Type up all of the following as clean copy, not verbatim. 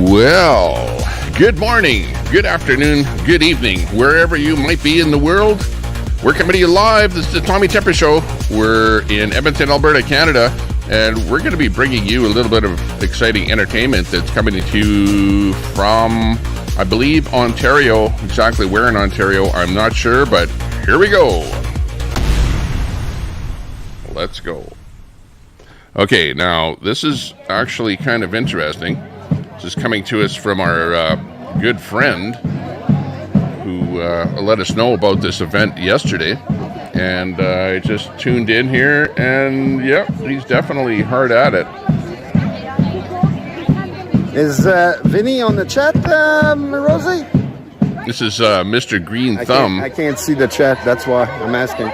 Well, good morning, good afternoon, good evening, wherever you might be in the world. We're coming to you live. This is the Tommy Tepper Show. We're in Edmonton, Alberta, Canada, and we're going to be bringing you a little bit of exciting entertainment that's coming to you from, I believe, Ontario. Exactly where in Ontario, I'm not sure, but here we go. Let's go. Okay, now this is actually kind of interesting. This is coming to us from our good friend who let us know about this event yesterday. And I just tuned in here, and yep, he's definitely hard at it. Is Vinny on the chat, Rosie? This is Mr. Green Thumb. I can't see the chat, that's why I'm asking.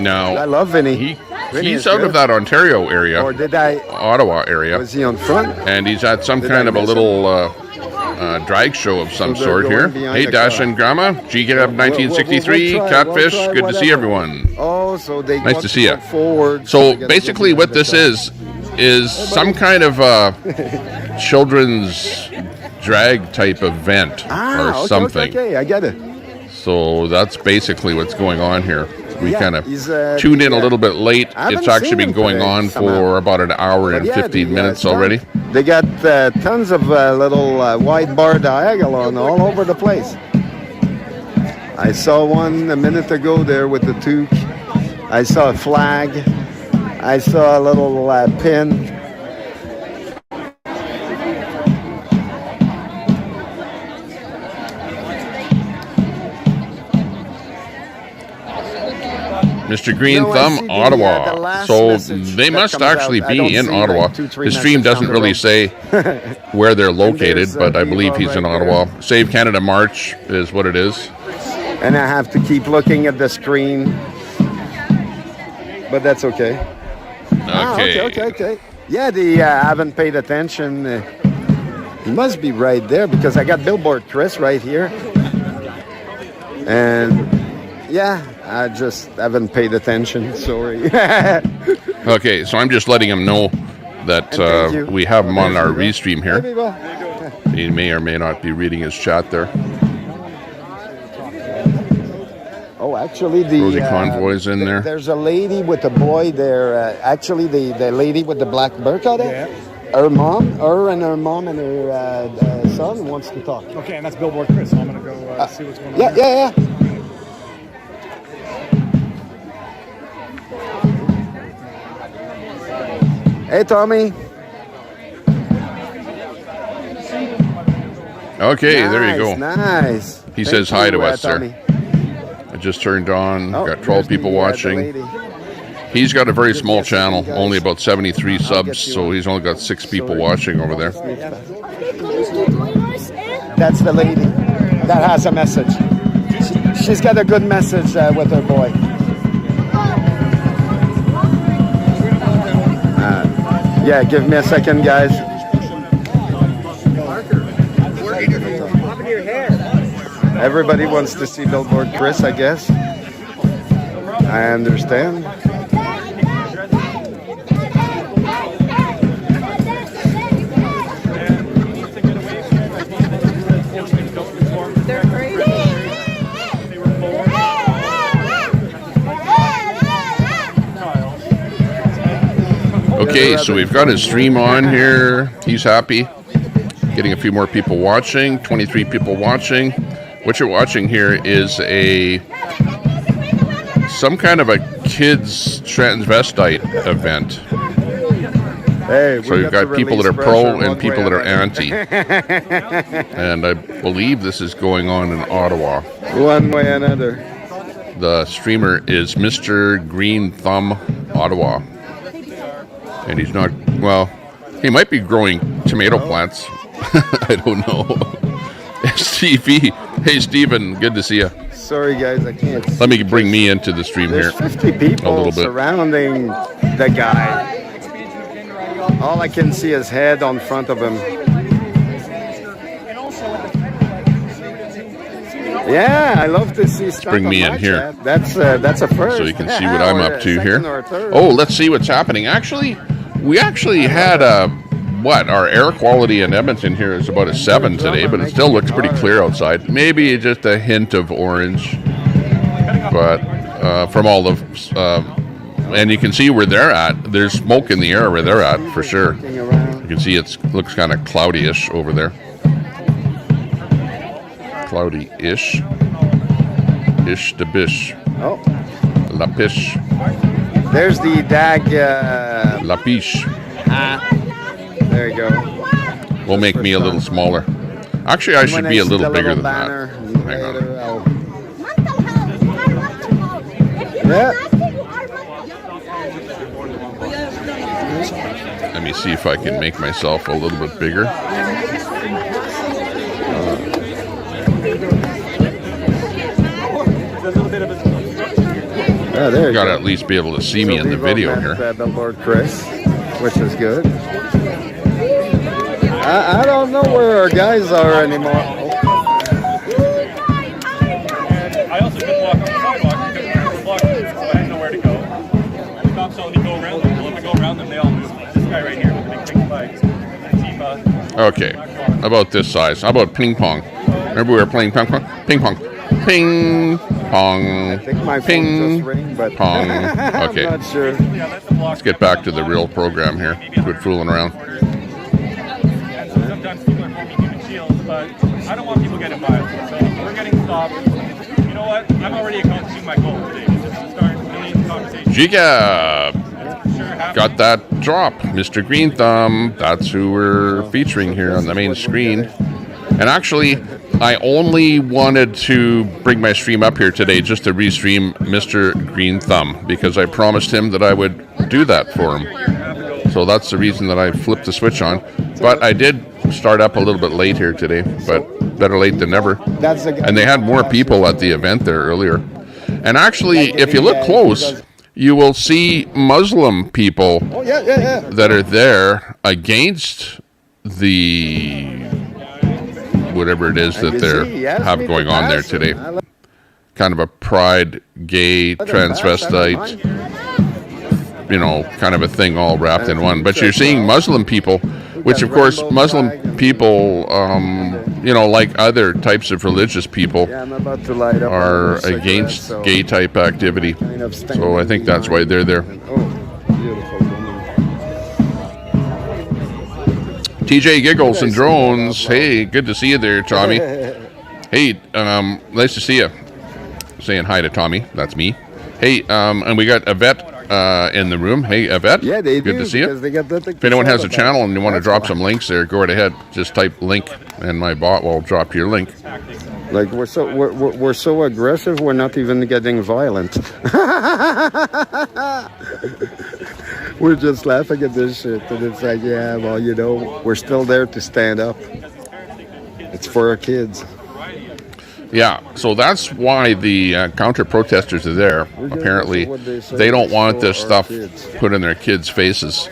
Now, I love Vinny. He's out of that Ontario area, or did I? Ottawa area. Was he on front? And he's at some kind of a little drag show of some sort here. Hey, Dash and Grandma, G-Gab 1963, Catfish, good to see everyone. Oh, so they nice to see you. Forward, so basically what this is some kind of children's drag type event or something. Okay, I get it. So that's basically what's going on here. We kind of tuned in a little bit late. It's actually been going on for about an hour and 15 minutes already. They got tons of little wide bar diagonal all over the place. I saw one a minute ago there with the toque. I saw a flag. I saw a little pin. Mr. Green Thumb, Ottawa. So they must actually be in Ottawa. The stream doesn't really say where they're located, but I believe he's in Ottawa. Save Canada March is what it is. And I have to keep looking at the screen. But that's okay. Okay. Yeah, they haven't paid attention. He must be right there because I got Billboard Chris right here. And yeah, I just haven't paid attention. Sorry. Okay, so I'm just letting him know that we have him on our restream here. He may or may not be reading his chat there. Oh, actually, the Rosie Convoy's in there. There's a lady with a boy there. Actually, the lady with the black burqa there. Her mom and her son wants to talk. Okay, and that's Billboard Chris. So I'm gonna go see what's going on. Yeah. Hey, Tommy. Okay, there you go. Nice. He says hi to us there. I just turned on, got 12 people watching. He's got a very small channel, only about 73 subs, so he's only got 6 people watching over there. That's the lady that has a message. She's got a good message with her boy. Yeah, give me a second, guys. Everybody wants to see Billboard Chris, I guess. I understand. Okay, so we've got his stream on here. He's happy. Getting a few more people watching. 23 people watching. What you're watching here is some kind of a kids transvestite event. Hey, so you've got people that are pro and people that are anti. And I believe this is going on in Ottawa. One way or another. The streamer is Mr. Green Thumb, Ottawa. And he's not, well, he might be growing tomato plants. I don't know. Stevie. Hey, Steven, good to see you. Sorry, guys, I can't. Let me bring me into the stream here. There's 50 people surrounding the guy. All I can see is head on front of him. Yeah, I love to see stuff. Bring me in here. That's a first. So you can see what I'm up to here. Oh, let's see what's happening. Actually, we actually had a what? Our air quality in Edmonton here is about a 7 today, but it still looks pretty clear outside. Maybe just a hint of orange, but from all the and you can see where they're at. There's smoke in the air where they're at for sure. You can see it looks kind of cloudy-ish over there. Cloudy-ish. Ish to bish. Oh. La pish. There's the dag. La piche. There you go. Will make me a little smaller. Actually, I should be a little bigger than that. Hang on. Yeah. Let me see if I can make myself a little bit bigger. Oh, there you Got to go. at least be able to see me in the video here. Billboard Chris, which is good. I don't know where our guys are anymore. I also couldn't walk on the sidewalk because there was blocked, so I didn't know where to go. And the cops told me to go around them. Well, if I go around them, they all move. This guy right here with the big spikes. Antifa. Okay, about this size. How about ping pong? Remember we were playing ping pong? Ping pong. Ping pong. I think my phone Ping just ring, but pong. Okay, I'm not sure. let's get back to the real program here. Quit fooling around. Sometimes people are forming human shields, but I don't want people getting violent. So we're getting stopped. You know what? I'm already accomplishing my goal today. Just to start million conversations. Giga! Got that drop. Mr. Green Thumb. That's who we're featuring here on the main screen. And actually, I only wanted to bring my stream up here today just to restream Mr. Green Thumb because I promised him that I would do that for him. So that's the reason that I flipped the switch on. But I did start up a little bit late here today, but better late than never. And they had more people at the event there earlier. And actually, if you look close, you will see Muslim people that are there against the whatever it is that they have going on there today. Kind of a pride, gay, transvestite, you know, kind of a thing all wrapped in one. But you're seeing Muslim people, which of course Muslim people, you know, like other types of religious people, are against gay type activity. So I think that's why they're there. TJ Giggles and Drones. Hey, good to see you there, Tommy. Hey, nice to see you. Saying hi to Tommy. That's me. Hey, and we got Yvette in the room. Hey, Yvette. Yeah, they do. Good to see you. If anyone has a channel and you want to drop some links there, go right ahead. Just type link, and my bot will drop your link. Like we're so aggressive, we're not even getting violent. We're just laughing at this shit, and it's like, yeah, well, you know, we're still there to stand up. It's for our kids. Yeah, so that's why the counter-protesters are there. Apparently, they don't want this stuff put in their kids' faces.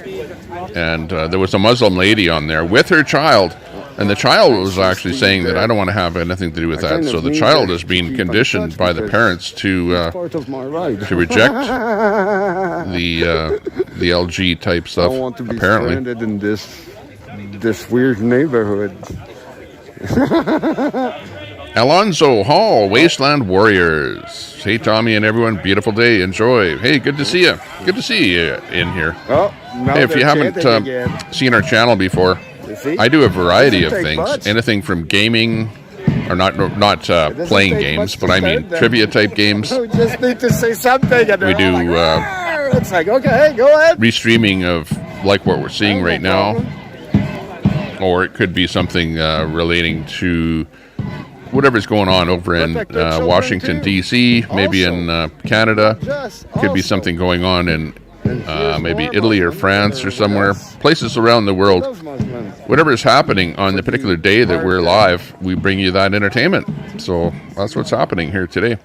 And there was a Muslim lady on there with her child, and the child was actually saying that I don't want to have anything to do with that. So the child is being conditioned by the parents to reject the LG type stuff. I want to be apparently, stranded in this weird neighborhood. Alonzo Hall, Wasteland Warriors. Hey, Tommy and everyone, beautiful day. Enjoy. Hey, good to see you. Good to see you in here. Oh, hey, if you haven't seen our channel before, I do a variety of things. Anything from gaming, or not playing games, but I mean trivia type games. We just need to say something. We do it's like, okay, go ahead. Restreaming of like what we're seeing right now. Or it could be something relating to whatever's going on over in Washington, D.C., maybe in Canada. Could be something going on in maybe Italy or France or somewhere. Places around the world. Whatever is happening on the particular day that we're live, we bring you that entertainment. So that's what's happening here today.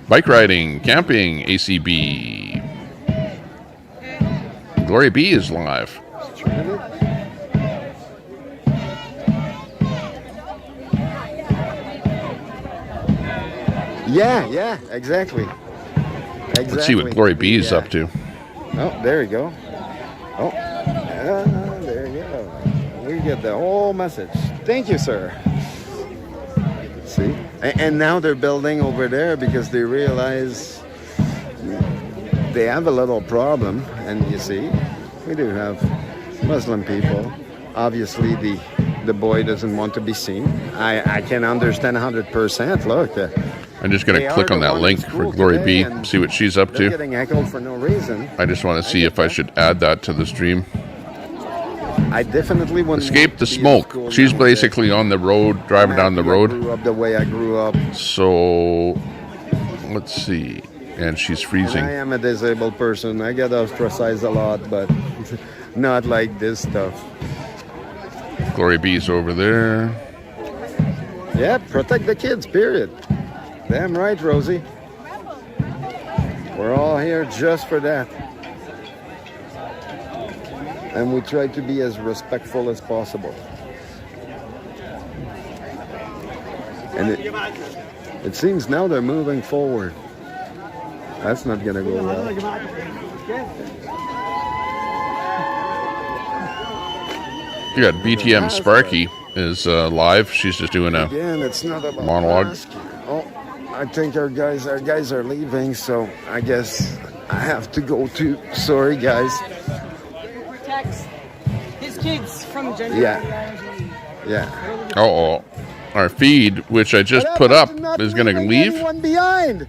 Bike riding, camping, ACB. Glory B is live. Yeah, exactly. Let's see what Glory B is up to. Oh, there you go. Oh, there you go. you get the whole message. Thank you, sir. See? And now they're building over there because they realize they have a little problem. And you see, we do have Muslim people. Obviously, the boy doesn't want to be seen. I can understand 100%. Look. I'm just going to click on that link for Glory B, see what she's up to. Getting echoed for no reason. I just want to see if I should add that to the stream. I definitely want Escape the smoke. She's basically on the road, driving down the road. Grew up the way I grew up. So, let's see. And she's freezing. And I am a disabled person. I get ostracized a lot, but not like this stuff. Glory B's over there. Yeah, protect the kids, period. Damn right, Rosie. We're all here just for that. And we try to be as respectful as possible. And it seems now they're moving forward. That's not going to go well. You got BTM Sparky is live. She's just doing a it's not about monologue. Oh, I think our guys are leaving, so I guess I have to go too. Sorry, guys. Protects his kids from gender ideology. Yeah. Uh-oh. Our feed, which I just put up, is going to leave? Anyone behind.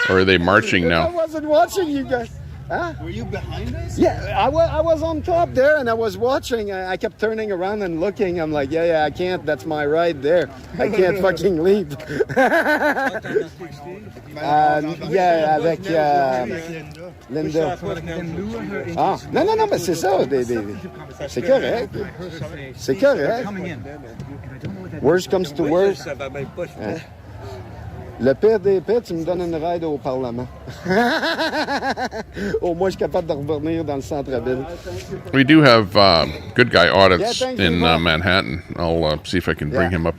Or are they marching I now? wasn't watching you guys. Huh? Were you behind us? Yeah, I was on top there and I was watching. I kept turning around and looking. I'm like, yeah, I can't. That's my ride there. I can't fucking leave. Yeah, avec Linda. Ah, non, mais c'est ça. C'est correct. C'est correct. Worst comes to worst. Hein? Le pire des pires, tu me donnes une ride au Parlement. Au moins, je suis capable de revenir dans le centre-ville. We do have good guy audits in Manhattan. I'll see if I can bring him up.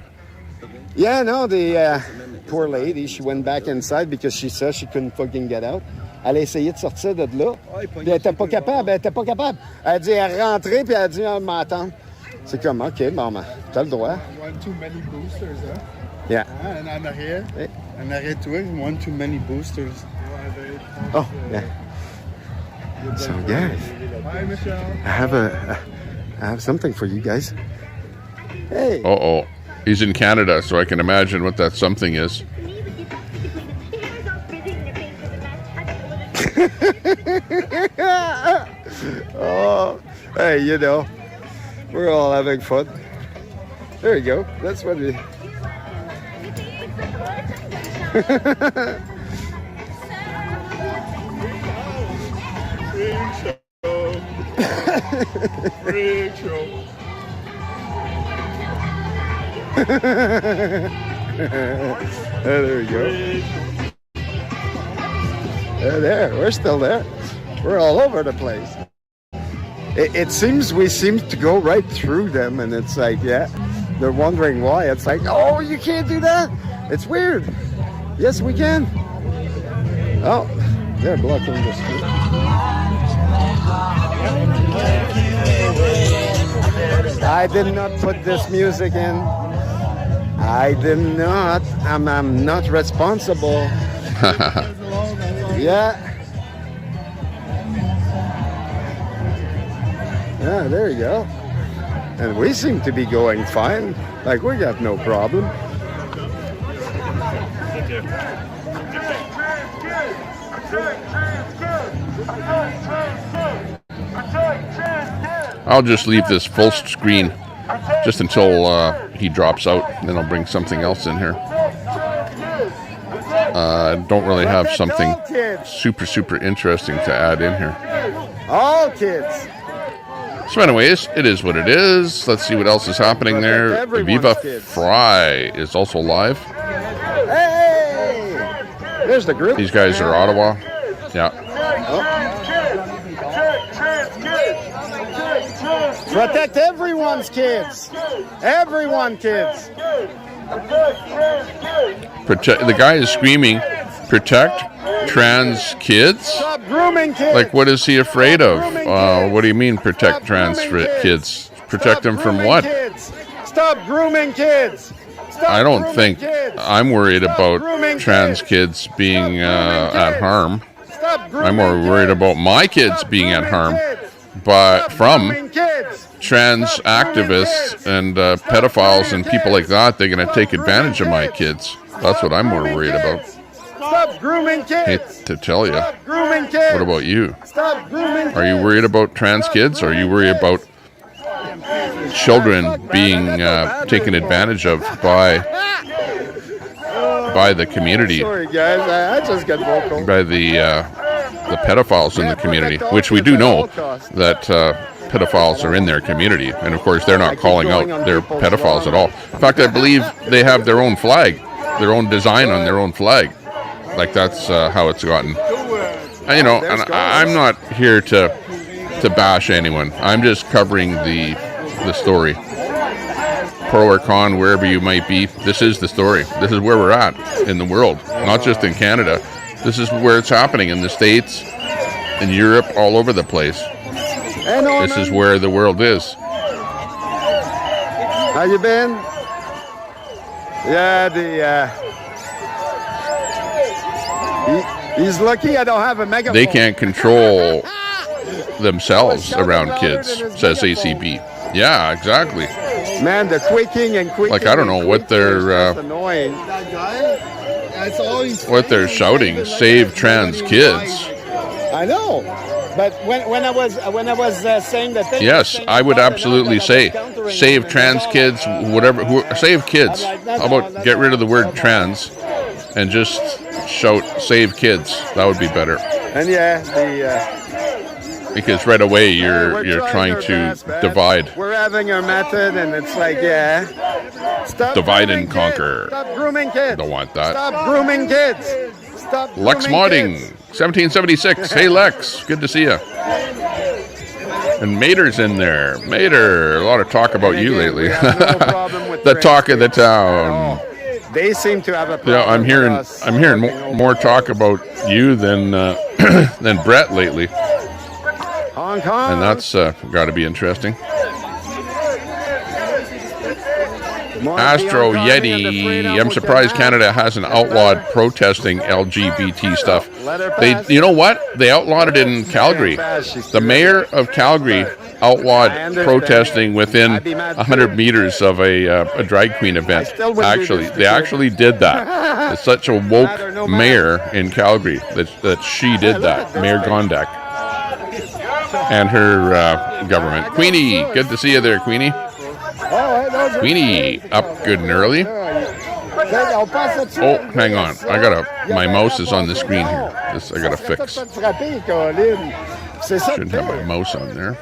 Yeah, no, the poor lady, she went back inside because she said she couldn't fucking get out. Elle a essayé de sortir de là. Puis elle était pas capable, Elle a dit, elle est rentrée, puis elle a dit, m'attendre. C'est comme, OK, bon, t'as le droit. One too many boosters, huh? Yeah. And en arrière, one too many boosters. Oh, yeah. So, guys, Hi, Michelle. I have something for you guys. Hey. Uh-oh. He's in Canada, so I can imagine what that something is. Oh, hey, you know, we're all having fun. There you go. That's what we... There we go. There, we're still there. We're all over the place. It seems we seem to go right through them, and it's like, yeah, they're wondering why. It's like, oh, you can't do that. It's weird. Yes, we can. Oh, they're blocking the street. I did not put this music in. I did not. I'm not responsible. Yeah. Yeah, there you go. And we seem to be going fine. Like, we got no problem. I'll just leave this full screen just until he drops out, and then I'll bring something else in here. I don't really have something super interesting to add in here. All kids. So anyways, it is what it is. Let's see what else is happening there. Viva Fry is also live. Hey! There's the group. These guys are Ottawa. Yeah. Protect everyone's kids. Everyone kids. Protect. The guy is screaming, protect trans kids? Stop grooming kids. Like, what is he afraid of? What do you mean protect trans kids? Protect them from what? Kids. Stop grooming kids. Stop I don't grooming think kids. I'm worried Stop about grooming trans kids being at harm. Stop grooming I'm more worried kids. about my kids Stop being at grooming harm, kids. but Stop from grooming kids. trans Stop grooming activists kids. and Stop pedophiles grooming and people kids. like that. They're going to Stop take grooming advantage of my kids. kids. That's what I'm more grooming worried about. kids. Stop grooming kids. Hate to tell you. Stop grooming kids. What about you? Stop grooming kids. Are you worried about trans kids? Or are you worried about children being taken advantage of by the community, Sorry, guys. I just got vocal. by the pedophiles in the community, which we do know that pedophiles are in their community, and of course they're not calling out their pedophiles at all. In fact, I believe they have their own flag, their own design on their own flag. Like that's how it's gotten. And, you know, and I'm not here to bash anyone. I'm just covering the story. Pro or con, wherever you might be, this is the story. This is where we're at in the world, not just in Canada. This is where it's happening in the States, in Europe, all over the place. This is where the world is. How you been? Yeah, he's lucky I don't have a megaphone. They can't control themselves around kids, says ACB. Yeah, exactly. Man, the quaking and quaking. Like, I don't know what they're annoying. That guy, that's always what they're shouting. Save trans kids. I know, but when I was saying that thing. Yes, I would absolutely say save trans kids. Whatever, save kids. How about get rid of the word trans and just shout save kids? That would be better. And yeah, because right away you're trying to divide. We're having our method, and it's like, yeah, stop Divide grooming and conquer. Kids. Stop grooming kids. Don't want that. Stop grooming kids. Stop Lex grooming Modding, kids. 1776. Hey Lex, good to see you. And Mater's in there. Mater, a lot of talk about you Again, letely. we have no problem with The trans talk of the kids. town. Oh, they seem to have a problem. Yeah, I'm hearing with us. more talk about you than than Brett lately, Hong Kong. and that's got to be interesting. More Astro Hong Kong and the Yeti. freedom I'm we surprised can have. Canada hasn't outlawed protesting LGBT stuff. Let her They, pass. you know what? They outlawed it in Calgary. The mayor of Calgary outlawed I understand. protesting within I'd be mad 100 too. meters of a drag queen event. still wouldn't do Actually, this they to actually did that. It's such a woke Matter, no mayor in Calgary that she did that. Mayor Gondak and her government. Queenie, good to see you there, Queenie. Queenie, up good and early. Oh, hang on. My mouse is on the screen here. This I gotta fix. Shouldn't have my mouse on there.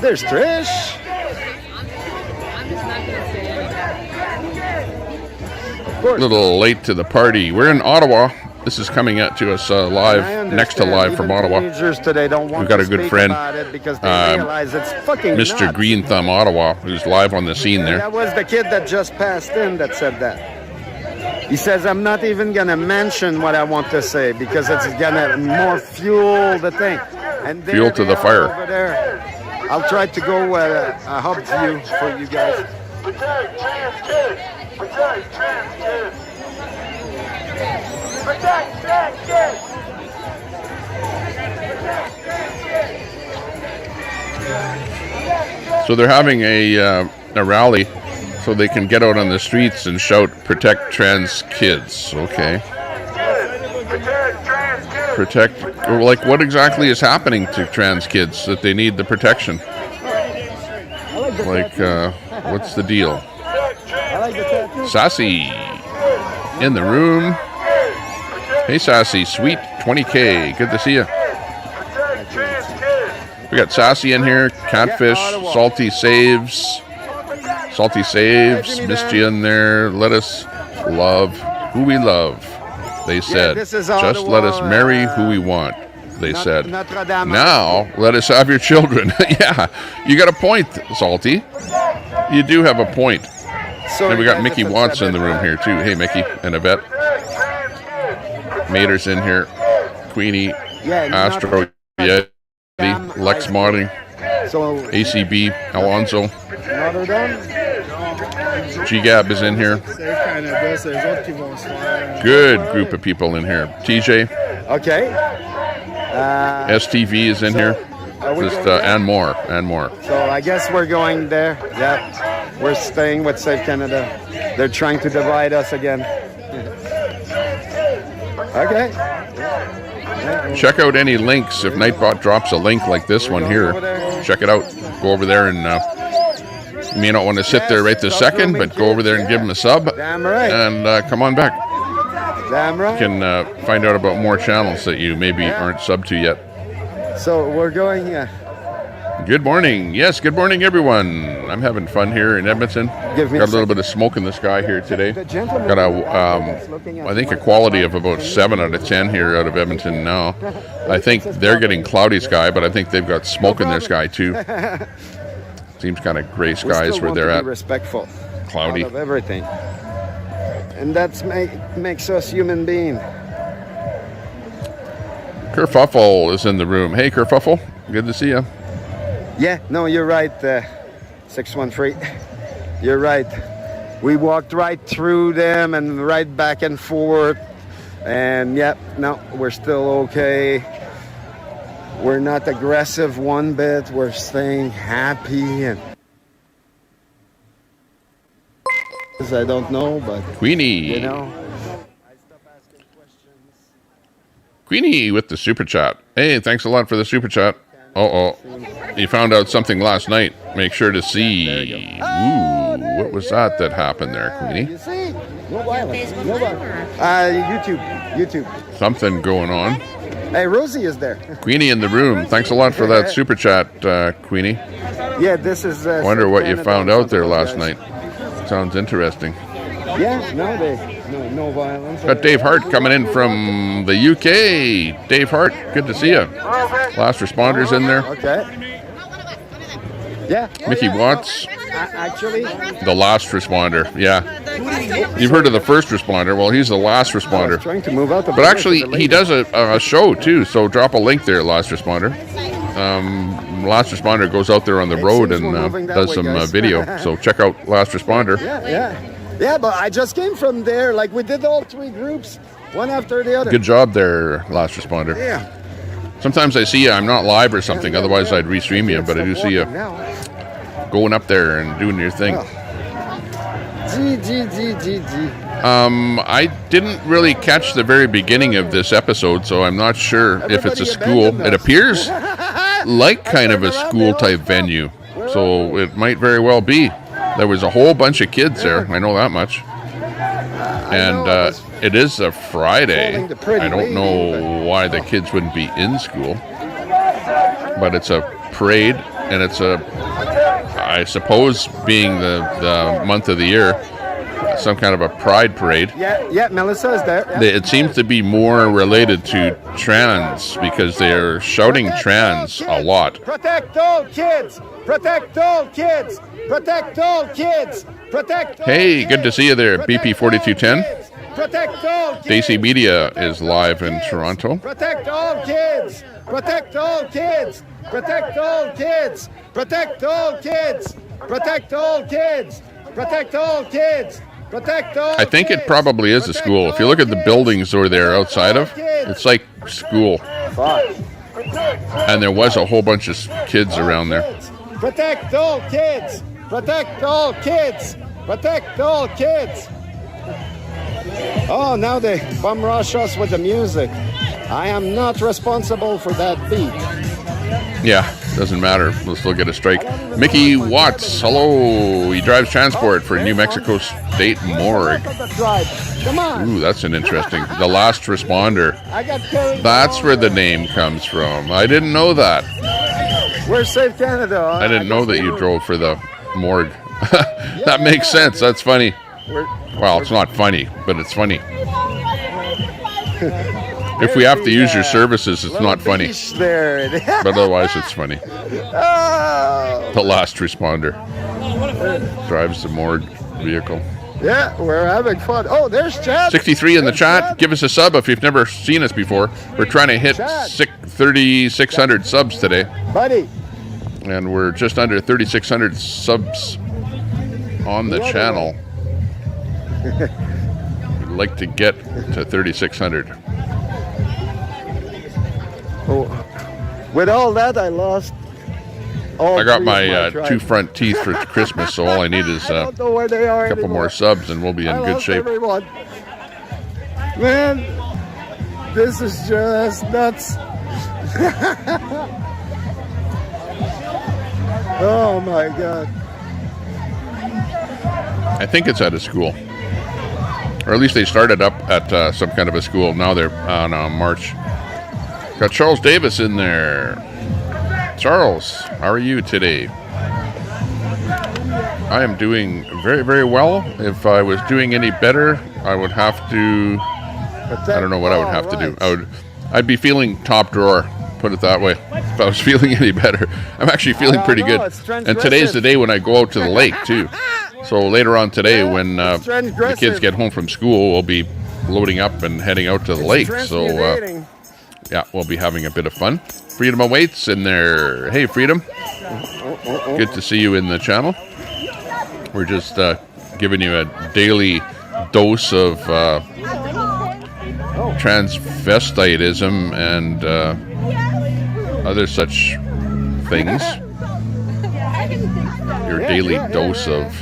There's Trish. A little late to the party. We're in Ottawa. This is coming at to us live, next to live from Ottawa. Today don't want We've got a to good speak friend, about it because they realize it's fucking Mr. nuts. Green Thumb Ottawa, who's live on the scene there. That was the kid that just passed in that said that. He says, I'm not even going to mention what I want to say because it's going to more fuel the thing. And there Fuel to they the are fire. Over there. I'll try to go a hub view for you guys. Protect trans kids! Protect trans kids! Protect trans kids! So they're having a rally so they can get out on the streets and shout, protect trans kids. Okay. Protect trans kids! Protect, like what exactly is happening to trans kids that they need the protection? Like, what's the deal? Sassy in the room. Hey, Sassy, sweet 20K. Good to see you. Protect trans kids! We got Sassy in here, Catfish, Salty Saves, Misty in there. Let us love who we love, they said. this is Just Ottawa, let us marry who we want, they said. Notre Dame. Now, let us have your children. Yeah, you got a point, Salty. You do have a point. Sorry, And we got guys, Mickey it's a Watts in the 7. room here, too. Hey, Mickey and Yvette. Mater's in here. Queenie, Yeah, Astro, Notre Yeti, Lex Modding. So ACB, Alonso, Notre Dame. GGAB is in here. Save Canada, c'est eux autres qui vont se faire. Good group of people in here. TJ, Okay. STV is in here. Just and more. So I guess we're going there. Yeah. We're staying with Save Canada. They're trying to divide us again. Okay. Check out any links. If Nightbot drops a link like this one here, check it out. Go over there and you may not want to sit there right this second, but go over there and give them a sub. Damn right. And come on back. Damn right. You can find out about more channels that you maybe aren't subbed to yet. So we're going. Good morning. Yes, good morning, everyone. I'm having fun here in Edmonton. Give me Got a a little bit of smoke in the sky here today. The gentleman Got I think a quality of about 7 out of 10 here out of Edmonton now. I think they're getting cloudy sky, but I think they've got smoke in their sky too. Seems kind of gray skies where they're at. Respectful. Cloudy. Of everything. And that's makes us human being. Kerfuffle is in the room. Hey, Kerfuffle. Good to see you. Yeah, no, you're right, 613. You're right. We walked right through them and right back and forth. And yep, no, we're still okay. We're not aggressive one bit. We're staying happy. And I don't know, but Queenie. you know. Queenie with the super chat. Hey, thanks a lot for the super chat. Uh-oh. You found out something last night. Make sure to see. Ooh, what was that happened there, Queenie? You see? No violence. No violence. YouTube. Something going on. Hey, Rosie is there. Queenie in the room. Thanks a lot for that super chat, Queenie. Yeah, this is. Wonder what you found out there last night. Sounds interesting. Yeah, no violence. Got Dave Hart coming in from the UK. Dave Hart, good to see you. Last responders in there. Okay. Yeah. Mickey Watts, Actually, the last responder. Yeah. You've heard of the first responder. Well, he's the last I was responder. trying to move out the. But actually, he does a show too. So drop a link there, Last Responder. Last Responder goes out there on the road seems and we're moving that does way, some guys. video. So check out Last Responder. Yeah, but I just came from there. Like we did all 3 groups, one after the other. Good job there, Last Responder. Yeah. Sometimes I see you. I'm not live or something. Otherwise, I'd restream you. But I do see you going up there and doing your thing. G. I didn't really catch the very beginning of this episode, so I'm not sure if it's a school. It appears like kind of a school type venue, so it might very well be. There was a whole bunch of kids there. I know that much. And it is a Friday. I don't know why the kids wouldn't be in school, but it's a parade, and it's I suppose, being the month of the year, some kind of a pride parade. Yeah, Melissa is there. Yeah. It seems to be more related to trans because they're shouting trans a lot. Protect all kids! Protect all kids! Protect all kids! Protect all Hey, kids! good to see you there, Protect BP4210. all kids! Protect all kids! Daisy Media Protect is all live in kids! Toronto. Protect all kids! Protect all kids! Protect all kids! Protect all kids! Protect all kids! Protect all kids! Protect all I think it kids! probably is a school. If you look at the buildings over there outside of, it's like school. And there was a whole bunch of kids around there. Protect all kids! Protect all kids! Protect all kids! Oh, now they bum rush us with the music. I am not responsible for that beat. Yeah, doesn't matter. We'll still get a strike. Mickey Watts, hello. He drives transport for New Mexico State Morgue. Come on. Ooh, that's an interesting. The Last Responder. I got carried. That's where the name comes from. I didn't know that. We're Save Canada. I didn't know that you drove for the morgue. That makes sense. That's funny. Well, it's not funny, but it's funny. If we have to use your services, it's not funny. There. But otherwise, it's funny. Oh. The Last Responder drives the morgue vehicle. Yeah, we're having fun. Oh, there's Chad. 63 in the chat. Give us a sub if you've never seen us before. We're trying to hit 3,600 subs today. Buddy, and we're just under 3,600 subs on the channel. We'd like to get to 3,600. Oh, with all that, I lost. I got my 2 front teeth for Christmas, so all I need is a couple more subs, and we'll be in good shape. Everyone. Man, this is just nuts. Oh my God. I think it's at a school, or at least they started up at some kind of a school. Now they're on March. Got Charles Davis in there. Charles, how are you today? I am doing very, very well. If I was doing any better, I would have to. I don't know what I would have to do. I'd be feeling top drawer. Put it that way. If I was feeling any better, I'm actually feeling pretty good. And today's the day when I go out to the lake too. So later on today, when the kids get home from school, we'll be loading up and heading out to the lake. So yeah, we'll be having a bit of fun. Freedom awaits in there. Hey, Freedom. Good to see you in the channel. We're just giving you a daily dose of transvestitism and other such things. Your daily dose of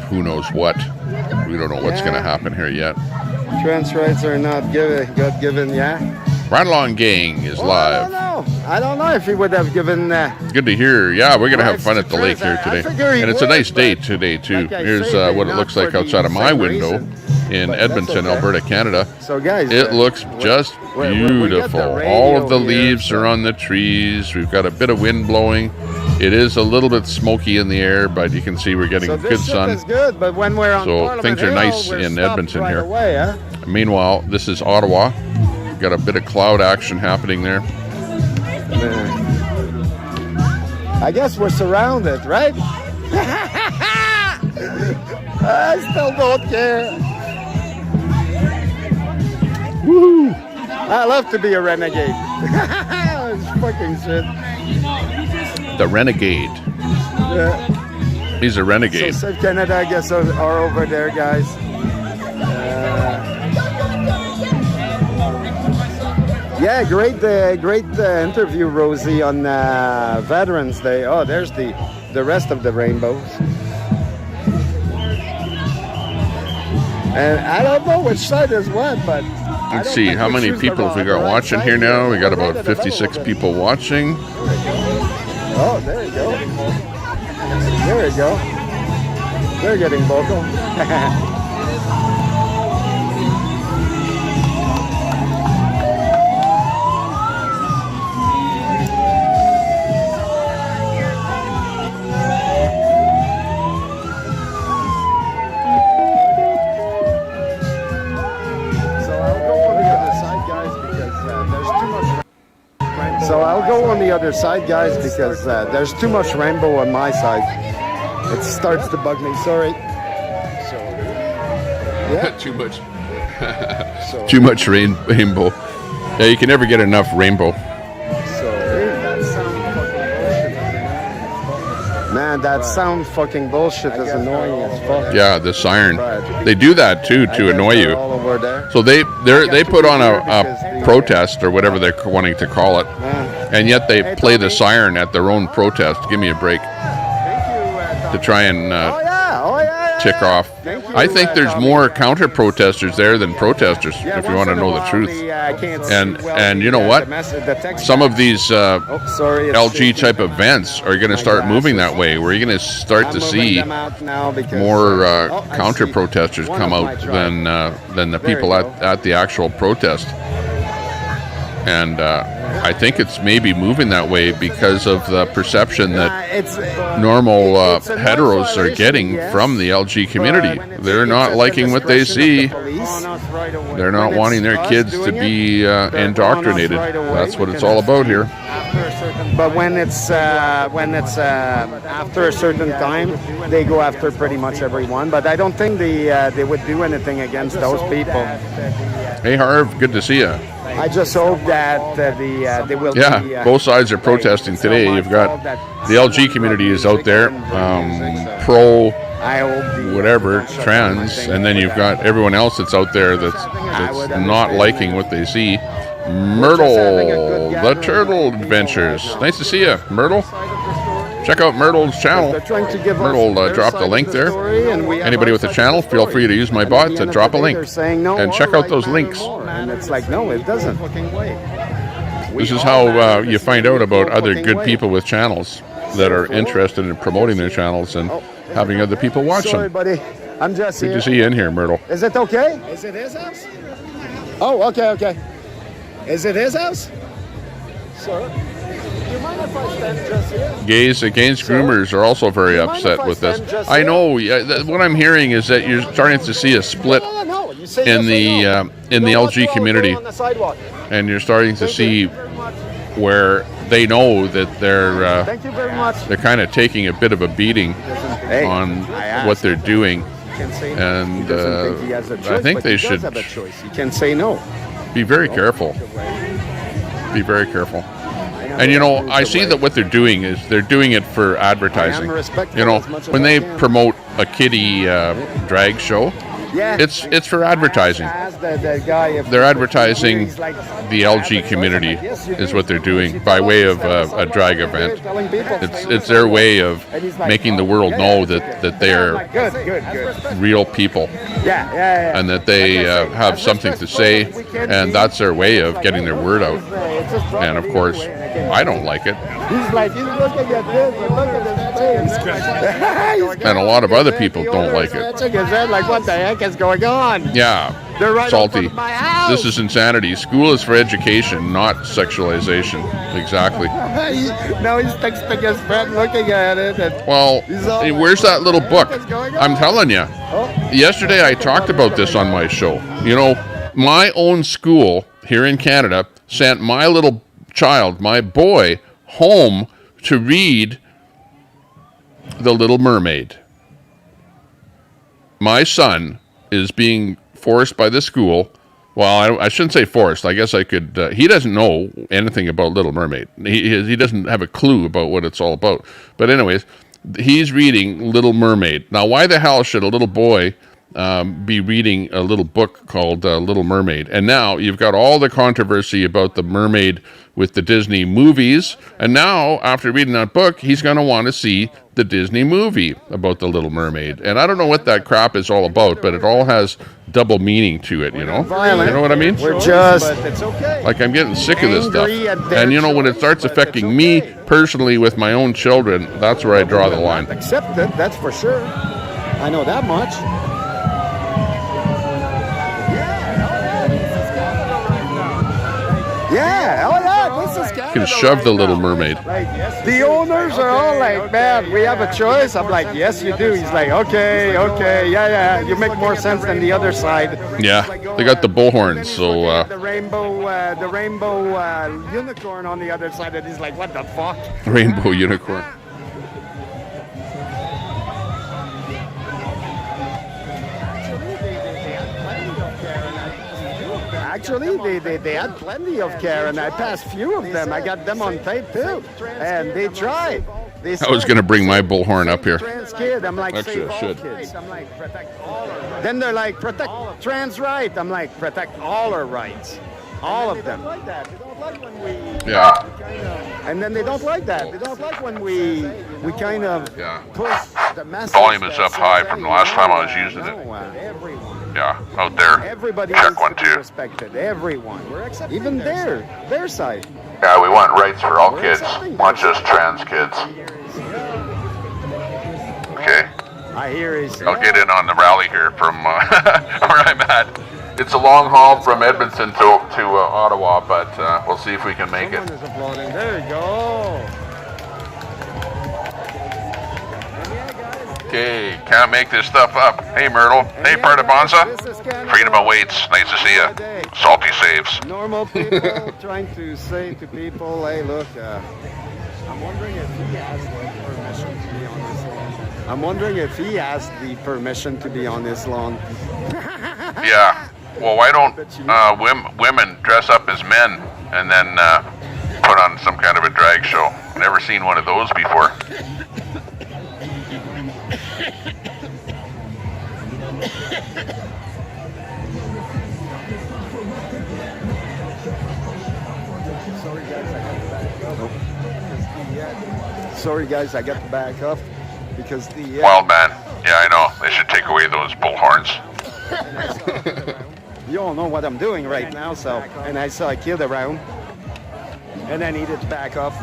who knows what. We don't know what's going to happen here yet. Trans rights are not God-given, yeah? Right Along Gang is live. I don't know if he would have given... Good to hear. Yeah, we're going to have fun at the lake here today. And it's a nice day today, too. Here's what it looks like outside of my window in Edmonton, Alberta, Canada. So, guys, it looks just beautiful. All of the leaves are on the trees. We've got a bit of wind blowing. It is a little bit smoky in the air, but you can see we're getting good sun. Is good, but when we're on so things are nice in Edmonton here. Meanwhile, this is Ottawa. We've got a bit of cloud action happening there. I guess we're surrounded, right? I still don't care. Woo! I love to be a renegade. It's fucking shit. The renegade. Yeah. He's a renegade. So Canada, I guess, are over there, guys. Yeah, great interview, Rosie, on Veterans Day. Oh, there's the rest of the rainbows. And I don't know which side is what, but... Let's see, how many people have we got watching here now? We got about 56 people watching. Oh, there you go. There you go. They're getting vocal. So I'll go on the other side, guys, because there's too much rainbow on my side. It starts to bug me. Sorry. So, yeah. Too much. Too much rainbow. Yeah, you can never get enough rainbow. Man, that sound fucking bullshit is annoying as fuck. Yeah, the siren. They do that too to annoy you. So they put on a protest or whatever they're wanting to call it, and yet they play the siren at their own protest. Give me a break. To try and tick off. I think there's more counter-protesters there than protesters, if you want to know the truth. And you know what? Some of these LG type events are going to start moving that way. We're going to start to see more counter-protesters come out than the people at the actual protest. And I think it's maybe moving that way because of the perception that normal heteros are getting from the LG community. They're not liking what they see. They're not wanting their kids to be indoctrinated. That's what it's all about here. But when it's after a certain time, they go after pretty much everyone. But I don't think they would do anything against those people. Hey, Harv, good to see you. I just hope that they will be... Yeah, both sides are protesting today. You've got the LG community is out there, pro I hope whatever, trans, and then you've got everyone else that's out there that's not liking what they see. Myrtle, the Turtle Adventures. Nice to see you, Myrtle. Check out Myrtle's channel. Myrtle dropped a link there. Anybody with a channel, feel free to use my bot to drop a link. And check out those links. And it's like, no, it doesn't. This is how you find out about other good people with channels that are interested in promoting their channels and having other people watch Sorry, them. buddy. I'm just Good here. to see you in here, Myrtle. Is it okay? Is it his house? Oh, okay. Is it his house? Sir, do you mind if I stand just here? Gays against groomers are also very upset with this. I know. What I'm hearing is that you're starting to see a split No. You say in yes or no. the LG community, On the sidewalk. and you're starting to see where they know that they're Thank you very much. they're kind of taking a bit of a beating on what they're doing, and I think they should You can say no. be very careful. Be very careful. And you know, I see that what they're doing is they're doing it for advertising. You know, when they promote a kiddie drag show, it's for advertising. They're advertising the LG community is what they're doing by way of a drag event. It's their way of making the world know that they're real people and that they have something to say, and that's their way of getting their word out. And of course, I don't like it. He's looking at this and look at his face. And a lot of other people don't like it. Like, what the heck is going on? Yeah, They're right in salty. front of my house. This is insanity. School is for education, not sexualization. Exactly. Now he's texting his friend, looking at it. And Well, hey, where's that little book? I'm telling you. Yesterday I talked about this on my show. You know, my own school here in Canada sent my little child, my boy, home to read The Little Mermaid. My son is being forced by the school. Well, I shouldn't say forced. I guess I could. He doesn't know anything about Little Mermaid. He doesn't have a clue about what it's all about. But anyways, he's reading Little Mermaid. Now, why the hell should a little boy be reading a little book called Little Mermaid? And now you've got all the controversy about the mermaid with the Disney movies. And now, after reading that book, he's going to want to see the Disney movie about the Little Mermaid. And I don't know what that crap is all about, but it all has double meaning to it, you know? You know what I mean? We're just Like, I'm getting sick of this stuff. angry at their And you know, when it starts affecting me personally with my own children, that's where I draw the line. accept it, that's for sure. I know that much. Yeah, oh yeah, this is Canada. You can shove right the Little now. Mermaid. The owners are all like, man, we have a choice. I'm like, yes, you do. He's like, okay, yeah, you make more sense than the other side. Yeah, they got the bullhorns, so the rainbow unicorn on the other side, and he's like, what the fuck? rainbow unicorn. Actually, they had plenty of care, and I passed few of them. I got them on tape too, and they tried. I was going to bring my bullhorn up here. Trans kid, I'm like, Actually, save I all should. kids. I'm like, protect all our rights. Then they're like, protect trans right. I'm like, protect all our rights, all of them. They don't like that. They don't like when we. Yeah. And then they don't like that. They don't like when we kind of Yeah. push the message. Volume is that up high says, from the hey, last time I no, was using it. no, everyone. Yeah, out there. Everybody Check needs one, to be two. respected. Everyone. Even their side. Yeah, we want rights for all kids, not just trans kids. Okay, I hear he's. I'll get in on the rally here from where I'm at. It's a long haul from Edmonton to Ottawa, but we'll see if we can make it. Someone is applauding. There you go. Okay, can't make this stuff up. Hey, Myrtle. Hey, Partibonza. Freedom awaits. Nice to see you. Salty saves. Normal people trying to say to people, hey, look, I'm wondering if he has the permission to be on this lawn. I'm wondering if he has the permission to be on this lawn. Yeah. Well, why don't women dress up as men and then put on some kind of a drag show? Never seen one of those before. Sorry, guys, I got to back up because the Wild man. Yeah, I know. They should take away those bullhorns. You all know what I'm doing right now, so, and I saw a kid around, and I needed to back off.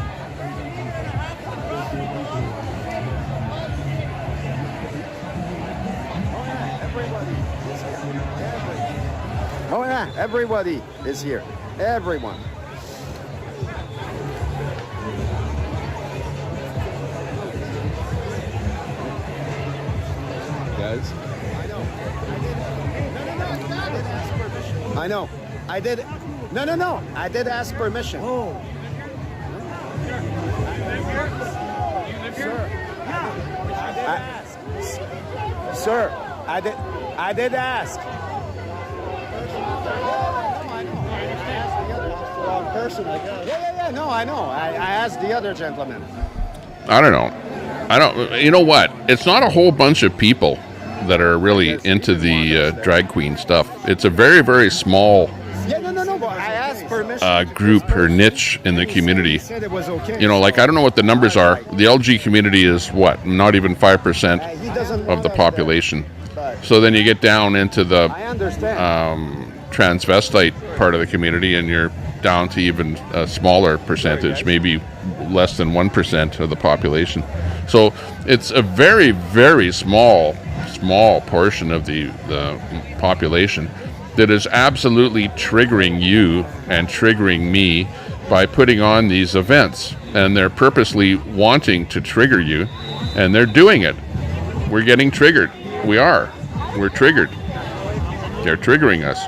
Oh yeah, everybody is here. Everyone. Guys. I know. I did. No. I did ask permission. Oh. Sir, I did ask. Wrong person, I guess. Yeah. No, I know. I asked the other gentleman. I don't know. You know what? It's not a whole bunch of people that are really into the drag queen stuff. It's a very, very small But I asked permission. group or niche in the community. Said it was okay. You know, like, I don't know what the numbers are. The LG community is what? Not even 5% He doesn't of the know that, population. but So then you get down into the I understand. transvestite part of the community, and you're down to even a smaller percentage, maybe less than 1% of the population. So it's a very, very small portion of the population that is absolutely triggering you and triggering me by putting on these events. And they're purposely wanting to trigger you, and they're doing it. We're getting triggered. We're triggered. They're triggering us.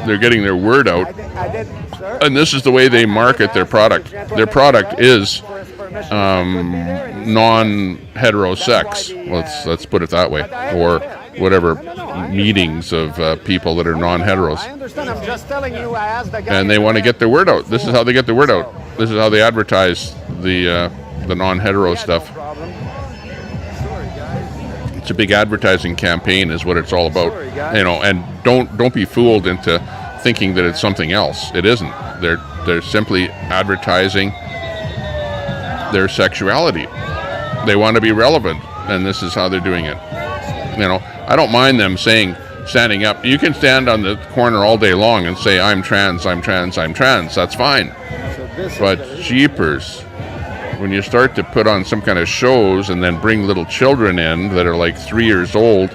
They're getting their word out, I did, sir. and this is the way they market their product. Their product is non-heterosex. Let's put it that way, or whatever meetings of people that are non-heteros, I understand. I'm just telling you. I asked the guy. and they want to get their word out. This is how they get their word out. This is how they advertise the non-hetero stuff. It's a big advertising campaign, is what it's all about. You know, and don't be fooled into thinking that it's something else. It isn't. They're simply advertising their sexuality. They want to be relevant, and this is how they're doing it. You know, I don't mind them standing up. You can stand on the corner all day long and say, I'm trans, I'm trans, I'm trans. That's fine. But jeepers, when you start to put on some kind of shows and then bring little children in that are like 3 years old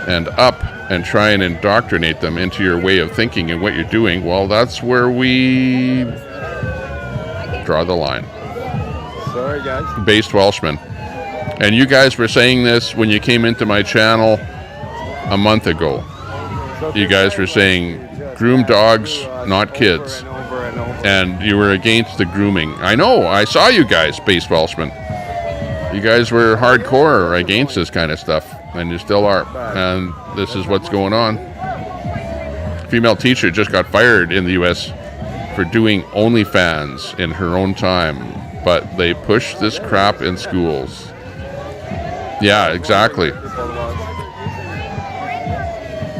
and up and try and indoctrinate them into your way of thinking and what you're doing, well, that's where we draw the line. Sorry, guys. Based Welshman. And you guys were saying this when you came into my channel a month ago. You guys were saying groom dogs, not kids. And you were against the grooming. I know, I saw you guys, Based Welshman. You guys were hardcore against this kind of stuff, and you still are. And this is what's going on. Female teacher just got fired in the U.S. for doing OnlyFans in her own time, but they push this crap in schools. Yeah, exactly.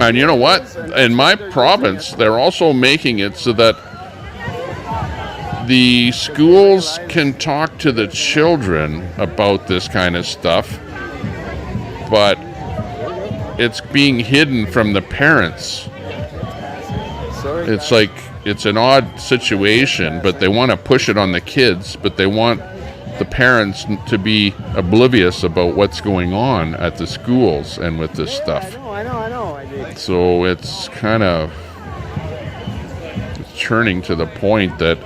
And you know what? In my province, they're also making it so that the schools can talk to the children about this kind of stuff, but it's being hidden from the parents. It's like, it's an odd situation, but they want to push it on the kids, but they want the parents to be oblivious about what's going on at the schools and with this stuff. I know. So it's kind of churning to the point that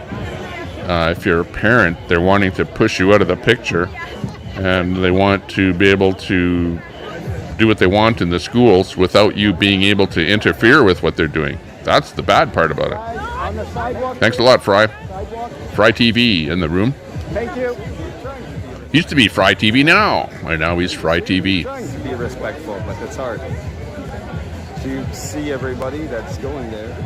if you're a parent, they're wanting to push you out of the picture, and they want to be able to do what they want in the schools without you being able to interfere with what they're doing. That's the bad part about it. Thanks a lot, Fry. Fry TV in the room. Thank you. Used to be Fry TV now. Right now he's Fry TV. Trying to be respectful, but it's hard. to see everybody that's going there.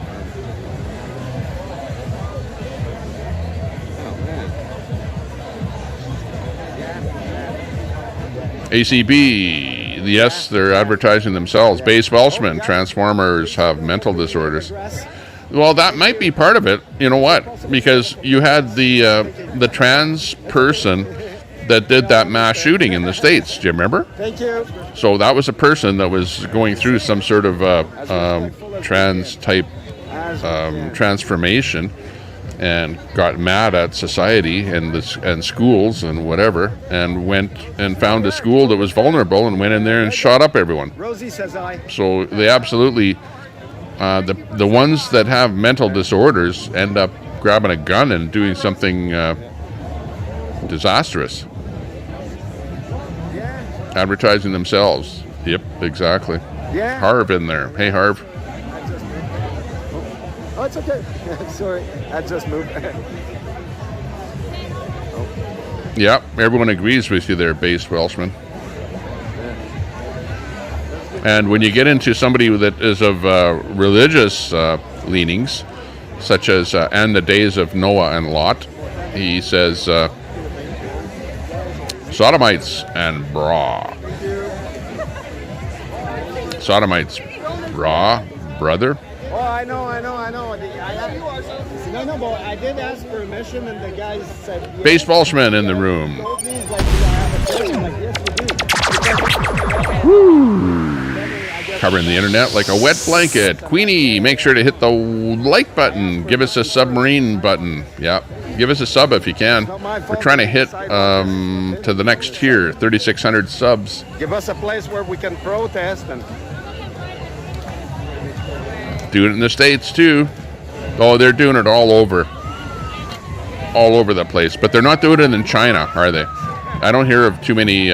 Oh man. ACB, yes, they're advertising themselves. Base Welshmen, Transformers have mental disorders. Well, that might be part of it. You know what? Because you had the trans person that did that mass shooting in the States. Do you remember? Thank you. So that was a person that was going through some sort of trans type transformation, and got mad at society and schools and whatever, and went and found a school that was vulnerable and went in there and shot up everyone. Rosie says aye. So they absolutely, the ones that have mental disorders end up grabbing a gun and doing something disastrous. Advertising themselves. Yep, exactly. Yeah. Harv in there. Hey, Harv. Oh, it's okay. Sorry, I just moved. Yep, everyone agrees with you there, Base Welshman. And when you get into somebody that is of religious leanings, such as and the days of Noah and Lot, he says, Sodomites and bra. Sodomites, bra, brother. Oh, I know. No, but I did ask permission, and the guys said. Yes. Base Welshman in the room. Covering the internet like a wet blanket. Queenie, make sure to hit the like button. Give us a submarine button. Yeah, give us a sub if you can. We're trying to hit to the next tier, 3,600 subs. Give us a place where we can protest and do it in the States too. Oh, they're doing it all over the place. But they're not doing it in China, are they? I don't hear of too many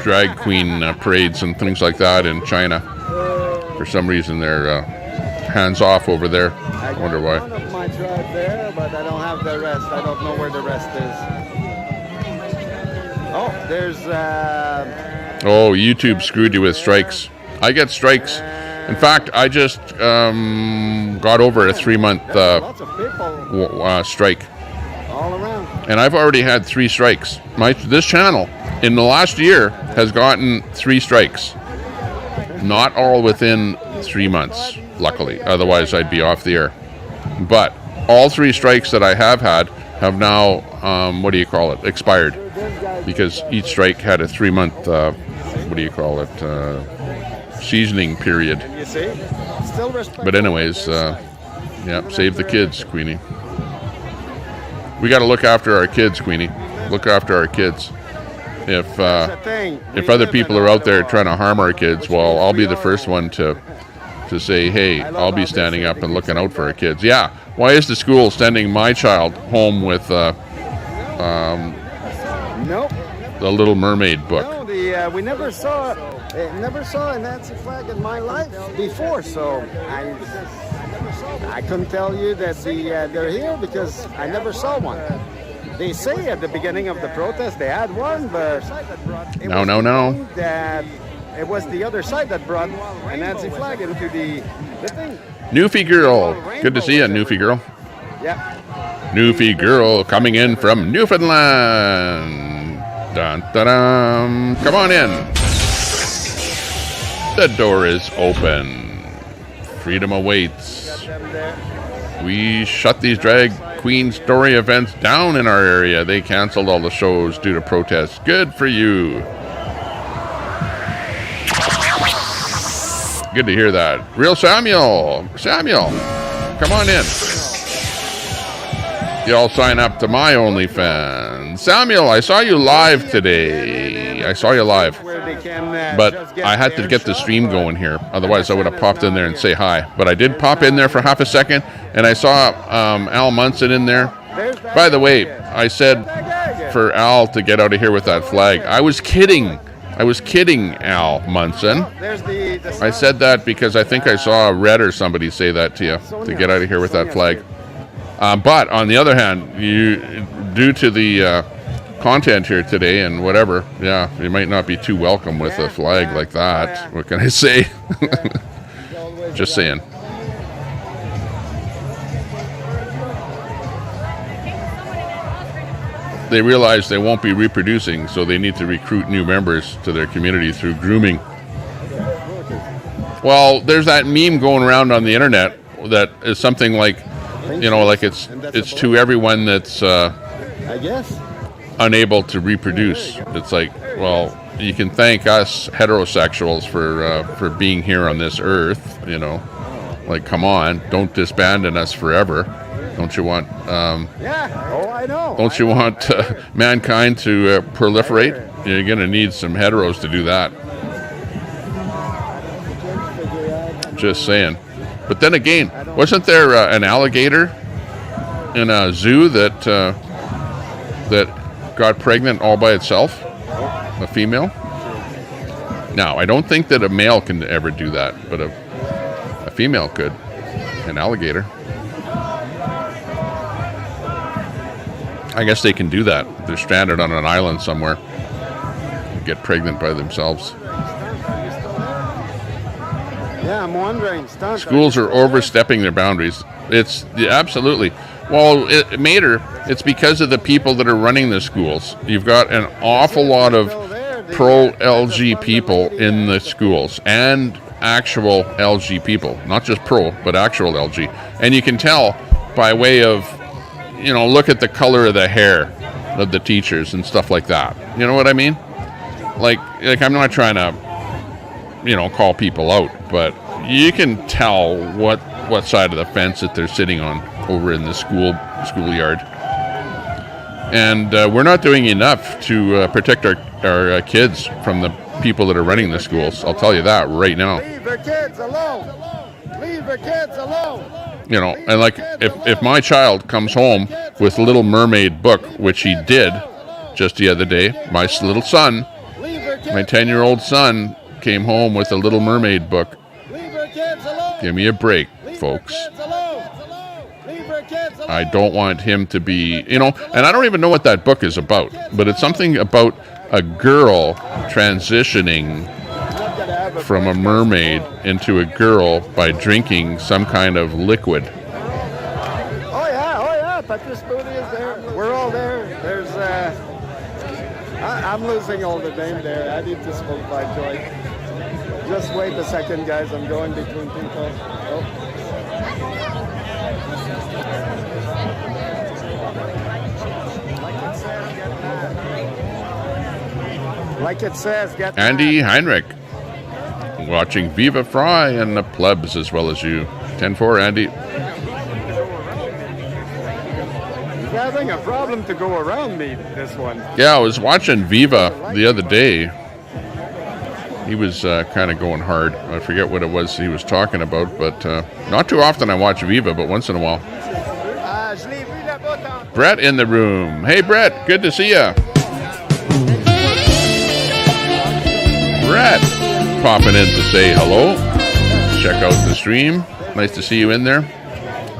drag queen parades and things like that in China. For some reason, they're hands off over there. I wonder why. One of my tribe there, but I don't have the rest. I don't know where the rest is. Oh, there's. Oh, YouTube screwed you with strikes. I get strikes. In fact, I just got over a 3-month strike. All around. And I've already had 3 strikes. This channel, in the last year, has gotten 3 strikes. Not all within 3 months, luckily. Otherwise, I'd be off the air. But all 3 strikes that I have had have now, expired. Because each strike had a 3-month, seasoning period. But anyways, save the kids, Queenie. We got to look after our kids, Queenie. Look after our kids. If other people are out there trying to harm our kids, well, I'll be the first one to say, hey, I'll be standing up and looking out for our kids. Yeah. Why is the school sending my child home with Nope. the Little Mermaid book? No, we never saw a Nazi flag in my life before, so I couldn't tell you that they're here because I never saw one. They say at the beginning of the protest they had one, but No. That it was the other side that brought a Nazi flag into the thing. Newfie girl, good to see you, Newfie girl. Yeah. Newfie girl coming in from Newfoundland. Dun, dun, dun. Come on in. The door is open. Freedom awaits. We shut these drag queen story events down in our area. They canceled all the shows due to protests. Good for you. Good to hear that. Real Samuel, come on in. Y'all sign up to my OnlyFans. Samuel, I saw you live today. But I had to get the stream going here. Otherwise, I would have popped in there and say hi. But I did pop in there for half a second, and I saw Al Munson in there. By the way, I said for Al to get out of here with that flag. I was kidding, Al Munson. I said that because I think I saw Red or somebody say that to you, to get out of here with that flag. But on the other hand, due to the content here today and whatever. Yeah, you might not be too welcome with a flag like that. What can I say? Just saying. They realize they won't be reproducing, so they need to recruit new members to their community through grooming. Well, there's that meme going around on the internet that is something like, you know, like it's to everyone that's I guess. unable to reproduce. It's like, well, you can thank us heterosexuals for being here on this earth, you know. Like, come on, don't disband us forever. Don't you want I know. don't you want mankind to proliferate? You're going to need some heteros to do that. Just saying. But then again, wasn't there an alligator in a zoo that got pregnant all by itself? A female? Now, I don't think that a male can ever do that, but a female could. An alligator. I guess they can do that. They're stranded on an island somewhere. Get pregnant by themselves. Yeah, I'm wondering. Schools are overstepping their boundaries. It's absolutely. Well, Mater, it's because of the people that are running the schools. You've got an awful lot of pro-LG people in the schools and actual LG people. Not just pro, but actual LG. And you can tell by way of, you know, look at the color of the hair of the teachers and stuff like that. You know what I mean? Like I'm not trying to, you know, call people out, but you can tell what side of the fence that they're sitting on over in the schoolyard. And we're not doing enough to protect our kids from the people that are running the schools. I'll tell you that right now. Leave the kids alone. Leave the kids alone. You know, and like if my child comes home with Little Mermaid book, which he did just the other day, my little son, my 10-year-old son came home with a Little Mermaid book. Give me a break, folks. I don't want him to be, you know, and I don't even know what that book is about, but it's something about a girl transitioning from a mermaid into a girl by drinking some kind of liquid. Oh yeah, Patrice Moody is there. We're all there. There's, I'm losing all the name there. I need to smoke my joint. Just wait a second, guys. I'm going between people. Oh. Like it says, get Andy Heinrich. Watching Viva Fry and the plebs as well as you. 10-4, Andy. He's having a problem to go around me, this one. Yeah, I was watching Viva the other day. He was kind of going hard. I forget what it was he was talking about, but not too often I watch Viva, but once in a while. Brett in the room. Hey, Brett, good to see you. Brett popping in to say hello. Check out the stream. Nice to see you in there.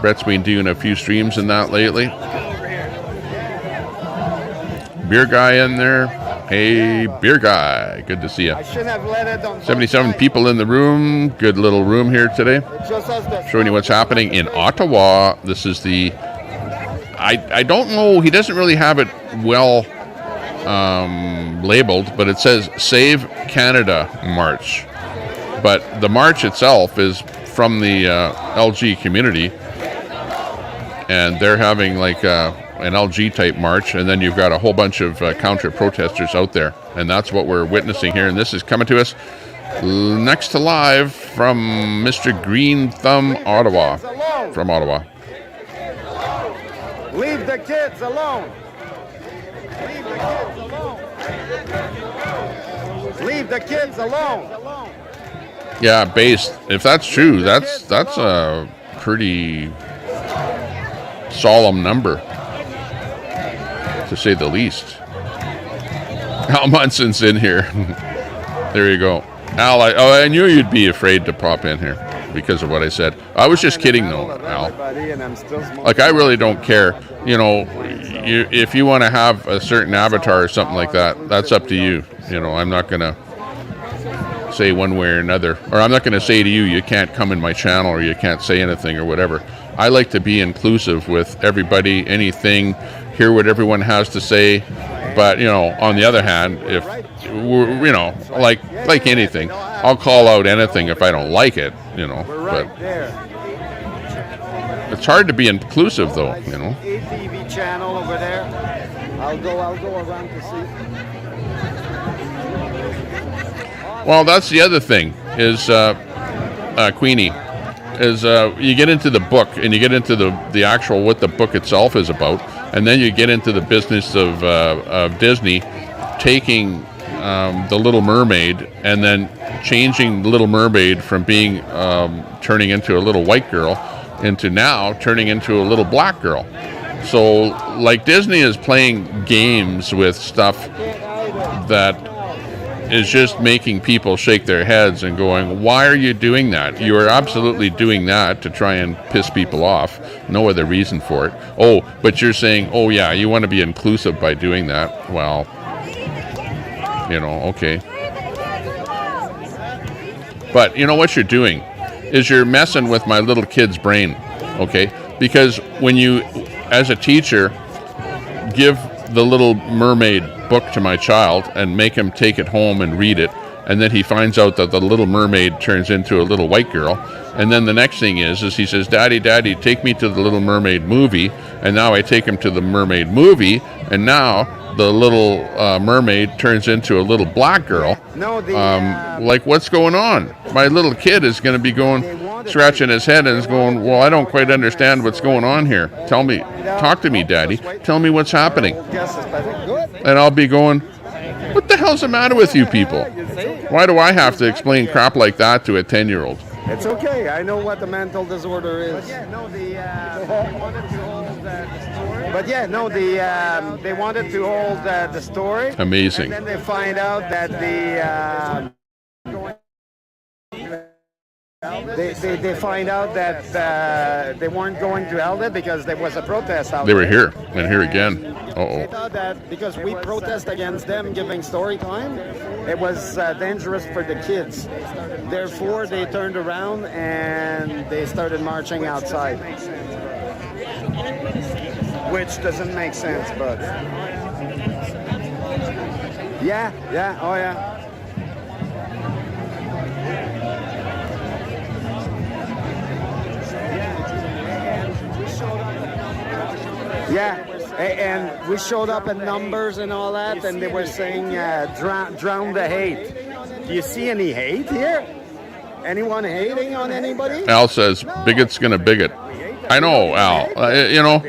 Brett's been doing a few streams in that lately. Beer guy in there. Hey, beer guy. Good to see you. 77 people in the room. Good little room here today. Showing you what's happening in Ottawa. This is the... I don't know. He doesn't really have it well labeled, but it says Save Canada March. But the march itself is from the LG community, and they're having like an LG type march, and then you've got a whole bunch of counter protesters out there, and that's what we're witnessing here. And this is coming to us next to live from Mr. Green Thumb, Ottawa. From Ottawa. Leave the kids alone. Leave the kids alone. Leave the kids alone. Yeah, based. If that's true, that's a pretty solemn number, to say the least. Al Munson's in here. There you go. Al, I knew you'd be afraid to pop in here. because of what I said. I was just kidding, though, Al. And I'm still smoking. Like, I really don't care. You know, if you want to have a certain avatar or something like that, that's up to you. You know, I'm not going to say one way or another. Or I'm not going to say to you, you can't come in my channel or you can't say anything or whatever. I like to be inclusive with everybody, anything, hear what everyone has to say. But, you know, on the other hand, if, you know, like anything, I'll call out anything if I don't like it, you know. But it's hard to be inclusive, though, you know. ATV channel over there. I'll go around to see. Well, that's the other thing, is, Queenie, is you get into the book and you get into the actual what the book itself is about, and then you get into the business of Disney taking the Little Mermaid and then changing the Little Mermaid from being turning into a little white girl into now turning into a little black girl. So, like, Disney is playing games with stuff that is just making people shake their heads and going, why are you doing that? You are absolutely doing that to try and piss people off. No other reason for it. Oh, but you're saying, oh yeah, you want to be inclusive by doing that. Well, you know, okay. But you know what you're doing is you're messing with my little kid's brain, okay? Because when you, as a teacher, give the Little Mermaid book to my child and make him take it home and read it, and then he finds out that the Little Mermaid turns into a little white girl, and then the next thing is he says, Daddy, take me to the Little Mermaid movie, and now I take him to the Mermaid movie, and now the Little Mermaid turns into a little black girl. No, like, what's going on? My little kid is going to be going, scratching his head and is going, well, I don't quite understand what's going on here. Tell me, talk to me, Daddy. Tell me what's happening. And I'll be going, what the hell's the matter with you people? Why do I have to explain crap like that to a 10-year-old? It's okay. I know what the mental disorder is. They wanted to hold the story. But yeah, no, they wanted to hold the story. Amazing. And then they find out that they find out that they weren't going to hold it because there was a protest out there. They were there. here and here again. They thought that because we protest against them giving story time, it was dangerous for the kids. Therefore, they turned around and they started marching outside. Which doesn't make sense, but... Yeah, oh yeah. Yeah, and we showed up in numbers and all that, and they were saying, drown the hate. Do you see any hate here? Anyone hating on anybody? Al says, bigot's gonna bigot. I know, Al. You know.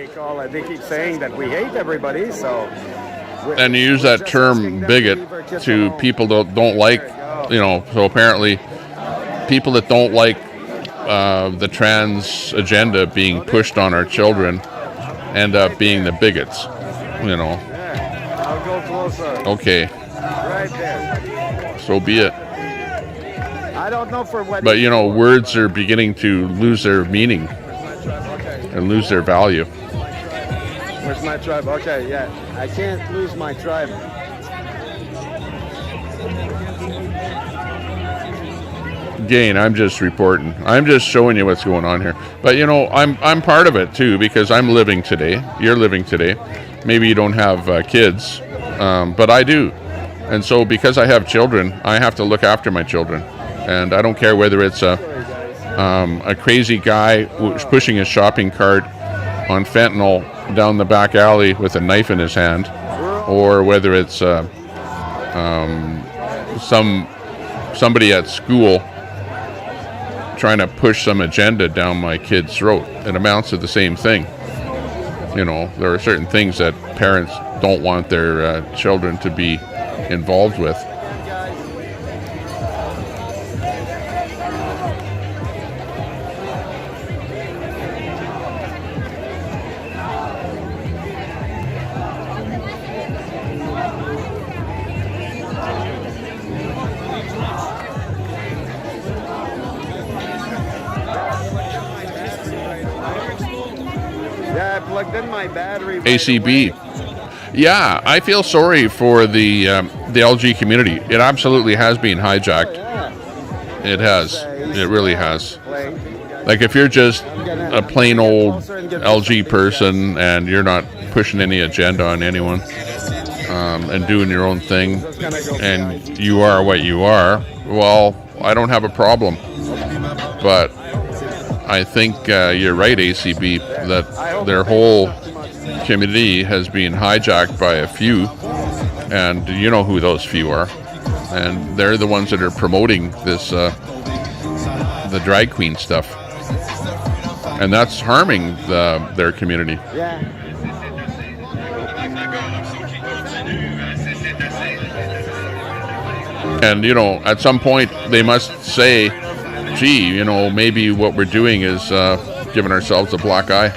They keep saying that we hate everybody, so... And you use that term, bigot, to people that don't like, you know, so apparently people that don't like the trans agenda being pushed on our children end up being the bigots, you know. I'll go closer. Okay. Right there. So be it. I don't know for what... But, you know, words are beginning to lose their meaning and lose their value. Where's my tribe? Okay, yeah. I can't lose my tribe. Again, I'm just reporting. I'm just showing you what's going on here. But, you know, I'm part of it, too, because I'm living today. You're living today. Maybe you don't have kids, but I do. And so because I have children, I have to look after my children. And I don't care whether it's a crazy guy who's pushing his shopping cart on fentanyl down the back alley with a knife in his hand, or whether it's somebody at school trying to push some agenda down my kid's throat. It amounts to the same thing. You know, there are certain things that parents don't want their children to be involved with. plugged in my battery. Right ACB. away. Yeah, I feel sorry for the LG community. It absolutely has been hijacked. Yeah. It has. It really has. Playing. Like if you're just a plain old LG person and you're not pushing any agenda on anyone and doing your own thing, and you are what you are, well, I don't have a problem. But I think you're right, ACB, that their whole community has been hijacked by a few, and you know who those few are, and they're the ones that are promoting this the drag queen stuff, and that's harming their community. Yeah. And you know, at some point they must say, gee, you know, maybe what we're doing is giving ourselves a black eye.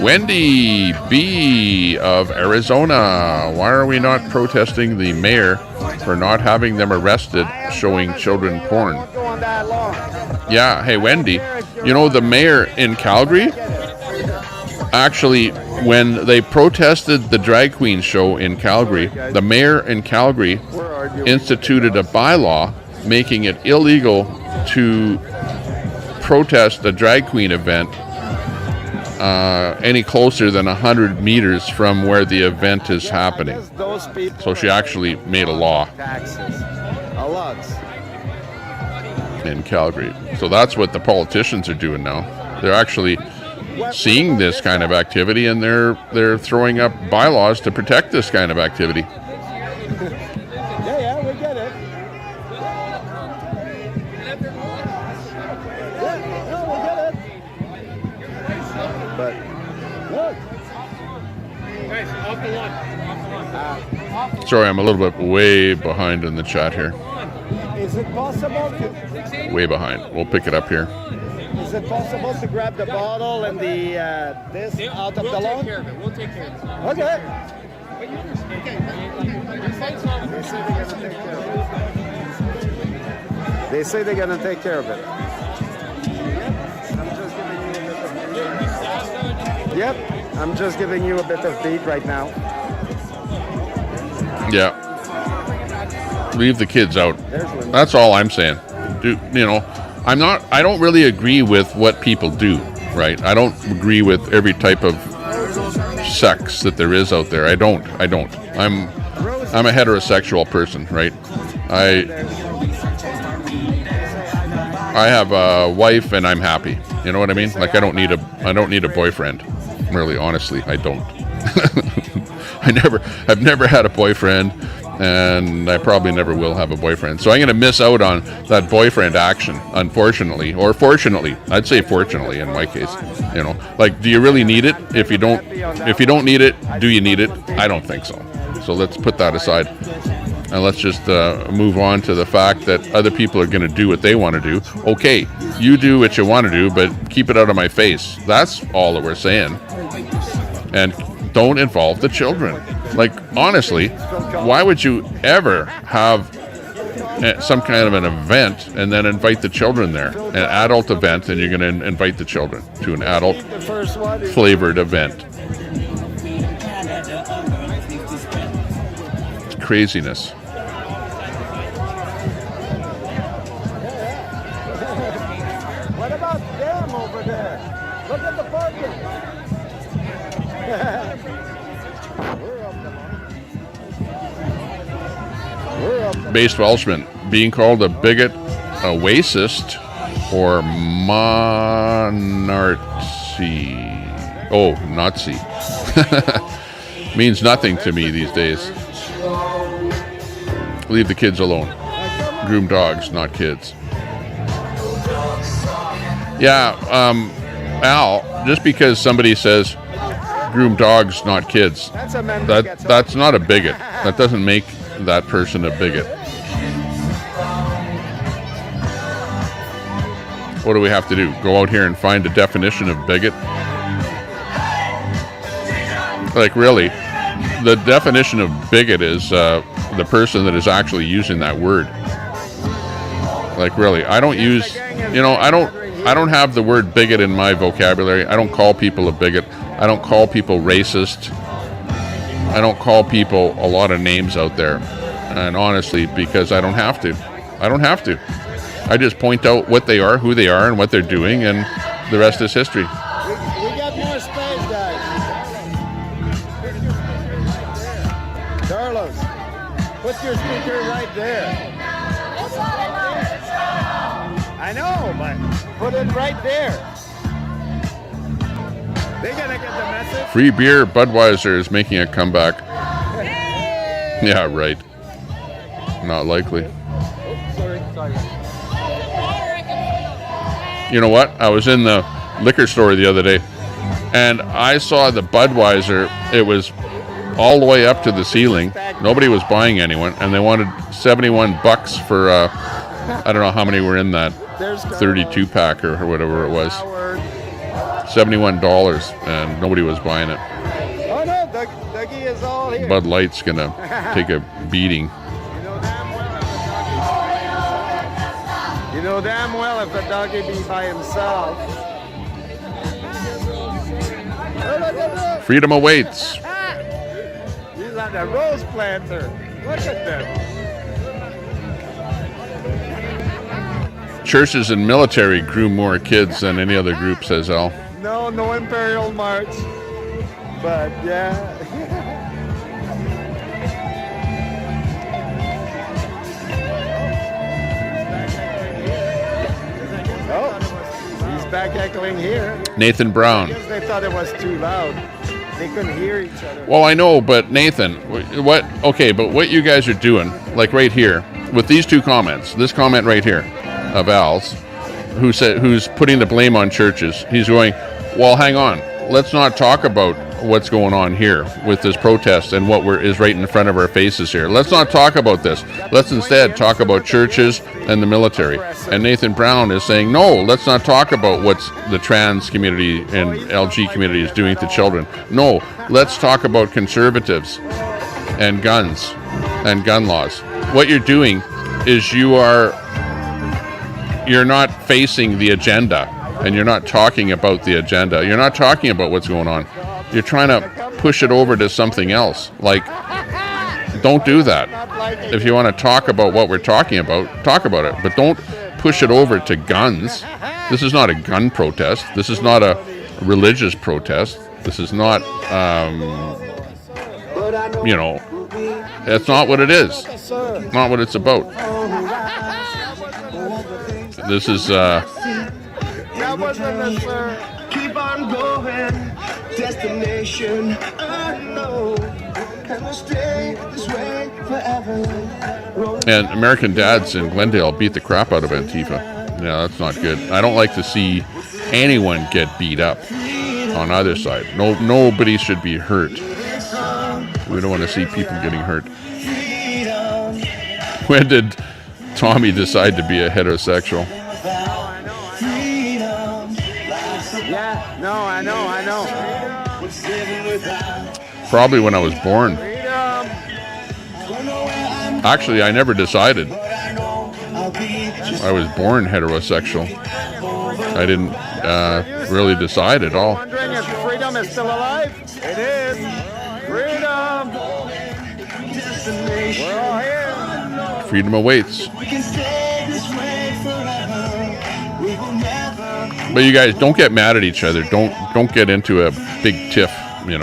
Wendy B. of Arizona. Why are we not protesting the mayor for not having them arrested showing children porn? Yeah, hey Wendy, you know the mayor in Calgary, actually when they protested the drag queen show in Calgary, the mayor in Calgary instituted a bylaw making it illegal to protest a drag queen event any closer than 100 meters from where the event is happening. So she actually made a law in Calgary. So that's what the politicians are doing now. They're actually seeing this kind of activity, and they're throwing up bylaws to protect this kind of activity. Yeah, we get it. But look. Sorry, I'm a little bit way behind in the chat here. Is it possible to Way behind. We'll pick it up here. Is it possible to grab the bottle and the this out of the lawn? We'll take care of it. Okay. They say they're gonna take care of it. Yep, I'm just giving you a bit of beat right now. Yeah. Leave the kids out. That's all I'm saying. You know, I don't really agree with what people do, right? I don't agree with every type of sex that there is out there. I don't. I'm a heterosexual person, right? I have a wife and I'm happy. You know what I mean? Like I don't need a boyfriend. Really, honestly, I don't. I've never had a boyfriend, and I probably never will have a boyfriend. So I'm going to miss out on that boyfriend action, unfortunately, or fortunately. I'd say fortunately in my case. You know, like, do you really need it? If you don't need it, do you need it? I don't think so. So let's put that aside, and let's just move on to the fact that other people are going to do what they want to do. Okay, you do what you want to do, but keep it out of my face. That's all that we're saying. And don't involve the children. Like, honestly, why would you ever have some kind of an event and then invite the children there? An adult event, and you're going to invite the children to an adult flavored event. It's craziness. What about them over there? Look at the parking. Based Welshman, being called a bigot, a racist, or monarchy. Oh, Nazi. Means nothing to me these days. Leave the kids alone. Groom dogs, not kids. Yeah, Al, just because somebody says groom dogs, not kids, that's not a bigot. That doesn't make that person a bigot. What do we have to do? Go out here and find a definition of bigot? Like, really, the definition of bigot is the person that is actually using that word. Like, really, I don't use, I don't I don't have the word bigot in my vocabulary. I don't call people a bigot. I don't call people racist. I don't call people a lot of names out there. And honestly, because I don't have to. I don't have to. I just point out what they are, who they are, and what they're doing, and the rest is history. We got more space, guys. Carlos, put your speaker right there. I know, but put it right there. They're gonna get the message. Free beer, Budweiser is making a comeback. Yeah, right. Not likely. You know what? I was in the liquor store the other day, and I saw the Budweiser. It was all the way up to the ceiling. Nobody was buying anyone, and they wanted $71 for I don't know how many were in that 32 pack or whatever it was. $71, and nobody was buying it. Oh no, Dougie is all here. Bud Light's gonna take a beating. You know damn well if a doggy be by himself. Freedom awaits. He's like a rose planter. Look at them. Churches and military grew more kids than any other group, says Al. No Imperial March. But yeah. Oh, he's back echoing here. Nathan Brown. I guess they thought it was too loud. They couldn't hear each other. Well, I know, but Nathan, what? Okay, but what you guys are doing, like right here, with these two comments, this comment right here of Al's, who's putting the blame on churches. He's going, well, hang on. Let's not talk about what's going on here with this protest and what is right in front of our faces here. Let's not talk about this. Let's instead talk about churches and the military. And Nathan Brown is saying, no, let's not talk about what the trans community and LG community is doing to children. No, let's talk about conservatives and guns and gun laws. What you're doing is you're not facing the agenda, and you're not talking about the agenda. You're not talking about what's going on. You're trying to push it over to something else. Like, don't do that. If you want to talk about what we're talking about, talk about it. But don't push it over to guns. This is not a gun protest. This is not a religious protest. This is not, that's not what it is. Not what it's about. This is, That wasn't a sir. Keep on going. Destination unknown. Can we stay this way forever? and American dads in Glendale beat the crap out of Antifa. Yeah, that's not good. I don't like to see anyone get beat up on either side. Nobody should be hurt. We don't want to see people getting hurt. When did Tommy decide to be a heterosexual? Yeah, no, I know. Probably when I was born. Actually, I never decided. I was born heterosexual. I didn't really decide at all. Wondering if freedom is still alive? It is. Freedom. We're all here. Freedom awaits. But you guys, don't get mad at each other. Don't get into a big tiff, big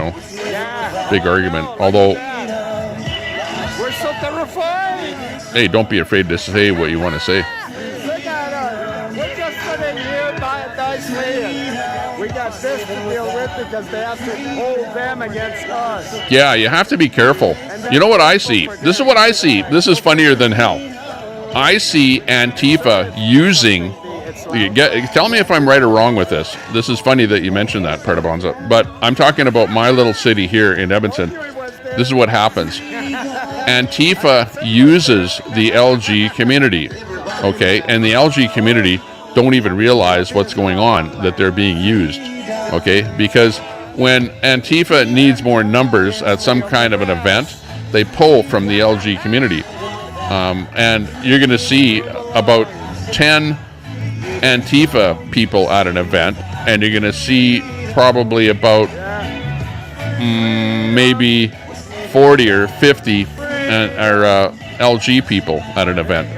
argument. Although, We're so terrified. hey, don't be afraid to say what you want to say. Look at us. We're just sitting here nicely. We got this to deal with because they have to hold them against us. Yeah, you have to be careful. You know what I see? This is what I see. This is funnier than hell. I see Antifa using... Tell me if I'm right or wrong with this. This is funny that you mentioned that, part of Bonza. But I'm talking about my little city here in Edmonton. This is what happens. Antifa uses the LG community, okay? And the LG community don't even realize what's going on, that they're being used, okay? Because when Antifa needs more numbers at some kind of an event, they pull from the LG community. And you're going to see about 10 Antifa people at an event, and you're going to see probably about maybe 40 or 50 LG people at an event.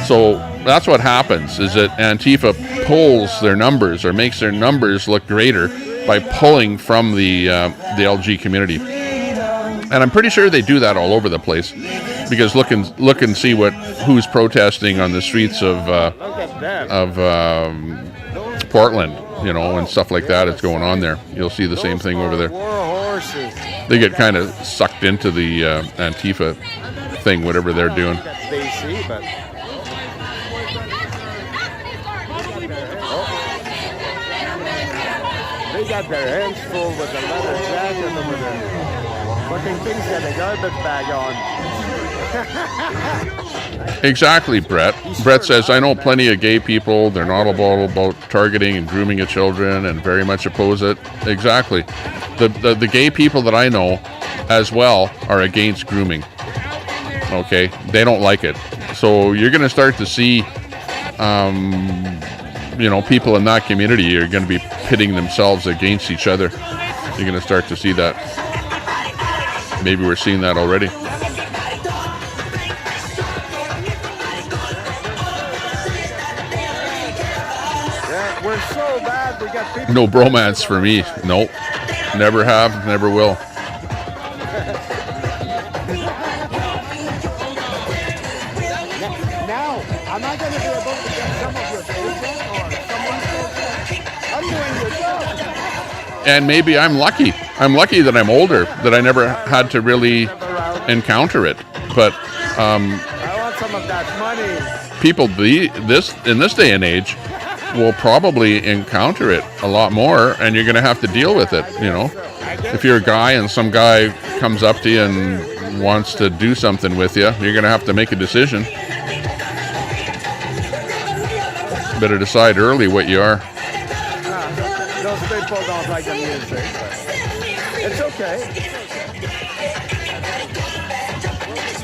So that's what happens, is that Antifa pulls their numbers or makes their numbers look greater by pulling from the LG community. And I'm pretty sure they do that all over the place, because look and see who's protesting on the streets of Portland, you know, and stuff like that. It's going on there. You'll see the same thing over there. They get kind of sucked into the Antifa thing, whatever they're doing. They got their hands full with the leather jacket over there. Fucking things got a garbage bag on. Exactly, Brett. Brett says, I know plenty of gay people. They're not about targeting and grooming of children and very much oppose it. Exactly. The gay people that I know as well are against grooming. Okay? They don't like it. So you're going to start to see, people in that community are going to be pitting themselves against each other. You're going to start to see that. Maybe we're seeing that already. Yeah, we're so bad. We got people. No bromance for me. Nope. Never have, never will. Now, am I going to be able to get some of your paycheck or someone's paycheck? I'm doing your job. And maybe I'm lucky. I'm lucky that I'm older, that I never had to really encounter it. But I want some of that money. people in this day and age will probably encounter it a lot more, and you're going to have to deal with it, you know. If you're a guy and some guy comes up to you and wants to do something with you, you're going to have to make a decision. Better decide early what you are. Those people don't like the music, but it's okay.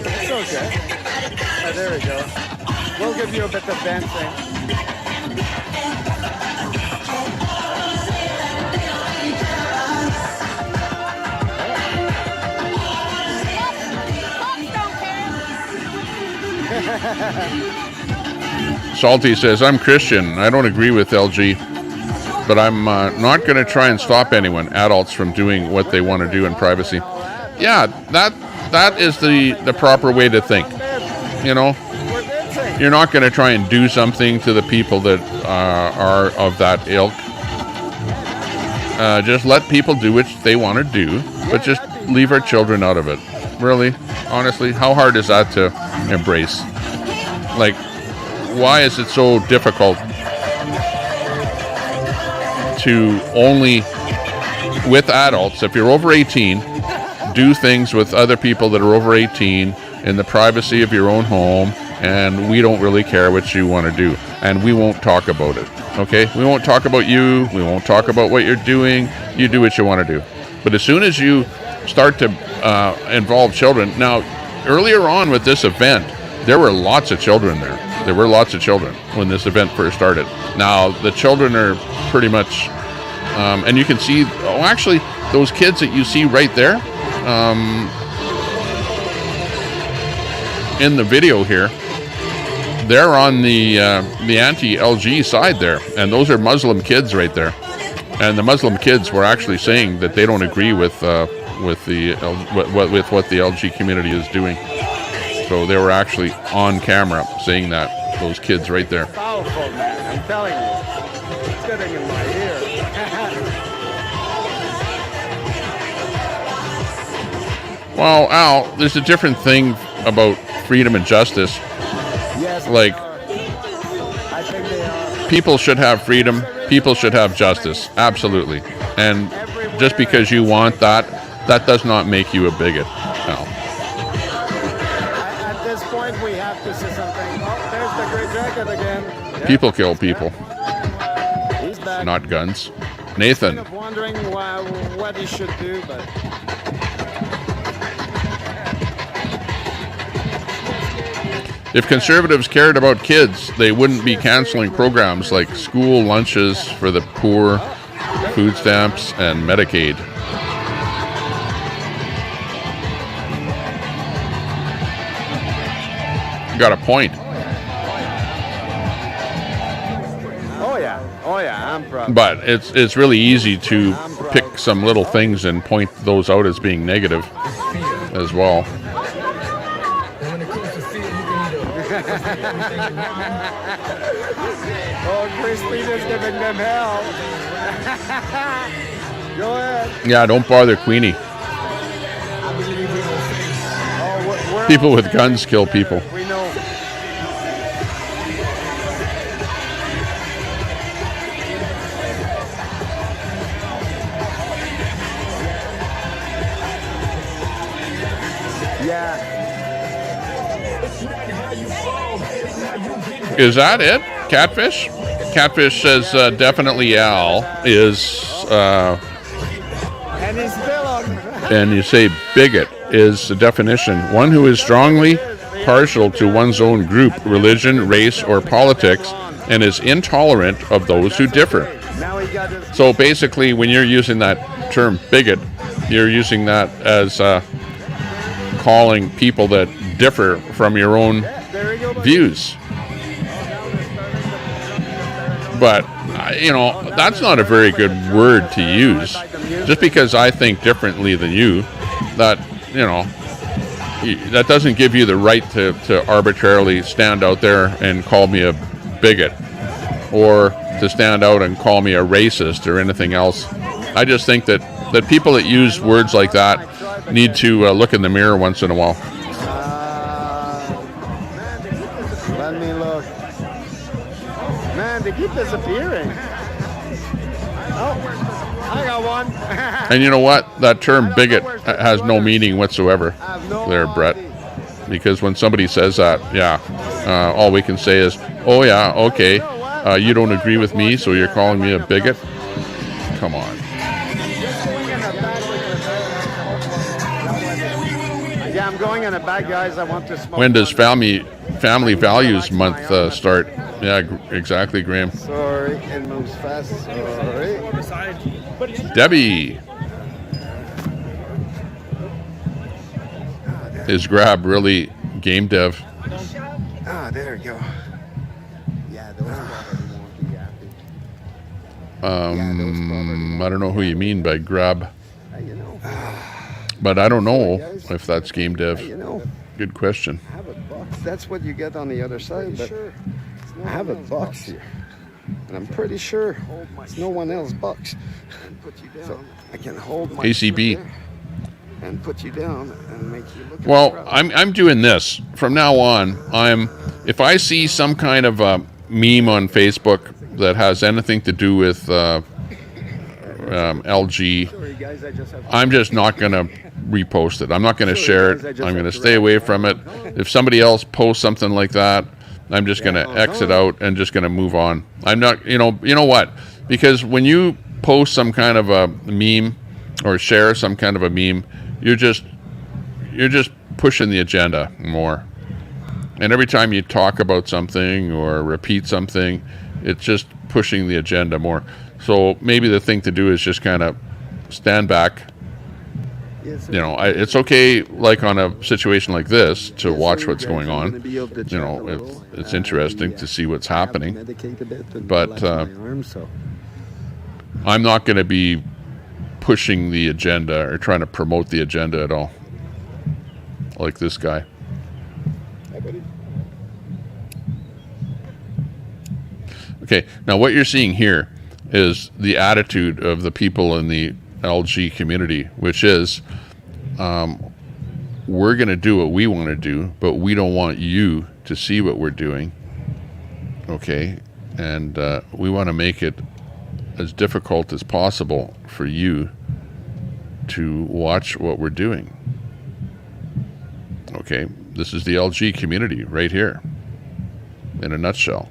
It's okay. Oh, there we go. We'll give you a bit of dancing. Salty says, I'm Christian. I don't agree with LG, but I'm not going to try and stop anyone, adults, from doing what they want to do in privacy. Yeah, that is the proper way to think. You know, you're not going to try and do something to the people that are of that ilk. Just let people do what they want to do, but just leave our children out of it. Really, honestly, how hard is that to embrace? Like, why is it so difficult to only, with adults, if you're over 18, do things with other people that are over 18 in the privacy of your own home, and we don't really care what you want to do, and we won't talk about it, okay? We won't talk about you, we won't talk about what you're doing, you do what you want to do. But as soon as you start to involve children, now, earlier on with this event, there were lots of children there. There were lots of children when this event first started. Now, the children are pretty much, and you can see, actually, those kids that you see right there, in the video here, they're on the anti-LG side there, and those are Muslim kids right there. And the Muslim kids were actually saying that they don't agree with what the LG community is doing. So they were actually on camera saying that, those kids right there. Powerful, man, I'm telling you. It's getting in my ear. Well, Al, there's a different thing about freedom and justice. Yes, like, I think they are. People should have freedom. People should have justice. Absolutely. And just because you want that, that does not make you a bigot, Al. At this point, we have to say something. Oh, there's the gray jacket again. Yeah. People kill people, He's back. not guns. Nathan. Kind of wondering what he should do, but If conservatives cared about kids, they wouldn't be canceling programs like school lunches for the poor, food stamps, and Medicaid. Got a point. Oh yeah, I'm proud. But it's really easy to pick some little things and point those out as being negative as well. Oh, Christina's giving them hell. Go ahead. Yeah, don't bother Queenie. People with guns kill people. We know. Yeah. Is that it? Catfish? Catfish says definitely Al is, And he's still on. and you say bigot is the definition. One who is strongly partial to one's own group, religion, race, or politics, and is intolerant of those who differ. Now he got his. So basically, when you're using that term bigot, you're using that as calling people that differ from your own There we go. views. But, that's not a very good word to use. Just because I think differently than you, that doesn't give you the right to arbitrarily stand out there and call me a bigot, or to stand out and call me a racist or anything else. I just think that people that use words like that need to look in the mirror once in a while. Let me look. Man, they keep disappearing. Oh, I got one. And you know what? That term bigot has no meaning whatsoever there, Brett. Because when somebody says that, all we can say is, oh yeah, okay, you don't agree with me, so you're calling me a bigot? Come on. Yeah, I'm going in a bag, guys. I want to smoke. When does Family Values Month start? Yeah, exactly, Graham. Sorry, it moves fast. Sorry. Debbie. Is Grab really game dev? Ah, there we go. Yeah, those probably won't be happy. I don't know who you mean by Grab, You know, but I don't know if that's game dev. you know, Good question. I have a box. That's what you get on the other side, but I have a box here. And I'm pretty sure it's no one else's box. So I can hold my ACB. and put you down and make you look. Well, I'm doing this from now on. If I see some kind of a meme on Facebook that has anything to do with LG, I'm just not going to repost it. I'm not going to share it. I'm going to stay away from it. If somebody else posts something like that, I'm just going to exit out and just going to move on. I'm not, you know what? Because when you post some kind of a meme or share some kind of a meme, you're just pushing the agenda more. And every time you talk about something or repeat something, it's just pushing the agenda more. So maybe the thing to do is just kind of stand back. It's okay, like on a situation like this, to watch what's going on. It's interesting to see what's happening. But I'm not going to be pushing the agenda or trying to promote the agenda at all, like this guy. Okay, now what you're seeing here is the attitude of the people in the LG community, which is, we're going to do what we want to do, but we don't want you to see what we're doing. Okay, and we want to make it as difficult as possible for you to watch what we're doing. Okay, this is the LG community right here, in a nutshell.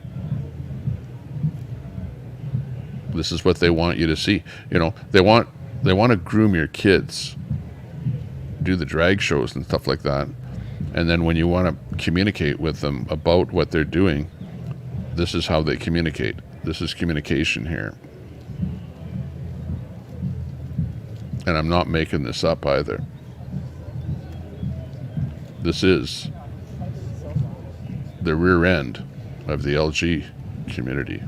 This is what they want you to see. They want to groom your kids, do the drag shows and stuff like that. And then when you want to communicate with them about what they're doing, this is how they communicate. This is communication here. And I'm not making this up either. This is the rear end of the LG community.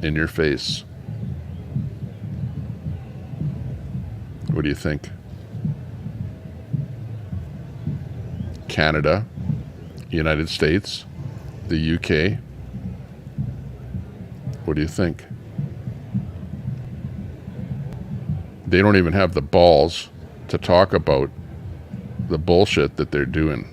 In your face. What do you think? Canada, United States, the UK. What do you think? They don't even have the balls to talk about the bullshit that they're doing.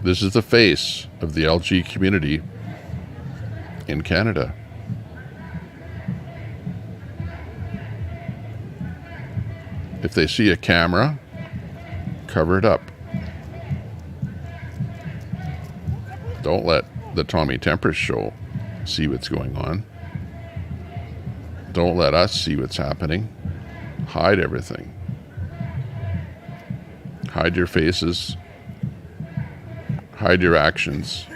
This is the face of the LG community in Canada. If they see a camera, cover it up. Don't let the Tommy Tempest show see what's going on. Don't let us see what's happening. Hide everything. Hide your faces. Hide your actions.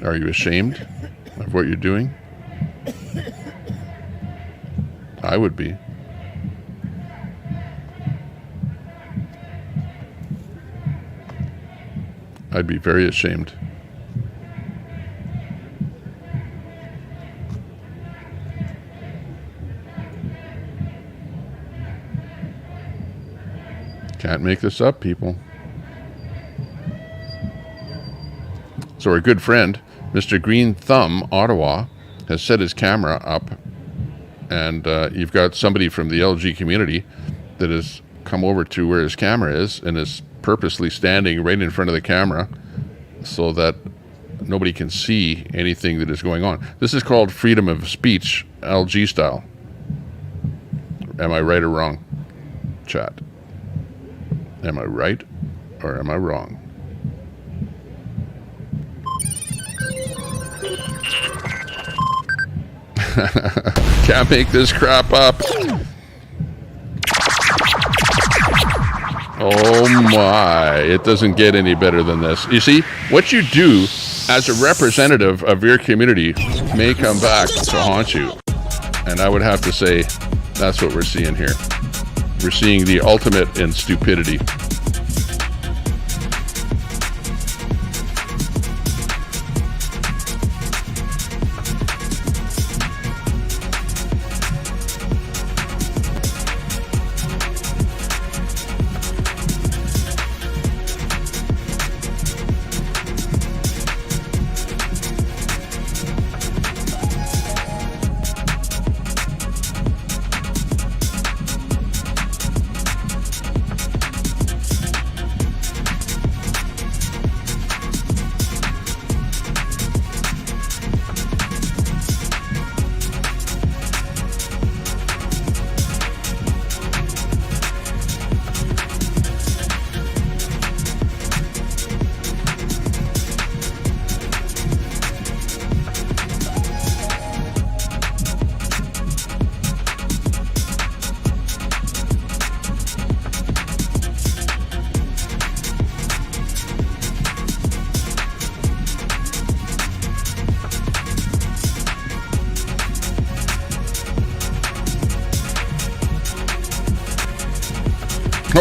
Are you ashamed of what you're doing? I would be. I'd be very ashamed. Can't make this up, people. So our good friend, Mr. Green Thumb, Ottawa, has set his camera up, and you've got somebody from the LG community that has come over to where his camera is and is purposely standing right in front of the camera so that nobody can see anything that is going on. This is called freedom of speech, LG style. Am I right or wrong, chat? Am I right or am I wrong? Can't make this crap up. Oh my, it doesn't get any better than this. You see, what you do as a representative of your community may come back to haunt you. And I would have to say, that's what we're seeing here. We're seeing the ultimate in stupidity.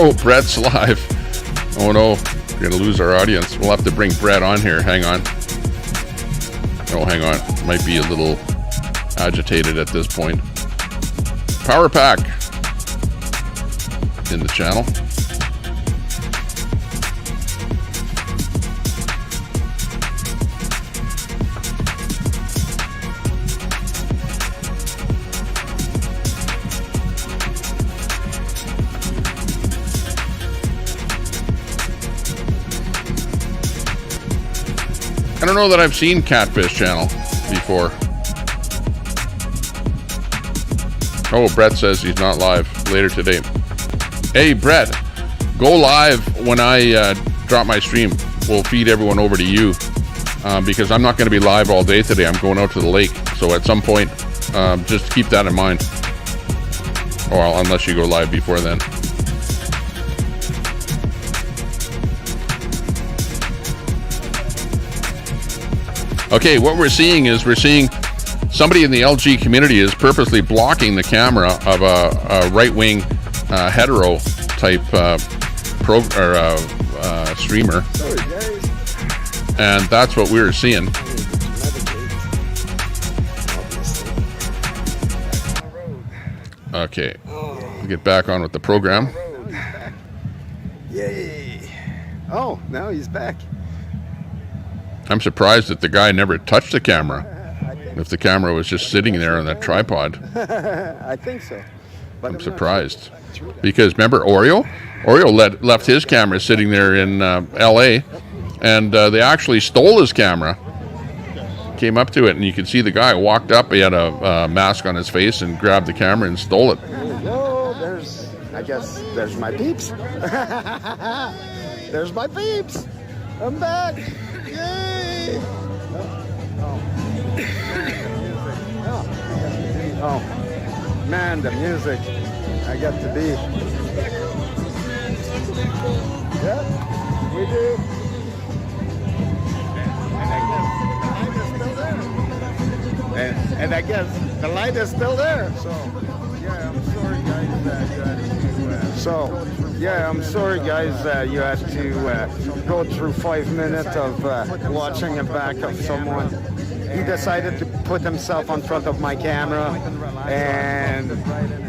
Oh, Brett's live. Oh no, we're going to lose our audience. We'll have to bring Brett on here. Hang on. Oh, hang on. Might be a little agitated at this point. Power Pack in the channel. don't know that I've seen Catfish Channel before. Oh, Brett says he's not live later today. Hey, Brett, go live when I drop my stream. We'll feed everyone over to you because I'm not going to be live all day today. I'm going out to the lake. So at some point, just keep that in mind. Or unless you go live before then. Okay, what we're seeing somebody in the LG community is purposely blocking the camera of a right-wing hetero type streamer, and that's what we were seeing. Okay, we'll get back on with the program. Yay! Oh, now he's back. I'm surprised that the guy never touched the camera. If the camera was just sitting there on that tripod. I think so. But I'm surprised. Because remember Oreo? Oreo left his camera sitting there in LA, and they actually stole his camera. Came up to it, and you could see the guy walked up. He had a mask on his face and grabbed the camera and stole it. Oh, I guess there's my peeps. There's my peeps. I'm back. Yay! Oh, man, the music. I got to be. Yeah, we do. And I guess the light is still there. So, yeah, I'm sorry, guys. I'm sorry, guys. You had to go through 5 minutes of watching a back of someone. He decided to put himself on front of my camera, and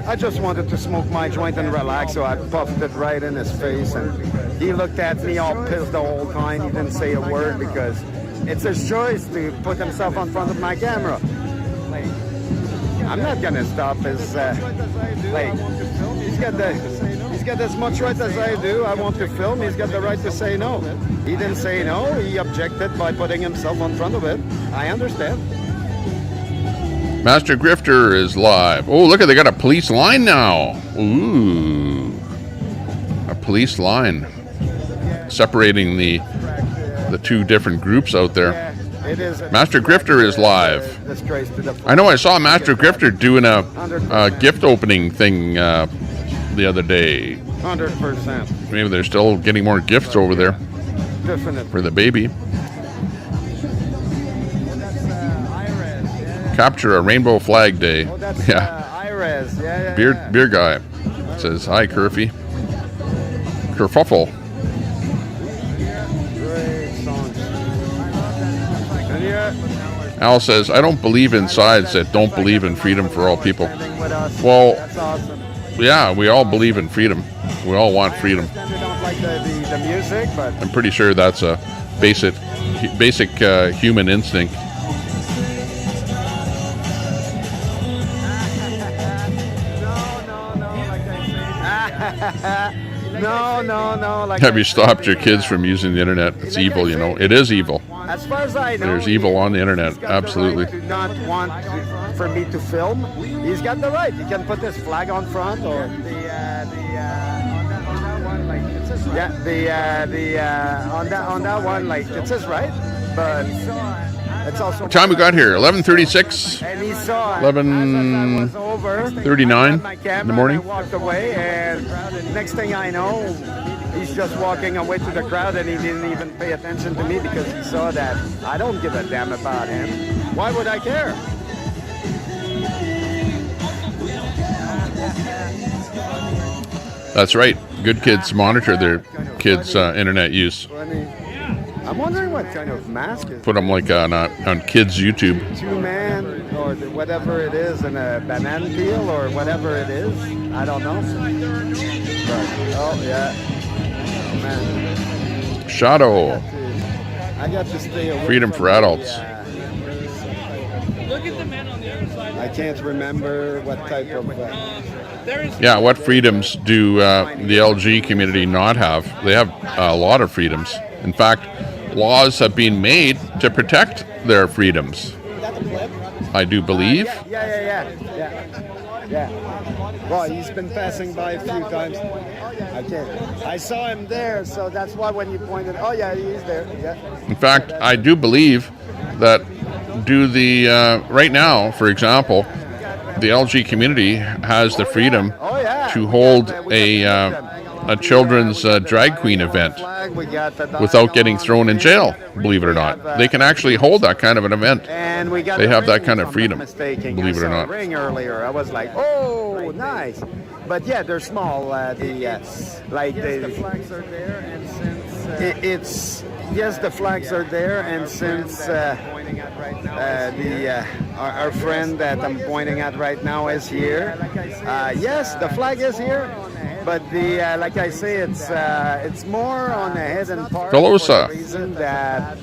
I just wanted to smoke my joint and relax, so I puffed it right in his face, and he looked at me all pissed the whole time. He didn't say a word because it's his choice to put himself on front of my camera. I'm not gonna stop his he's got as much right as I do. I want to film. He's got the right to say no. He didn't say no. He objected by putting himself on front of it. I understand. Master Grifter is live. Oh, look, they got a police line now. Ooh, a police line separating the two different groups out there. Master Grifter is live. I know I saw Master Grifter doing a gift opening thing the other day. 100%. Maybe they're still getting more gifts over there. Definitely. For the baby. Capture a rainbow flag day. Yeah. Beer guy says hi, Curfy. Kerfuffle. Al says, I don't believe in sides that don't believe in freedom for all people. Well, yeah, we all believe in freedom. We all want freedom. I'm pretty sure that's a basic human instinct. No. Have you stopped your kids from using the internet? It's evil, you know. It is evil. As far as I know, there's evil on the internet. Absolutely. Right to not want for me to film. He's got the right. He can put his flag on front or on that one, like it's his right. But it's also what time we got here? 11:36. And he saw 11:39 in the morning. I walked away, and next thing I know, he's just walking away to the crowd, and he didn't even pay attention to me because he saw that I don't give a damn about him. Why would I care? That's right. Good kids monitor their kids' internet use. I'm wondering what kind of mask is. Put them like on kids' YouTube. 2-man or whatever it is, and a banana peel or whatever it is. I don't know. But, oh yeah. Oh, man. Shadow. I got to stay away. Freedom for adults. Look at the men on the other side. I can't remember what type of. Yeah, what freedoms do the LG community not have? They have a lot of freedoms. In fact, laws have been made to protect their freedoms. I do believe. Yeah. Well, he's been passing by a few times. Okay. I saw him there, so that's why when you pointed, oh yeah, he's there. Yeah. In fact, I do believe that right now, for example, the LG community has the freedom to hold a children's drag queen event without getting thrown in jail, believe it or not. They can actually hold that kind of an event. They have that kind of freedom, believe it or not. Ring earlier, I was like, oh, nice. But yeah, they're small. The flags are there, and since the flags are there, and since our friend that I'm pointing at right now is here, yes, the flag is here. But like I say, it's more on the hidden part. For the reason that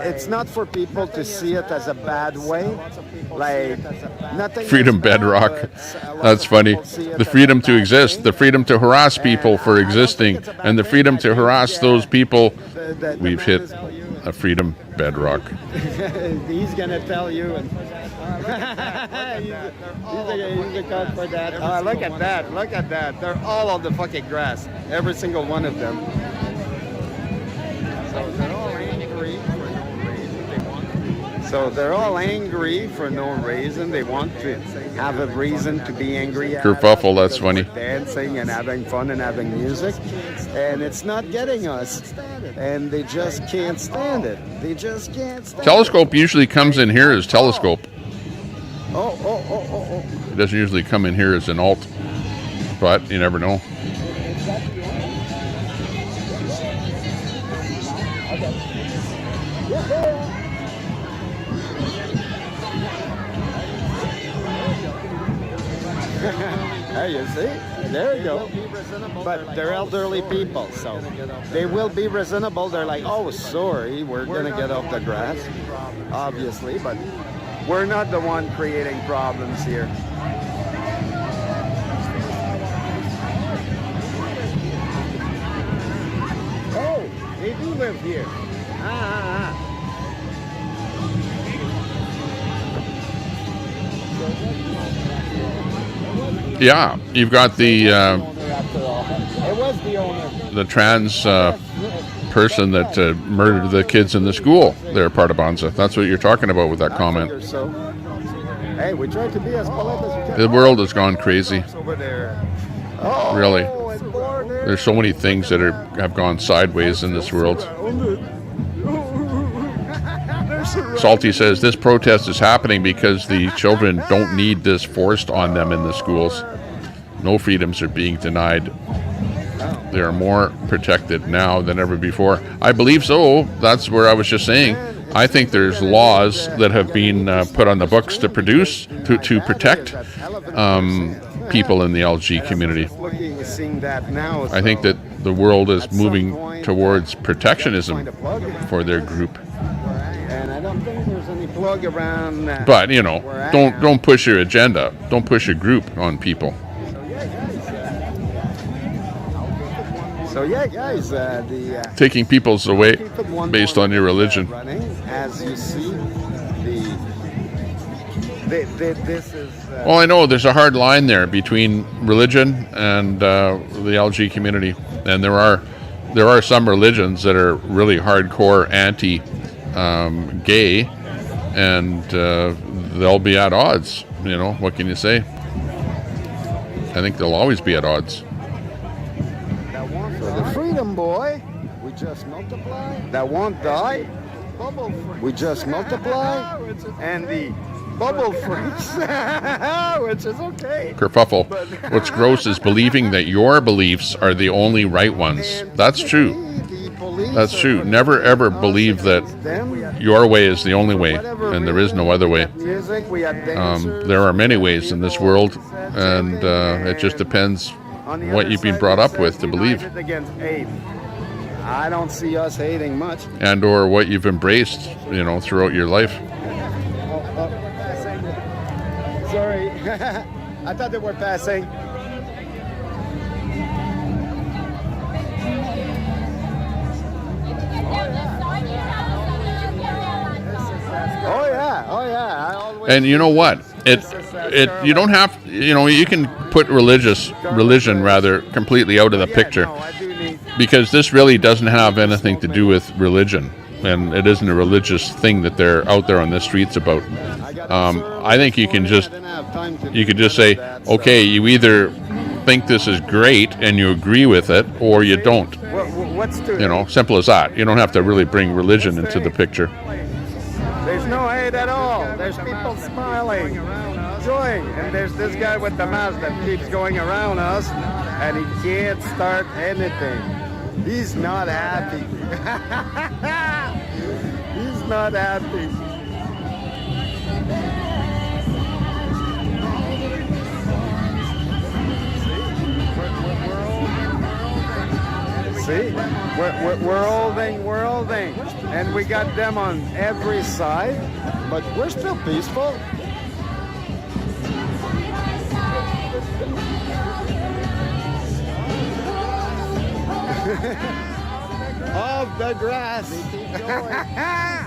it's not for people to see it as a bad way. Like nothing. Freedom bedrock. That's funny. The freedom to exist, the freedom to harass people for existing, and the freedom to harass those people. We've hit a freedom bedrock. He's gonna tell you. He's a cop for that. Look at that! Look at that! They're all on the fucking grass. Every single one of them. So they're all angry for no reason. They want to have a reason to be angry. Kerfuffle, that's funny. Dancing and having fun and having music, and it's not getting us. And they just can't stand it. They just can't stand Telescope usually comes in here as Telescope. Oh. It doesn't usually come in here as an alt, but you never know. Hey, you see? There you go. But they're elderly people, so they will be reasonable. They're like, oh, sorry, we're going to get off the grass, obviously, but we're not the one creating problems here. Oh, they do live here. Yeah, you've got the trans person that murdered the kids in the school there, part of Bonza. That's what you're talking about with that comment. Hey, we try to be as polite as we can. The world has gone crazy. Oh, really. There's so many things that have gone sideways in this world. Salty says this protest is happening because the children don't need this forced on them in the schools. No freedoms are being denied. They are more protected now than ever before. I believe so. That's where I was just saying. I think there's laws that have been put on the books to protect people in the LG community. I think that the world is moving towards protectionism for their group. And I don't think there's any plug around. But you know, don't push your agenda. Don't push your group on people. So yeah, guys, taking people's away based on your religion. As you see, this is. Well, I know there's a hard line there between religion and the LG community, and there are some religions that are really hardcore anti-gay, and they'll be at odds. You know, what can you say? I think they'll always be at odds. The freedom boy, we just multiply. That won't die. We just multiply. And the bubble freaks, which is okay. Kerfuffle. What's gross is believing that your beliefs are the only right ones. That's true. That's true. Never ever believe that your way is the only way and there is no other way. There are many ways in this world, and it just depends what you've been brought up with to believe. I don't see us hating much. And or what you've embraced, you know, throughout your life. Sorry. I thought they were passing. And you know what? You don't have, you can put religion rather, completely out of the picture, because this really doesn't have anything to do with religion, and it isn't a religious thing that they're out there on the streets about. I think you could just say, okay, you either think this is great and you agree with it, or you don't. Simple as that. You don't have to really bring religion into the picture. There's no hate at all. There's people smiling, enjoying, and there's this guy with the mask that keeps going around us, and he can't start anything. He's not happy. He's not happy. See, we're holding, and we got them on every side, but we're still peaceful. Off the grass.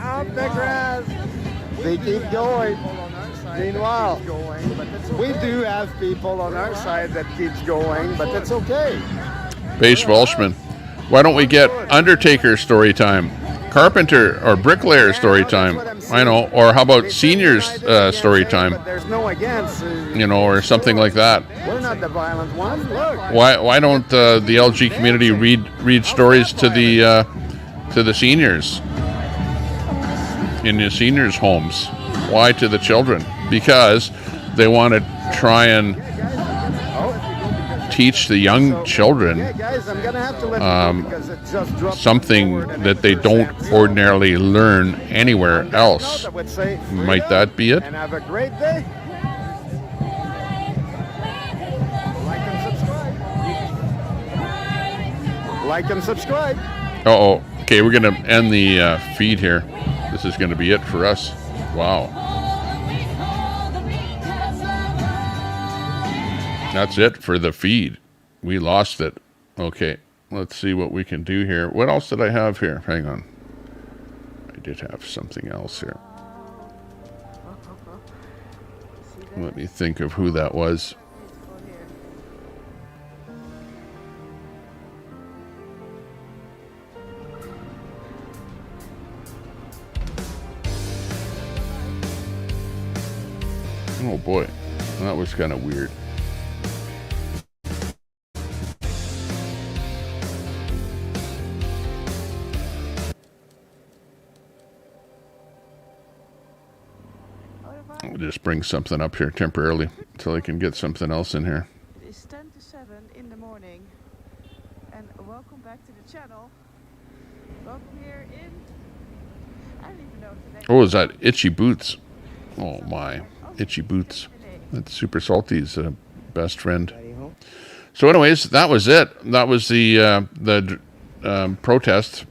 Off the grass. They keep going. Meanwhile, we do have people on our side that keeps going, but that's okay. Base Welshman. Why don't we get Undertaker story time, Carpenter or Bricklayer story time? I know. Or how about Seniors story time? There's no against. Or something like that. We're not the violent ones. Look. Why don't the LG community read stories to the seniors in the seniors' homes? Why to the children? Because they want to try and teach the young children something that they don't ordinarily learn anywhere else. Might that be it? And have a great day. Like and subscribe. Uh-oh. Okay, we're going to end the feed here. This is going to be it for us. Wow. That's it for the feed. We lost it. Okay, let's see what we can do here. What else did I have here? Hang on. I did have something else here. Let me think of who that was. Oh boy, that was kind of weird. I'll just bring something up here temporarily until I can get something else in here. It's 10 to 7 in the morning, and welcome back to the channel. Welcome here in, I don't even know today. Oh, is that Itchy Boots? Oh my, Itchy Boots. That's Super Salty's best friend. So anyways, that was it. That was the protest.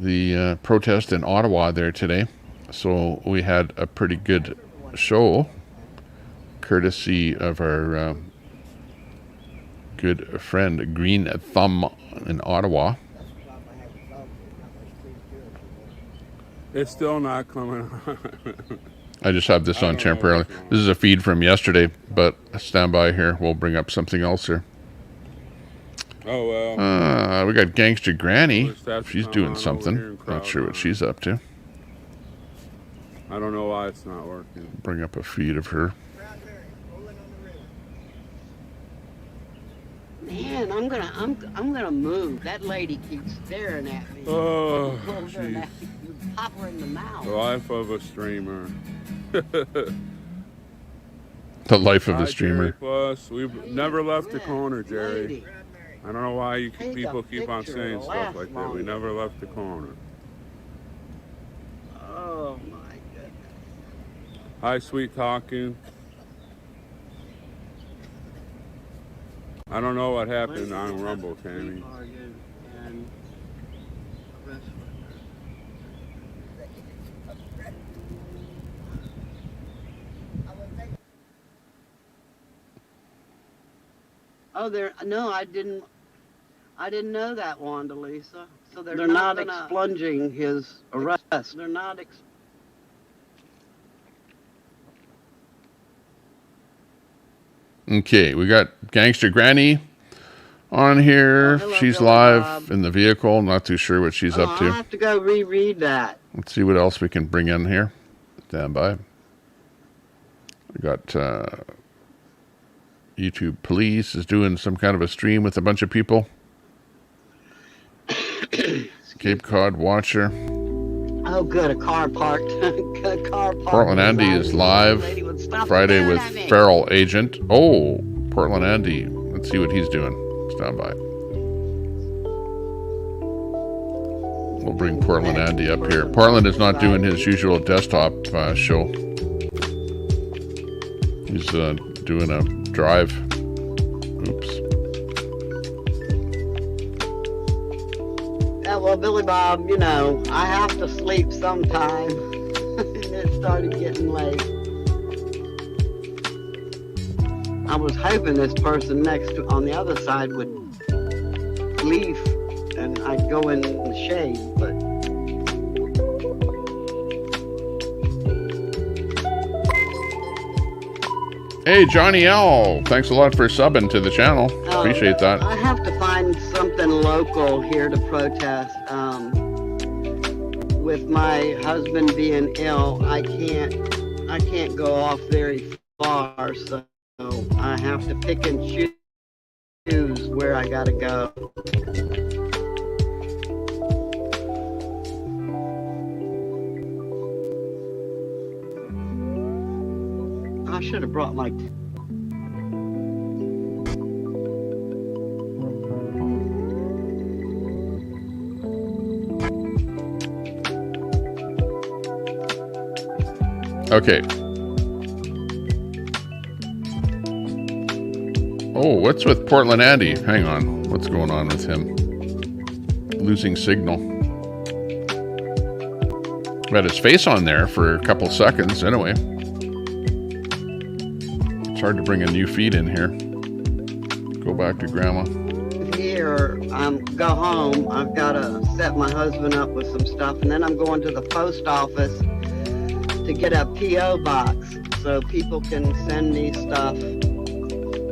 The protest in Ottawa there today. So we had a pretty good show, courtesy of our good friend Green Thumb in Ottawa. It's still not coming on. I just have this on temporarily. This is a feed from yesterday, but stand by here. We'll bring up something else here. Oh, well. We got Gangster Granny. She's doing something. Not sure what she's up to. I don't know why it's not working. Bring up a feed of her. Man, I'm gonna move. That lady keeps staring at me. Oh, jeez. Pop her in the mouth. The life of a streamer. The life of a streamer. Plus, we've never left the corner, Jerry. I don't know why people keep on saying stuff like that. We never left the corner. Oh my goodness. Hi, sweet talking. I don't know what happened on Rumble, Tammy. Oh, no, I didn't know that, Wanda Lisa. So they're not expunging his arrest. They're not Okay, we got Gangster Granny on here. Hello, She's Billy live Bob. in the vehicle. Not too sure what she's up I'll to. have to go reread that. Let's see what else we can bring in here. Stand by. We got YouTube Police is doing some kind of a stream with a bunch of people. Cape Cod Watcher. Oh, good. A car parked. A car parked. Portland Andy is live Lady would stop Friday staring with at me. Feral Agent. Oh, Portland Andy. Let's see what he's doing. Stand by. We'll bring Portland Andy up here. Portland is not doing his usual desktop show. He's doing a drive. Oops. Yeah, well, Billy Bob, you know, I have to sleep sometime. It started getting late. I was hoping this person on the other side would leave and I'd go in the shade, but Hey, Johnny L. Thanks a lot for subbing to the channel. Appreciate that. I have to find something local here to protest. With my husband being ill, I can't go off very far, so I have to pick and choose where I gotta go. I should have brought my. Okay. Oh, what's with Portland Andy? Hang on. What's going on with him? Losing signal. We had his face on there for a couple seconds. Anyway. It's hard to bring a new feed in here. Go back to Grandma. Here, go home. I've got to set my husband up with some stuff, and then I'm going to the post office to get a P.O. box so people can send me stuff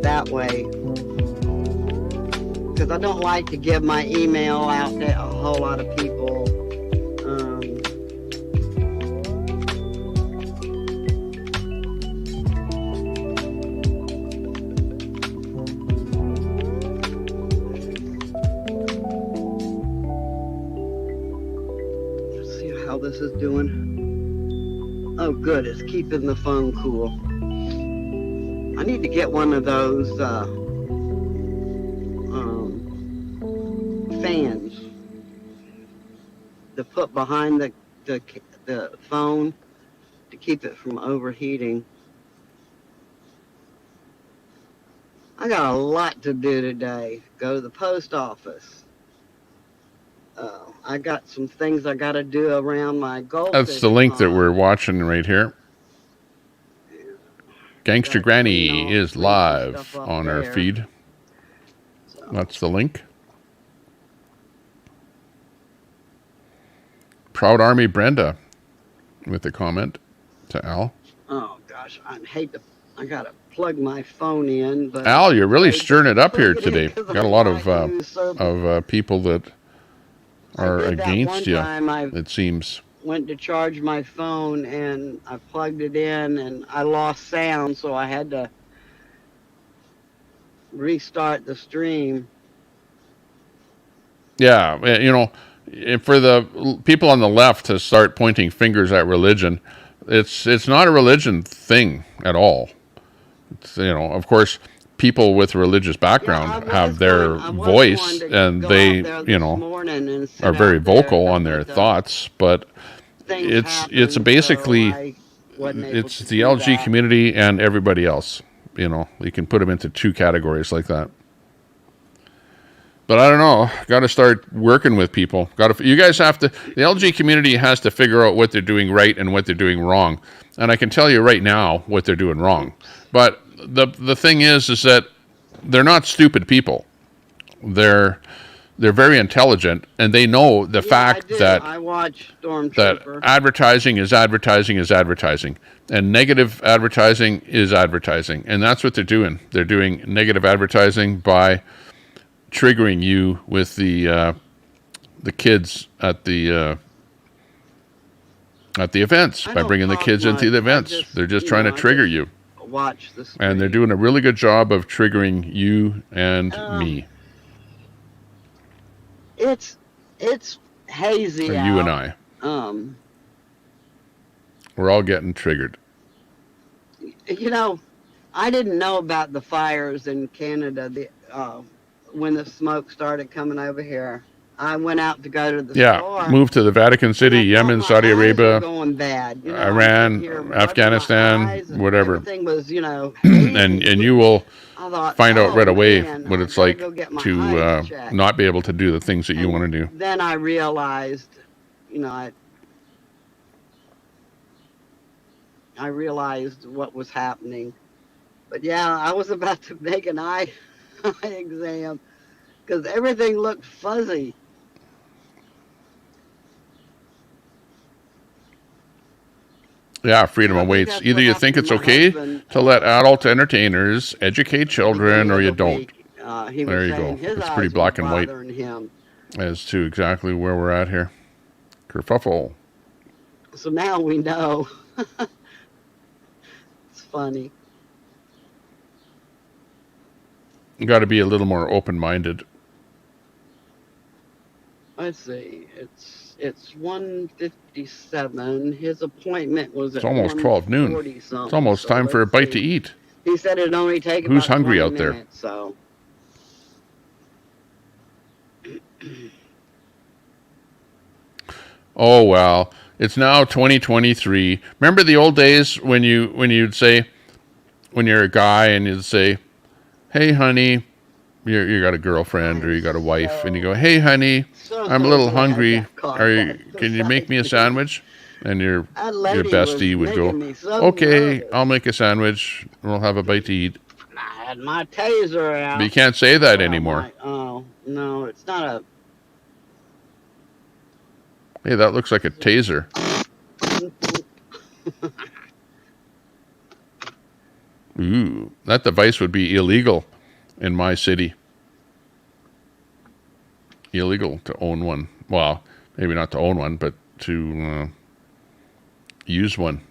that way. Because I don't like to give my email out to a whole lot of people. Let's see how this is doing. Oh, good. It's keeping the phone cool. I need to get one of those fans to put behind the phone to keep it from overheating. I got a lot to do today. Go to the post office. I got some things I got to do around my goldfish. That's the link that we're watching right here. Gangster Granny is live on our feed. That's the link. Proud Army Brenda with a comment to Al. Oh gosh, I gotta plug my phone in. But Al, you're really stirring it up here today. Got a lot of people that are against you, it seems. Went to charge my phone and I plugged it in and I lost sound, so I had to restart the stream. Yeah, you know, for the people on the left to start pointing fingers at religion, it's not a religion thing at all. It's, you know, of course, people with religious background have their voice and they, you know, are very vocal on their thoughts, but it's basically it's the LG community and everybody else. You know, you can put them into two categories like that. But I don't know. Got to start working with people. You guys have to. The LG community has to figure out what they're doing right and what they're doing wrong. And I can tell you right now what they're doing wrong. But the thing is that they're not stupid people. They're they're very intelligent, and they know the fact that I watch that Stormtrooper. advertising is advertising is advertising, and negative advertising is advertising, and that's what they're doing. They're doing negative advertising by triggering you with the kids at the events, by bringing the kids into the events. They're just trying to trigger you. Watch the screen. And they're doing a really good job of triggering you and me. It's hazy Or out. you and I. We're all getting triggered. You know, I didn't know about the fires in Canada when the smoke started coming over here. I went out to go to the store. Moved to the Vatican City, Yemen, Saudi Arabia, going bad. You know, Iran, Afghanistan, whatever. Everything was, you know, and you will find out right away man, what it's like to not be able to do the things that you want to do. Then I realized, you know, I realized what was happening. But yeah, I was about to make an eye exam because everything looked fuzzy. Yeah, freedom awaits. Either you think it's okay to let adult entertainers educate children, or you don't. There you go. It's pretty black and white as to exactly where we're at here. Kerfuffle. So now we know. It's funny. You got to be a little more open-minded. Let's see. It's 1:57. His appointment was at almost 12 noon. It's almost time for a bite to eat. He said it'd only take Who's about hungry 20 out there? minutes, so. Oh well, it's now 2023. Remember the old days when you'd say, when you're a guy and you'd say, "Hey honey," you got a girlfriend or you got a wife, and you go, "Hey honey, I'm a little hungry. Can you make me a sandwich?" And your bestie would go, "Okay, I'll make a sandwich. And we'll have a bite to eat." I had my taser out. But you can't say that anymore. Oh no, it's not a. Hey, that looks like a taser. Ooh, that device would be illegal in my city. Illegal to own one. Well, maybe not to own one, but to use one.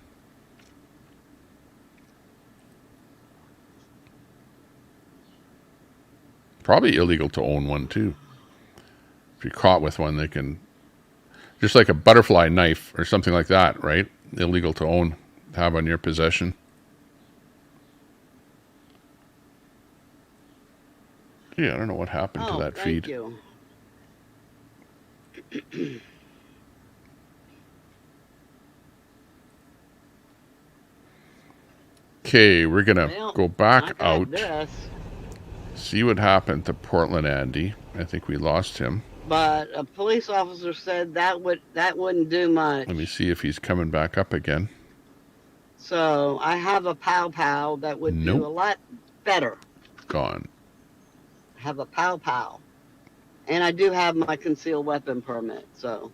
Probably illegal to own one too. If you're caught with one, they can, just like a butterfly knife or something like that, right? Illegal to own, have on your possession. Yeah, I don't know what happened to that feed. You. Okay, we're gonna go back out. This. See what happened to Portland Andy. I think we lost him. But a police officer said that wouldn't do much. Let me see if he's coming back up again. So I have a pow that would do a lot better. Gone. I have a pow. And I do have my concealed weapon permit, so.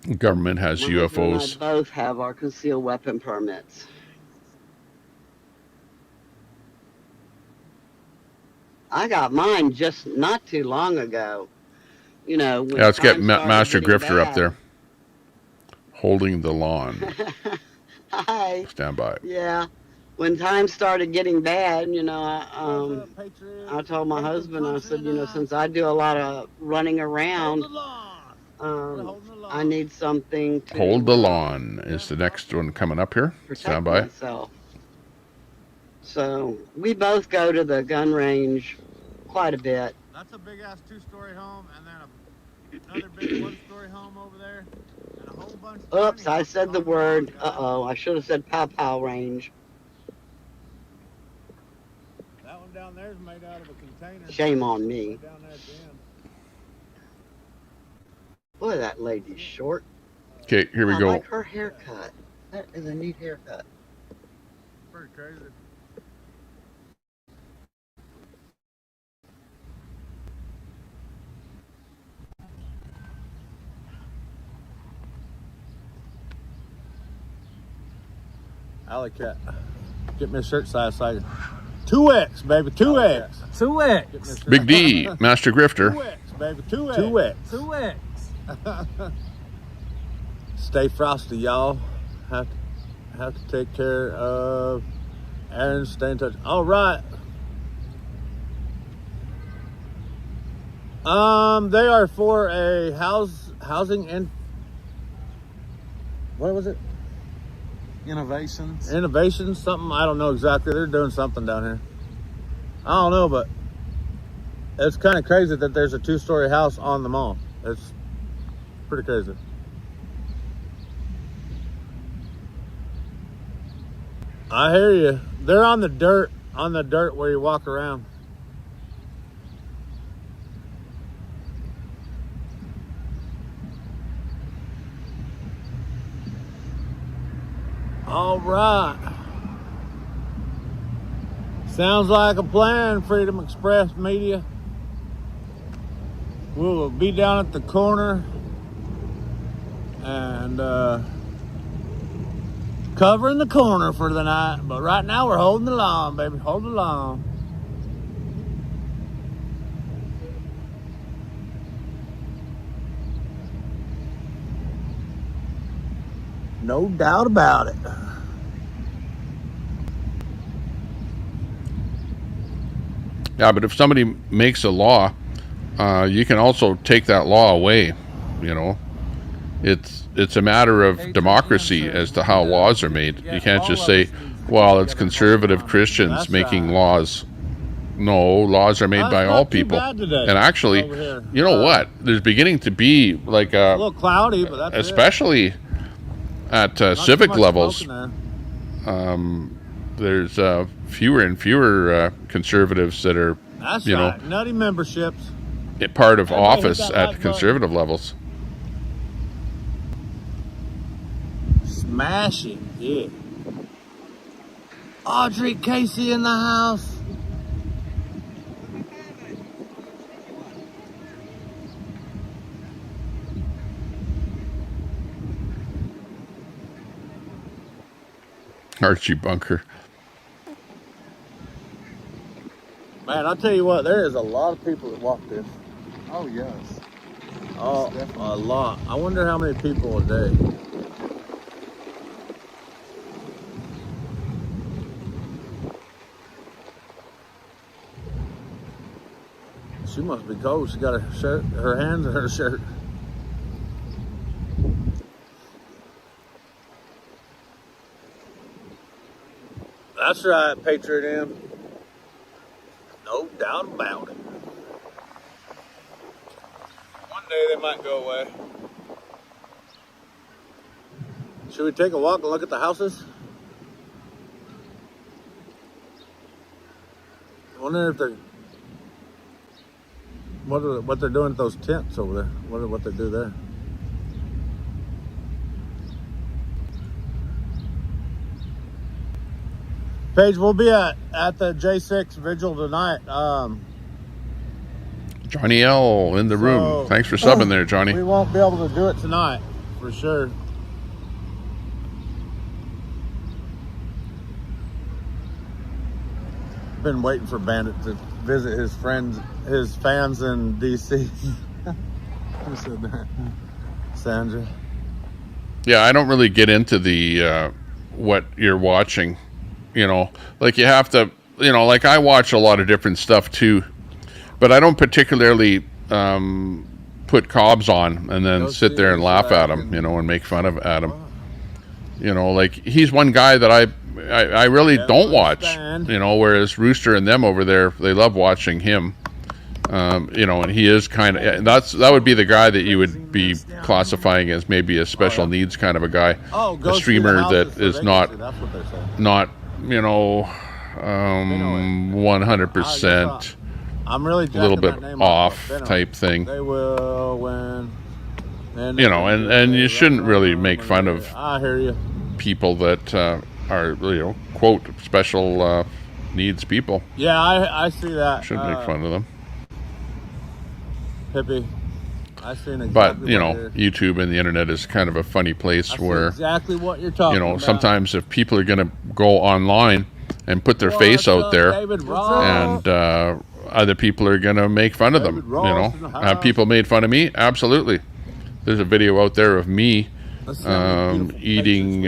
The government has My UFOs. husband and I both have our concealed weapon permits. I got mine just not too long ago. You know. When Let's get times started Master getting Grifter up bad. there. Holding the lawn. Hi. Stand by. Yeah. When times started getting bad, you know, I told my husband, I said, you know, since I do a lot of running around, I need something to Hold the lawn is the next one coming up here. Stand by. Myself. So we both go to the gun range quite a bit. That's a big ass 2-story home, and then another big 1-story home over there, and a whole bunch of Oops, I said the word. Uh-oh, I should have said pow range. That one down there is made out of a container. Shame on me. Down there at the end. Boy, that lady's short. Okay, here we I go. like her haircut. That is a neat haircut. pretty crazy. Alley cat, get me a shirt size 2X, baby, 2X. 2X. Big D, Master Grifter. 2X, baby, 2X. 2X. Stay frosty, y'all. Have to take care of Aaron. Stay in touch. All right. They are for a housing and what was it? Innovations, something. I don't know exactly. They're doing something down here. I don't know, but it's kind of crazy that there's a 2-story house on the mall. It's pretty crazy. I hear you. They're on the dirt where you walk around. All right. Sounds like a plan, Freedom Express Media. We'll be down at the corner and covering the corner for the night. But right now we're holding the lawn, baby. Hold the lawn. No doubt about it. Yeah, but if somebody makes a law, you can also take that law away. You know, it's a matter of democracy as to how laws are made. You can't just say, well, it's conservative Christians making laws. No, laws are made by all people. And actually, you know what? There's beginning to be like a little cloudy, but that's especially at civic levels. There's fewer and fewer conservatives that are, you know, nutty memberships. Part of office at conservative levels. Smashing, yeah. Audrey Casey in the house. Archie Bunker. Man, I'll tell you what, there is a lot of people that walk this. Oh, yes. Oh, a lot. I wonder how many people a day. She must be cold. She got her shirt, her hands in her shirt. That's right, Patriot M. No doubt about it. One day they might go away. Should we take a walk and look at the houses? I wonder if they're what they're doing at those tents over there. I wonder what they do there. Paige, we'll be at the J6 vigil tonight. Johnny L in the room. Thanks for subbing there, Johnny. We won't be able to do it tonight, for sure. Been waiting for Bandit to visit his friends, his fans in DC. Who said that? Sandra. Yeah, I don't really get into the what you're watching. You know, like you have to, you know, like I watch a lot of different stuff too, but I don't particularly put Cobbs on and then sit there and laugh at him, you know, and make fun of Adam. You know, like he's one guy that I really don't watch, you know, whereas Rooster and them over there, they love watching him. You know, and he is kind of, that would be the guy that you would be classifying as maybe a special needs kind of a guy, a streamer that is not, you know, 100%, I'm really a little bit off type thing. They will win. You know, and you shouldn't really make fun of I hear you. people that are, quote, special needs people. Yeah, I see that. Shouldn't make fun of them. Hippie. I seen exactly. But what YouTube and the internet is kind of a funny place where exactly what you're talking about. Sometimes if people are going to go online and put their face out there, and other people are going to make fun of them. Have people made fun of me? Absolutely. There's a video out there of me eating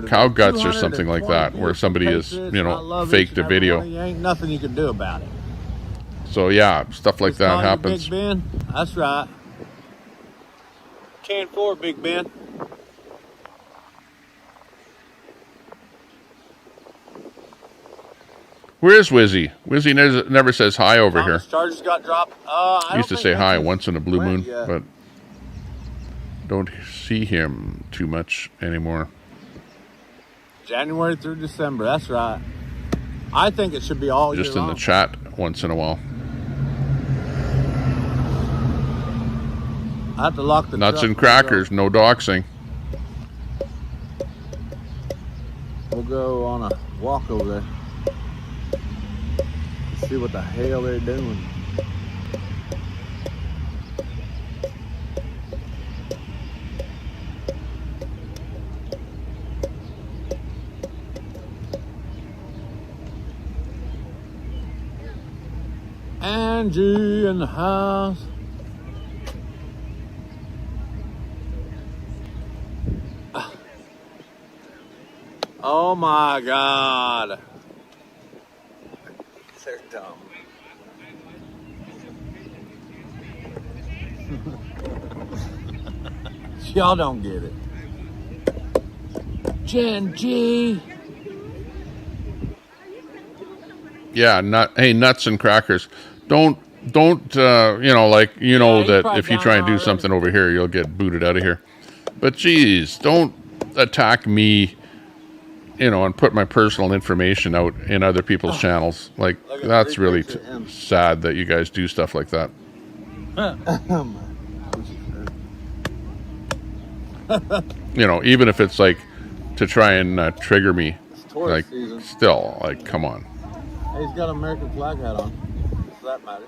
cow guts or something like that, where somebody has faked a video. Ain't nothing you can do about it. So yeah, stuff like that happens. Big Ben. That's right. 10-4, Big Ben. Where is Wizzy? Wizzy never says hi over here. Charges got dropped. I used to say hi once in a blue moon, but don't see him too much anymore. January through December. That's right. I think it should be all year Just in long. the chat once in a while. I have to lock the Nuts truck and crackers, no doxing. We'll go on a walk over there. See what the hell they're doing. Angie in the house. Oh my God. They're dumb. Y'all don't get it. Gen G. Yeah, nuts and crackers. Don't that if you try and do something over here, you'll get booted out of here. But geez, don't attack me, and put my personal information out in other people's channels. Like, that's really sad that you guys do stuff like that. Even if it's like to try and trigger me, like, still, like, come on. Hey, he's got an American flag hat on, so that matters.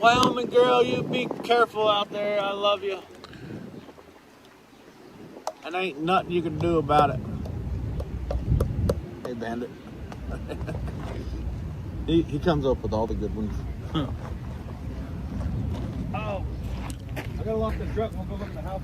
Wyoming girl, you be careful out there. I love you. And ain't nothing you can do about it. Hey, Bandit. he comes up with all the good ones. Oh, I gotta lock the truck. We'll go look at the house.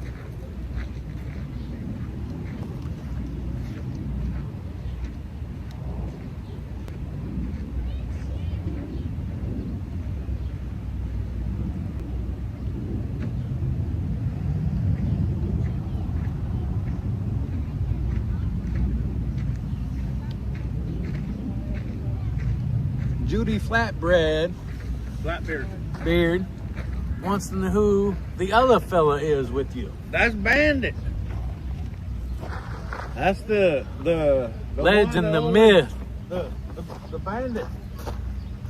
Judy Flatbeard Beard wants to know who the other fella is with you. That's Bandit. That's the legend, the myth. The Bandit.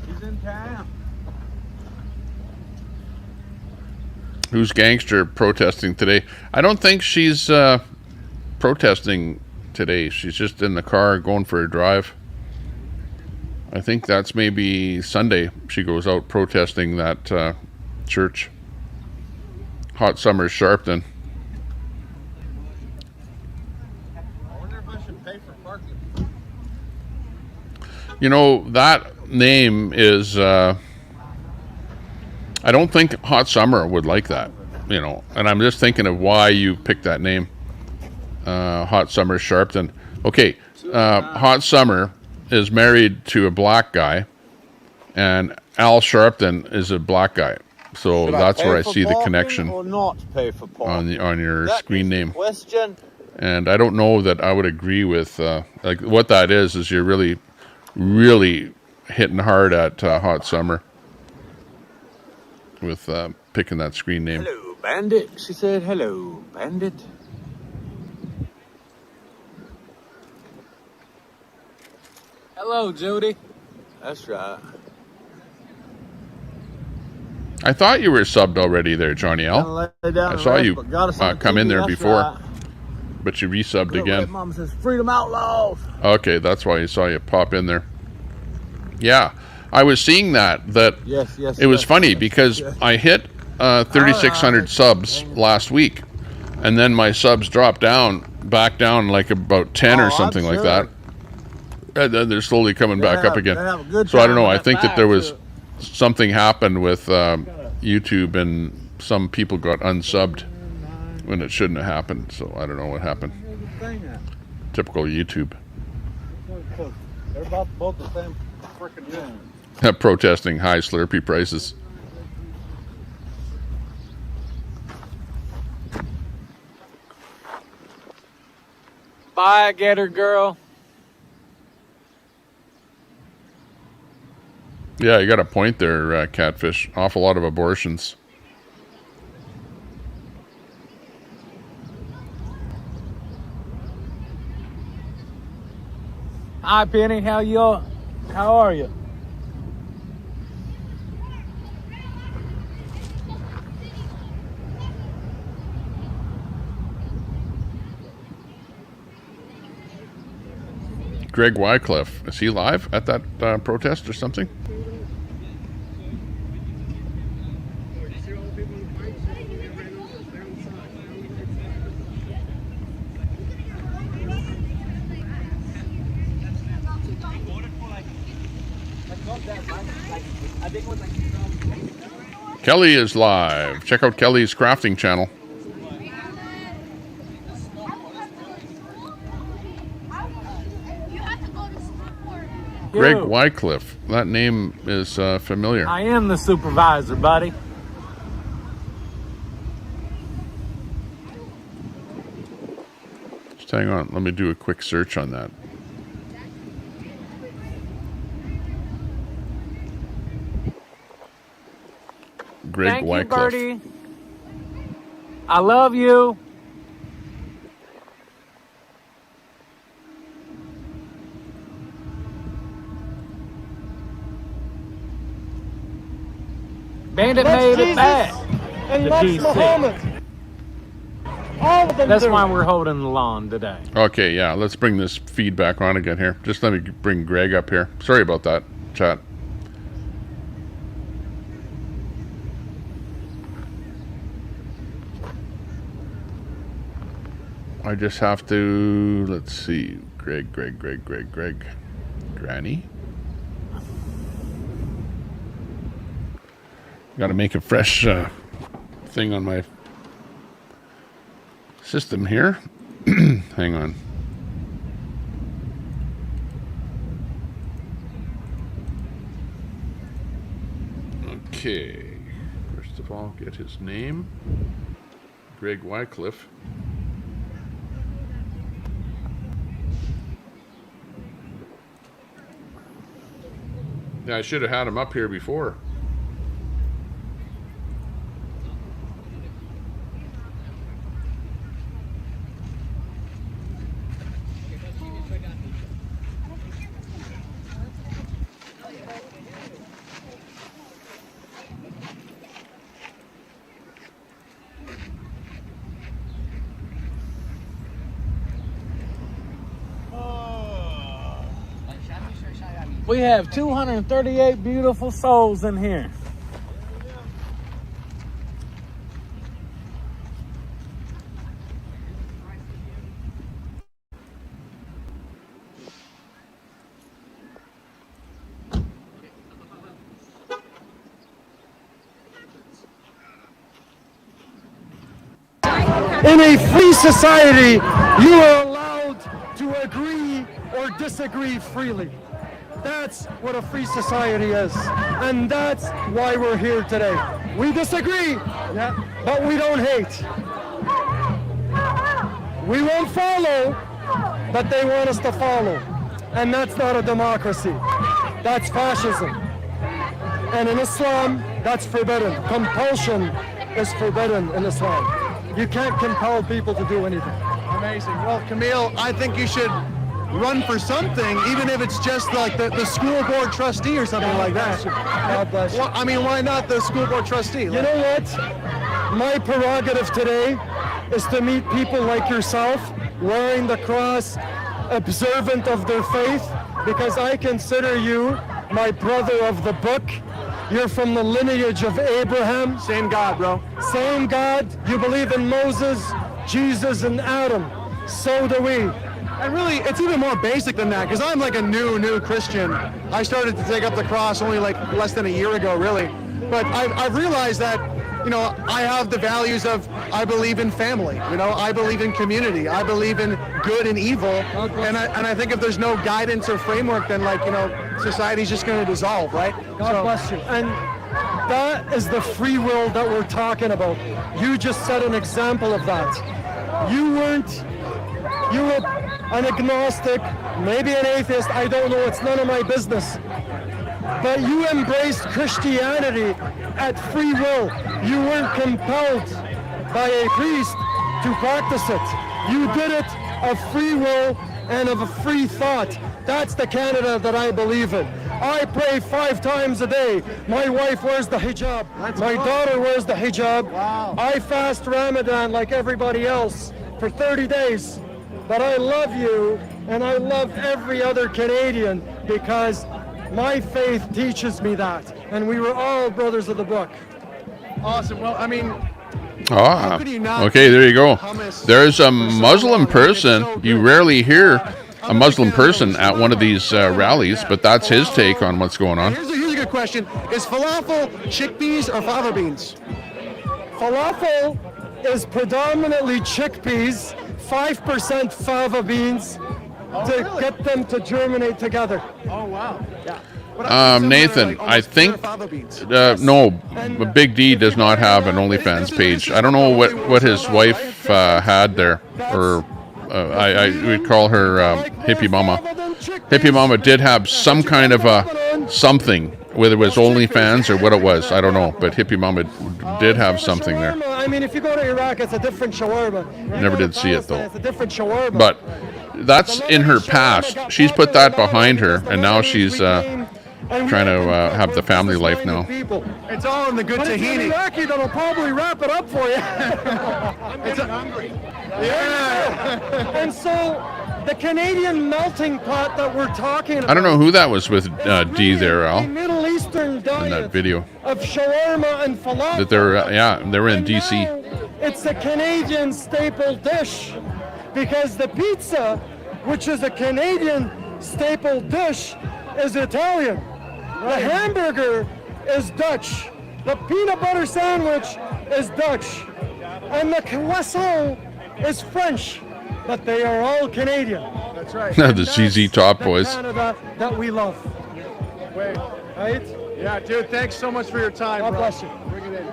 He's in town. Who's gangster protesting today? I don't think she's protesting today. She's just in the car going for a drive. I think that's maybe Sunday she goes out protesting that church. Hot Summer Sharpton. I wonder if I should pay for parking. That name is... I don't think Hot Summer would like that, and I'm just thinking of why you picked that name. Hot Summer Sharpton. Okay, Hot Summer is married to a black guy, and Al Sharpton is a black guy. So that's where I see the connection or not pay for parking? on your screen name. Question. And I don't know that I would agree with like what that is you're really, really hitting hard at Hot Summer with picking that screen name. Hello, Bandit. She said, hello, Bandit. Hello, Judy. That's right. I thought you were subbed already there, Johnny L. I saw you come in there before, right. But you resubbed again. Mom says Freedom Outlaws. Okay, that's why I saw you pop in there. Yeah, I was seeing that. Yes, it was funny because I hit 3,600 subs last week, and then my subs dropped back down like about 10 or something like that. And then they're slowly coming back up again. So I don't know. I think that there was something happened with YouTube, and some people got unsubbed when it shouldn't have happened. So I don't know what happened. Typical YouTube. They're both the same freaking thing. Protesting high Slurpee prices. Bye, Getter Girl. Yeah, you got a point there, Catfish. Awful lot of abortions. Hi, Penny. How are you? Greg Wycliffe, is he live at that protest or something? Kelly is live. Check out Kelly's crafting channel. Greg Wycliffe. That name is familiar. I am the supervisor, buddy. Just hang on. Let me do a quick search on that. Greg Thank Wycliffe. You, Bertie. I love you. Bandit made it back and to loves DC. Muhammad. All of them That's do. why we're holding the lawn today. Okay, yeah. Let's bring this feed back on again here. Just let me bring Greg up here. Sorry about that, chat. I just have to, let's see, Greg. Granny. Got to make a fresh thing on my system here. Hang on. Okay. First of all, get his name. Greg Wycliffe. Yeah, I should have had him up here before. We have 238 beautiful souls in here. In a free society, you are allowed to agree or disagree freely. That's what a free society is. And that's why we're here today. We disagree, but we don't hate. We won't follow, but they want us to follow. And that's not a democracy. That's fascism. And in Islam, that's forbidden. Compulsion is forbidden in Islam. You can't compel people to do anything. Amazing. Well, Camille, I think you should run for something, even if it's just like the school board trustee or something like that. God bless you. Well, I mean, why not the school board trustee? You know what? My prerogative today is to meet people like yourself, wearing the cross, observant of their faith, because I consider you my brother of the book. You're from the lineage of Abraham. Same God, bro. Same God. You believe in Moses, Jesus, and Adam. So do we. And really, it's even more basic than that, because I'm like a new Christian. I started to take up the cross only like less than a year ago, really. But I've realized that, you know, I have the values of, I believe in family, you know, I believe in community, I believe in good and evil, and I think if there's no guidance or framework, then, like, you know, society's just going to dissolve, right? God bless you. And that is the free will that we're talking about. You just set an example of that. You were an agnostic, maybe an atheist, I don't know, it's none of my business. But you embraced Christianity at free will. You weren't compelled by a priest to practice it. You did it of free will and of a free thought. That's the Canada that I believe in. I pray 5 times a day. My wife wears the hijab. My daughter wears the hijab. Wow. I fast Ramadan like everybody else for 30 days. But I love you, and I love every other Canadian, because my faith teaches me that. And we were all brothers of the book. Awesome. Well, I mean, Ah, okay, there you go. There's a Muslim person. You rarely hear a Muslim person at one of these rallies, but that's his take on what's going on. Here's a good question. Is falafel chickpeas or fava beans? Falafel is predominantly chickpeas, 5% fava beans, to get them to germinate together. Oh, wow. Yeah. Nathan, I think, no, Big D does not have an OnlyFans page. I don't know what his wife had there, or I would call her Hippie Mama. Hippie Mama did have some kind of a something, whether it was OnlyFans or what it was, I don't know, but Hippie Mama did have something there. I mean, if you go to Iraq, it's a different shawarma. Never did see it, though. It's a different shawarma. But that's in her past. She's put that behind her, and now she's trying to have the family life now. It's all in the good tahini. If you're Iraqi, that'll probably wrap it up for you. I'm getting hungry. Yeah. And so the Canadian melting pot that we're talking about, I don't know who that was with D there, Al, the Middle Eastern diet in that video. of shawarma and falafel. That they were in DC. It's a Canadian staple dish, because the pizza, which is a Canadian staple dish, is Italian. The hamburger is Dutch. The peanut butter sandwich is Dutch. And the croissant is French. But they are all Canadian. That's right. The ZZ Top Boys. The Canada that we love. Wait. Right? Yeah, dude, thanks so much for your time, God bro. bless you. Bring it in.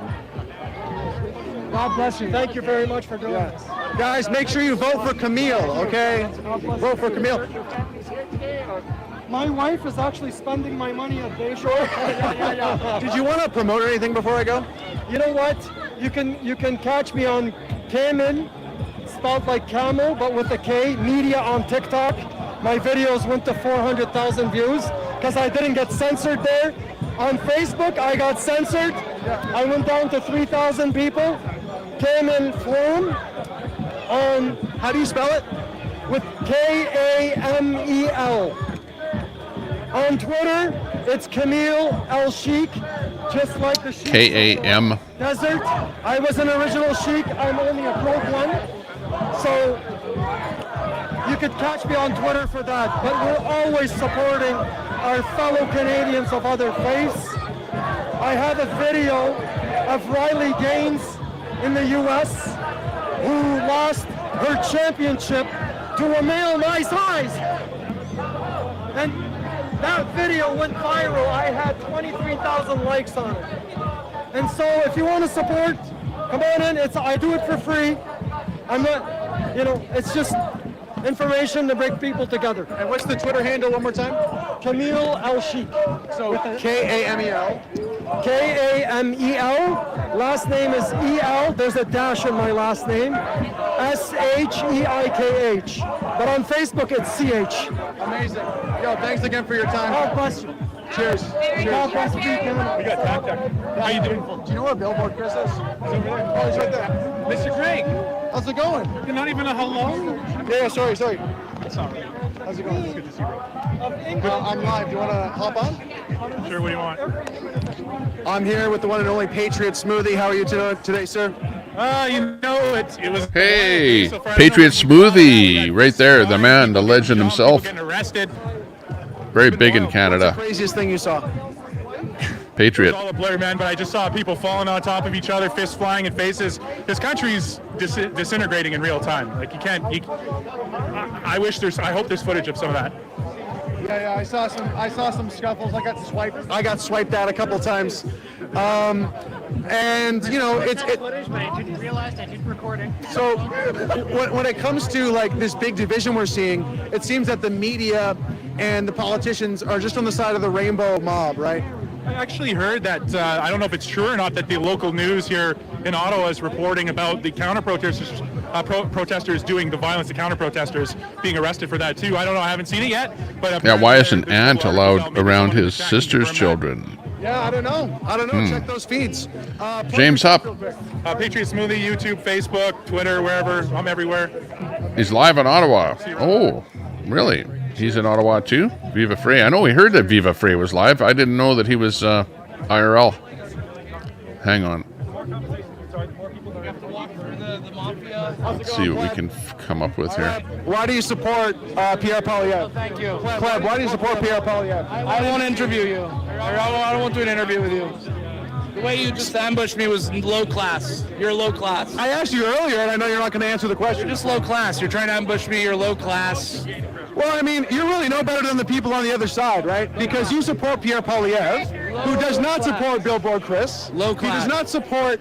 God bless you. Thank you very much for doing this. Guys, make sure you vote for Camille, okay? Vote for Camille. My wife is actually spending my money at Bayshore. Did you want to promote anything before I go? You know what? You can catch me on Cayman, spelled like camel, but with a K, media on TikTok. My videos went to 400,000 views because I didn't get censored there. On Facebook, I got censored. I went down to 3,000 people. Cayman Forum. How do you spell it? With Kamel. On Twitter, it's Camille El Sheikh, just like the Sheikh K-A-M. Desert. I was an original Sheikh. I'm only a broke one. So you could catch me on Twitter for that. But we're always supporting our fellow Canadians of other faiths. I have a video of Riley Gaines in the U.S. who lost her championship to a male my size. And that video went viral. I had 23,000 likes on it. And so if you want to support, come on in. I do it for free. I'm not, it's just information to bring people together. And what's the Twitter handle one more time? Camille El Sheikh. So K-A-M-E-L. K-A-M-E-L. Last name is E-L. There's a dash in my last name. SHEIKH. But on Facebook, it's CH. Amazing. Yo, thanks again for your time. God bless you. Cheers. God bless you. We got tech. How you doing? Do you know where Billboard Chris is? He's over there. Oh, he's right there. Mr. Craig, How's it going? you're not even a hello? Yeah, sorry. That's all right. How's it going? Good to see you, bro. I'm live. Do you want to hop on? Sure, what do you want? I'm here with the one and only Patriot Smoothie. How are you today, sir? You know, it was... Hey, so far, I Patriot don't know- Smoothie, right there, the man, the legend himself. Getting arrested. Very big in Canada. What's the craziest thing you saw? Patriot. It's all a blur, man, but I just saw people falling on top of each other, fists flying in faces. This country's disintegrating in real time. Like, you can't... I hope there's footage of some of that. Yeah, I saw some scuffles. I got swiped at a couple times. And you know, footage, but I didn't realize I didn't record it. So when it comes to like this big division we're seeing, it seems that the media and the politicians are just on the side of the rainbow mob, right? I actually heard that, I don't know if it's true or not, that the local news here in Ottawa is reporting about the counter-protesters protesters doing the violence to counter-protesters, being arrested for that too. I don't know, I haven't seen it yet. But Yeah, why is an aunt allowed around his sister's children? Yeah, I don't know. Check those feeds. James Hupp. Patriot Smoothie, YouTube, Facebook, Twitter, wherever. I'm everywhere. He's live in Ottawa. Oh, really? He's in Ottawa too? Viva Free. I know we heard that Viva Free was live. I didn't know that he was IRL. Hang on. Let's see what we can come up with here. Why do you support Pierre Poilievre? Thank you. Pleb, why do you support Pierre Poilievre? I don't want to interview you. I don't want to do an interview with you. The way you just ambushed me was low class. You're low class. I asked you earlier, and I know you're not going to answer the question. You're just low class. You're trying to ambush me. You're low class. Well, I mean, you really know better than the people on the other side, right? Because you support Pierre Poilievre, who does not support Billboard Chris. Low class. He does not support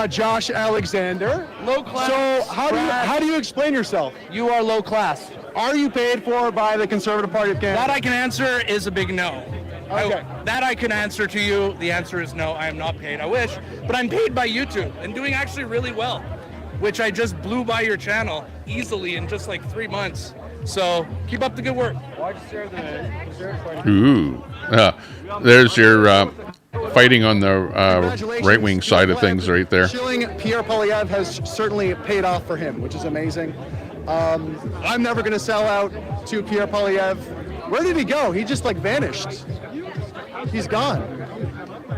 Josh Alexander. Low class. So how do you explain yourself? You are low class. Are you paid for by the Conservative Party of Canada? That I can answer is a big no. Okay. That I can answer to you. The answer is no. I am not paid. I wish, but I'm paid by YouTube and doing actually really well, which I just blew by your channel easily in just like 3 months. So keep up the good work. Ooh. There's your fighting on the right-wing side of things right there. Shilling Pierre Poilievre has certainly paid off for him, which is amazing. I'm never going to sell out to Pierre Poilievre. Where did he go? He just like vanished. He's gone.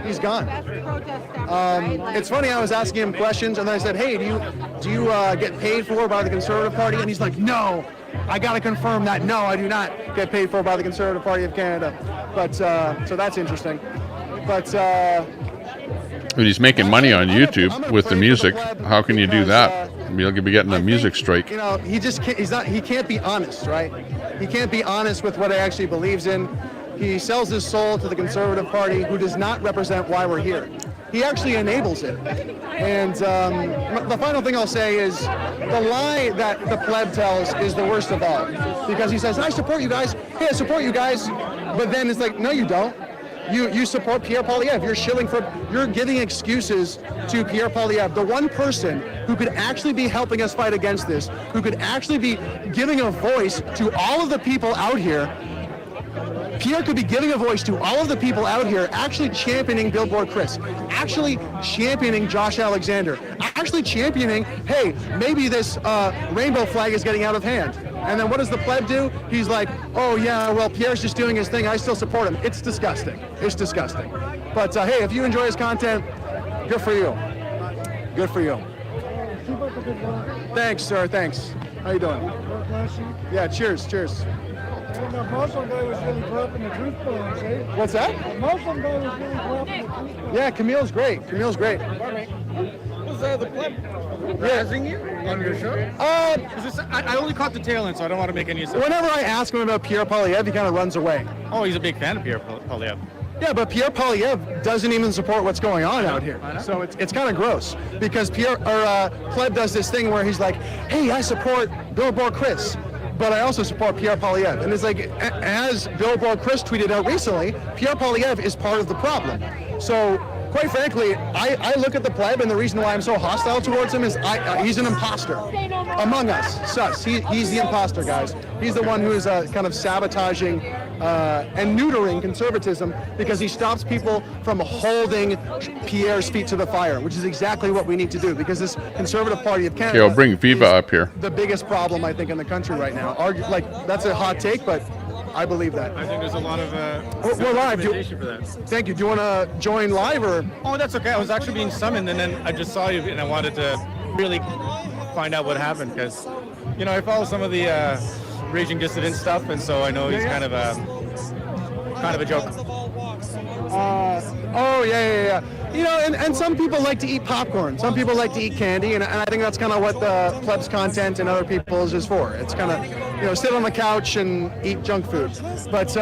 He's gone. It's funny, I was asking him questions, and then I said, hey, do you get paid for by the Conservative Party? And he's like, no. I got to confirm that. No, I do not get paid for by the Conservative Party of Canada. But so that's interesting. But when he's making money on YouTube with the music, how can you do that? You'll be getting a music strike. You know, he just can't, he can't be honest, right? He can't be honest with what he actually believes in. He sells his soul to the Conservative Party, who does not represent why we're here. He actually enables it. And the final thing I'll say is the lie that the pleb tells is the worst of all. Because he says, I support you guys. Hey, I support you guys. But then it's like, no, you don't. You support Pierre Poilievre. You're giving excuses to Pierre Poilievre, the one person who could actually be helping us fight against this, who could actually be giving a voice to all of the people out here. Pierre could be giving a voice to all of the people out here actually championing Billboard Chris, actually championing Josh Alexander, actually championing, hey, maybe this rainbow flag is getting out of hand. And then what does the pleb do? He's like, oh yeah, well, Pierre's just doing his thing. I still support him. It's disgusting. It's disgusting. But hey, if you enjoy his content, good for you. Good for you. Thanks, sir. Thanks. How you doing? Yeah, cheers, cheers. And the Muslim guy was really dropping the truth bombs, eh? What's that? The Muslim guy was really dropping the truth bombs. Yeah, Camille's great. Camille's great. Was the pleb razzing you on your show? I only caught the tail end, so I don't want to make any sense. Whenever I ask him about Pierre Poilievre, he kind of runs away. Oh, he's a big fan of Pierre Poilievre. Yeah, but Pierre Poilievre doesn't even support what's going on out here. So it's kind of gross because Pleb does this thing where he's like, hey, I support Billboard Chris, but I also support Pierre Poilievre. And it's like, as Billboard Chris tweeted out recently, Pierre Poilievre is part of the problem. So quite frankly, I look at the pleb, and the reason why I'm so hostile towards him is he's an imposter among us. Sus. He's the imposter, guys. He's the one who is kind of sabotaging and neutering conservatism because he stops people from holding Pierre's feet to the fire, which is exactly what we need to do, because this Conservative Party of Canada. Okay, I'll bring Viva up here. The biggest problem, I think, in the country right now. That's a hot take, but I believe that. I think there's a lot of we're live. for that. Thank you. Do you want to join live or? Oh, that's okay. I was actually being summoned, and then I just saw you, and I wanted to really find out what happened because, you know, I follow some of the raging dissident stuff, and so I know he's kind of a joke. Oh yeah. You know, and some people like to eat popcorn. Some people like to eat candy, and I think that's kind of what the plebs content and other people's is for. It's kind of, you know, sit on the couch and eat junk food. But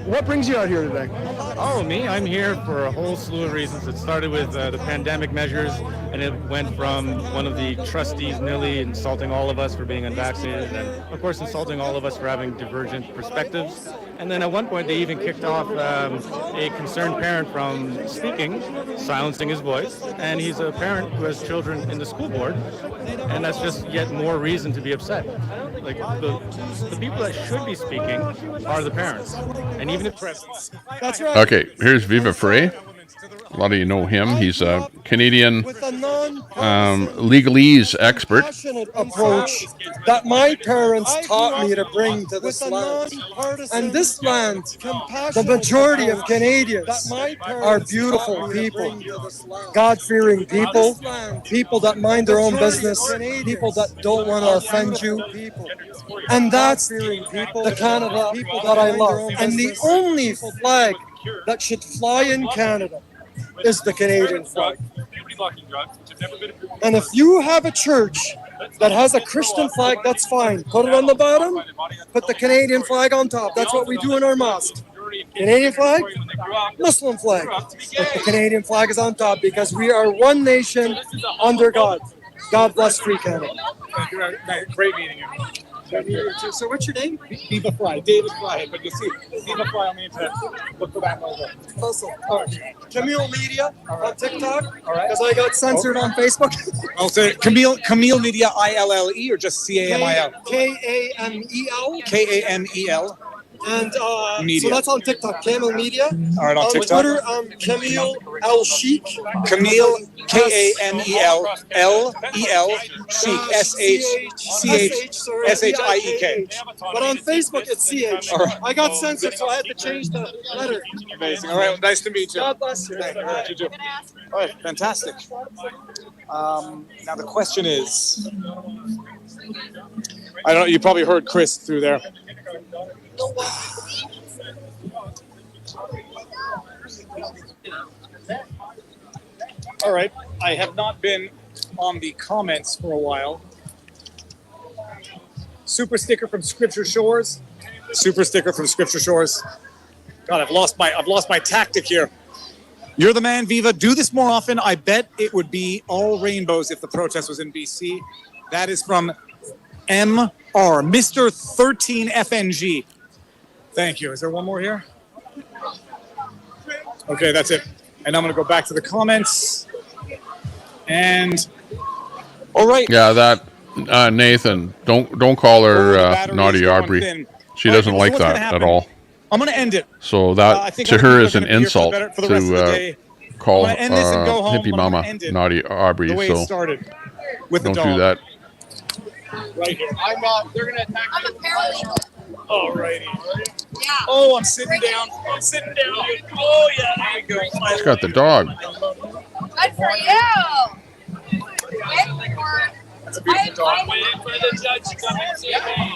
what brings you out here today? Oh, me? I'm here for a whole slew of reasons. It started with the pandemic measures, and it went from one of the trustees nearly insulting all of us for being unvaccinated, and of course insulting all of us for having divergent perspectives. And then at one point they even kicked off a concerned parent from speaking, silencing his voice, and he's a parent who has children in the school board, and that's just yet more reason to be upset. Like, the people that should be speaking are the parents, and even if presence. That's right. Okay, here's Viva Frey. A lot of you know him. He's a Canadian legalese expert. Passionate approach that my parents taught me to bring to this land. And this land, the majority of Canadians are beautiful people, God-fearing people, people that mind their own business, people that don't want to offend you. And that's the Canada that I love. And the only flag that should fly in Canada is the Canadian flag. And if you have a church that has a Christian flag, that's fine. Put it on the bottom, put the Canadian flag on top. That's what we do in our mosque. Canadian flag, Muslim flag. But the Canadian flag is on top because we are one nation under God. God bless free Canada. Thank you. Great meeting you. So what's your name? Viva Fry, David Fry, but you see, Viva Fry on the internet. Look for that logo. Awesome. All right. Camille Media on TikTok, because I got censored on Facebook. Oh, so Camille Media, ILLE, or just CAMIL? Kamel. KAMEL. And Media. so that's on TikTok, Camille Media. All right, on TikTok. Twitter, Camille L. Sheik. Camille, KAMEL, LEL, Sheik, SHIEK. But on Facebook, it's CH. Right. I got censored, so I had to change the letter. Amazing. All right, well, nice to meet you. God bless you. All right, you too. All right, fantastic. Now the question is, I don't know, you probably heard Chris through there. All right, I have not been on the comments for a while. Super sticker from Scripture Shores. Super sticker from Scripture Shores. God, I've lost my tactic here. You're the man, Viva. Do this more often. I bet it would be all rainbows if the protest was in BC. That is from MR, Mr. 13FNG. Thank you. Is there one more here? Okay, that's it. And I'm going to go back to the comments. And all right. Yeah, that Nathan, don't call her naughty Aubrey. She doesn't like that at all. I'm going to end it. So that to her is an insult to call hippie mama naughty Aubrey. So don't do that. Right here. They're going to attack me. All righty. Yeah. Oh, I'm sitting down. Oh, yeah, there we go. She's got the dog. Good for you. That's a beautiful dog.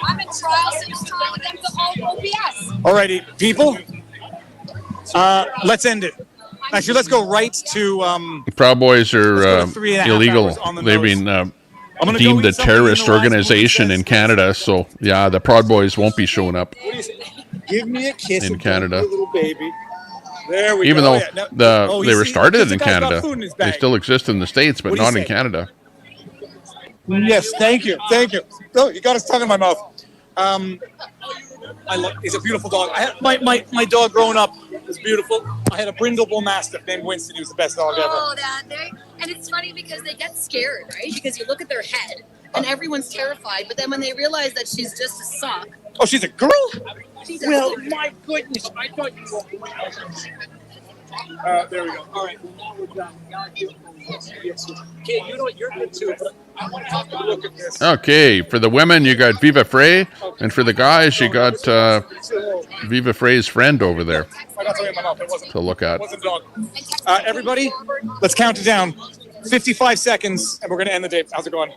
I'm in trial since trial against the whole OPS. All righty, people. Let's end it. Actually, let's go right to... Proud Boys are illegal. They've been deemed a terrorist organization in Canada. So, yeah, the Proud Boys won't be showing up Give me a kiss in Canada. little baby. There we Even go. though they were started in guy's got Canada, food in his they bag. still exist in the States, but What do you not in say? Canada. Yes, thank you. Oh, you got his tongue in my mouth. He's a beautiful dog. I had my dog growing up was beautiful. I had a brindle bull mastiff named Winston. He was the best dog ever. Oh, and it's funny because they get scared, right? Because you look at their head and everyone's terrified, but then when they realize that she's just a sock. Oh, she's a girl? Well, my goodness, I thought you were. There we go. All right. Now we're done. Okay, you know what? You're good too, but I want to have a look at this. Okay, for the women, you got Viva Frey, and for the guys, you got Viva Frey's friend over there I got something in my mouth. It wasn't. to look at. It wasn't dog. Everybody, let's count it down. 55 seconds, and we're going to end the day. How's it going?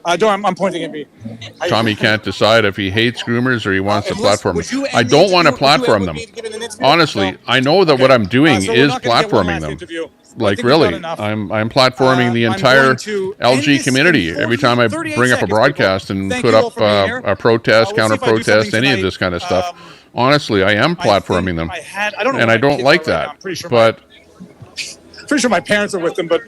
I'm pointing at me. Tommy can't decide if he hates groomers or he wants to platform would you them. end I the don't want to interview- would you platform end them. with me to give it an interview? Honestly, No. I know that what I'm doing So we're is not gonna get one platforming last them. interview. I Like think we've done really, enough. I'm platforming the I'm entire going to end LG this community in every time I 38 bring up a seconds, broadcast and Thank put you all up for being here. a protest, We'll see counter if I do protest, something any of tonight. this kind of stuff. Honestly, I am platforming them, I don't know and where I my don't kids like are right now. that. I'm pretty sure But pretty sure my parents are with them, but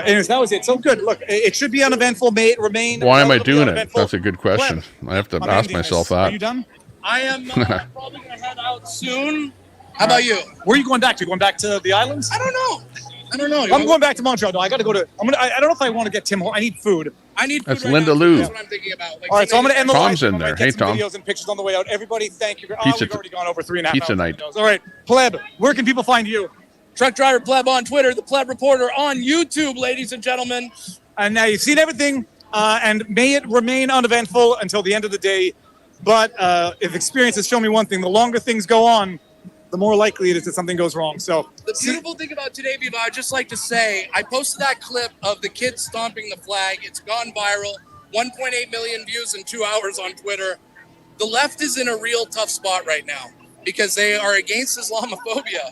anyways, that was it. So good. Look, it should be uneventful. May it remain. why am I relatively doing it? uneventful. That's a good question. I have to I'm ask ending myself this. Are that. you done? I am probably going to head out soon. How about you? Where are you going back to? Going back to the islands? I don't know. I'm going back to Montreal. No, I got to go to. I don't know if I want to get Tim. I need food. I need food That's right Linda now. Lou. That's what I'm thinking about. Like, All right, so I'm going to end the Tom's live. in there. I'm gonna get Hey, some Tom. videos and pictures on the way out. Everybody, thank you. Pizza We've already gone over 3.5 pizza hours. night. All right, Pleb, where can people find you? Truck Driver Pleb on Twitter, the Pleb Reporter on YouTube, ladies and gentlemen. And now you've seen everything, and may it remain uneventful until the end of the day. But if experience has shown me one thing, the longer things go on, the more likely it is that something goes wrong. So The beautiful thing about today, Viva, I'd just like to say, I posted that clip of the kids stomping the flag. It's gone viral. 1.8 million views in 2 hours on Twitter. The left is in a real tough spot right now because they are against Islamophobia.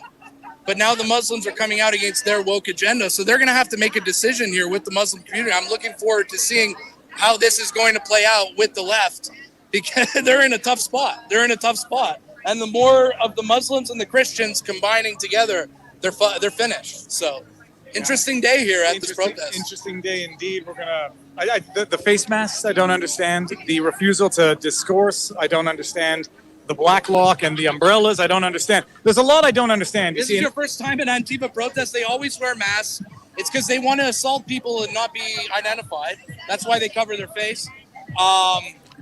But now the Muslims are coming out against their woke agenda. So they're going to have to make a decision here with the Muslim community. I'm looking forward to seeing how this is going to play out with the left because they're in a tough spot. They're in a tough spot. And the more of the Muslims and the Christians combining together, they're finished. So interesting day here at this protest. Interesting day indeed. We're going to, the face masks, I don't understand. The refusal to discourse, I don't understand. The black lock and the umbrellas, I don't understand. There's a lot I don't understand. This is your first time at Antifa protest. They always wear masks. It's because they want to assault people and not be identified. That's why they cover their face.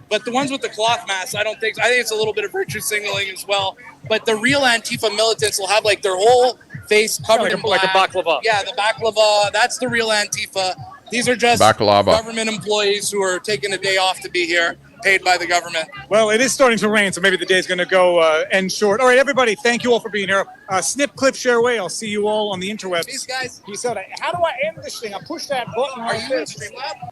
But the ones with the cloth masks, I think it's a little bit of virtue signaling as well. But the real Antifa militants will have like their whole face covered in black. Like a baklava. Yeah, the baklava. That's the real Antifa. These are just Baklava. government employees who are taking a day off to be here, paid by the government. Well, it is starting to rain, so maybe the day's going to go end short. All right, everybody, thank you all for being here. Snip, clip, share away. I'll see you all on the interwebs. Peace, guys. Peace out. How do I end this thing? I push that button. Are you in Streamlab?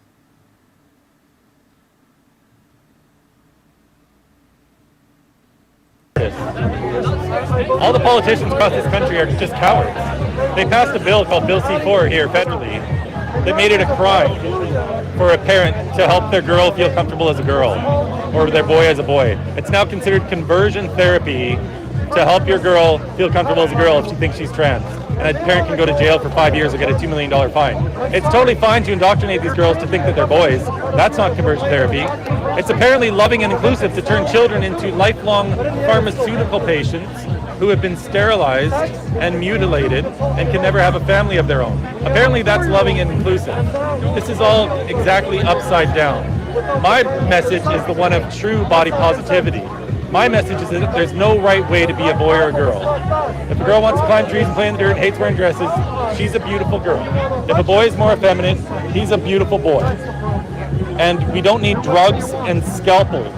All the politicians across this country are just cowards. They passed a bill called Bill C-4 here federally that made it a crime for a parent to help their girl feel comfortable as a girl or their boy as a boy. It's now considered conversion therapy to help your girl feel comfortable as a girl if she thinks she's trans. And a parent can go to jail for 5 years or get a $2 million fine. It's totally fine to indoctrinate these girls to think that they're boys. That's not conversion therapy. It's apparently loving and inclusive to turn children into lifelong pharmaceutical patients who have been sterilized and mutilated and can never have a family of their own. Apparently that's loving and inclusive. This is all exactly upside down. My message is the one of true body positivity. My message is that there's no right way to be a boy or a girl. If a girl wants to climb trees and play in the dirt, hates wearing dresses, she's a beautiful girl. If a boy is more effeminate, he's a beautiful boy. And we don't need drugs and scalpels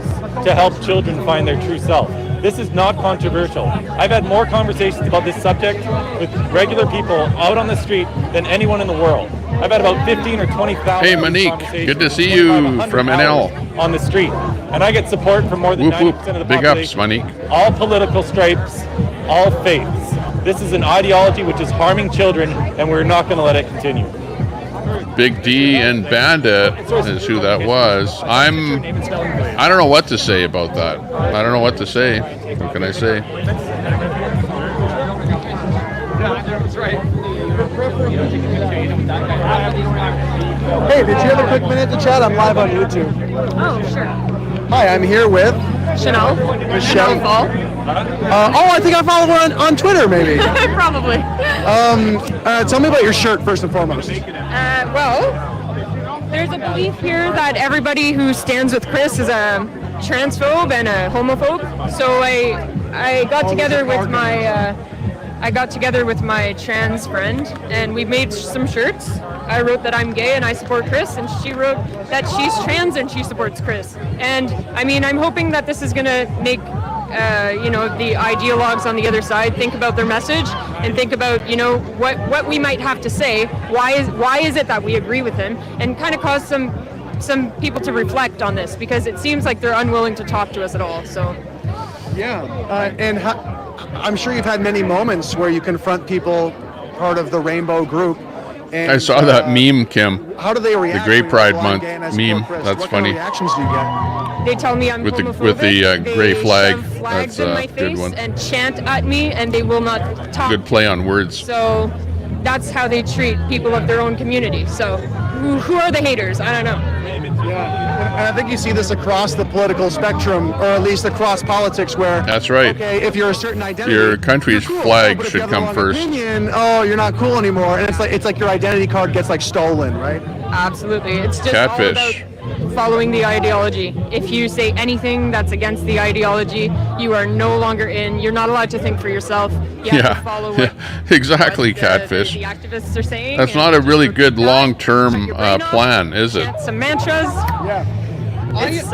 to help children find their true self. This is not controversial. I've had more conversations about this subject with regular people out on the street than anyone in the world. I've had about 15 or 20,000 Hey, Monique, good to see you from NL. On the street. And I get support from more than 90% of the Big population. ups, Monique. All political stripes, all faiths. This is an ideology which is harming children, and we're not going to let it continue. Big D and Bandit is who that was. I don't know what to say about that. I don't know what to say. What can I say? Hey, did you have a quick minute to chat? I'm live on YouTube. Oh, sure. Hi, I'm here with Chanel. Michelle. Fall. I think I follow her on Twitter, maybe. Probably. Tell me about your shirt, first and foremost. Well, there's a belief here that everybody who stands with Chris is a transphobe and a homophobe. So I got together with my trans friend, and we made some shirts. I wrote that I'm gay and I support Chris, and she wrote that she's trans and she supports Chris. And I mean, I'm hoping that this is going to make the ideologues on the other side think about their message and think about, what we might have to say. Why is it that we agree with him, and kind of cause some people to reflect on this, because it seems like they're unwilling to talk to us at all. So and I'm sure you've had many moments where you confront people part of the rainbow group. And, I saw that meme, Kim. How do they react? The Gay Pride Month meme. That's what funny. Kind of reactions do you get? They tell me I'm homophobic. With the gray flag. Shove flags That's in my a good face one. and chant at me, and they will not talk. Good play on words. So that's how they treat people of their own community. So who are the haters? I don't know. Yeah, and I think you see this across the political spectrum, or at least across politics, where That's right. Okay, if you're a certain identity, Your country's you're cool. flag But if should you have the come wrong first. Opinion, you're not cool anymore, and it's like your identity card gets like stolen, right? Absolutely. It's just Catfish. all about following the ideology. If you say anything that's against the ideology, you are no longer in. You're not allowed to think for yourself. You have to follow what exactly, what catfish. the activists are saying. That's and not a just really repeat good that, long-term shut your brain off, plan, is it? chant some mantras. Yeah. It's,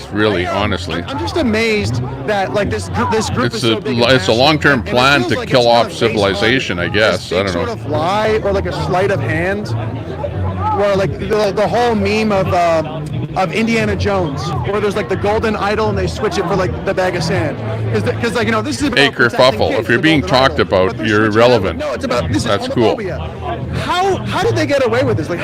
It's really, honestly. I'm just amazed that like this group It's is so big. and it's a long-term and it plan feels to like kill it's kind off of based on civilization, I guess. this I big don't know. Sort of lie or like a sleight of hand, where like the whole meme of Indiana Jones, where there's like the golden idol and they switch it for like the bag of sand, because like this is about Hey, protecting kerfuffle. kids, If you're the being golden talked idol. about, But they're you're switching it up. irrelevant. No, it's about this is That's cool. homophobia. How did they get away with this? Like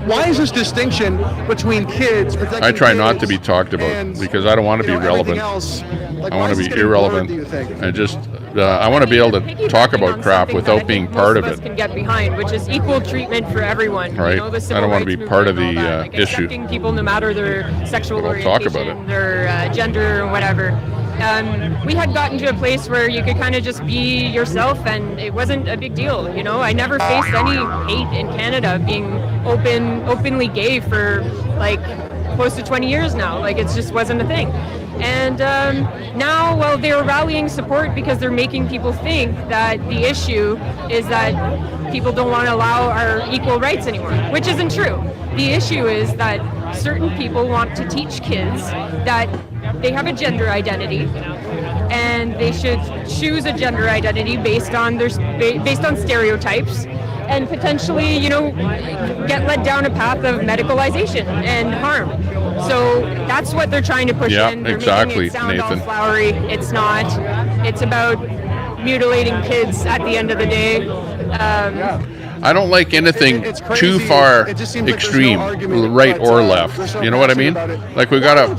why is this distinction between kids protecting I try not to kids be talked about and, because I don't want to be everything relevant. else? Like, I why want is to this be getting blurred, irrelevant. do you think? and just I want to be able to talk about crap without being part of most it. Can get behind, which is equal treatment for everyone. Right. The I civil don't want to rights be part of movement the and all that. Like, issue. accepting people no matter their sexual But I'll talk orientation, about it. their gender, or whatever. We had gotten to a place where you could kind of just be yourself, and it wasn't a big deal. I never faced any hate in Canada, being openly gay for like close to 20 years now. Like it just wasn't a thing. And now, well, they're rallying support because they're making people think that the issue is that people don't want to allow our equal rights anymore, which isn't true. The issue is that certain people want to teach kids that they have a gender identity and they should choose a gender identity based on stereotypes, and potentially, get led down a path of medicalization and harm. So that's what they're trying to push in. They're exactly, making it sound Nathan. all flowery. It's not. It's about mutilating kids at the end of the day. I don't like anything too far extreme, right or left. You know what I mean? Like we gotta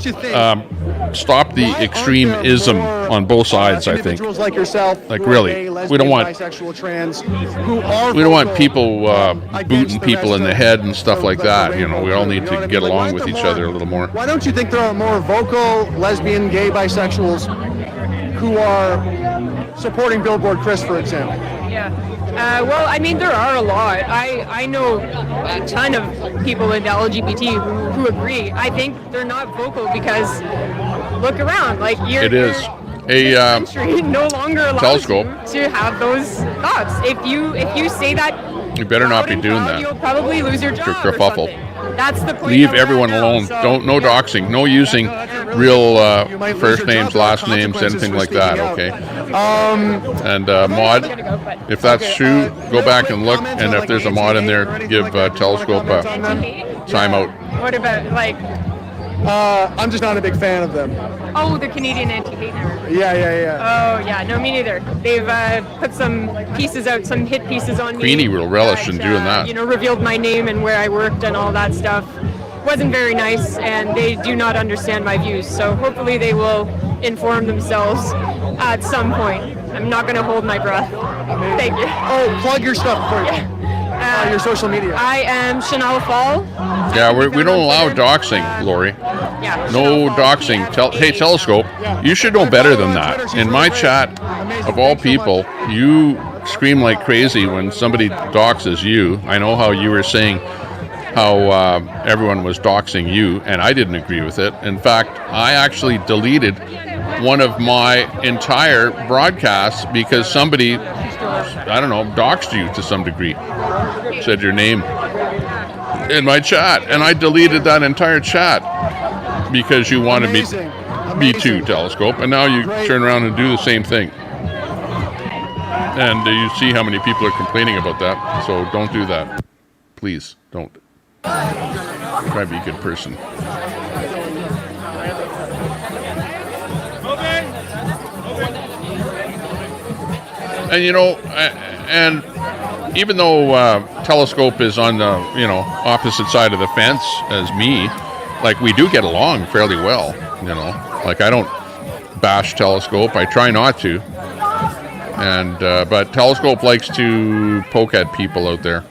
stop the extremism on both sides. I think. Individuals like yourself, Like who are really, gay, we lesbian, don't want bisexual, trans, who are we don't want vocal people booting the people rest in the of head and stuff the- like the that. rainbow We all group, need you know to what I get mean? Like, why along with is each there other a little more. Why don't you think there are more vocal lesbian, gay, bisexuals who are supporting Billboard Chris, for example? Yeah. Well, I mean, there are a lot. I know a ton of people in the LGBT who agree. I think they're not vocal because look around. Like It is a country no longer allows telescope. you to have those thoughts. If you say that, You better not be doing you'll that. probably lose your job or Kerfuffle. something. That's the point. Leave that we're everyone at now. alone. So, No doxing. No using real first names, last names, anything like that. Okay. And mod, if that's true, go back and look. And if there's a mod in there, give Telescope a timeout. What about like? I'm just not a big fan of them. Oh, the Canadian Anti-Hate Network. Yeah. Oh yeah, no, me neither. They've put some pieces out, some hit pieces on me. Queenie will relish in doing that. Revealed my name and where I worked and all that stuff. Wasn't very nice, and they do not understand my views. So hopefully they will inform themselves at some point. I'm not going to hold my breath. Thank you. Oh, plug your stuff for you. your social media? I am Chanel Fall. Yeah, we don't allow doxing, Lori. Yeah. No doxing. Hey, Telescope, you should know better than that. In my chat, of all people, you scream like crazy when somebody doxes you. I know how you were saying how everyone was doxing you, and I didn't agree with it. In fact, I actually deleted one of my entire broadcasts because somebody, I don't know, doxed you to some degree. Said your name in my chat, and I deleted that entire chat because you wanted me to, Telescope, and now you turn around and do the same thing. And you see how many people are complaining about that, so don't do that. Please, don't. Try to be a good person. And you know, and even though Telescope is on the opposite side of the fence as me, like we do get along fairly well. You know, like I don't bash Telescope. I try not to. And but Telescope likes to poke at people out there.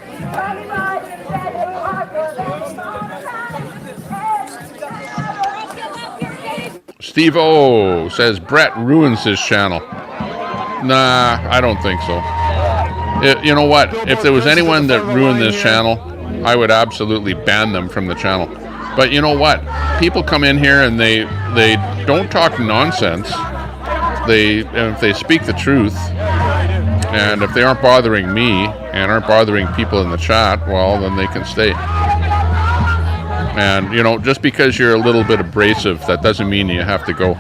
Steve O says Brett ruins his channel. Nah, I don't think so. You know what? If there was anyone that ruined this channel, I would absolutely ban them from the channel. But you know what? People come in here and they don't talk nonsense. If they speak the truth, and if they aren't bothering me and aren't bothering people in the chat, well, then they can stay. And you know, just because you're a little bit abrasive, that doesn't mean you have to go.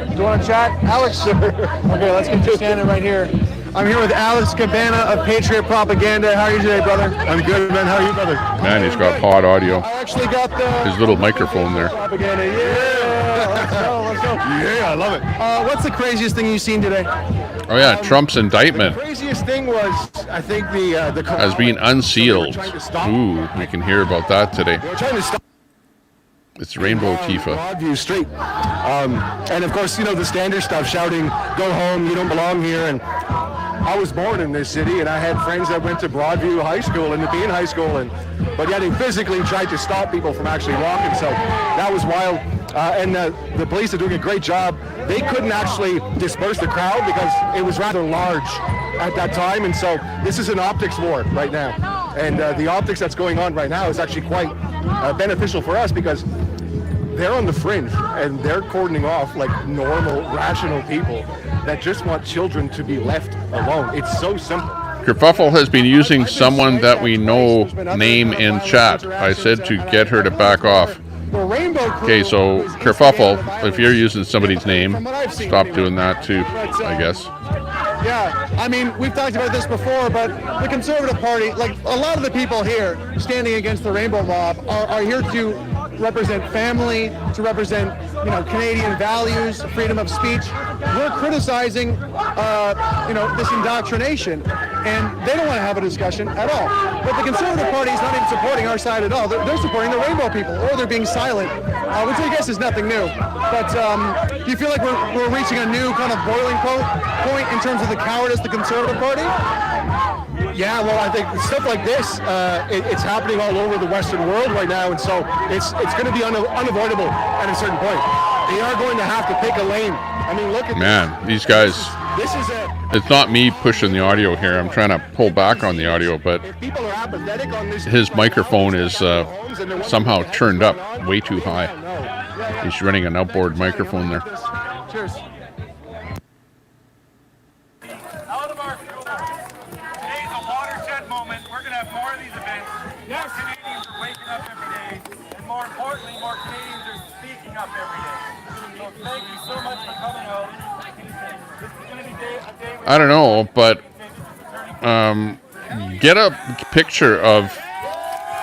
Do you want to chat? Alex, okay, let's get you standing right here. I'm here with Alex Cabana of Patriot Propaganda. How are you today, brother? I'm good, man. How are you, brother? Man, he's got hot audio. I actually got his little microphone there. Propaganda. Yeah, let's go, let's go. Yeah, I love it. What's the craziest thing you've seen today? Oh yeah, Trump's indictment The craziest thing was, I think the has been unsealed. Ooh, we can hear about that today. They were trying to stop. It's Rainbow Tifa. Broadview Street. And of course, you know, the standard stuff, shouting, go home, you don't belong here. And I was born in this city, and I had friends that went to Broadview High School and Nepean High School, but yet they physically tried to stop people from actually walking. So that was wild. And the police are doing a great job. They couldn't actually disperse the crowd because it was rather large at that time. And so this is an optics war right now. And the optics that's going on right now is actually quite beneficial for us because they're on the fringe and they're cordoning off like normal, rational people that just want children to be left alone. It's so simple. Kerfuffle has been using someone that we know name in chat. I said to get her to back off. Okay, so Kerfuffle, if you're using somebody's name, stop doing that too, I guess. Yeah, I mean, we've talked about this before, but the Conservative Party, like a lot of the people here standing against the Rainbow Mob are here to represent family, to represent, you know, Canadian values, freedom of speech. We're criticizing, this indoctrination, and they don't want to have a discussion at all. But the Conservative Party is not even supporting our side at all. They're supporting the Rainbow people, or they're being silent, which I guess is nothing new. But do you feel like we're reaching a new kind of boiling point in terms of the cowardice of the Conservative Party? Yeah, well, I think stuff like this, it's happening all over the Western world right now, and so it's going to be unavoidable at a certain point. They are going to have to pick a lane. I mean, look at man, these guys. It's not me pushing the audio here. I'm trying to pull back on the audio, but his microphone is somehow turned up way too high. He's running an outboard microphone there. Cheers. More Canadians are waking up every day, and more importantly, more Canadians are speaking up every day. So thank you so much for coming out. This is going to be a day. I don't know, but get a picture of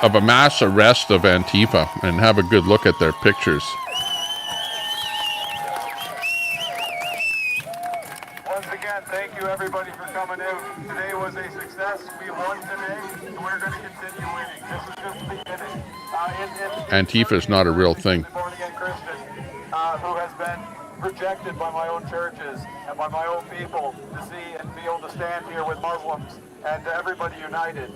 a mass arrest of Antifa and have a good look at their pictures. Once again, thank you everybody for coming out. Today was a success. We won today, and we're going to continue winning. This is just the beginning. Antifa is not a real thing. who has been rejected by my own churches and by my own people to see and be able to stand here with Muslims and everybody united.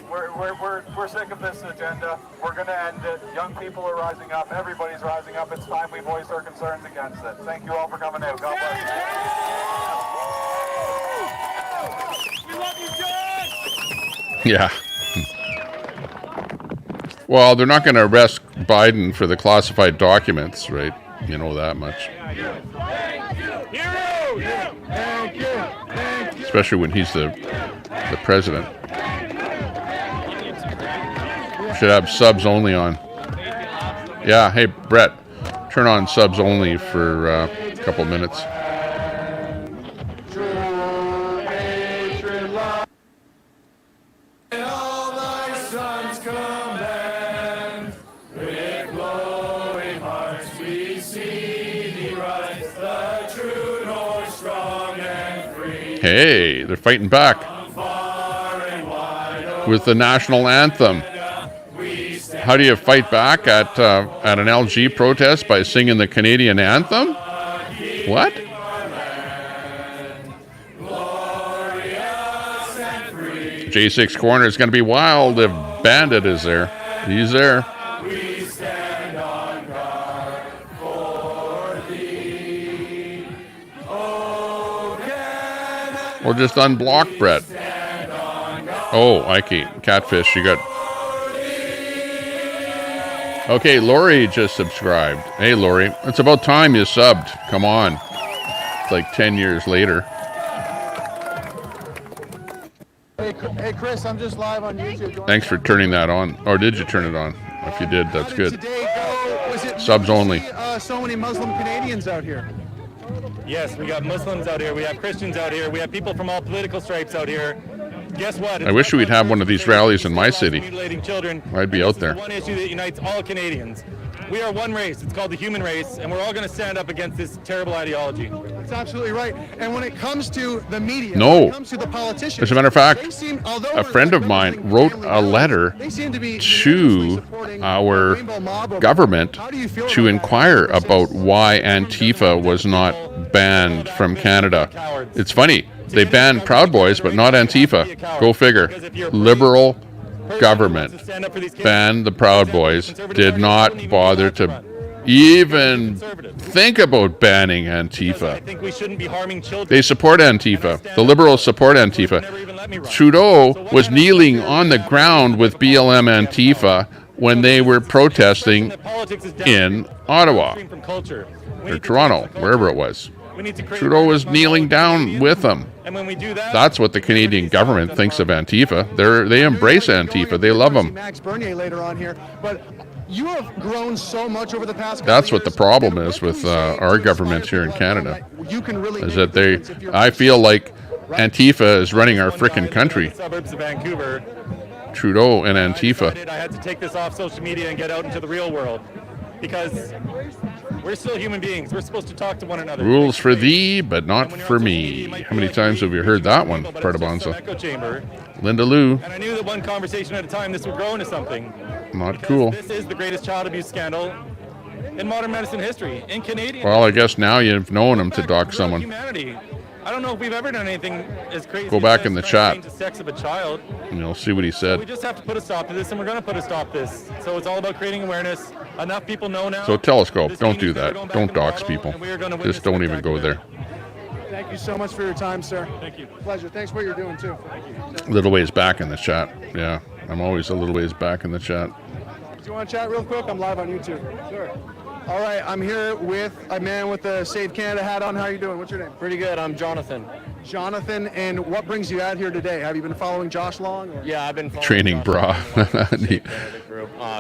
We're sick of this agenda. We're going to end it. Young people are rising up. Everybody's rising up. It's time we voice our concerns against it. Thank you all for coming out. God bless you. We love you, John! Yeah. Well, they're not going to arrest Biden for the classified documents, right? You know that much. Especially when he's the president. Should have subs only on. Yeah, hey, Brett, turn on subs only for a couple minutes. Hey, they're fighting back with the national anthem. How do you fight back at an LG protest? By singing the Canadian anthem? What? J6 Corner is going to be wild if Bandit is there. He's there. Or just unblock Brett. Oh, Ike, Catfish, you got... Okay, Lori just subscribed. Hey, Lori, it's about time you subbed. Come on. It's like 10 years later. Hey, Chris, I'm just live on YouTube. Thanks for turning that on. Or did you turn it on? If you did, that's good. Subs only. So many Muslim Canadians out here. Yes, we got Muslims out here. We have Christians out here. We have people from all political stripes out here. Guess what? I wish we'd have one of these rallies in my city. Mutilating children. I'd be out there. One issue that unites all Canadians. We are one race. It's called the human race, and we're all going to stand up against this terrible ideology. That's absolutely right. And when it comes to the media, No. when it comes to the politicians, As a matter of fact, they seem, a friend of mine wrote a letter to our government to inquire about why Antifa was not banned from Canada. It's funny. They banned Proud Boys, but not Antifa. Go figure. Liberal government banned the Proud Boys, did not bother to even think about banning Antifa. They support Antifa. The Liberals support Antifa. Trudeau was kneeling on the ground with BLM Antifa when they were protesting in Ottawa or Toronto, wherever it was. Trudeau was kneeling down with them. That's what the Canadian government thinks of Antifa. They embrace Antifa. They love them. Max Bernier later on here, but you have grown so much over the past. That's what the problem is with our government here in Canada. Is that I feel like Antifa is running our frickin' country. Suburbs of Vancouver. Trudeau and Antifa. I had to take this off social media and get out into the real world because we're still human beings. We're supposed to talk to one another. Rules for thee, but not for me. How many times have you heard that one, Partibonza? Linda Lou. And I knew that one conversation at a time, this would grow into something. Not cool. This is the greatest child abuse scandal in modern medicine history, in Canadian. Well, I guess now you've known him to dock someone. Humanity. I don't know if we've ever done anything as crazy. Go back in the chat. The sex of a child. And you'll see what he said. We just have to put a stop to this, and we're going to put a stop to this. So it's all about creating awareness. Enough people know now. So Telescope, don't do that. Don't dox people. Just don't even go there. Thank you so much for your time, sir. Thank you. Pleasure. Thanks for what you're doing, too. Thank you. Little ways back in the chat. Yeah, I'm always a little ways back in the chat. Do you want to chat real quick? I'm live on YouTube. Sure. All right, I'm here with a man with the Save Canada hat on. How are you doing? What's your name? Pretty good. I'm Jonathan. Jonathan, and what brings you out here today? Have you been following Josh long? Or? Yeah, I've been following Training Josh bra.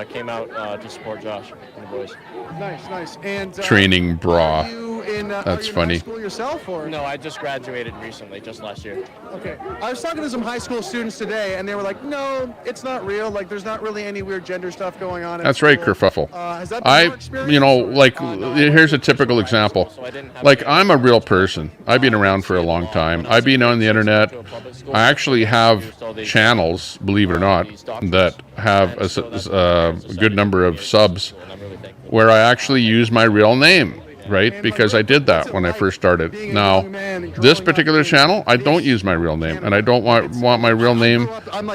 came out to support Josh and the boys. Nice. And Training bra. Are you in, That's are you funny. in high school yourself, or? No, I just graduated recently, just last year. Okay. I was talking to some high school students today, and they were like, "No, it's not real. Like, there's not really any weird gender stuff going on." That's right, Kerfuffle. Has that been your experience? Here's a typical example. Like, I'm a real person. I've been around for a long time. I've been on the internet. I actually have channels, believe it or not, that have a good number of subs where I actually use my real name, right? Because I did that when I first started. Now, this particular channel, I don't use my real name, and I don't want my real name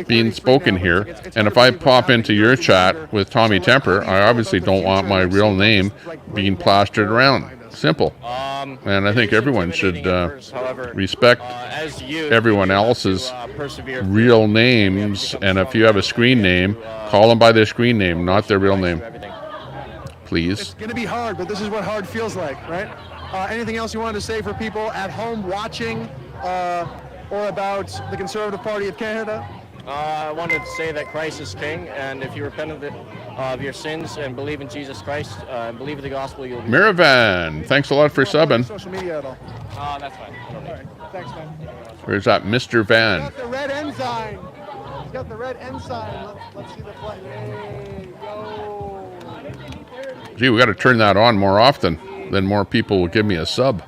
being spoken here. And if I pop into your chat with Tommy Temper, I obviously don't want my real name being plastered around. Simple. And I think everyone should respect everyone else's real names. And if you have a screen name, call them by their screen name, not their real name. Please. It's going to be hard, but this is what hard feels like, right? Anything else you wanted to say for people at home watching or about the Conservative Party of Canada? I wanted to say that Christ is King, and if you repent of your sins and believe in Jesus Christ and believe in the gospel, you'll be... Miravan, thanks a lot for subbing. Social media at all? That's fine. I don't need it. Thanks, man. Where's that Mr. Van? He's got the red ensign. He's got the red ensign. Let's see the flag. Hey, yo. Gee, we got to turn that on more often. Then more people will give me a sub.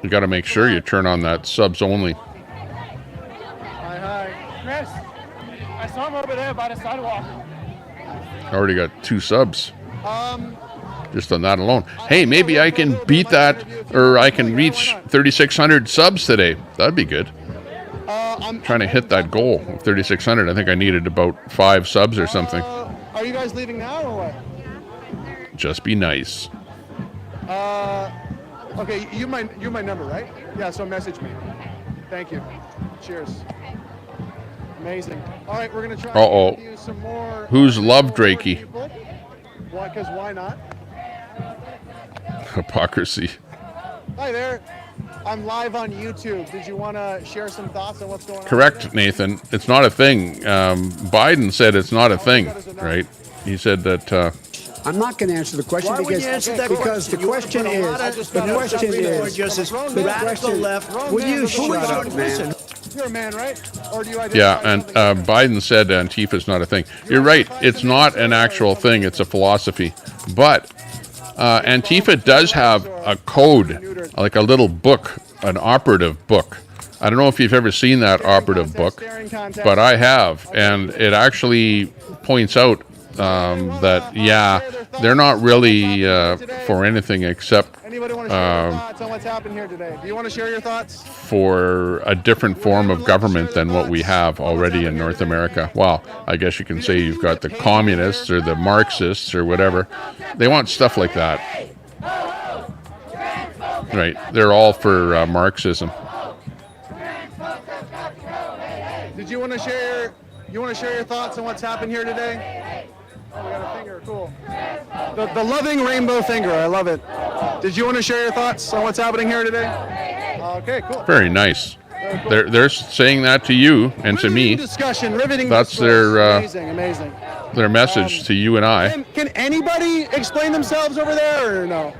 You got to make sure you turn on that subs only. Chris, I saw him over there by the sidewalk. I already got 2 subs. Just on that alone. Hey, maybe I can beat that, or I can reach 3,600 subs today. That'd be good. I'm trying to hit that goal of 3,600. I think I needed about 5 subs or something. Are you guys leaving now or what? Just be nice. Okay, you my number, right? Yeah, so message me. Thank you. Cheers. Amazing. All right, we're going to try to use some more... Who's Love Drakey? Why? Because why not? Hypocrisy. Hi there. I'm live on YouTube. Did you want to share some thoughts on what's going on? Correct, Nathan. It's not a thing. Biden said it's not a thing, right? He said that... I'm not going to answer the question because the question is just as radical left. Will you shut up, man? You're a man, right? Or do you yeah, and Biden said Antifa is not a thing. You're right. It's not an actual thing. It's a philosophy. But Antifa does have a code, like a little book, an operative book. I don't know if you've ever seen that operative book, but I have. And it actually points out that, yeah, they're not really for anything except Anybody want to share your thoughts on what's happened here today? Do you want to share your thoughts? For a different form of government than what we have already in North America. Well, I guess you can say you've got the communists or the Marxists or whatever. They want stuff like that. Right. They're all for Marxism. Did you want to share your thoughts on what's happened here today? Oh, we got a finger, cool. The loving rainbow finger, I love it. Did you want to share your thoughts on what's happening here today? Okay, cool. Very nice. They're saying that to you and to me. Discussion, riveting. That's their amazing. Their message to you and I. Can anybody explain themselves over there or no?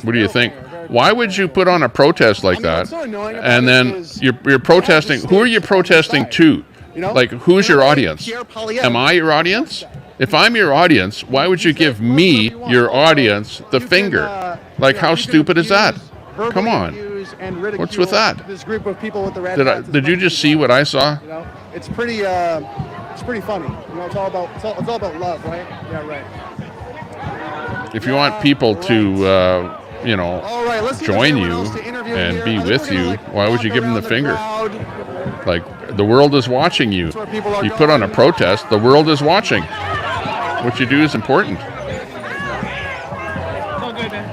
What do you think? Why would you put on a protest like that? And then you're protesting. Who are you protesting to? Like, who's your audience? Am I your audience? If I'm your audience, why would you give me, your audience, the finger? Like, how stupid is that? Come on. What's with that? This group of people with the red Did you just see what I saw? It's pretty funny. It's all about love, right? Yeah, right. If you want people to, join you and be with you, why would you give them the finger? Like, the world is watching you. You put on a protest, the world is watching. What you do is important. All good, man.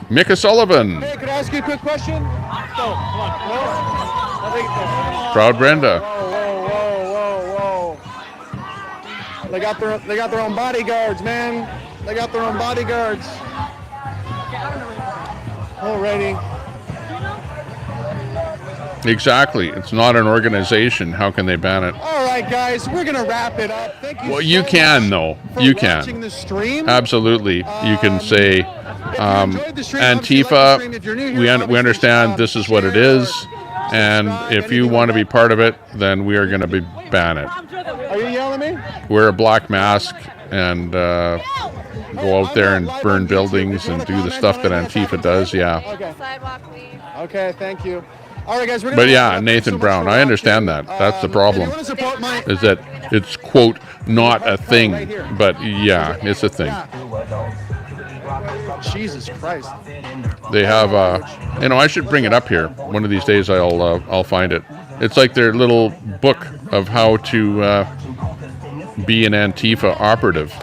Micah Sullivan. Hey, could I ask you a quick question? Go, come on. Proud Brenda. Whoa. They got their own bodyguards, man. They got their own bodyguards. Alrighty. Exactly. It's not an organization. How can they ban it? All right, guys, we're gonna wrap it up. Thank you. Well, you can, though. You can. Watching the stream. Absolutely. You can say, Antifa, we understand this is what it is, and if you want to be part of it, then we are going to ban it. Are you yelling at me? Wear a black mask and go out there and burn buildings and do the stuff that Antifa does. Yeah. Okay, thank you. All right, guys. But yeah, Nathan Brown, I understand that. That's the problem. Is that it's, quote, not a thing. But yeah, it's a thing. Jesus Christ. They have, I should bring it up here. One of these days I'll find it. It's like their little book of how to be an Antifa operative,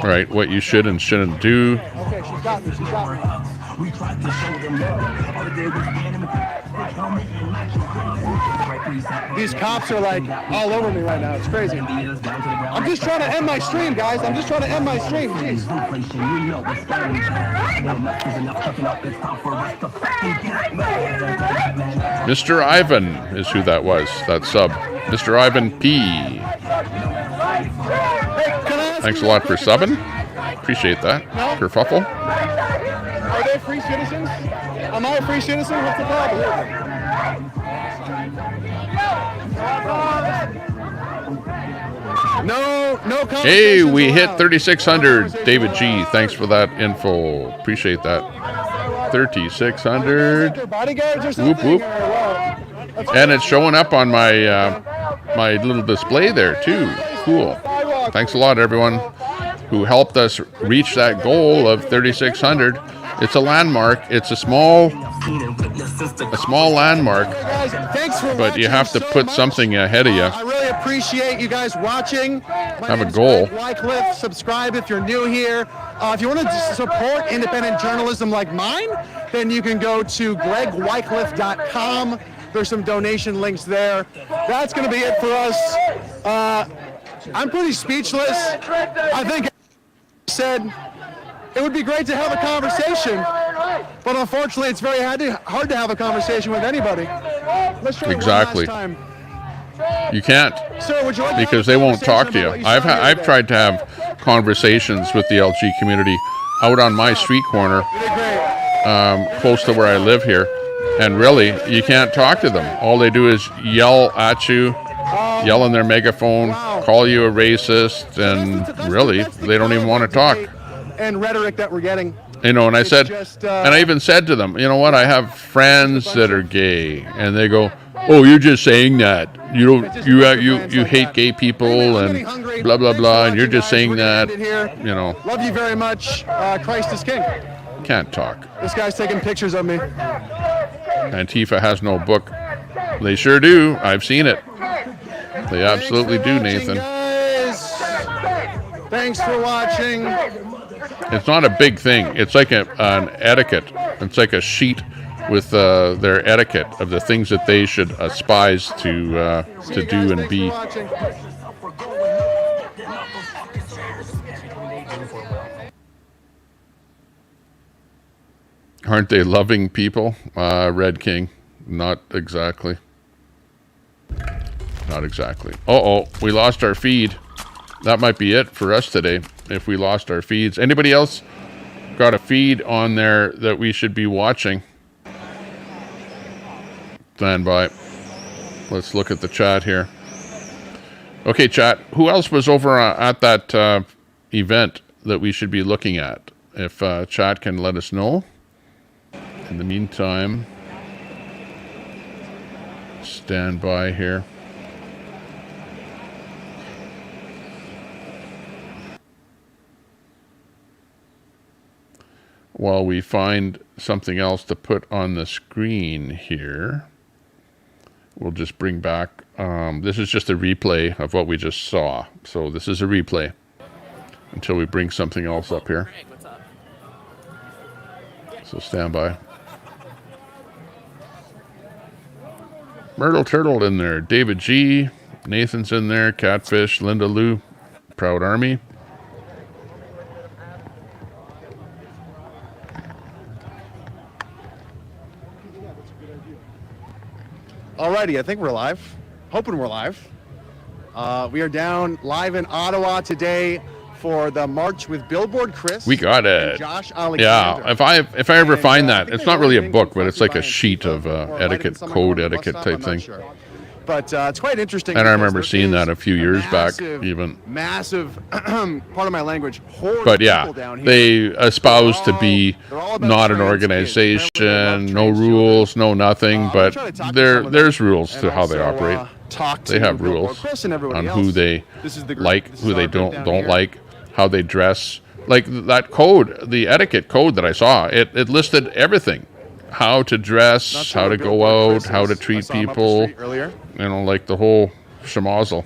right? What you should and shouldn't do. Okay, she's got me. These cops are like all over me right now. It's crazy. I'm just trying to end my stream, guys. I'm just trying to end my stream. Jeez. Mr. Ivan is who that was, that sub. Mr. Ivan P. Thanks a lot for subbing. Appreciate that. Kerfuffle. Are they free citizens? Am I a free citizen? What's the problem? No. Hey, we hit 3,600. David G. Thanks for that info. Appreciate that. 3,600. Whoop whoop. And it's showing up on my my little display there too. Cool. Thanks a lot, everyone who helped us reach that goal of 3,600. It's a landmark. It's a small landmark, but you have to put something ahead of you. I really appreciate you guys watching. Have a goal. Wycliffe, subscribe if you're new here. If you want to support independent journalism like mine, then you can go to gregwycliffe.com. There's some donation links there. That's going to be it for us. I'm pretty speechless. I think I said it would be great to have a conversation, but unfortunately it's very hard to have a conversation with anybody. Let's try exactly. one last time. You can't, Sir, would you like because they won't talk to you. I've tried to have conversations with the LG community out on my street corner, close to where I live here, and really you can't talk to them. All they do is yell at you, yell in their megaphone, call you a racist, and really they don't even want to talk. And rhetoric that we're getting. And I said, and I even said to them, you know what? I have friends that are gay, and they go, "Oh, you're just saying that. You don't, you hate gay people and blah blah blah, and you're just saying that." You know. Love you very much. Christ is King. Can't talk. This guy's taking pictures of me. Antifa has no book. They sure do. I've seen it. They absolutely do, Nathan. Thanks for watching. It's not a big thing. It's like an etiquette. It's like a sheet with their etiquette of the things that they should aspire to do and be. Aren't they loving people? Red King. Not exactly. Not exactly. Uh-oh, we lost our feed. That might be it for us today, if we lost our feeds. Anybody else got a feed on there that we should be watching? Stand by. Let's look at the chat here. Okay, chat. Who else was over at that event that we should be looking at? If chat can let us know. In the meantime, stand by here. While we find something else to put on the screen here, we'll just bring back, this is just a replay of what we just saw. So this is a replay until we bring something else up here. So stand by. Myrtle Turtle in there, David G, Nathan's in there, Catfish, Linda Lou, Proud Army. Alrighty, I think we're live. Hoping we're live. We are down live in Ottawa today for the March with Billboard Chris. We got it. Josh Alexander. Yeah, if I ever find that, it's not really a book, but it's like a sheet of etiquette, code etiquette type thing. Sure. But it's quite interesting. And I because remember there seeing is that a few years back, even. Massive, pardon my language, horde But of yeah, people down here. they espouse to be not an organization, no rules, no nothing, but there's rules to how they operate. They have rules on who they like, who they don't like, how they dress. Like that code, the etiquette code that I saw, it listed everything. How to dress, how to go out, how to treat people, like the whole schmozzle.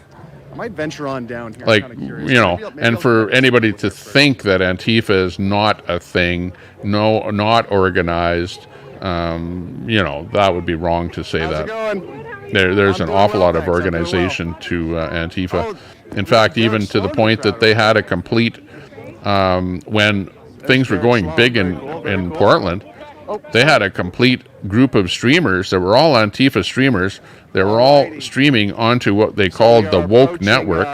I might venture on down here. Like, I'm kinda curious. Maybe and I'll for take anybody to think that Antifa is not a thing, not organized, that would be wrong to say that. There's an awful lot of organization to Antifa. In fact, even to the point that they had a complete, when things were going big in Portland, they had a complete group of streamers that were all Antifa streamers. They were all streaming onto what they called the woke network,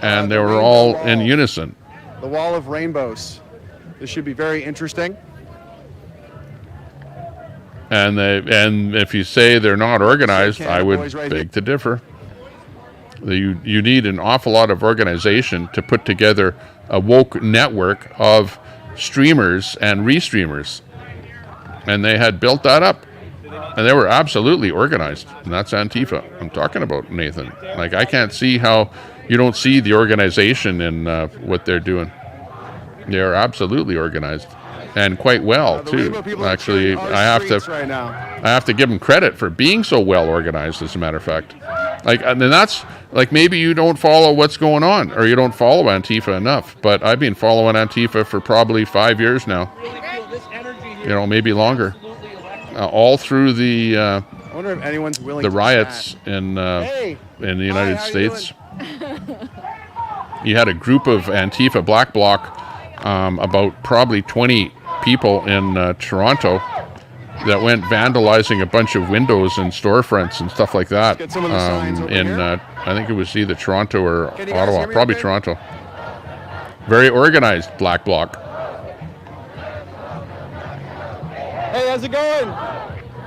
and they were all in unison. The wall of rainbows. This should be very interesting. And if you say they're not organized, I would beg to differ. You need an awful lot of organization to put together a woke network of streamers and restreamers. And they had built that up. And they were absolutely organized. And that's Antifa I'm talking about, Nathan. Like, I can't see how you don't see the organization in what they're doing. They are absolutely organized. And quite well, too. Actually, I have to give them credit for being so well organized, as a matter of fact. Like, and then that's, like, maybe you don't follow what's going on, or you don't follow Antifa enough. But I've been following Antifa for probably 5 years now. Maybe longer. All through the I wonder if anyone's willing the to riots in the United States. You had a group of Antifa Black Bloc, about probably 20 people in Toronto, that went vandalizing a bunch of windows and storefronts and stuff like that. I think it was either Toronto or Ottawa, probably Toronto. Very organized Black Bloc. Hey, how's it going?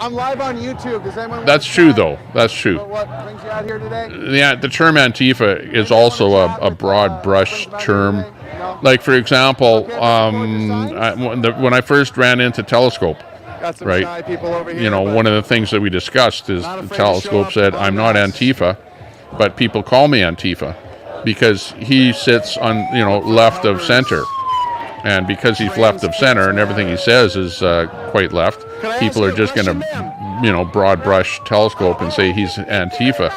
I'm live on YouTube. Does anyone? That's true, though. That's true. What brings you out here today? The term Antifa is also a broad brush term. Like, for example, when I first ran into Telescope, right? People over here, one of the things that we discussed is Telescope said, "I'm not Antifa, but people call me Antifa because he sits on left of center." And because he's left of center and everything he says is quite left, people are just going to, broad brush Telescope and say he's Antifa.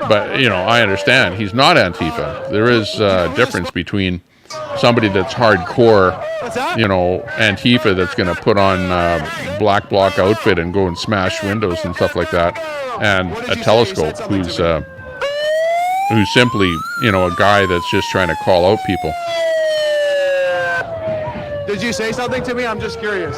But, I understand he's not Antifa. There is a difference between somebody that's hardcore, Antifa that's going to put on a Black Bloc outfit and go and smash windows and stuff like that, and a Telescope who's simply, a guy that's just trying to call out people. Did you say something to me? I'm just curious.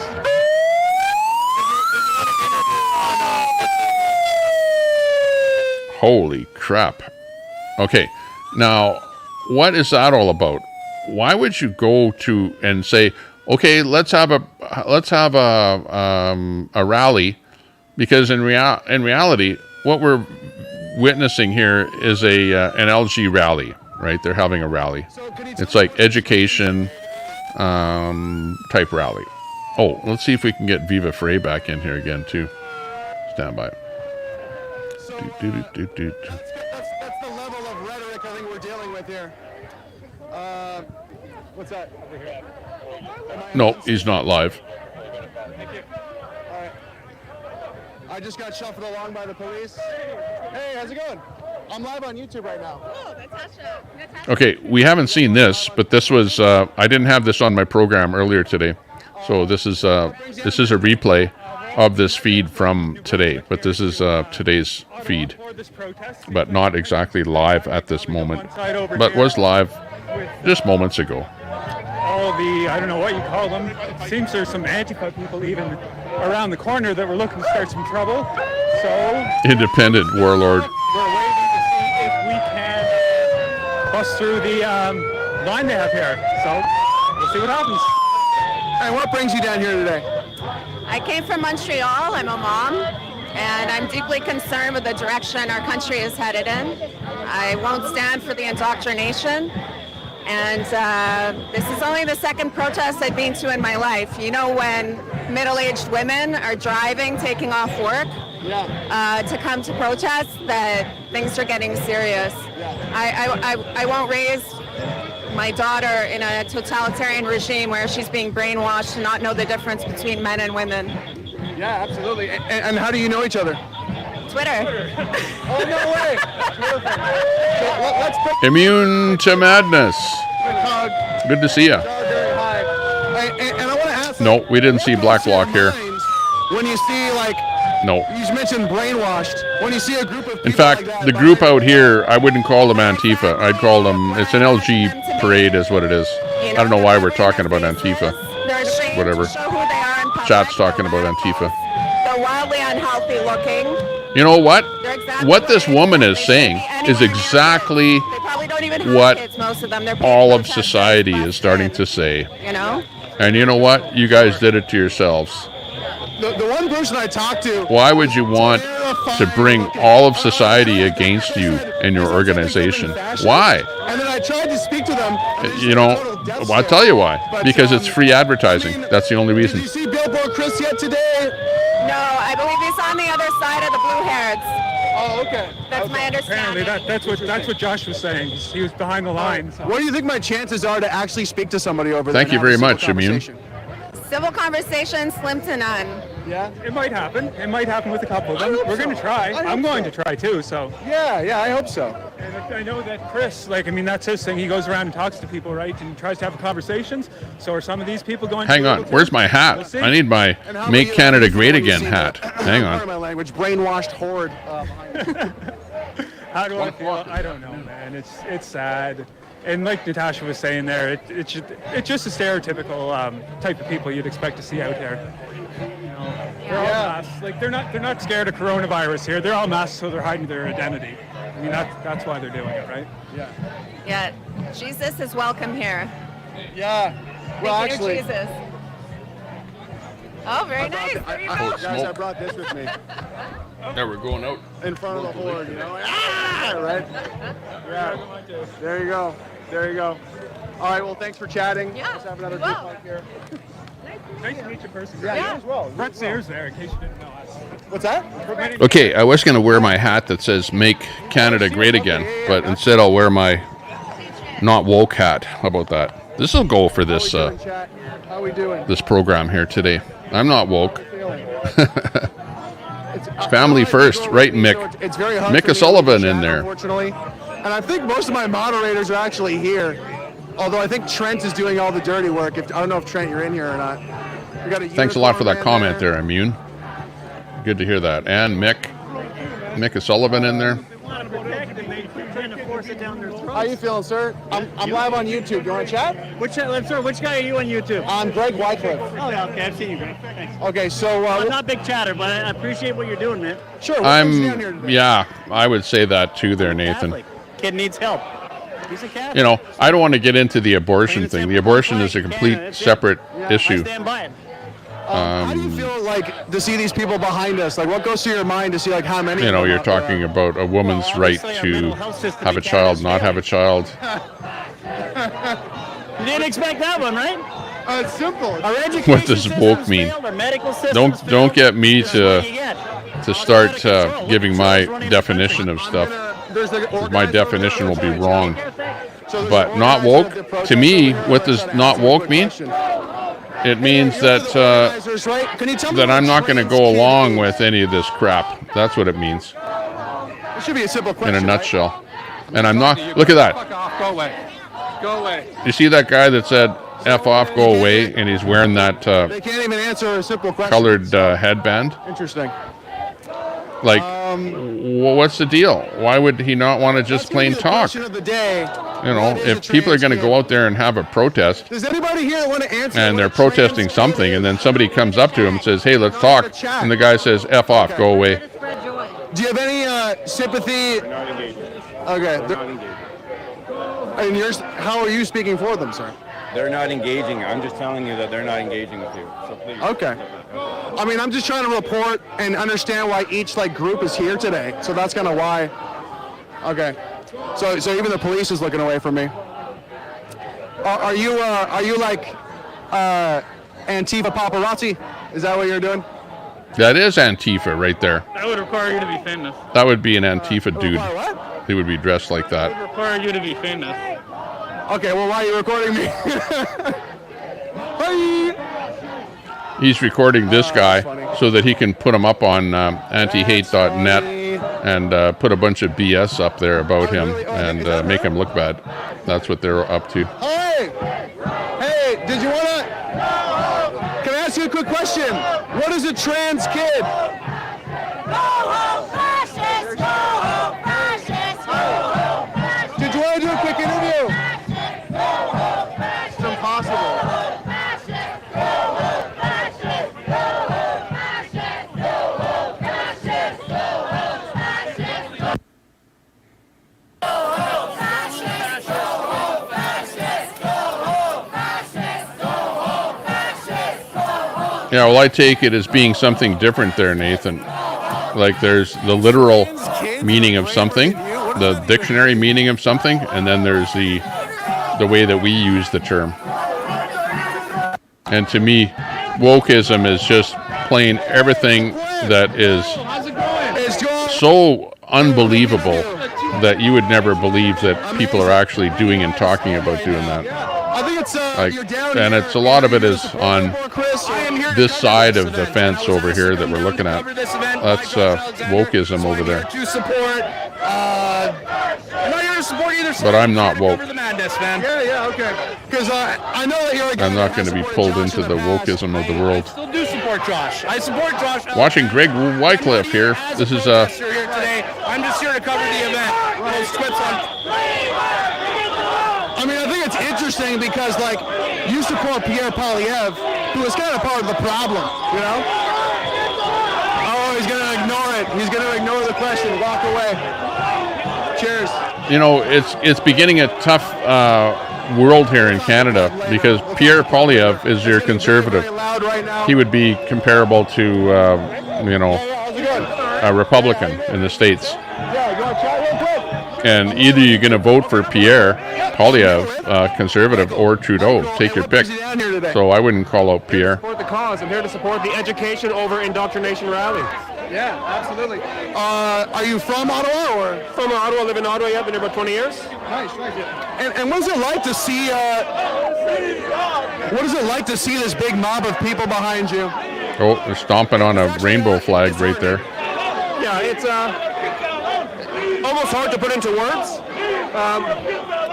Holy crap. Okay, now, what is that all about? Why would you go to and say, okay, let's have a rally? Because in reality, what we're witnessing here is an LG rally, right? They're having a rally. It's like education type rally. Oh, let's see if we can get Viva Frey back in here again too. Stand by. That's the level of rhetoric I think we're dealing with here. What's that? No, he's not live. All right. I just got shuffled along by the police. Hey, how's it going? I'm live on YouTube right now. Oh, Natasha. Okay, we haven't seen this, but this was I didn't have this on my program earlier today, so this is a replay of this feed from today. But this is today's feed, but not exactly live at this moment, but was live just moments ago. All the, I don't know what you call them. It seems there's some Antifa people even around the corner that were looking to start some trouble. So Independent warlord. We're waiting to see if we can bust through the line they have here. So we'll see what happens. Hey, what brings you down here today? I came from Montreal. I'm a mom. and I'm deeply concerned with the direction our country is headed in. I won't stand for the indoctrination, and this is only the second protest I've been to in my life. You know, when middle-aged women are driving, taking off work to come to protest, that things are getting serious. I won't raise my daughter in a totalitarian regime where she's being brainwashed to not know the difference between men and women. Yeah, absolutely. And how do you know each other? Twitter. Oh, no way. So let's put Immune to madness. hug. Good to see you. Very high. And I want to ask. No, we didn't see Black Bloc here. When you see, like, No. you mentioned brainwashed. When you see a group of people In fact, like that, the group out here, I wouldn't call them Antifa. I'd call them, it's an LG parade is what it is. I don't know why we're talking about Antifa. Whatever. Chat's talking about Antifa. They're wildly unhealthy looking. You know what? What this woman is saying is exactly what Most of them, they're all of society is starting to say. you know. And you know what? You guys did it to yourselves. the one person I talked to. Why would you want to bring all of society against you and your organization? Why? And then I tried to speak to them. You know, well, I'll tell you why. Because it's free advertising. That's the only reason. Did you see Billboard Chris yet today? No, I believe he's on the other side of the blue hairs. Oh, okay. That's my understanding. Apparently, that's what Josh was saying. He was behind the line. So. What do you think my chances are to actually speak to somebody over there? Thank you very much, Immune. Civil conversation, slim to none. Yeah, it might happen. It might happen with a couple of them. We're going to try. I'm going to try too. So. Yeah, I hope so. And I know that Chris, that's his thing. He goes around and talks to people, right, and tries to have conversations. So are some of these people going? Hang on. Where's my hat? I need my Make Canada Great Again hat. Hang on. My language, brainwashed horde. How do I feel? I don't know, man. It's sad. And like Natasha was saying there, it's just a stereotypical type of people you'd expect to see out here. They're all masked. Like they're not scared of coronavirus here. They're all masked, so they're hiding their identity. I mean that's why they're doing it, right? Yeah, Jesus is welcome here. Yeah. Well, Thank you, actually, Jesus. Oh, very nice. There you go. Guys, I brought this with me. Now we're going out in front of the horde, you know? Right? Yeah. There you go. There you go. All right, well, thanks for chatting. Yeah. Let's have another group like here. Nice to meet you personally. Yeah, you as well. Brett Sayers there, in case you didn't know us. What's that? Okay, I was going to wear my hat that says Make Canada Great Again, but instead I'll wear my not woke hat. How about that? This will go for this How we doing? this program here today. I'm not woke. It's family first, right, Mick? It's very hard Mick for me O'Sullivan to in chat, there. Unfortunately. And I think most of my moderators are actually here. Although I think Trent is doing all the dirty work. I don't know if Trent, you're in here or not. We got Thanks a lot for that comment there, Immune. Good to hear that. And Mick O'Sullivan in there. How you feeling, sir? I'm live on YouTube. You want to chat? Which guy are you on YouTube? I'm Greg Wycliffe. Oh, yeah, okay. I've seen you, Greg. Thanks. Okay, so... I'm not a big chatter, but I appreciate what you're doing, man. Sure. Yeah, I would say that too there, Nathan. Catholic. Kid needs help. He's a Catholic. You know, I don't want to get into the abortion thing. The abortion is a complete separate issue. I stand by it. How do you feel like to see these people behind us? Like, what goes through your mind to see like how many? You know, you're talking about a woman's right to have a child, not have a child. You didn't expect that one, right? It's simple. Our education What does woke mean? failed, our medical systems Don't get me to start control. giving my definition of stuff. 'Cause my definition will be wrong. But not woke, to me, what does not woke mean? It means that I'm not going to go along with any of this crap. That's what it means. It should be a simple question. In a nutshell. And I'm not. Look at that. Fuck off. Go away. Go away. You see that guy that said "F off, go away," and he's wearing that They can't even answer a simple question. colored headband. Interesting. Like, what's the deal? Why would he not want to just plain talk? Question of the day. You know, if people are going to go out there and have a protest, Does anybody here want to answer? and they're protesting something, and then somebody comes up to him and says, "Hey, let's talk," and the guy says, "F off, go away." Do you have any sympathy? Okay. And yours, how are you speaking for them, sir? They're not engaging. I'm just telling you that they're not engaging with you. So please. Okay. I mean, I'm just trying to report and understand why each like group is here today. So that's kind of why. Okay. So even the police is looking away from me. Are you like Antifa paparazzi? Is that what you're doing? That is Antifa right there. That would require you to be famous. That would be an Antifa dude. What? He would be dressed like That that. would require you to be famous. Okay, well, why are you recording me? Hi. He's recording this guy so that he can put him up on antihate.net and put a bunch of BS up there about him and make him look bad. That's what they're up to. Hey, did you want to? Can I ask you a quick question? What is a trans kid? Go home fascist! Go home fascist! Go home fascist! Did you want to do a quick interview? It's impossible. Yeah, well, I take it as being something different there, Nathan. Like there's the literal meaning of something, the dictionary meaning of something, and then there's the way that we use the term. And to me, wokeism is just plain everything that is so unbelievable that you would never believe that people are actually doing and talking about doing that. I think it's And it's a lot of it is on this side of the fence over here that we're looking at. That's wokeism over there. To support, I'm not here to support either side. But I'm not woke. The madness, man. Yeah, okay. Because I know that you're like. I'm not going to be pulled into the wokeism of the world. Still do support Josh. I support Josh. Watching Greg Wycliffe here. This is Here today. I'm just here to cover the event. Those clips on. I mean, I think it's interesting because, like, you support Pierre Poilievre, who is kind of part of the problem, you know? Oh, he's going to ignore it. He's going to ignore the question, walk away. Cheers. You know, it's beginning a tough world here in Canada because Pierre Poilievre is your conservative. He would be comparable to, a Republican in the States. Yeah, you want to chat real quick? And either you're going to vote for Pierre Poilievre, conservative, or Trudeau. Take your pick. So I wouldn't call out Pierre. Support the cause. I'm here to support the education over indoctrination rally. Yeah, absolutely. Are you from Ottawa or? From Ottawa, live in Ottawa. Yeah, been here about 20 years. Nice. And what is it like to see? What is it like to see this big mob of people behind you? Oh, they're stomping on a rainbow flag right there. Yeah, it's almost hard to put into words.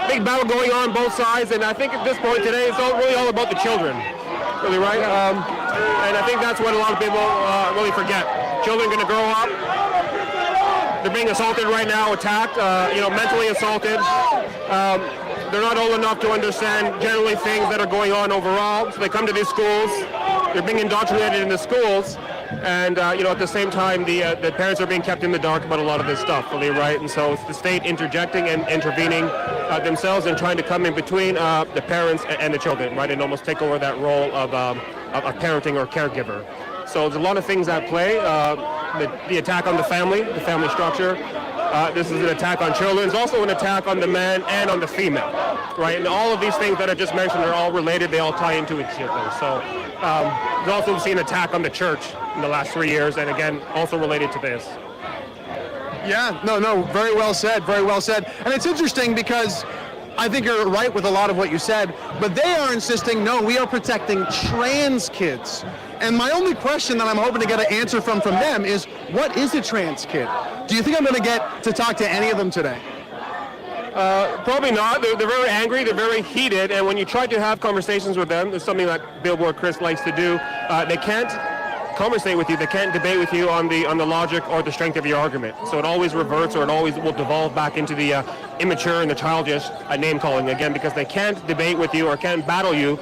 Big battle going on both sides, and I think at this point today, it's really all about the children. Really, right? And I think that's what a lot of people really forget. Children are going to grow up. They're being assaulted right now, attacked, mentally assaulted. They're not old enough to understand generally things that are going on overall. So they come to these schools. They're being indoctrinated in the schools. And, at the same time, the parents are being kept in the dark about a lot of this stuff, really, right? And so it's the state interjecting and intervening themselves and trying to come in between the parents and the children, right? And almost take over that role of parenting or caregiver. So there's a lot of things at play. The attack on the family structure. This is an attack on children. It's also an attack on the man and on the female, right? And all of these things that I just mentioned are all related. They all tie into each other. So we've also seen an attack on the church in the last 3 years, and again, also related to this. Yeah, no, very well said, very well said. And it's interesting because I think you're right with a lot of what you said, but they are insisting, no, we are protecting trans kids. And my only question that I'm hoping to get an answer from them is, what is a trans kid? Do you think I'm going to get to talk to any of them today? Probably not. They're very angry. They're very heated. And when you try to have conversations with them, there's something that Billboard Chris likes to do. They can't conversate with you. They can't debate with you on the logic or the strength of your argument. So it always reverts, or it always will devolve back into the immature and the childish name calling again, because they can't debate with you or can't battle you,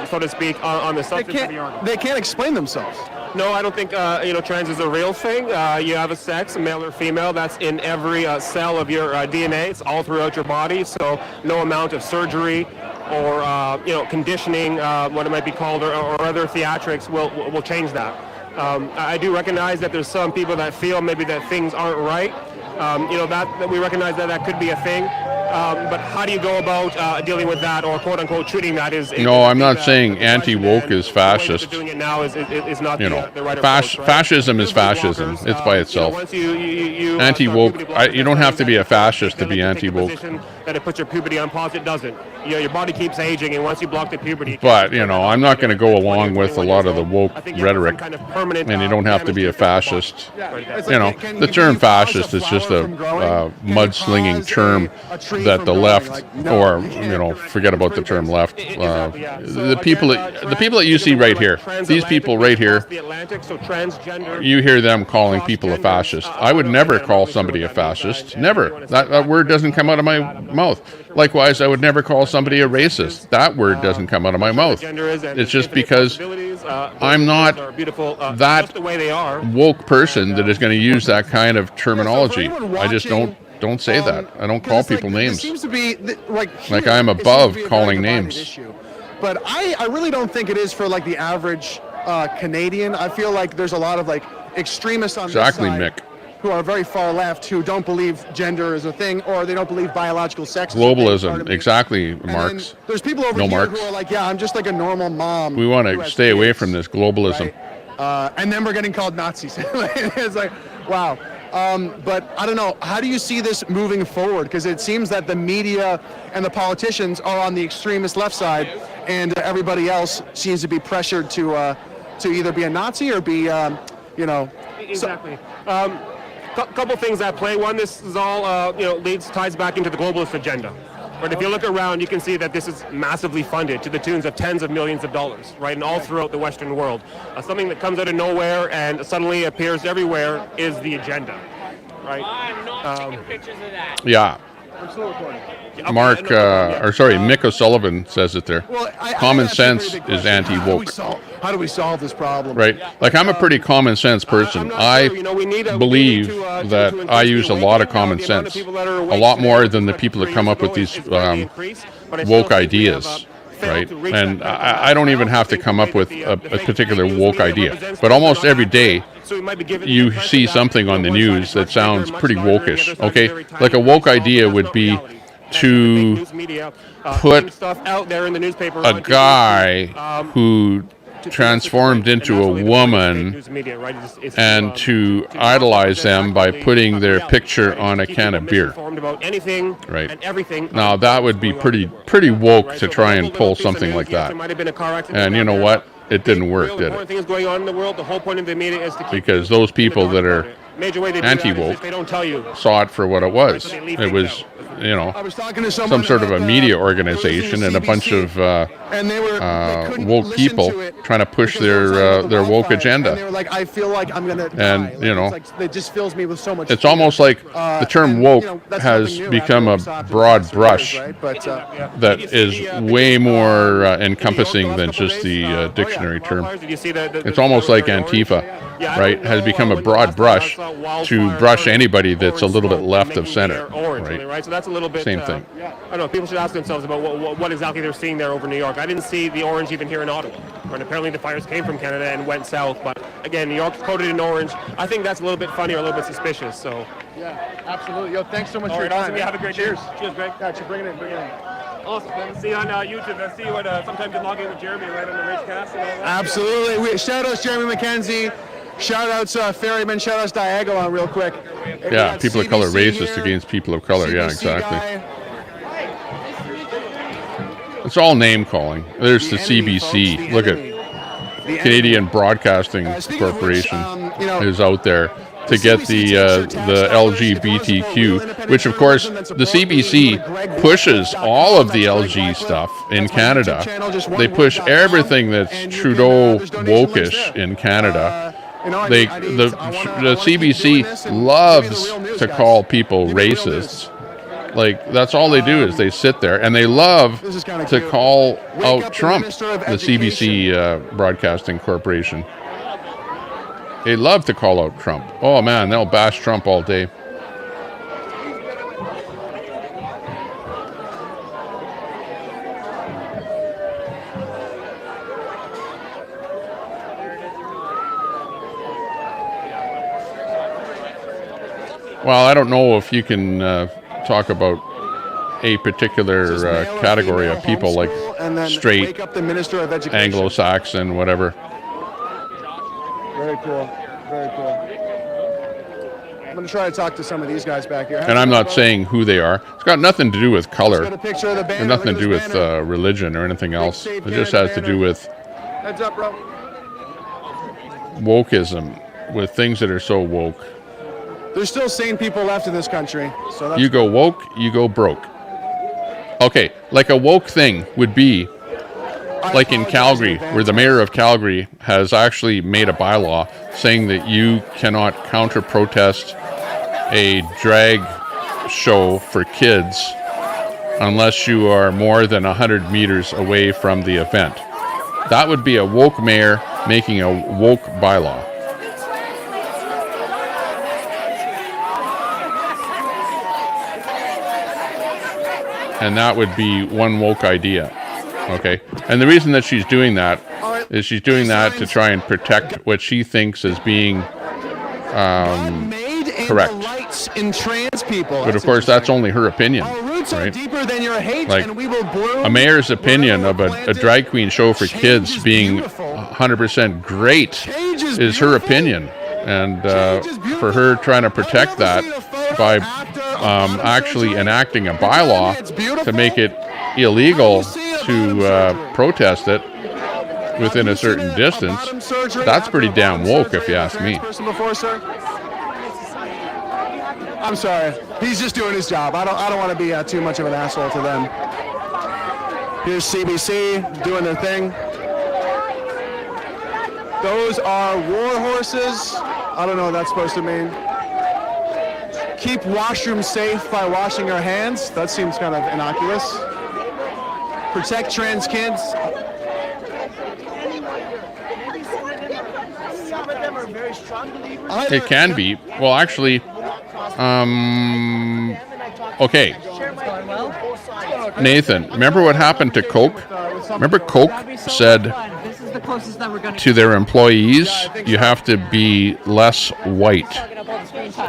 so to speak, on the substance of your argument. They can't explain themselves. No, I don't think trans is a real thing. You have a sex, male or female. That's in every cell of your DNA. It's all throughout your body. So no amount of surgery or conditioning, what it might be called, or other theatrics will change that. I do recognize that there's some people that feel maybe that things aren't right. That we recognize that could be a thing. But how do you go about dealing with that, or quote unquote treating that? No, I'm not saying anti-woke is fascist. Doing it now is not You know, the right approach, right? fascism is fascism. It's by itself. Once you Anti-woke, you don't have to be a fascist to be anti-woke. That it puts your puberty on pause. It doesn't. Your body keeps aging, and once you block the puberty. But, I'm not going to go along with a lot of the woke rhetoric. And you don't have to be a fascist. The term fascist is just a mudslinging term that the left, or forget about the term left. The people that you see right here, these people right here, you hear them calling people a fascist. I would never call somebody a fascist. Never. That word doesn't come out of my mouth. Likewise, I would never call somebody a racist. That word doesn't come out of my mouth. It's just because I'm not that woke person that is going to use that kind of terminology. I just don't say that. I don't call people names. It seems to be like I'm above calling names. But I really don't think it is for the average Canadian. I feel like there's a lot of extremists on this side Mick. who are very far left, who don't believe gender is a thing, or they don't believe biological sex. Globalism, exactly, Marx. There's people over here who are like, yeah, I'm just like a normal mom. We want to stay away from this globalism. Right? And then we're getting called Nazis. It's like, wow. But I don't know, how do you see this moving forward? Because it seems that the media and the politicians are on the extremist left side, and everybody else seems to be pressured to either be a Nazi or be, Exactly. Couple things at play. One, this is all, ties back into the globalist agenda. But if you look around, you can see that this is massively funded to the tunes of tens of millions of dollars, right, and all throughout the Western world. Something that comes out of nowhere and suddenly appears everywhere is the agenda, right? I'm not taking pictures of that. Yeah. I'm still recording. Mick O'Sullivan says it there. Well, common sense is anti-woke. How do we solve this problem? Right. I'm a pretty common sense person. I believe that I use a lot of common sense, a lot more than the people that come up with these woke ideas. Right. And I don't even have to come up with a particular woke idea. But almost every day, you see something on the news that sounds pretty wokish. Okay. Like a woke idea would be to put a guy who transformed into a woman and to idolize them by putting their picture on a can of beer. Right. Now that would be pretty woke to try and pull something like that. And you know what? It didn't work, did it? Because those people that are anti-woke saw it for what it was. It was, some sort of a media organization and a bunch of woke people trying to push their woke agenda. And they were like, I feel like I'm gonna die. And it just fills me with so much. It's almost like the term woke has become a broad brush that is way more encompassing than just the dictionary term. It's almost like Antifa, right? Has become a broad brush to brush anybody that's a little bit left of center, right? So that's a little bit same thing. I don't know. People should ask themselves about what exactly they're seeing there over New York. I didn't see the orange even here in Ottawa. And apparently the fires came from Canada and went south. But again, New York's coated in orange. I think that's a little bit funny or a little bit suspicious. So. Yeah, absolutely. Yo, thanks so much for your time. time. Yeah, have a great day. Cheers, Greg. Yeah, bring it in. Awesome. Let's see you on YouTube. Let's see what sometimes you log in with Jeremy right on the Ragecast and all that. Absolutely. Shout outs Jeremy McKenzie. Shout outs Ferryman. Shout outs Diagonal real quick. Yeah, people of color racist against people of color. Yeah, exactly. It's all name calling. There's the CBC. Look at Canadian Broadcasting Corporation is out there to get the LGBTQ, which of course the CBC pushes all of the LG stuff in Canada. They push everything that's Trudeau wokish in Canada. The CBC loves to call people racists. Like, that's all they do is they sit there, and they love to call out Trump, the CBC Broadcasting Corporation. They love to call out Trump. Oh, man, they'll bash Trump all day. Well, I don't know if you can talk about a particular category of people like straight, wake up the Minister of Education. Anglo-Saxon, whatever. Very cool. Very cool. I'm going to try to talk to some of these guys back here. And I'm not saying who they are. It's got nothing to do with color. Got a picture of the banner. And nothing to do with religion or anything else. It just has to do with Heads up, bro. wokeism, with things that are so woke. There's still sane people left in this country. So that's You go woke, you go broke. Okay, like a woke thing would be like in Calgary, where the mayor of Calgary has actually made a bylaw saying that you cannot counter-protest a drag show for kids unless you are more than 100 meters away from the event. That would be a woke mayor making a woke bylaw. And that would be one woke idea. Okay. And the reason that she's doing that is she's doing that to try and protect what she thinks as being correct. in trans people. But of course, that's only her opinion. Right? Deeper than your hate, Like, and we will bloom. a mayor's opinion of a drag queen show for kids being 100% great is her opinion. And for her trying to protect that by actually enacting a bylaw to make it illegal to protest it within a certain distance, that's pretty damn woke if you ask me. I'm sorry. He's just doing his job. I don't want to be too much of an asshole to them. Here's CBC doing their thing. Those are war horses. I don't know what that's supposed to mean. Keep washrooms safe by washing your hands. That seems kind of innocuous. Protect trans kids. Some of them are very strong believers. It can be. Well, actually, okay. Nathan, remember what happened to Coke? Remember Coke said to their employees, you have to be less white.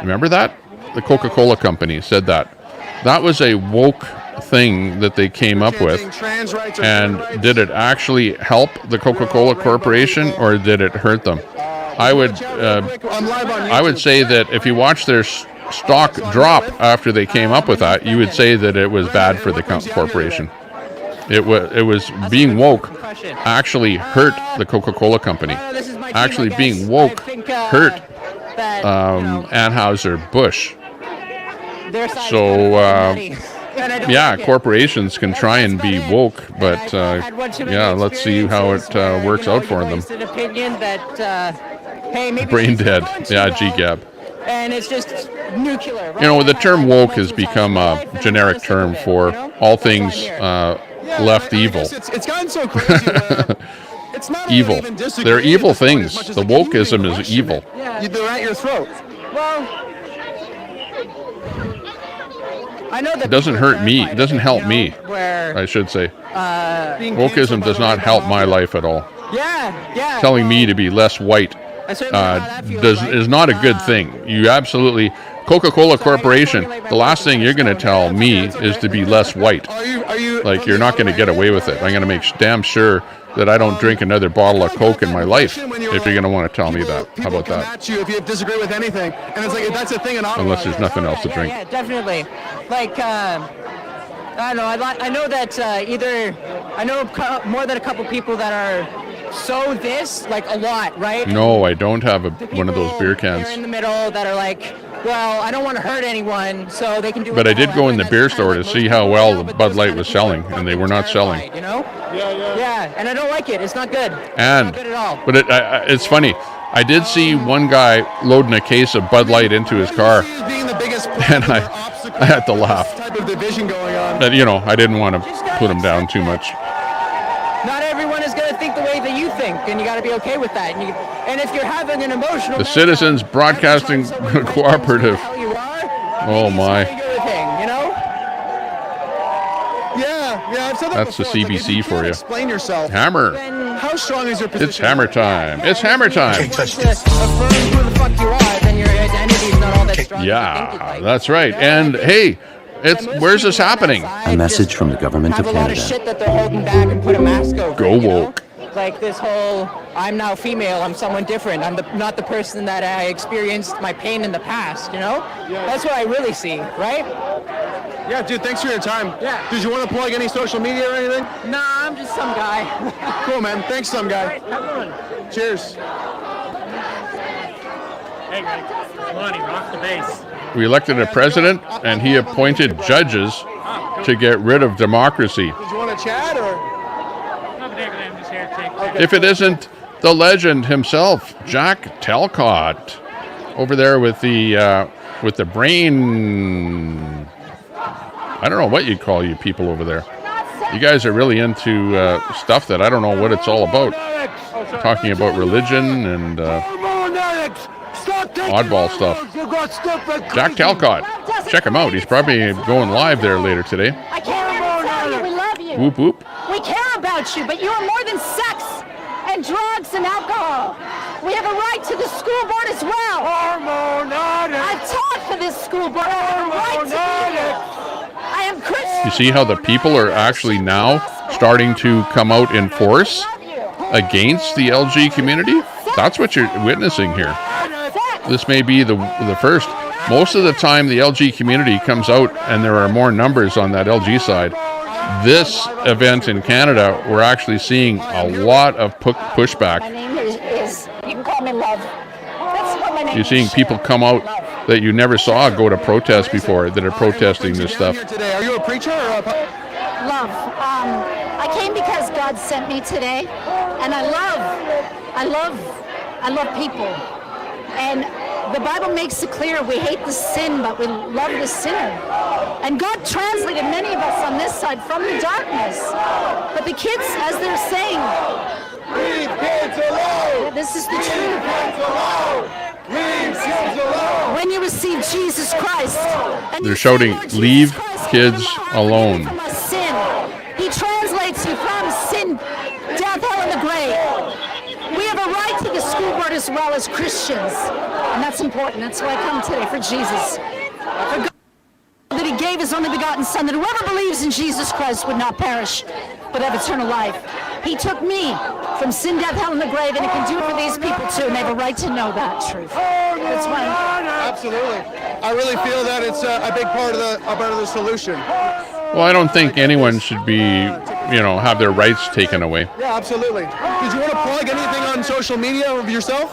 Remember that? The Coca-Cola company said that. That was a woke thing that they came up with. And did it actually help the Coca-Cola Corporation or did it hurt them? I would say that if you watch their stock drop after they came up with that, you would say that it was bad for the corporation. It was being woke actually hurt the Coca-Cola company. Actually being woke hurt Anheuser-Busch. So yeah, corporations can try and be woke, but yeah, let's see how it works out for them. Brain dead. Yeah, G-Gab. And it's just nuclear. Right? You know, the term woke has become a generic term for all things left evil. It's gotten so crazy where it's not evil. Even They're evil things. The wokeism is evil. Yeah, they're at your throat. Well, I know that it doesn't hurt me. It doesn't help me. I should say. Wokeism does not help my life at all. Yeah. Telling me to be less white is not a good thing. You absolutely, Coca-Cola Corporation, the last thing you're going to tell me is to be less white. Like, you're not going to get away with it. I'm going to make damn sure that I don't drink another bottle of Coke in my life if you're going to want to tell me that. How about that? If you disagree with anything, and it's like that's a thing in Ottawa. Unless there's nothing else to drink. Yeah, definitely. Like, I don't know. I know that I know more than a couple people that are like a lot, right? No, I don't have one of those beer cans. They're in the middle that are like, well, I don't want to hurt anyone, so they can do. But I did go in the beer store to see how well the Bud Light was selling, and they were not selling. You know? Yeah, and I don't like it. It's not good. And it's not good at all. But it's funny. I did see one guy loading a case of Bud Light into his car, and I had to laugh. Type of division going on. But, you know, I didn't want to put him down too much. Not everyone is going to think the way that you think, and you got to be okay with that. And if you're having an emotional, The Citizens Broadcasting Cooperative. Oh my. You know? Yeah, I've said that That's the before. CBC for you. Explain yourself. Hammer. How strong is your position? It's hammer time. It's hammer time. Affirm who the fuck you are, then your identity is not all that strong. Yeah, that's right. And hey, where's this happening? A message from the government of Have a lot of Canada. shit that they're holding back and put a mask over. Go woke. Like this whole, I'm now female, I'm someone different. I'm not the person that I experienced my pain in the past, you know? Yeah. That's what I really see, right? Yeah, dude, thanks for your time. Yeah. Did you want to plug any social media or anything? Nah, I'm just some guy. Cool, man. Thanks, some guy. Cheers. Hey, Greg. Come on, he rocked the bass. We elected a president, and he appointed judges to get rid of democracy. Did you want to chat or? If it isn't the legend himself, Jack Talcott, over there with the brain. I don't know what you'd call you people over there. You guys are really into stuff that I don't know what it's all about. Talking about religion and oddball stuff. Jack Talcott, check him out. He's probably going live there later today. I can't even tell you we love you. Whoop whoop. We care about you, but you are more than sex and drugs and alcohol. We have a right to the school board as well. I've taught for this school board. I have a right to be here. I am Christian. You see how the people are actually now starting to come out in force against the LG community? That's what you're witnessing here. This may be the first. Most of the time the LG community comes out and there are more numbers on that LG side. This event in Canada, we're actually seeing a lot of pushback. My name is you can call me Love. That's what my name You're seeing people come out that you never saw go to protest before that are protesting this stuff. Today, are you a preacher or a? Love. I came because God sent me today, and I love people. And the Bible makes it clear we hate the sin, but we love the sinner. And God translated many of us on this side from the darkness. But the kids, as they're saying, leave kids alone. This is the truth. Leave kids alone. Leave kids alone. When you receive Jesus Christ, and They're shouting, "Leave kids alone." from a sin, He translates you from sin, death, hell, and the grave. We have a right to the school board as well as Christians, and that's important. That's why I come today, for Jesus. For God, that He gave His only begotten Son, that whoever believes in Jesus Christ would not perish, but have eternal life. He took me from sin, death, hell, and the grave, and He can do it for these people too, and they have a right to know that truth. That's why. Absolutely. I really feel that it's a big part of the solution. Well, I don't think anyone should be, have their rights taken away. Yeah, absolutely. Did you want to plug anything on social media of yourself?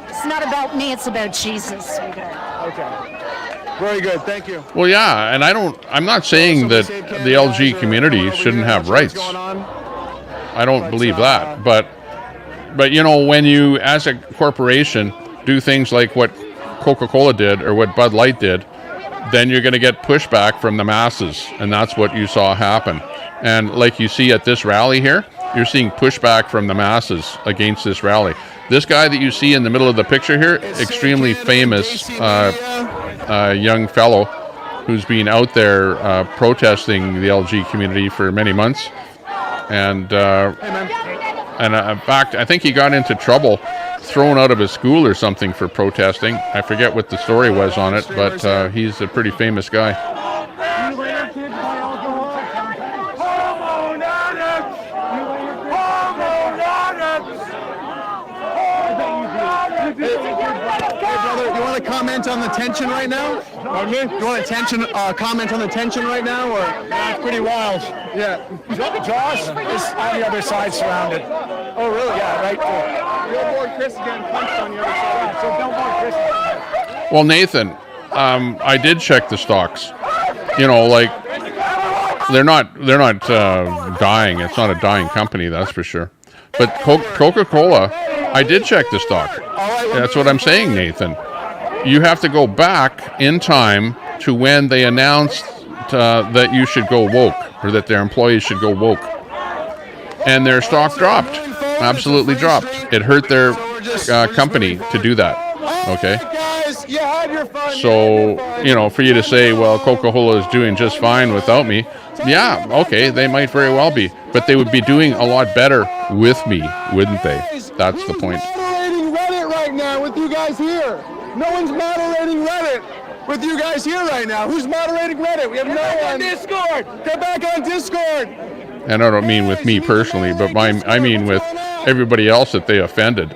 It's not about me, it's about Jesus. Okay. Very good, thank you. Well, yeah, and I'm not saying that the LG community shouldn't have rights. I don't believe that. But when you, as a corporation, do things like what Coca-Cola did or what Bud Light did, then you're going to get pushback from the masses, and that's what you saw happen. And like you see at this rally here, you're seeing pushback from the masses against this rally. This guy that you see in the middle of the picture here, extremely famous young fellow who's been out there protesting the LG community for many months. And in fact, I think he got into trouble, thrown out of his school or something for protesting. I forget what the story was on it, but he's a pretty famous guy. You want to comment on the tension right now? Pardon me? You want to comment on the tension right now, or? Yeah, it's pretty wild. Yeah. Josh is on the other side surrounded. Oh, really? Yeah, right there. Billboard Chris getting punched on the other side. So Billboard Chris. Well, Nathan, I did check the stocks. They're not dying. It's not a dying company, that's for sure. But Coca-Cola, I did check the stock. That's what I'm saying, Nathan. You have to go back in time to when they announced that you should go woke, or that their employees should go woke. And their stock dropped. Absolutely dropped. It hurt their company to do that. Okay? So, for you to say, well, Coca-Cola is doing just fine without me. Yeah, okay, they might very well be. But they would be doing a lot better with me, wouldn't they? That's the point. Moderating Reddit right now with you guys here. No one's moderating Reddit with you guys here right now. Who's moderating Reddit? We have no one. On Discord. Get back on Discord. And I don't mean with me personally, but I mean with everybody else that they offended.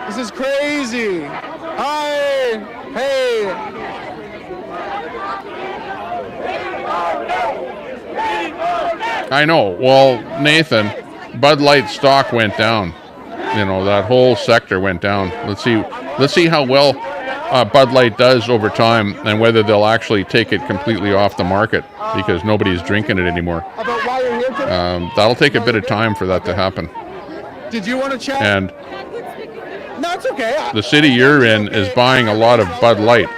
This is crazy. Hi. Hey. I know. Well, Nathan, Bud Light stock went down. You know, that whole sector went down. Let's see how well Bud Light does over time, and whether they'll actually take it completely off the market because nobody's drinking it anymore. That'll take a bit of time for that to happen. Did you want to chat? And no, it's okay. The city you're in is buying a lot of Bud Light.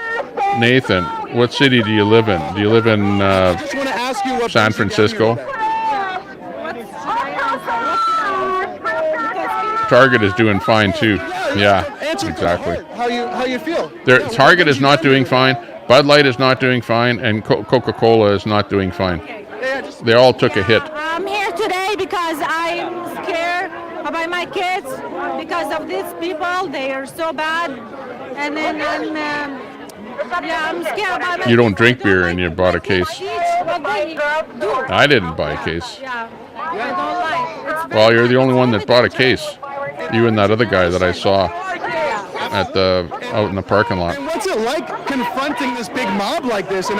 Nathan, what city do you live in? Do you live in just want to ask you what San Francisco? Target is doing fine too. Yeah, exactly. How you feel? Target is not doing fine. Bud Light is not doing fine, and Coca-Cola is not doing fine. They all took a hit. I'm here today because I'm scared about my kids because of these people. They are so bad, and then I'm scared about my You don't drink beer, and you bought a case. What they do. I didn't buy a case. Yeah, I don't like. Well, you're the only one that bought a case. You and that other guy that I saw out in the parking lot. And what's it like confronting this big mob like this? And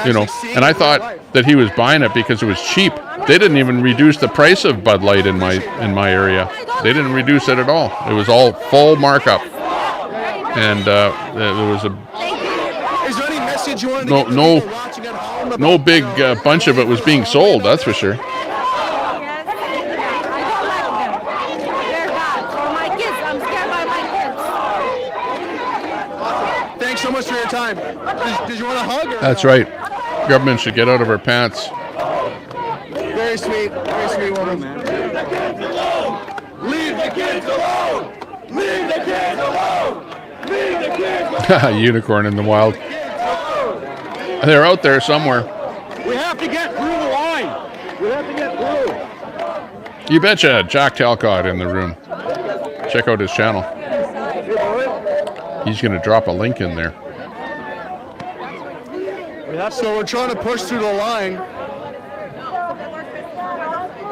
And I thought that he was buying it because it was cheap. They didn't even reduce the price of Bud Light in my area. They didn't reduce it at all. It was all full markup, and there was a Is there any message you want to no big bunch of it was being sold. That's for sure. Thanks so much for your time. Did you want a hug? That's right. Government should get out of her pants. Very sweet woman. Leave the kids alone! Leave the kids alone! Leave the kids alone! Unicorn in the wild. They're out there somewhere. We have to get through the line. We have to get through. You betcha. Jack Talcott in the room. Check out his channel. He's going to drop a link in there. So we're trying to push through the line.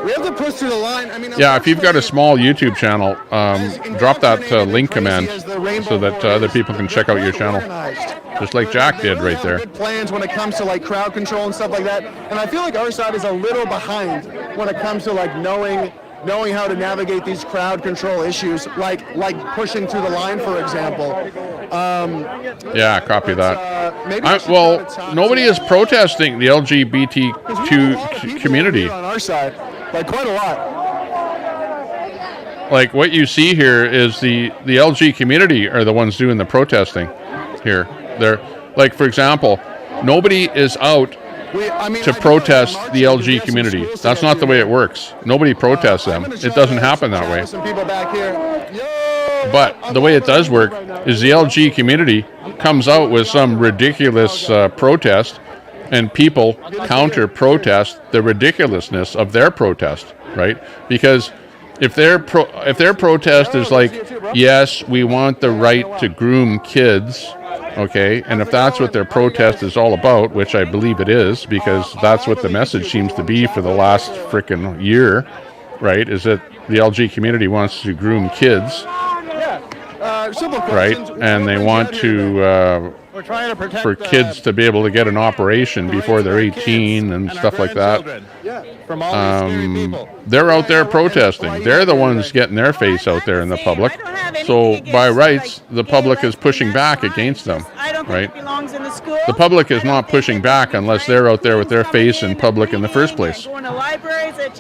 We have to push through the line. I mean, yeah, if you've got a small YouTube channel, drop that link command so that other people can check out your channel. Just like Jack did right there. Good plans when it comes to like crowd control and stuff like that. And I feel like our side is a little behind when it comes to like knowing how to navigate these crowd control issues, like pushing through the line, for example. Yeah, copy that. Nobody is protesting the LGBTQ community. On our side, like quite a lot. Like what you see here is the LG community are the ones doing the protesting here. They're like, for example, nobody is out to protest the LG community. That's not the way it works. Nobody protests them. It doesn't happen that way. Some people back here. But the way it does work is the LG community comes out with some ridiculous protest, and people counter-protest the ridiculousness of their protest, right? Because if their protest is like, yes, we want the right to groom kids, okay, and if that's what their protest is all about, which I believe it is, because that's what the message seems to be for the last frickin' year, right, is that the LG community wants to groom kids, right, and they want to for kids to be able to get an operation before they're 18 and stuff like that. They're out there protesting. They're the ones getting their face out there in the public. So by rights, the public is pushing back against them, right? The public is not pushing back unless they're out there with their face in public in the first place. Going to libraries, it's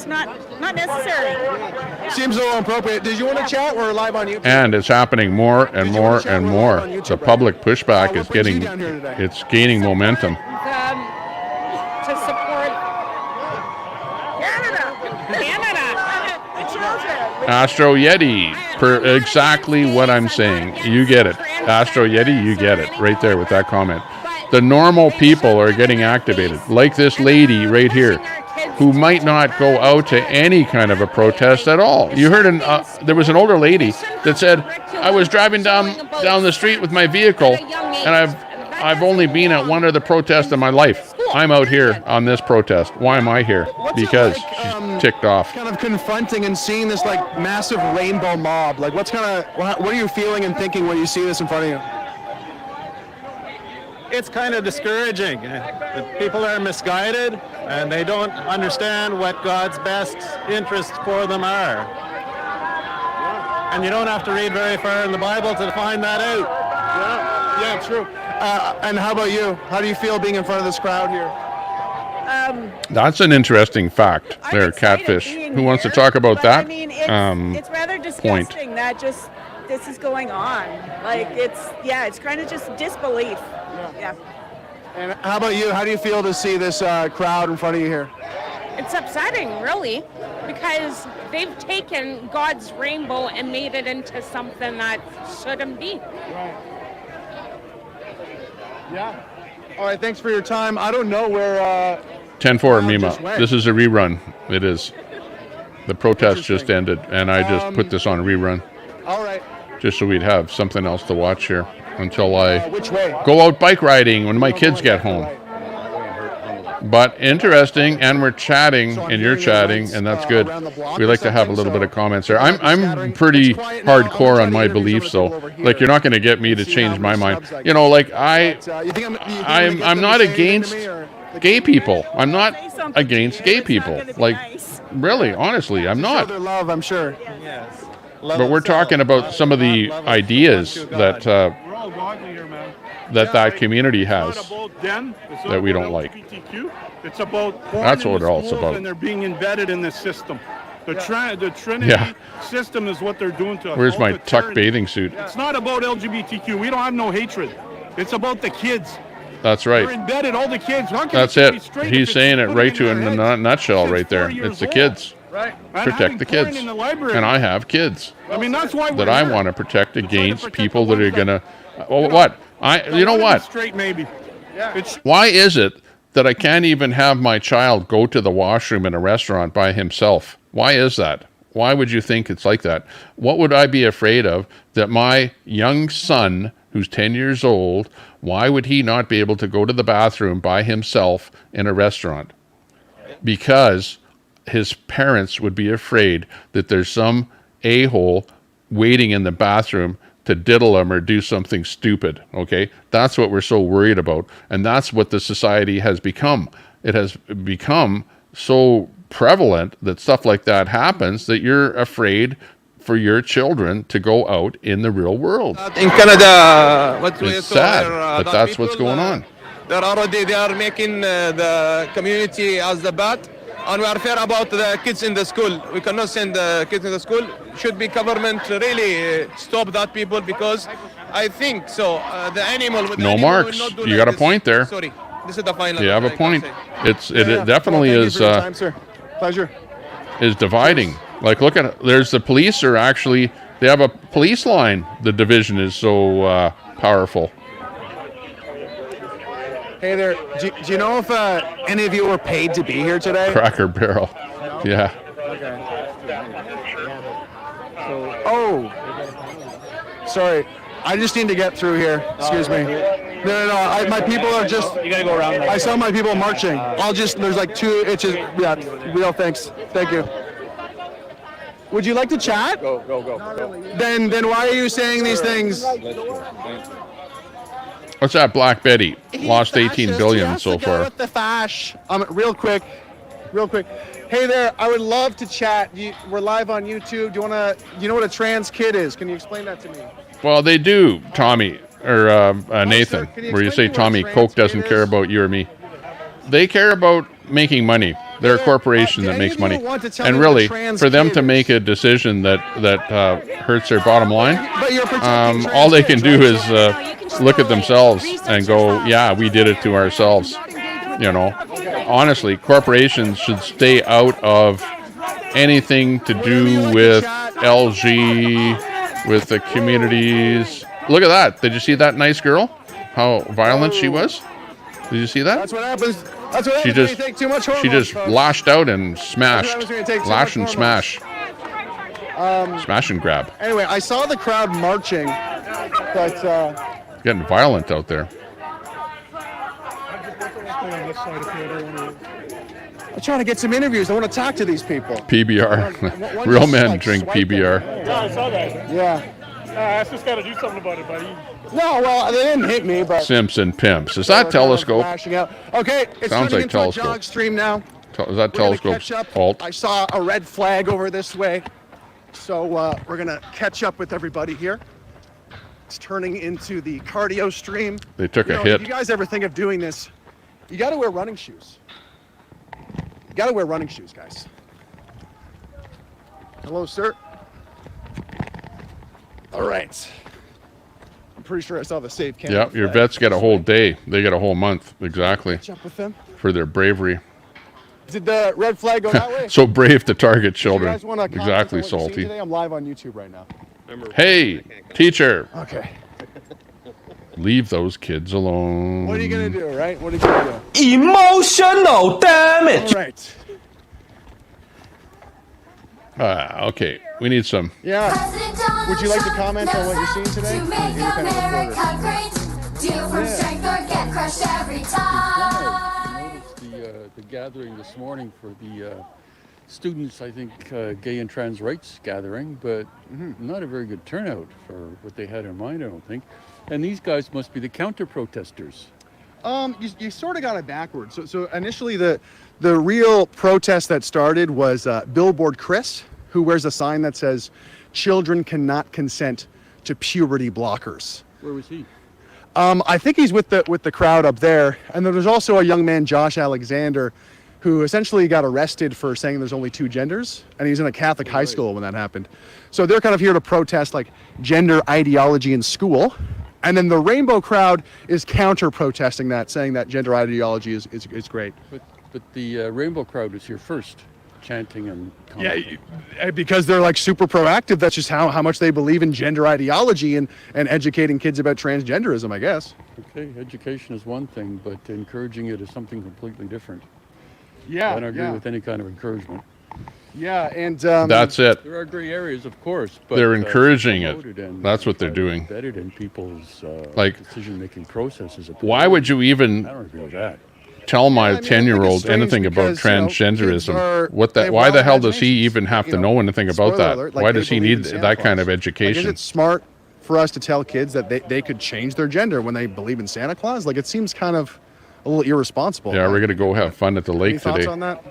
not necessary. Seems a little inappropriate. Did you want to chat? We're live on YouTube. And it's happening more and more and more. The public pushback is gaining momentum. To support Canada, the children. Astro Yeti, per exactly what I'm saying. You get it. Astro Yeti, you get it. Right there with that comment. The normal people are getting activated. Like this lady right here. who might not go out to any kind of a protest at all. You heard there was an older lady that said, I was driving down the street with my vehicle, and I've only been at one other protest in my life. I'm out here on this protest. Why am I here? Because she's ticked off. Kind of confronting and seeing this like massive rainbow mob. Like what are you feeling and thinking when you see this in front of you? It's kind of discouraging. The people are misguided and they don't understand what God's best interests for them are. And you don't have to read very far in the Bible to find that out. Yeah, true. And how about you? How do you feel being in front of this crowd here? That's an interesting fact there, Catfish. Who wants to talk about that? I mean, it's rather disgusting that just this is going on. Like it's kind of just disbelief. Yeah. And how about you? How do you feel to see this crowd in front of you here? It's upsetting, really, because they've taken God's rainbow and made it into something that shouldn't be. Right. Yeah. All right, thanks for your time. I don't know where... 10-4, Mima. This is a rerun. It is. The protest just ended, and I just put this on a rerun. All right. Just so we'd have something else to watch here until I which way? Go out bike riding when my kids get home. But interesting, and we're chatting, and you're chatting, and that's good. We like to have a little bit of comments there. I'm pretty hardcore on my beliefs, though. Like, you're not going to get me to change my mind. You know, like I'm not against gay people. I'm not against gay people. Like, really, honestly, I'm not. Love, I'm sure. But we're talking about some of the ideas that that community has that we don't like. It's about that's what they're all about. And they're being embedded in this system. The Trinity system is what they're doing to us. Where's my tuck bathing suit? It's not about LGBTQ. We don't have no hatred. It's about the kids. That's right. They're embedded, all the kids. That's it. He's saying it right to in a nutshell right there. It's the kids. Right. Protect the kids. And I have kids. I mean, that's why that I want to protect against people that are going to... Oh, what? You know what? Straight, maybe. Why is it that I can't even have my child go to the washroom in a restaurant by himself? Why is that? Why would you think it's like that? What would I be afraid of that my young son, who's 10 years old, why would he not be able to go to the bathroom by himself in a restaurant? Because his parents would be afraid that there's some a-hole waiting in the bathroom to diddle him or do something stupid, okay? That's what we're so worried about, and that's what the society has become. It has become so prevalent that stuff like that happens that you're afraid for your children to go out in the real world. In Canada, it's sad, but that's what's going on. They are making the community as the bad. And we are fair about the kids in the school. We cannot send the kids in the school. Should be government really stop that people, because I think so. The animal with no marks. You got a point there. Sorry, this is the final. You have a point. It definitely is. Time, sir. Pleasure. Is dividing. Like, look at it. There's the police are actually. They have a police line. The division is so powerful. Hey there, do you know if any of you were paid to be here today? Cracker Barrel. No? Yeah. Okay. Sorry. I just need to get through here. Excuse me. No. My people are just... You gotta go around. I saw my people marching. there's like two itches. Yeah, real thanks. Thank you. Would you like to chat? Go. Then why are you saying these things? What's that, Black Betty? Lost 18 billion so far. With the fash. Real quick. Hey there, I would love to chat. We're live on YouTube. Do you know what a trans kid is? Can you explain that to me? Well, they do, Tommy, or Nathan, where you say, Tommy, Coke doesn't care about you or me. They care about making money. They're a corporation that makes money. And really, for them to make a decision that hurts their bottom line, all they can do is look at themselves and go, yeah, we did it to ourselves. You know, honestly, corporations should stay out of anything to do with LG, with the communities. Look at that. Did you see that nice girl? How violent she was? Did you see that? That's what happens. That's what She happens when just you take too much hormones, folks. lashed out and smashed. That's what happens when you take too Lash much and smash. Smash and grab. Anyway, I saw the crowd marching, but Getting violent out there. I'm trying to get some interviews. I want to talk to these people. PBR. Real men like, drink swipe PBR. Yeah, I saw that. Yeah. I just got to do something about it, buddy. No, well, they didn't hit me, but Simpson Pimps. Is that Telescope? Flashing out. Okay, it's Sounds turning like into Telescope. a jog stream now. Is that We're gonna Telescope? catch up. Alt. I saw a red flag over this way, so we're gonna catch up with everybody here. It's turning into the cardio stream. They took a If hit. you guys ever think of doing this, you got to wear running shoes. You got to wear running shoes, guys. Hello, sir. All right. I'm pretty sure I saw the save camera. Yeah, your vets get a whole day. They get a whole month, exactly, Catch up with them. for their bravery. Did the red flag go that way? So brave to target Did you children. guys wanna comment Exactly, on what you're seeing Salty. today? I'm live on YouTube right now. Hey, teacher, Okay. leave those kids alone. What are you gonna do, right? What are you gonna do? Emotional damage. All right. Okay, we need some. Yeah. Would you like to comment on what you're seeing today? Independent reporter. The gathering this morning for the students, I think, gay and trans rights gathering, but not a very good turnout for what they had in mind, I don't think. And these guys must be the counter-protesters. You sort of got it backwards. So initially the real protest that started was Billboard Chris, who wears a sign that says, "Children cannot consent to puberty blockers." Where was he? I think he's with the crowd up there. And then there's also a young man, Josh Alexander, who essentially got arrested for saying there's only two genders, and he's in a Catholic high school when that happened. So they're kind of here to protest like gender ideology in school. And then the rainbow crowd is counter-protesting that, saying that gender ideology is great. But the rainbow crowd was here first, chanting and commenting. Yeah, because they're like super proactive. That's just how much they believe in gender ideology and educating kids about transgenderism, I guess. Okay, education is one thing, but encouraging it is something completely different. Yeah, I don't agree with any kind of encouragement. Yeah, and That's it. There are gray areas, of course, but They're encouraging it's it. promoted and That's what they're it's doing. embedded in people's Like, decision-making processes. Why would you even I don't agree with that. tell my I think it's 10-year-old strange anything about because, you know, kids transgenderism? are- they have Why the wild hell does he imaginations, even have you to know, know anything about spoiler that? alert, like, Why they does he believe need in Santa that kind Claus. of education? Like, is it smart for us to tell kids that they could change their gender when they believe in Santa Claus? Like, it seems kind of a little irresponsible. Yeah, we're going to go have fun at the Any lake thoughts today. on that?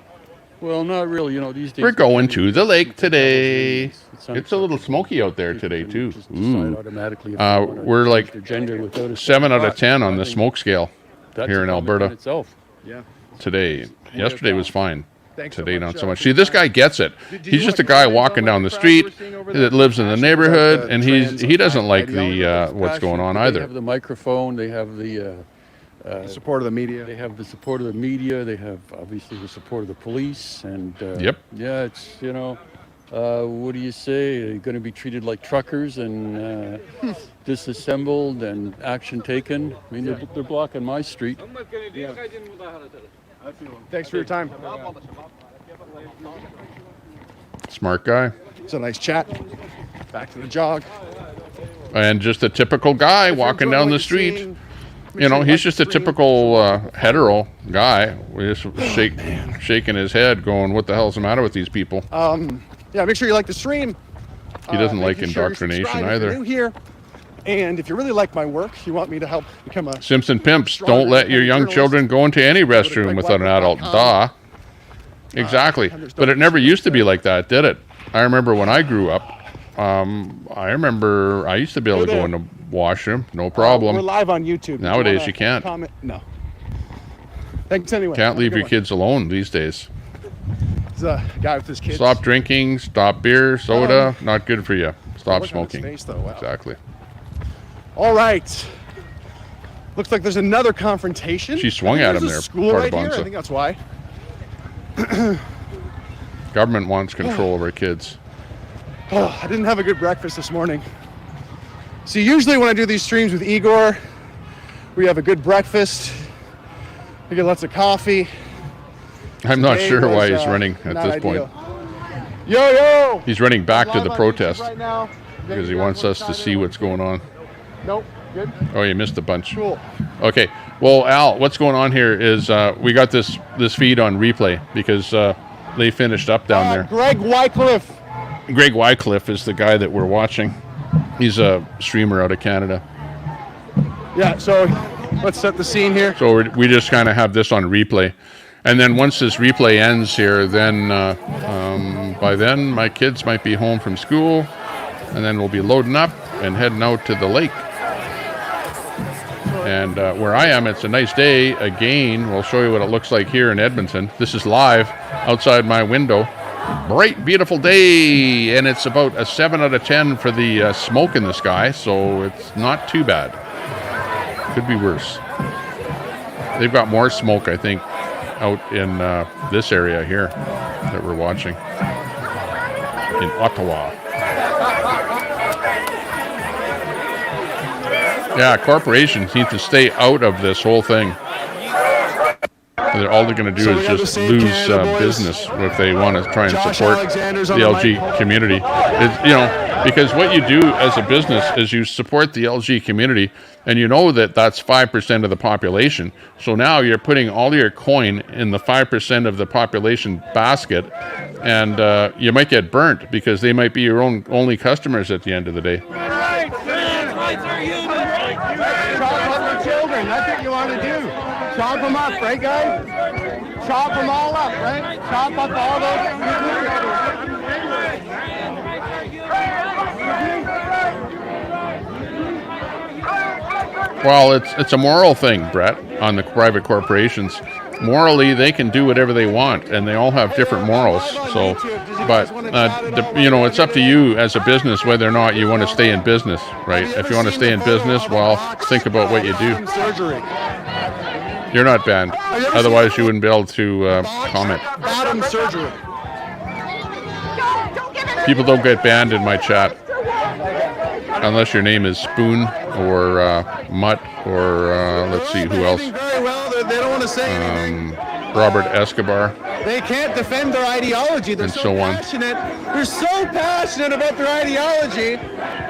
Well, not really. You know, these days We're going to the lake today. It's a little smoky out there today, too. Ooh. automatically if they wanna We're change like their gender without a 7 out of thought. 10 on the smoke scale That's here a in comment Alberta in itself. Yeah. today. Yesterday was fine. Thanks so Today, much, not so uh, much. See, this guy gets it. Did you He's just a wanna guy comment walking on down what the the crowd street we're seeing over that there? lives in the About neighborhood, the and trans he doesn't like ideology? what's going on They either. have the microphone. They have the support of the media. They have the support of the media. They have obviously the support of the police. And Yep. yeah, it's what do you say? You're going to be treated like truckers and disassembled and action taken. I mean, they're blocking my street. Yeah. Thanks for your time. Smart guy. It's a nice chat. Back to the jog. And just a typical guy walking down the street. You know, he's just a typical hetero guy. We're just shaking his head going, what the hell's the matter with these people? Yeah, make sure you like the stream. He doesn't like Make sure you indoctrination subscribe if either. you're new here. And if you really like my work, you want me to help become a Simpson Pimps, stronger don't let your young journalist, children go into any restroom without an adult. Duh. Exactly. But it never used to be like that, did it? I remember when I grew up, I used to be able to go in the washroom, no problem. We're live on YouTube. Did Nowadays wanna you can't. Comment? No. Thanks anyway. Can't Have a leave good your one. kids alone these days. There's a guy with his kids. Stop drinking, stop beer, soda, not good for you. Stop Look on his smoking. face, though. Wow. Exactly. All right. Looks like there's another confrontation. She swung I think at there's him a there, School right here. Partabonsa. I think that's why. Government wants control over kids. Oh, I didn't have a good breakfast this morning. See, usually when I do these streams with Igor, we have a good breakfast. I get lots of coffee. I'm not Today sure why was, he's running at not this ideal. point. Yo! He's running back to Live the on protest YouTube right now. because he wants us to see what's going on. Nope. Good. Oh, you missed a bunch. Cool. Okay. Well, Al, what's going on here is we got this feed on replay because they finished up down there. Greg Wycliffe. Greg Wycliffe is the guy that we're watching. He's a streamer out of Canada. Yeah, so let's set the scene here. So we just kind of have this on replay. And then once this replay ends here, then by then my kids might be home from school, and then we'll be loading up and heading out to the lake. And where I am, it's a nice day. Again, we'll show you what it looks like here in Edmonton. This is live outside my window. Bright, beautiful day, and it's about a 7 out of 10 for the smoke in the sky, so it's not too bad. Could be worse. They've got more smoke, I think, out in this area here that we're watching in Ottawa. Yeah, corporations need to stay out of this whole thing. All they're going to do is just lose business if they want to try and support the LG community. Because what you do as a business is you support the LG community, and you know that that's 5% of the population. So now you're putting all your coin in the 5% of the population basket, and you might get burnt because they might be your only customers at the end of the day. Rights are human rights. Chop up the children. That's what you want to do. Chop them up, right, guys? Chop them all up, right? Chop up all those. Well, it's a moral thing, Brett, on the private corporations. Morally, they can do whatever they want, and they all have different morals. So, but it's up to you as a business whether or not you want to stay in business, right? If you want to stay in business, well, think about what you do. You're not banned. Otherwise, you wouldn't be able to comment. Bottom surgery. People don't get banned in my chat unless your name is Spoon or Mutt or let's see who else. Very well. They don't want to say anything. Robert Escobar. They can't defend their ideology. They're so passionate. They're so passionate about their ideology.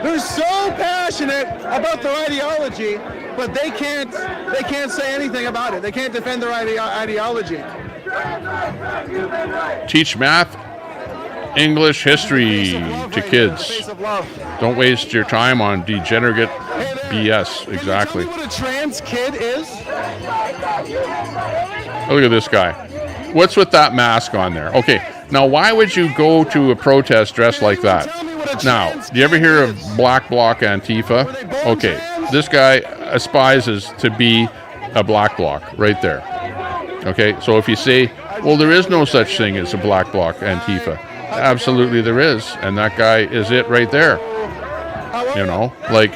They're so passionate about their ideology, but they can't say anything about it. They can't defend their ideology. Teach math, English, history to kids. Don't waste your time on degenerate BS. Exactly. What a trans kid is? Look at this guy. What's with that mask on there? Okay, now why would you go to a protest dressed like that? Now, do you ever hear of Black Bloc Antifa? Okay, this guy aspires to be a Black Bloc right there. Okay, so if you say, well, there is no such thing as a Black Bloc Antifa. Absolutely there is, and that guy is it right there. Like,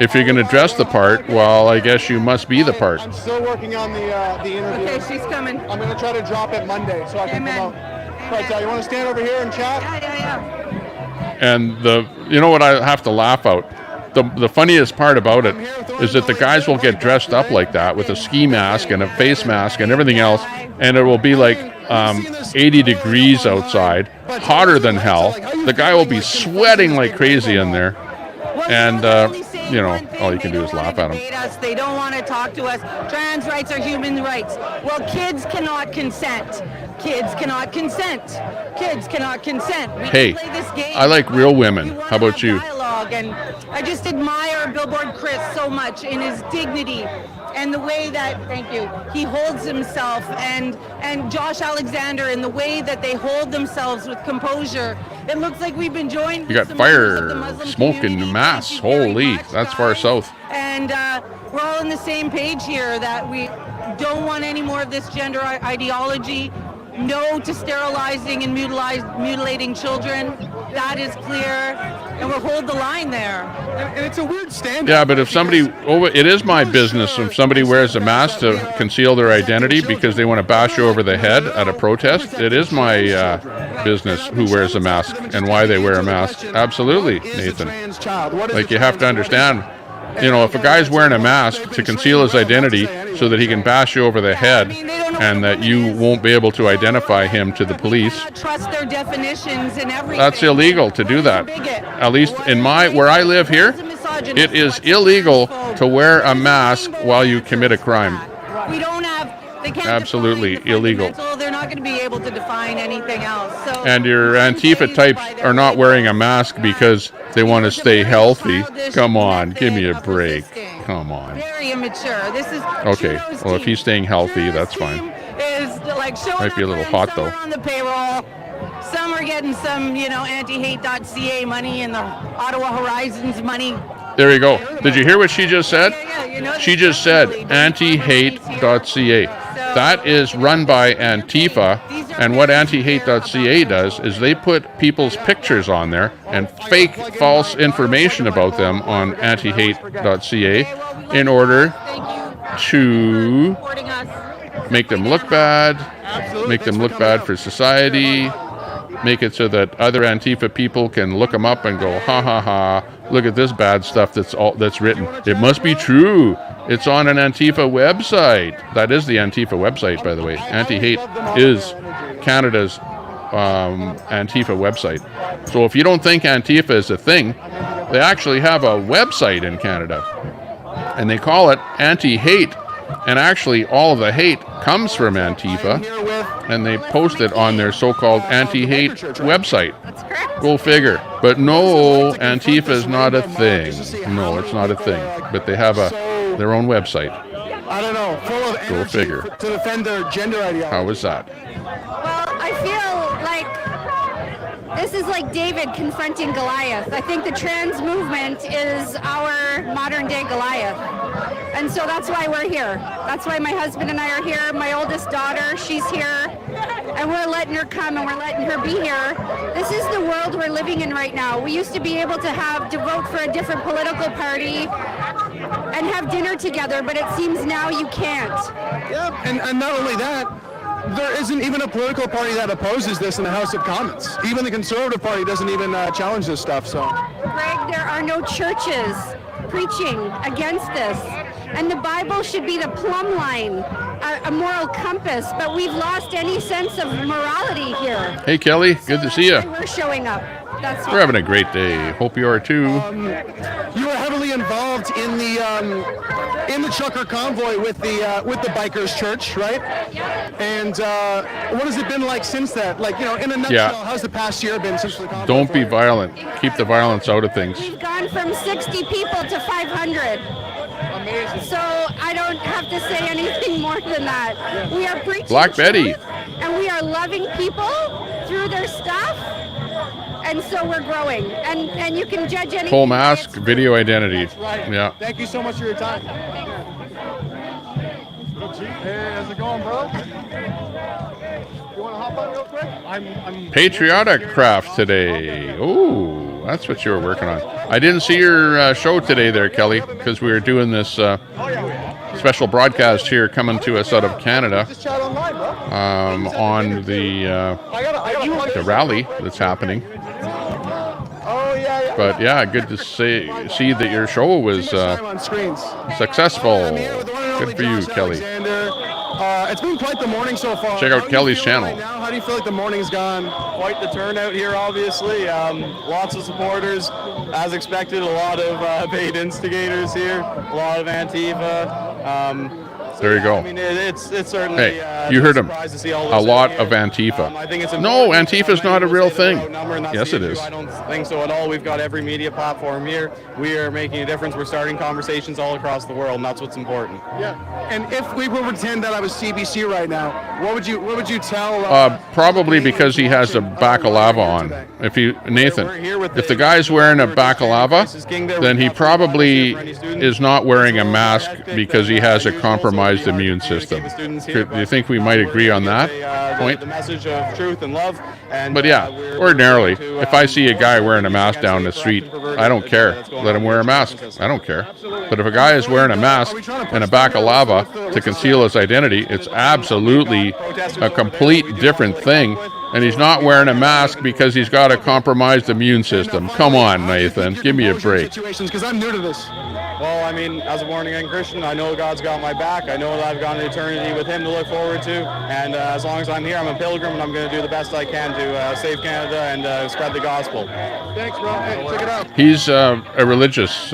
if you're going to dress the part, well, I guess you must be the part. I'm still working on the interview. Okay, she's coming. I'm going to try to drop it Monday so I can come out. Right, you want to stand over here and chat? Yeah. And you know what I have to laugh out? The funniest part about it is that the guys will get dressed up like that with a ski mask and a face mask and everything else, and it will be like 80 degrees outside, hotter than hell. The guy will be sweating like crazy in there, and all you can do is laugh at him. They don't want to talk to us. Trans rights are human rights. Well, kids cannot consent. Kids cannot consent. Kids cannot consent. Hey, I like real women. How about you? And I just admire Billboard Chris so much in his dignity and the way that, thank you, he holds himself, and Josh Alexander in the way that they hold themselves with composure. It looks like we've been joined. You got fire, smoke, and mass. Holy, that's far south. And we're all on the same page here that we don't want any more of this gender ideology. No to sterilizing and mutilating children. That is clear. And we'll hold the line there. And it's a weird standard. Yeah, but if somebody, it is my business if somebody wears a mask to conceal their identity because they want to bash you over the head at a protest. It is my business who wears a mask and why they wear a mask. Absolutely, Nathan. Like, you have to understand, You know, if a guy's wearing a mask to conceal his identity so that he can bash you over the head and that you won't be able to identify him to the police, Trust their definitions and everything. that's illegal to do that. At least in where I live here, it is illegal to wear a mask while you commit a crime. We don't have. They can't Absolutely illegal. They're not going to be able to define anything else. So And your Antifa types are not wearing a mask because they want to stay healthy. Come on, give me a break. Come on. very immature. This is Okay, well, if he's staying healthy, that's fine. is like showing Might be a up little when hot, some though. are on the payroll. Some are getting some, antihate.ca money and the Ottawa Horizons money. There you go. Did you hear what she just said? She just said antihate.ca. That is run by Antifa, and what antihate.ca does is they put people's pictures on there and fake false information about them on antihate.ca in order to make them look bad for society, make it so that other Antifa people can look them up and go, ha ha ha, look at this bad stuff that's written. It must be true. It's on an Antifa website. That is the Antifa website, by the way. Anti-hate is Canada's Antifa website. So if you don't think Antifa is a thing, they actually have a website in Canada. And they call it Anti-Hate. And actually, all of the hate comes from Antifa, and they post it on their so-called anti-hate website. Go figure. But no, Antifa is not a thing. No, it's not a thing. But they have their own website. I don't know, full of Go energy figure. to defend their gender ideology. How was that? Well, I feel like this is like David confronting Goliath. I think the trans movement is our modern-day Goliath. And so that's why we're here. That's why my husband and I are here. My oldest daughter, she's here. And we're letting her come and we're letting her be here. This is the world we're living in right now. We used to be able to vote for a different political party and have dinner together, but it seems now you can't. Yeah, and not only that, there isn't even a political party that opposes this in the House of Commons. Even the Conservative Party doesn't even challenge this stuff. So, Greg, there are no churches preaching against this. And the Bible should be the plumb line, a moral compass, but we've lost any sense of morality here. Hey, Kelly. Good to see you. We're showing up. That's We're having a great day. Hope you are too. you were heavily involved in the trucker convoy with the bikers church, right? And what has it been like since that? Like, in a nutshell, how's the past year been since the convoy? Don't be violent. Keep the violence out of things. We've gone from 60 people to 500. Amazing. So I don't have to say anything more than that. We are preaching Black Betty. truth, and we are loving people through their stuff. And so we're growing. And you can judge anything. Full mask, video identity. Right. Yeah. Thank you so much for your time. Hey, how's it going, bro? You want to hop on real quick? I'm Patriotic craft today. Oh, that's what you were working on. I didn't see your show today there, Kelly, because we were doing this special broadcast here coming to us out of Canada on the rally that's happening. But yeah, good to see that your show was successful. Good for you, Kelly. It's been quite the morning so far. Check out Kelly's channel. Right now? How do you feel like the morning's gone? Quite the turnout here, obviously. Lots of supporters. As expected, a lot of paid instigators here, a lot of Antifa. There you go. I mean, it's certainly. Hey, you heard him. A lot of Antifa. I think it's no, Antifa's not a real thing. Yes, it is. I don't think so at all. We've got every media platform here. We are making a difference. We're starting conversations all across the world, and that's what's important. Yeah. And if we were to pretend that I was CBC right now, what would you tell? Probably because he has a baklava on. If the guy's wearing a baklava, then he probably is not wearing a mask because he has a compromised immune system. Do you think we might agree on that point? The message of truth and love. But yeah, ordinarily, if I see a guy wearing a mask down the street, I don't care. Let him wear a mask. I don't care. But if a guy is wearing a mask and a baklava to conceal his identity, it's absolutely a complete different thing. And he's not wearing a mask because he's got a compromised immune system. Come on, Nathan. Give me a break. Because I'm new to this. Well, I mean, as a born-again Christian, I know God's got my back. I know that I've got an eternity with Him to look forward to. And as long as I'm here, I'm a pilgrim, and I'm going to do the best I can to save Canada and spread the gospel. Thanks, bro. Hey, check it out. He's a religious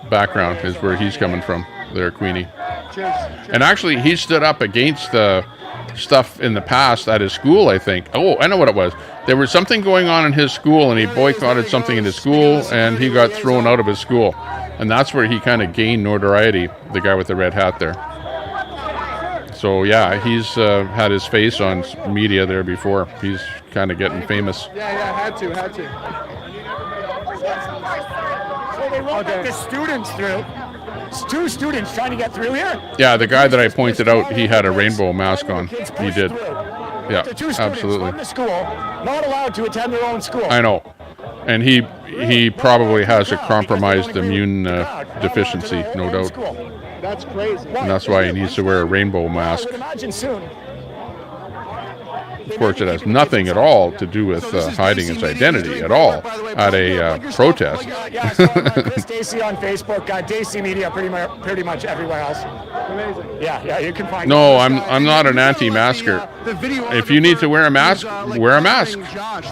background is where he's coming from there, Queenie. Cheers. And actually, he stood up against the stuff in the past at his school, I think. Oh, I know what it was. There was something going on in his school, and he boycotted something in his school, and he got thrown out of his school. And that's where he kind of gained notoriety, the guy with the red hat there. So, yeah, he's had his face on media there before. He's kind of getting famous. Yeah, had to. So they won't let the students through. It's 2 students trying to get through here. Yeah, the guy that I pointed out, he had a rainbow mask on. He did. Yeah, The 2 students absolutely. from the school not allowed to attend their own school. I know. And he probably has a compromised immune deficiency, no doubt. That's crazy. And that's why he needs to wear a rainbow mask. I would imagine soon. Of course, it has nothing at all to do with hiding his identity at all at a protest. Yeah, so Chris Dacey on Facebook, Dacey Media pretty much everywhere else. Amazing. Yeah, you can find. No, I'm not an anti-masker. If you need to wear a mask, wear a mask.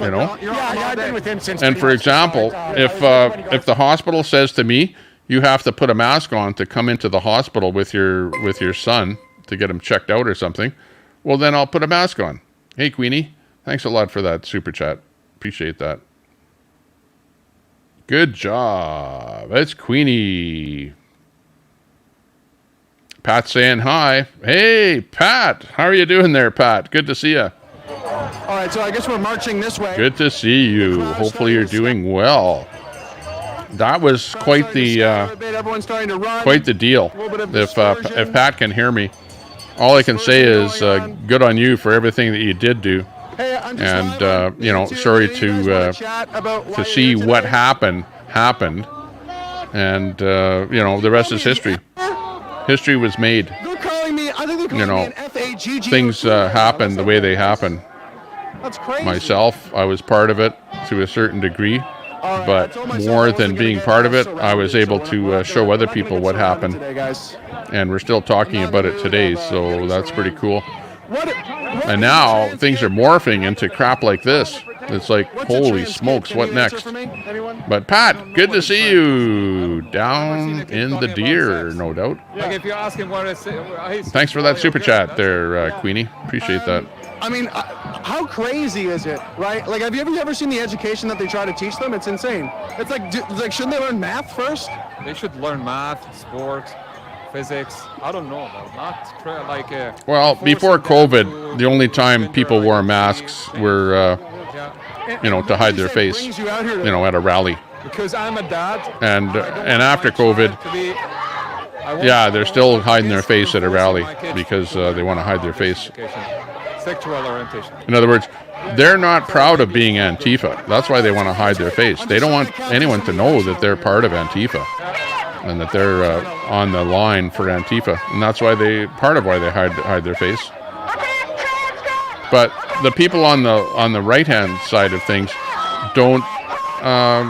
You know. Yeah, I've been with him since. And for example, if the hospital says to me, you have to put a mask on to come into the hospital with your son to get him checked out or something, well then I'll put a mask on. Hey, Queenie, thanks a lot for that super chat. Appreciate that. Good job. That's Queenie. Pat saying hi. Hey, Pat. How are you doing there, Pat? Good to see you. All right, so I guess we're marching this way. Good to see you. Hopefully you're doing well. That was quite the deal. If Pat can hear me. All I can say is good on you for everything that you did do, and sorry to see what happened, and the rest is history. History was made. Things happen the way they happen. That's crazy. Myself, I was part of it to a certain degree. But more than being part of it, I was able to show other people what happened. And we're still talking about it today, so that's pretty cool. And now things are morphing into crap like this. It's like, holy smokes, what next? But Pat, good to see you down in the deer, no doubt. Like if you're asking what I say, Thanks for that super chat there, Queenie. Appreciate that. I mean, how crazy is it, right? Like, have you ever seen the education that they try to teach them? It's insane. It's like shouldn't they learn math first? They should learn math, sport, physics. I don't know, Well, before COVID, the only time people wore masks were, to hide their face, at a rally. Because I'm a dad. And after COVID, they're still hiding their face at a rally because they want to hide their face. Sexual orientation. In other words, they're not proud of being Antifa. That's why they want to hide their face. They don't want anyone to know that they're part of Antifa and that they're on the line for Antifa. And that's why part of why they hide their face. But the people on the right-hand side of things don't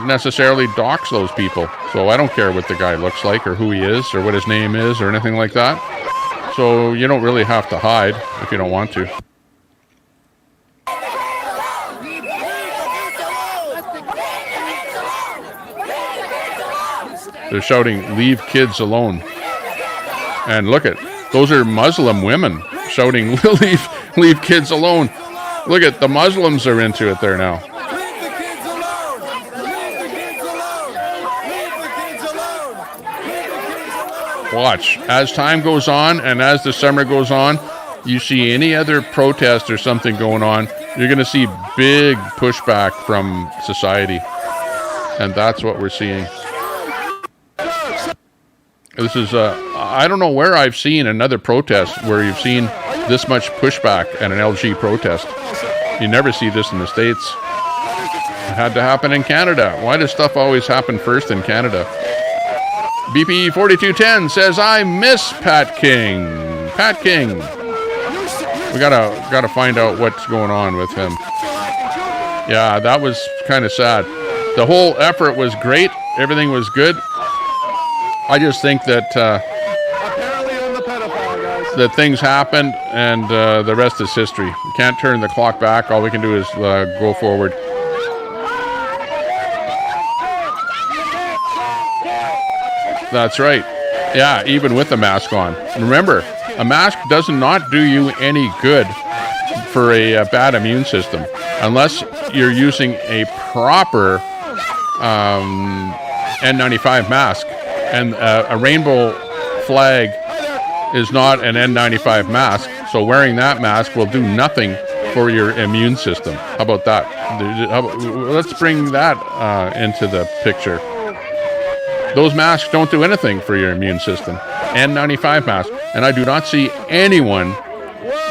necessarily dox those people. So I don't care what the guy looks like or who he is or what his name is or anything like that. So you don't really have to hide if you don't want to. They're shouting, "Leave kids alone." And look at, those are Muslim women shouting, leave kids alone. Look at, the Muslims are into it there now. Watch, as time goes on and as the summer goes on, you see any other protest or something going on, you're going to see big pushback from society. And that's what we're seeing. This is, I don't know where I've seen another protest where you've seen this much pushback at an LG protest. You never see this in the States. It had to happen in Canada. Why does stuff always happen first in Canada? BPE 4210 says, I miss Pat King. Pat King. We gotta find out what's going on with him. Yeah, that was kind of sad. The whole effort was great. Everything was good. I just think that Apparently I'm the pedophile, guys. that things happened, and the rest is history. We can't turn the clock back. All we can do is go forward. That's right. Yeah, even with the mask on. Remember, a mask does not do you any good for a bad immune system unless you're using a proper N95 mask. And a rainbow flag is not an N95 mask, so wearing that mask will do nothing for your immune system. How about that? Let's bring that into the picture. Those masks don't do anything for your immune system. N95 mask. And I do not see anyone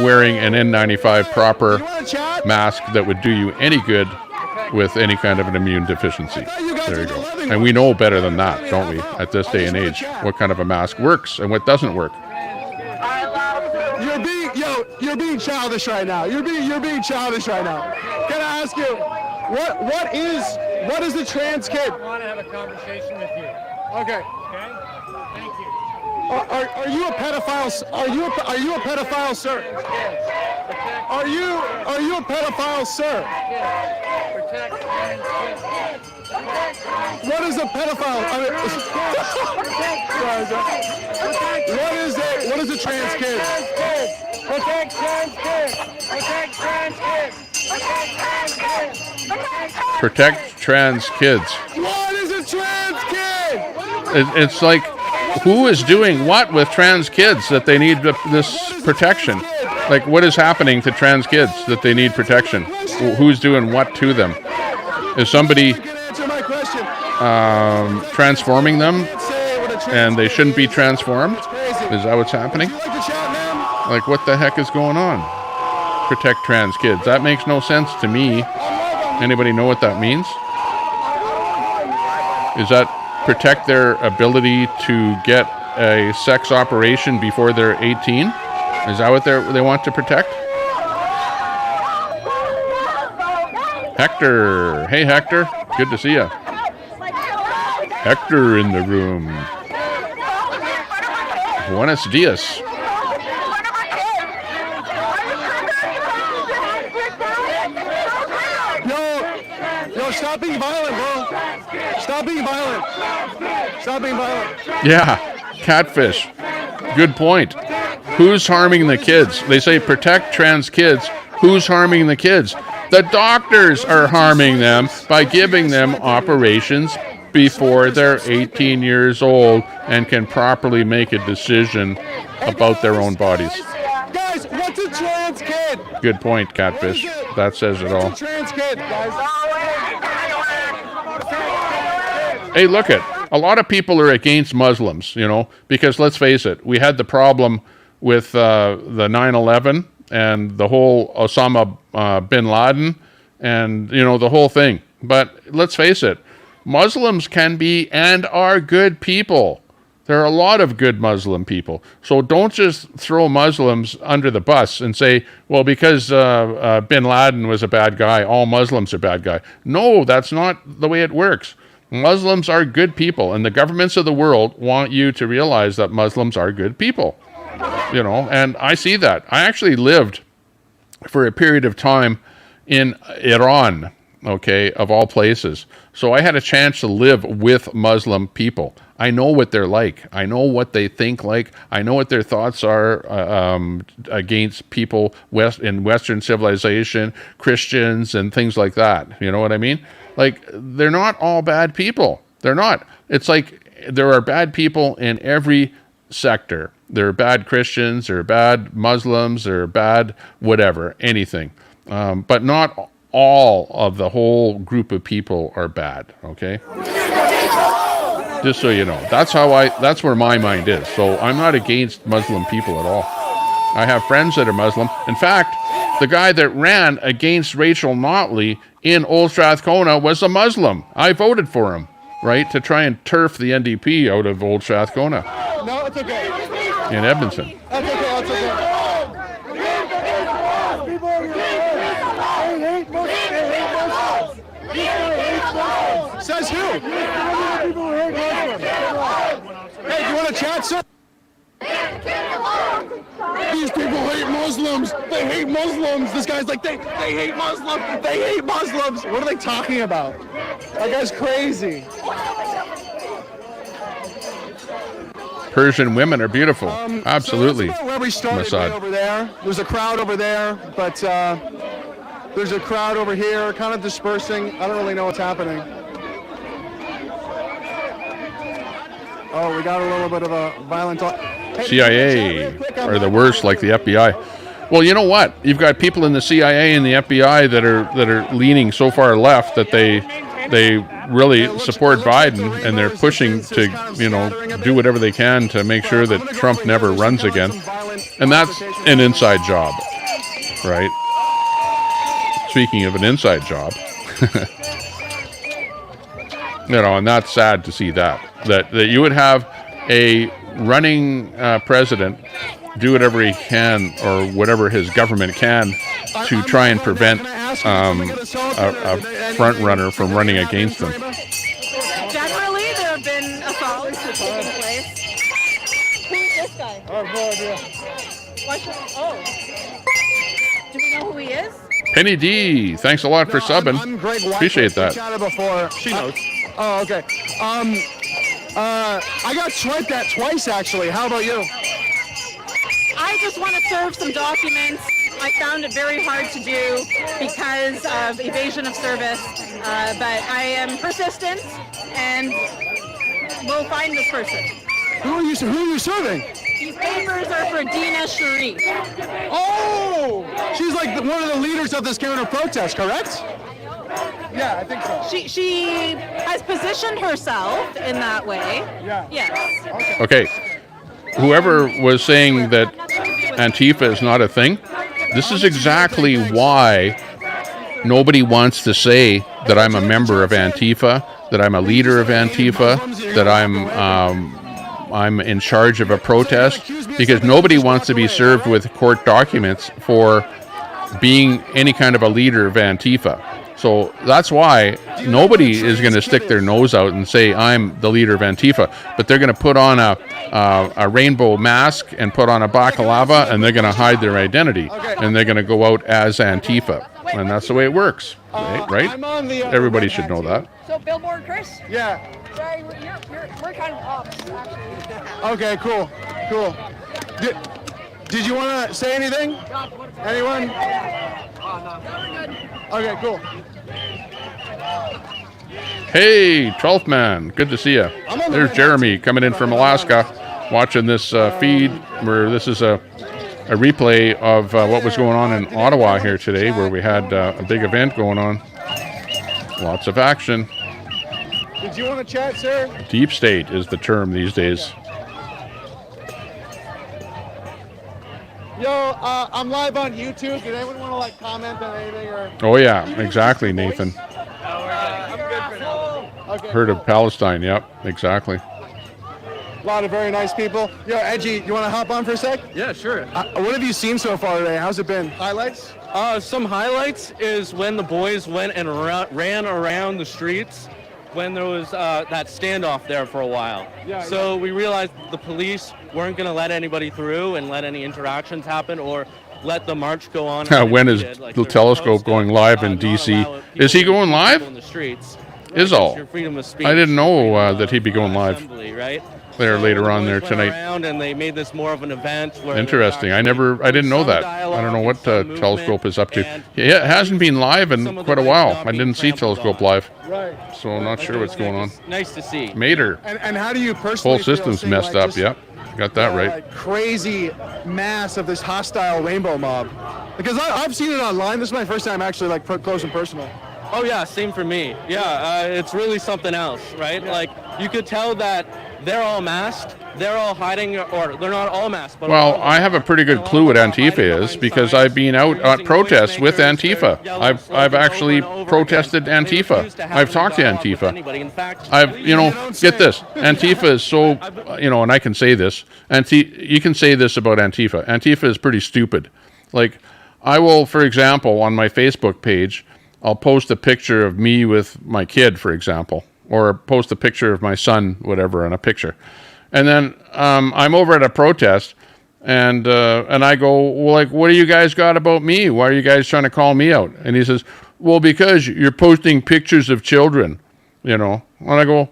wearing an N95 proper mask that would do you any good with any kind of an immune deficiency. There you go. And we know better than that, don't we, at this day and age, what kind of a mask works and what doesn't work. You're being childish right now. You're being childish right now. Can I ask you, what is a trans kid? I want to have a conversation with you. Okay. Okay? Thank you. Are you a pedophile? Are you a pedophile, sir? Are you a pedophile, sir? Protect trans kids. What is a pedophile? What is a trans kid? Protect trans kids. Protect trans kids. Protect trans kids. What is a trans kid? It's like, who is doing what with trans kids that they need this protection? Like, what is happening to trans kids that they need protection? Who's doing what to them? Is somebody transforming them and they shouldn't be transformed? Is that what's happening? Like, what the heck is going on? Protect trans kids. That makes no sense to me. Anybody know what that means? Is that protect their ability to get a sex operation before they're 18? Is that what they want to protect? Hector. Hey, Hector. Good to see you. Hector in the room. Buenos dias. Yo, stop being violent, bro. Stop being violent. Stop being violent. Yeah, catfish. Good point. Who's harming the kids? They say protect trans kids. Who's harming the kids? The doctors are harming them by giving them operations before they're 18 years old and can properly make a decision about their own bodies. Guys, what's a trans kid? Good point, catfish. That says it all. What's a trans kid, guys? Hey, look it. A lot of people are against Muslims, you know, because let's face it, we had the problem with the 9/11 and the whole Osama bin Laden and, you know, the whole thing. But let's face it, Muslims can be and are good people. There are a lot of good Muslim people. So don't just throw Muslims under the bus and say, well, because bin Laden was a bad guy, all Muslims are bad guys. No, that's not the way it works. Muslims are good people, and the governments of the world want you to realize that Muslims are good people. You know, and I see that. I actually lived for a period of time in Iran, okay, of all places. So I had a chance to live with Muslim people. I know what they're like. I know what they think like. I know what their thoughts are against people in Western civilization, Christians, and things like that. You know what I mean? Like, they're not all bad people. They're not. It's like there are bad people in every sector. There are bad Christians, there are bad Muslims, there are bad whatever, anything. But not all of the whole group of people are bad, okay? Just so you know. That's where my mind is. So I'm not against Muslim people at all. I have friends that are Muslim. In fact, the guy that ran against Rachel Notley in Old Strathcona was a Muslim. I voted for him, right, to try and turf the NDP out of Old Strathcona. No, it's okay. In Edmonton. That's okay, that's okay. Says who? Hey, want to chat, sir? These people hate Muslims. They hate Muslims. This guy's like, they hate Muslims. They hate Muslims. What are they talking about? That guy's crazy. Persian women are beautiful. Absolutely. So that's about where we started, right over there. There's a crowd over there, but there's a crowd over here, kind of dispersing. I don't really know what's happening. Oh, we got a little bit of a violent talk. CIA are the worst, like the FBI. Well, you know what? You've got people in the CIA and the FBI that are leaning so far left that they really support Biden, and they're pushing to, do whatever they can to make sure that Trump never runs again. And that's an inside job, right? Speaking of an inside job, and that's sad to see that you would have a running president do whatever he can or whatever his government can to try and prevent a front runner from running against them. Generally, there have been assaults taking place. Who's this guy? I have no idea. Do we know who he is? Penny D, thanks a lot for subbing. I'm Greg White. Appreciate that. Chatted before. She knows. Oh, okay. I got swiped at twice, actually. How about you? I just want to serve some documents. I found it very hard to do because of evasion of service, but I am persistent, and we'll find this person. Who are you serving? These papers are for Dina Sharif. Oh! She's like one of the leaders of this counter protest, correct? Yeah, I think so. She has positioned herself in that way. Yeah. Yes. Okay. Whoever was saying that Antifa is not a thing, this is exactly why nobody wants to say that I'm a member of Antifa, that I'm a leader of Antifa, that I'm in charge of a protest, because nobody wants to be served with court documents for being any kind of a leader of Antifa. So that's why nobody is going to stick their nose out and say I'm the leader of Antifa, but they're going to put on a rainbow mask and put on a baklava, and they're going to hide their identity, and they're going to go out as Antifa, and that's the way it works, right? Everybody should know that. So Billboard Chris? Yeah. Sorry, we're kind of ops, actually. Okay, cool. Did you want to say anything? Anyone? Okay, cool. Hey, 12th man, good to see you. There's Jeremy coming in from Alaska, watching this feed where this is a replay of what was going on in Ottawa here today, where we had a big event going on. Lots of action. Did you want to chat, sir? Deep state is the term these days. Yo, I'm live on YouTube. Did anyone want to comment on anything? Or? Oh yeah, exactly, Nathan. I'm good for now. Okay. Heard of Palestine? Yep, exactly. A lot of very nice people. Yo, Edgy, you want to hop on for a sec? Yeah, sure. What have you seen so far today? How's it been? Highlights? Some highlights is when the boys went and ran around the streets when there was that standoff there for a while. So we realized the police weren't going to let anybody through and let any interactions happen or let the march go on. When is the telescope going live in D.C.? Is he going live? In the streets. Is all. I didn't know that he'd be going live. Right? There later on there tonight. Around and they made this more of an event. Where interesting. I didn't know that. I don't know what Telescope is up to. Yeah, it hasn't been live in quite a while. I didn't see Telescope live. Right. So I'm not sure what's going on. Nice to see. Mater. And how do you personally whole system's messed up. Yep. Got that right. Like crazy mass of this hostile rainbow mob. Because I've seen it online. This is my first time actually like close and personal. Oh yeah, same for me. Yeah, it's really something else, right? Like you could tell that they're all masked, they're all hiding, or they're not all masked. But well, I have a pretty good clue what Antifa is because I've been out at protests with Antifa. I've actually protested Antifa. I've talked to Antifa. Get this. Antifa is so, and I can say this. You can say this about Antifa. Antifa is pretty stupid. Like, I will, for example, on my Facebook page, I'll post a picture of me with my kid, for example, or post a picture of my son, whatever, on a picture. And then I'm over at a protest, and I go, well, like, what do you guys got about me? Why are you guys trying to call me out? And he says, well, because you're posting pictures of children, you know. And I go,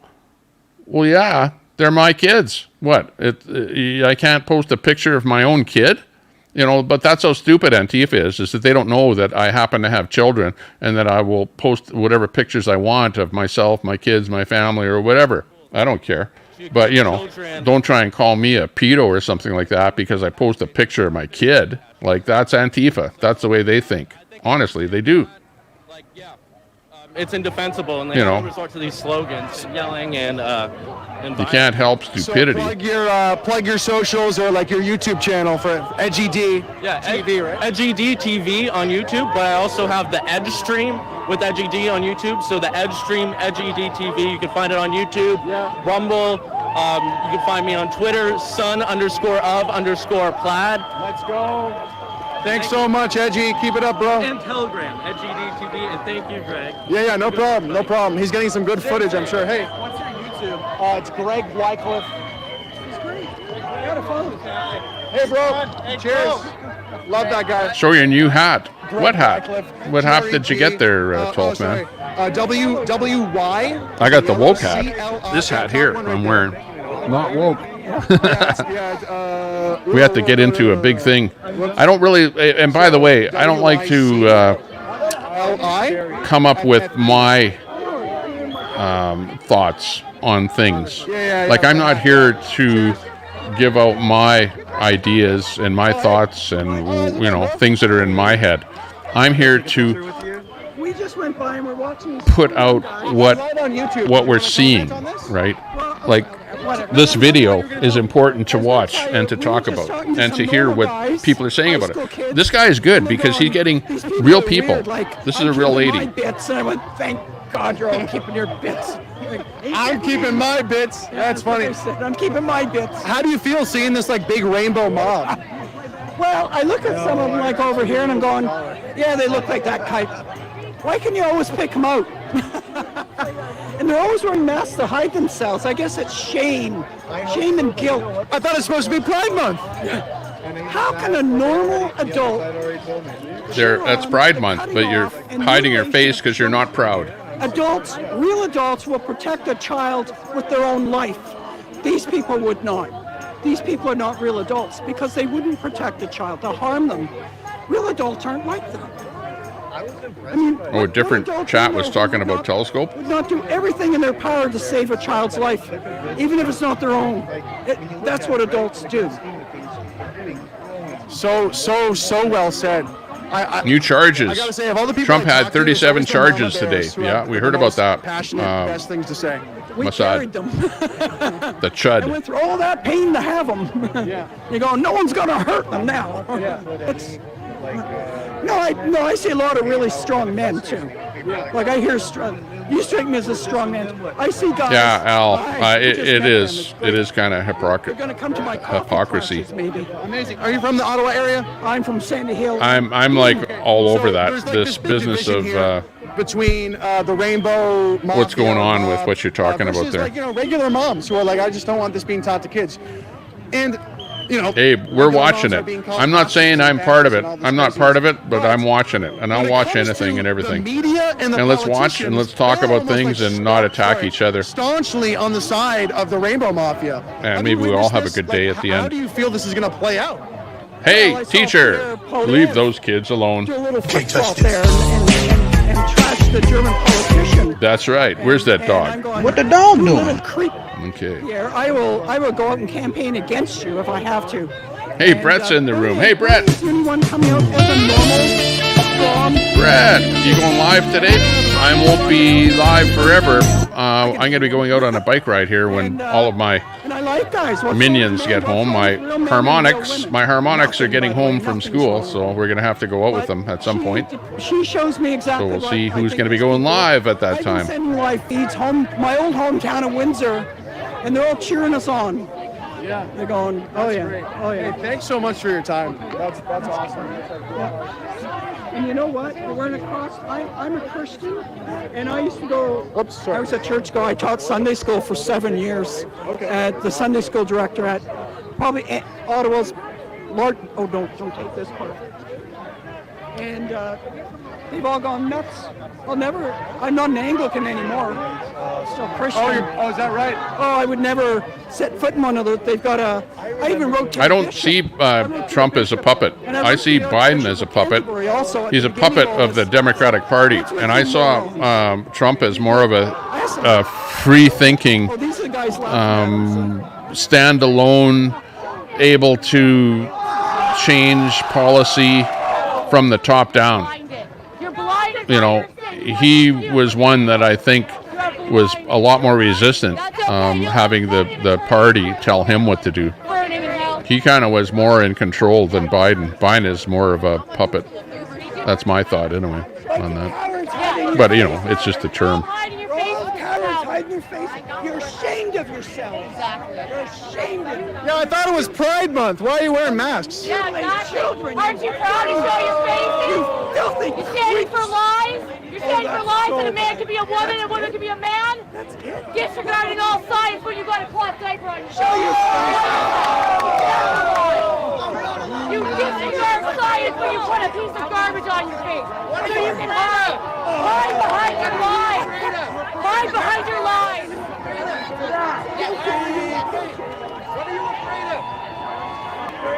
well, yeah, they're my kids. What? I can't post a picture of my own kid? You know, but that's how stupid Antifa is that they don't know that I happen to have children and that I will post whatever pictures I want of myself, my kids, my family, or whatever. I don't care. But, you know, don't try and call me a pedo or something like that because I post a picture of my kid. Like, that's Antifa. That's the way they think. Honestly, they do. It's indefensible, and they resort to these slogans, yelling and you can't help stupidity. So plug your socials or like your YouTube channel for Edgy D TV, right? Edgy D TV on YouTube, but I also have the Edge Stream with Edgy D on YouTube. So the Edge Stream, Edgy D TV, you can find it on YouTube, Rumble. You can find me on Twitter, son_of_plaid. Let's go. Thanks so much, Edgy. Keep it up, bro. And Telegram, Edgy D TV, and thank you, Greg. Yeah, no problem, no problem. He's getting some good footage, I'm sure. Hey, what's your YouTube? It's Greg Wycliffe. He's great. I gotta follow this guy. Hey, bro. Cheers. Love that guy. Show your new hat. Greg What hat? Wycliffe, What hat did you get there, 12th man? WY. I got the woke hat. This hat here I'm wearing. Not woke. We have to get into a big thing. I don't really, and by the way, I don't like to come up with my thoughts on things. Like, I'm not here to give out my ideas and my thoughts and, you know, things that are in my head. I'm here to put out what we're seeing, right? Like, this video is important to watch and to talk about and to hear what people are saying about it. This guy is good because he's getting real people. This is a real lady. Thank God you're all keeping your bits. I'm keeping my bits. That's funny. I'm keeping my bits. How do you feel seeing this like big rainbow mob? Well, I look at some of them like over here and I'm going, yeah, they look like that kite. Why can you always pick them out? And they're always wearing masks to hide themselves. I guess it's shame and guilt. I thought it's supposed to be Pride Month. How can a normal adult... That's Pride Month, but you're hiding your face because you're not proud. Adults, real adults, will protect a child with their own life. These people would not. These people are not real adults because they wouldn't protect a child to harm them. Real adults aren't like that. I mean, a different chat was talking about Telescope. Would not do everything in their power to save a child's life, even if it's not their own. That's what adults do. So well said. New charges. I gotta say, of all the people Trump had 37 charges today. Yeah, we heard about that. Passionate, best things to say. We carried them. The chud. I went through all that pain to have them. Yeah. You're going, no one's gonna hurt them now. Yeah. I see a lot of really strong men too. Like I hear you strike me as a strong man. I see guys. Yeah, Al. It is kind of hypocrisy. They're gonna come to my hypocrisy. Maybe. Amazing. Are you from the Ottawa area? I'm from Sandy Hill. I'm like all over that. This business of between the rainbow. What's going on with what you're talking about there? Like, regular moms who are like, I just don't want this being taught to kids, and. Hey, we're watching it. I'm not saying I'm part of it. I'm not part of it, but I'm watching it, and I'll watch anything and everything. And let's watch and let's talk about things and not attack each other. Staunchly on the side of the Rainbow Mafia. And maybe we all have a good day at the end. How do you feel this is going to play out? Hey, teacher, leave those kids alone. Do a little football there and trash the German politician. That's right. Where's that dog? What the dog doing? Okay. Here, I will go out and campaign against you if I have to. Hey, Brett's in the room. Hey, Brett. Is anyone coming out as a normal, strong? Brett, you going live today? I won't be live forever. I'm going to be going out on a bike ride here when all of my minions get home. My harmonics are getting home from school, so we're going to have to go out with them at some point. She shows me exactly. So we'll see who's going to be going live at that time. I send live feeds home, my old hometown of Windsor, and they're all cheering us on. Yeah, they're going. Oh yeah, great. Oh yeah. Hey, thanks so much for your time. That's awesome. And you know what? We're in a cross. I'm a Christian, and I used to go. I was a church guy. I taught Sunday school for 7 years. At the Sunday school director at probably Ottawa's large. Oh, don't take this part. And they've all gone nuts. I'm not an Anglican anymore. Still Christian. Oh, is that right? Oh, I would never set foot in one of those. They've got I even wrote to I don't see Trump as a puppet. I see Biden as a puppet. He's a puppet of the Democratic Party. And I saw Trump as more of a free-thinking, standalone, able to change policy from the top down. You know, he was one that I think was a lot more resistant, having the party tell him what to do. He kind of was more in control than Biden. Biden is more of a puppet. That's my thought, anyway, on that. But, you know, it's just a term. You're ashamed of yourself. Exactly. You're ashamed of yourself. Yeah, I thought it was Pride Month. Why are you wearing masks? Yeah, exactly. Aren't you proud to show your faces? You filthy. You're standing for lies. You're standing for lies that a man can be a woman and a woman can be a man. That's it. Disregarding all science when you got a cloth diaper on your Show your You disregard science when you put a piece of garbage on your face. So you can hide. Hide behind your lies. Hide behind your lies.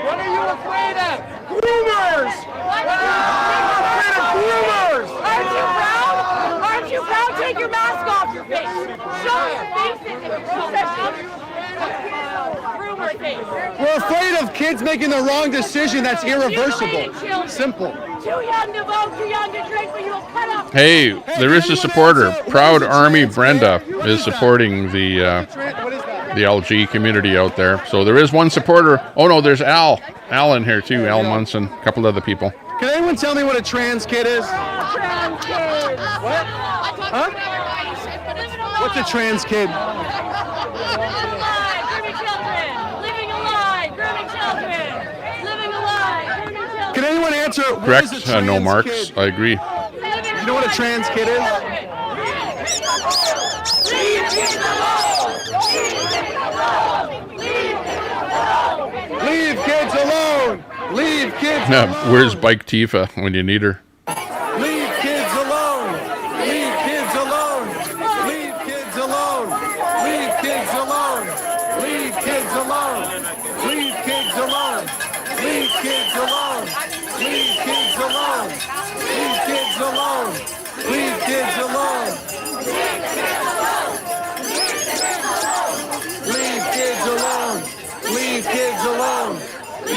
What are you afraid of? Groomers! What are you afraid of? Groomers! Aren't you proud? Aren't you proud? Take your mask off your face. Show your faces if you're proud. Groomer face. We're afraid of kids making the wrong decision that's irreversible. Simple. Too young to vote, too young to drink, but you'll cut off. Hey, there is a supporter. Proud Army Brenda is supporting the LG community out there. So there is one supporter. Oh no, there's Al in here too. Al Munson, a couple other people. Can anyone tell me what a trans kid is? Trans kids. What? Huh? What's a trans kid? Living alive, grooming children. Living alive, grooming children. Can anyone answer? Correct. No marks. Kid? I agree. You know what a trans kid is? Leave kids alone. Leave kids alone. Where's Bike Tifa when you need her? Leave kids alone. Leave kids alone. Leave kids alone. Leave kids alone. Leave kids alone. Leave kids alone. Leave kids alone. Leave kids alone. Leave kids alone. Leave kids alone. Leave kids alone. Leave kids alone. Leave kids alone. Leave kids alone.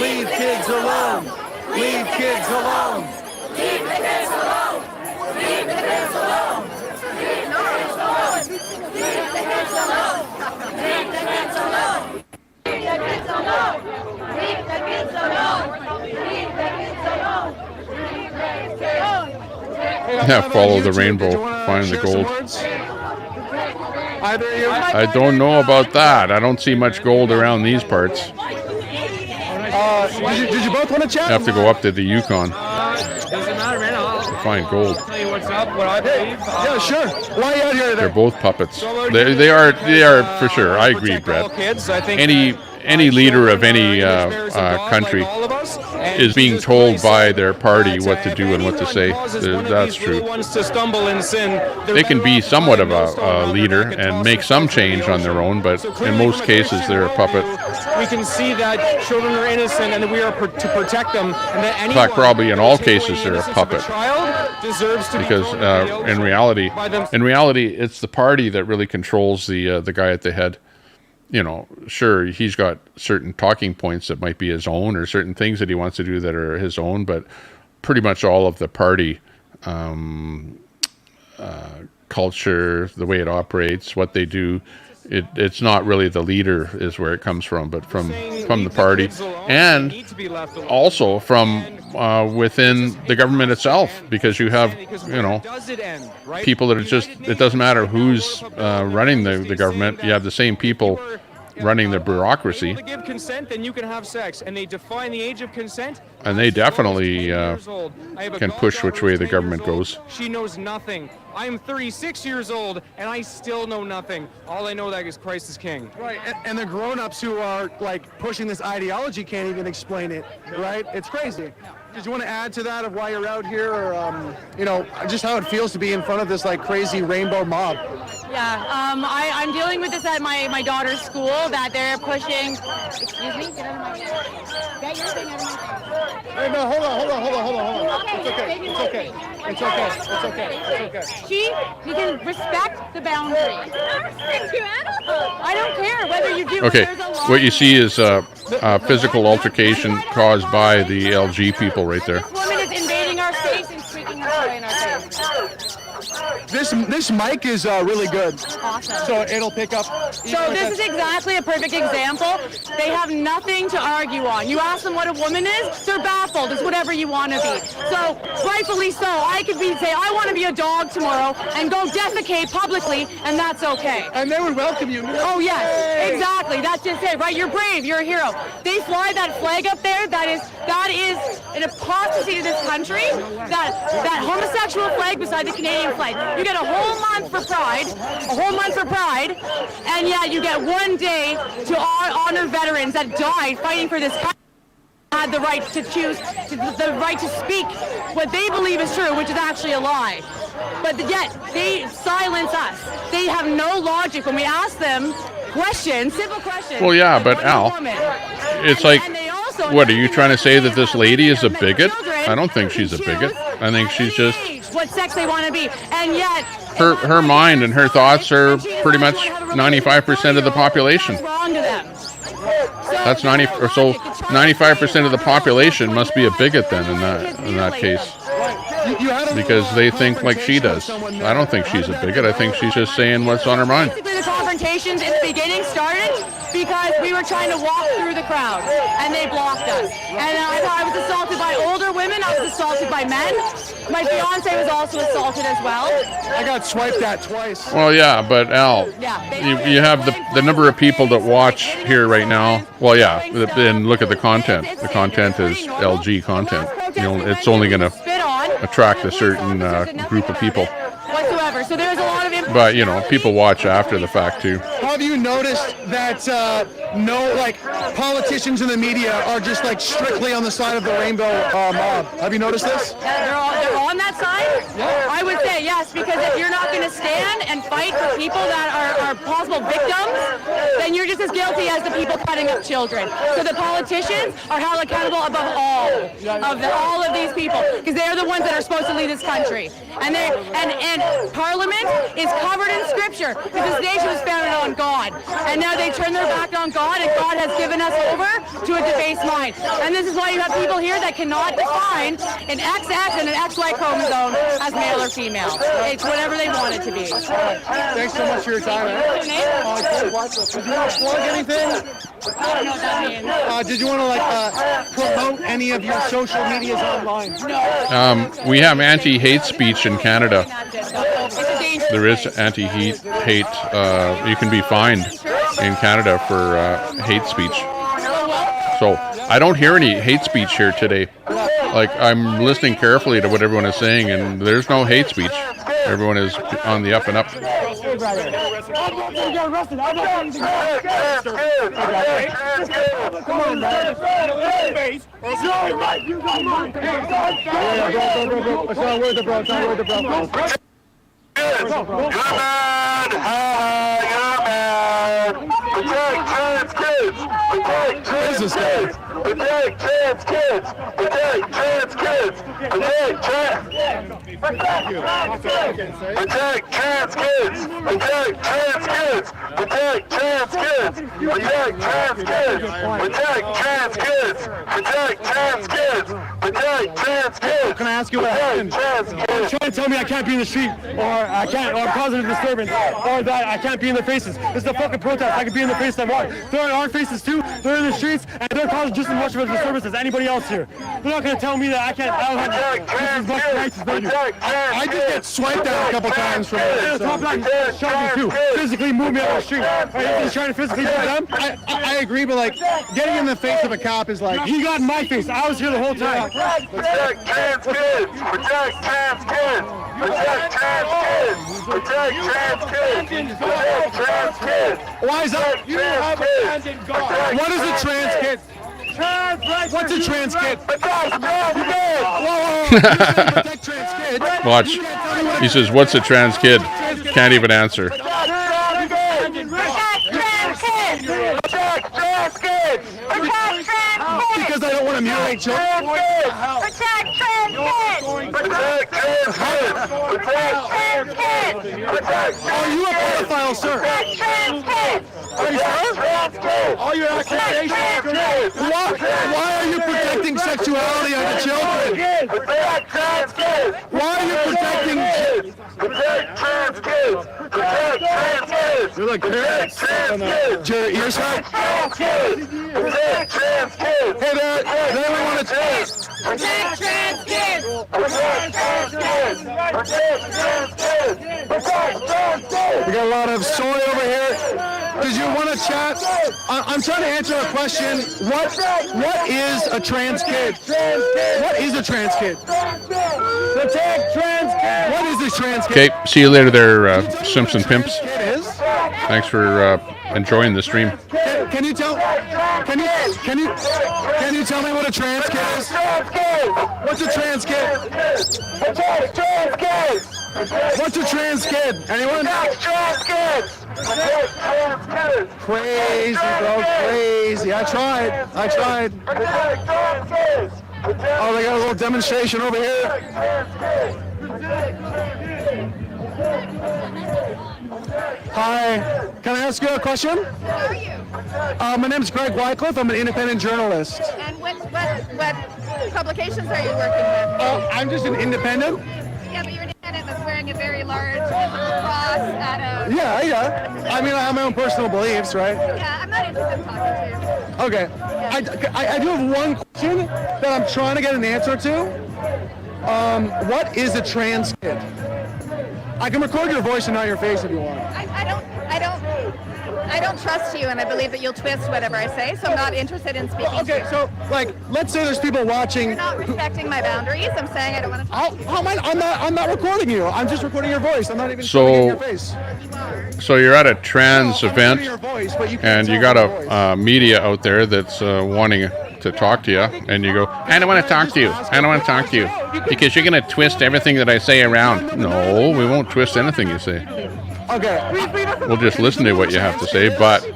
Leave the kids alone. Leave the kids alone. Leave the kids alone. Leave the kids alone. Leave the kids alone. Leave the kids alone. Leave the kids alone. Leave the kids alone. Leave the kids alone. Yeah, follow the rainbow, find the gold. Either of you? I don't know about that. I don't see much gold around these parts. Did you both want to chat? You have to go up to the Yukon Doesn't matter, man. to find gold. Tell you what's up, what I believe. Yeah, sure. Why are you out here? They're both puppets. They are for sure. I agree, Brett. Any leader of any country is being told by their party what to do and what to say. That's true. They can be somewhat of a leader and make some change on their own, but in most cases they're a puppet. We can see that children are innocent and that we are to protect them. And that In fact, probably in all cases they're a puppet. Deserves to Because in reality, it's the party that really controls the guy at the head. You know, sure, he's got certain talking points that might be his own, or certain things that he wants to do that are his own, but pretty much all of the party culture, the way it operates, what they do, it's not really the leader is where it comes from, but from the party, and also from within the government itself, because you have, you know, people that are just, it doesn't matter who's running the government, you have the same people running the bureaucracy. If you give consent, then you can have sex, and they define the age of consent. And they definitely can push which way the government goes. She knows nothing. I'm 36 years old, and I still know nothing. All I know that is Christ is King. Right, and the grown-ups who are like pushing this ideology can't even explain it, right? It's crazy. Did you want to add to that of why you're out here, or you know, just how it feels to be in front of this like crazy rainbow mob? Yeah, I'm dealing with this at my daughter's school, that they're pushing. Excuse me, get out of my face. Get your thing out of my face. Hey, no, hold on. It's okay. You can respect the boundary. I don't care whether you do. Okay, There's a law. what you see is a physical altercation caused by the LG people right there. This woman is invading our space and speaking her way in our face. This mic is really good. Awesome. So it'll pick up. So this is exactly a perfect example. They have nothing to argue on. You ask them what a woman is, they're baffled. It's whatever you want to be. So rightfully so, I could say I want to be a dog tomorrow and go defecate publicly, and that's okay. And they would welcome you. Oh yes, exactly. That's just it, right? You're brave. You're a hero. They fly that flag up there. That is an apostasy to this country. That homosexual flag beside the Canadian flag. You get a whole month for Pride, and yet you get one day to honor veterans that died fighting for this country. Had the right to choose, the right to speak what they believe is true, which is actually a lie. But yet they silence us. They have no logic when we ask them questions, simple questions. Well, yeah, like, but Al, it's like, what, are you trying to say that this lady is a bigot? I don't think she's a bigot. I think she's just... what sex they want to be, and yet... Her mind and her thoughts are pretty much 95% of the population. Wrong to them. That's 95% of the population must be a bigot then in that case. Because they think like she does. I don't think she's a bigot. I think she's just saying what's on her mind. Basically, the confrontations in the beginning started because we were trying to walk through the crowd, and they blocked us. And I was assaulted by older women. I was assaulted by men. My fiance was also assaulted as well. I got swiped at twice. Well, yeah, but Al, you have the number of people that watch here right now. Well, yeah, and look at the content. The content is LG content. You know, it's only going to attract a certain group of people. Whatsoever. So there's a lot of information. But, you know, people watch after the fact, too. Have you noticed that politicians in the media are just like strictly on the side of the rainbow mob? Have you noticed this? They're on that side? Yeah. I would say yes, because if you're not going to stand and fight for people that are possible victims, then you're just as guilty as the people cutting up children. So the politicians are held accountable above all of these people, because they're the ones that are supposed to lead this country. And Parliament is covered in Scripture, because this nation was founded on God. And now they turn their back on God, and God has given us over to a debased mind. And this is why you have people here that cannot define an XX and an XY chromosome as male or female. It's whatever they want it to be. Thanks so much for your time. Did you want to plug anything? I don't know what that means. Did you want to promote any of your social medias online? No. We have anti-hate speech in Canada. There is anti-hate. You can be fined in Canada for hate speech. So I don't hear any hate speech here today. Like, I'm listening carefully to what everyone is saying, and there's no hate speech. Everyone is on the up and up. Come on, man. It's not worth it, bro. It's not worth it, bro. Protect trans kids! Protect trans kids! Protect trans kids! Protect trans kids! Protect trans kids! Protect trans kids! Protect trans kids! Protect trans kids! Protect trans kids! Protect trans kids! Protect trans kids! Protect trans kids! Can I ask you what happened? You're trying to tell me I can't be in the street, or I can't, or I'm causing a disturbance, or that I can't be in their faces. This is a fucking protest. I can be in the face I want. They're in our faces too. They're in the streets, and they're causing just as much of a disturbance as anybody else here. They're not going to tell me that I can't. I don't have just as much right I did get swiped out a couple times from it. Top line shot me too. Physically move me on the street. He's trying to physically move them. I agree, but like getting in the face of a cop is like, he got in my face. I was here the whole time. Protect trans kids! Protect trans kids! Protect trans kids! Protect trans kids! Protect trans kids! Why is that? You have abandoned God. What is a trans kid? What's a trans kid? Protect trans kids. Watch. He says, "What's a trans kid?" Can't even answer. Protect trans kids! Protect trans kids! Protect trans kids! Because I don't want to mutilate children. Protect trans kids! Protect trans kids! Protect trans kids! Protect trans kids! Are you a pedophile, sir? Protect trans kids! Are you sure? All your accusations. Why are you protecting sexuality of the children? Protect trans kids! Why are you protecting? Protect trans kids! Protect trans kids! You're like Protect trans kids! Your ears hurt? Protect trans kids! Protect trans kids! Hey there, does anyone want to? Protect trans kids! Protect trans kids! Protect trans kids! Protect trans kids! We got a lot of soy over here. Did you want to chat? I'm trying to answer a question. What is a trans kid? What is a trans kid? Protect trans kids! What is a trans kid? Okay, see you later there, Simpson Pimps. Kid is? Thanks for enjoying the stream. Can you tell? Can you tell me what a trans kid is? What's a trans kid? Protect trans kids! What's a trans kid? Anyone? Protect trans kids! Protect trans kids! Crazy, bro, crazy. I tried. Protect trans kids! Oh, they got a little demonstration over here. Hi, can I ask you a question? Who are you? My name is Greg Wycliffe. I'm an independent journalist. And what publications are you working with? I'm just an independent. Yeah, but you're an independent that's wearing a very large cross at a... Yeah. I mean, I have my own personal beliefs, right? Yeah, I'm not interested in talking to you. Okay. I do have one question that I'm trying to get an answer to. What is a trans kid? I can record your voice and not your face if you want. I don't trust you, and I believe that you'll twist whatever I say, so I'm not interested in speaking to you. So, like, let's say there's people watching. You're not respecting my boundaries. I'm saying I don't want to talk to you. I'm not recording you. I'm just recording your voice. I'm not even So- showing your face. So you're at a trans event, Your voice, but you can't and you tell got my voice. a media out there that's wanting to talk to you, and you go, "I don't want to talk to you. I don't want to talk to you because you're going to twist everything that I say around." No, we won't twist anything you say. Okay. We'll just listen to what you have to say. But Do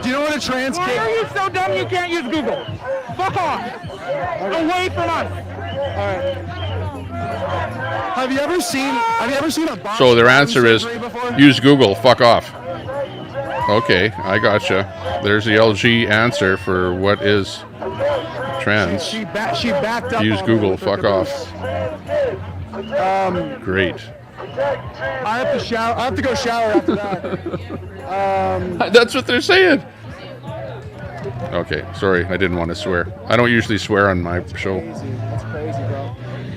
you know what a trans kid? Why are you so dumb you can't use Google? Fuck off. Away from us. All right. Have you ever seen a box so their answer is, before? use Google. Fuck off. Okay, I gotcha. There's the LG answer for what is trans. She backed up. Use on Google. me with her Fuck off. caboose. Great. I have to shower. I have to go shower after that. That's what they're saying. Okay, sorry, I didn't want to swear. I don't usually swear on my show. That's crazy, bro.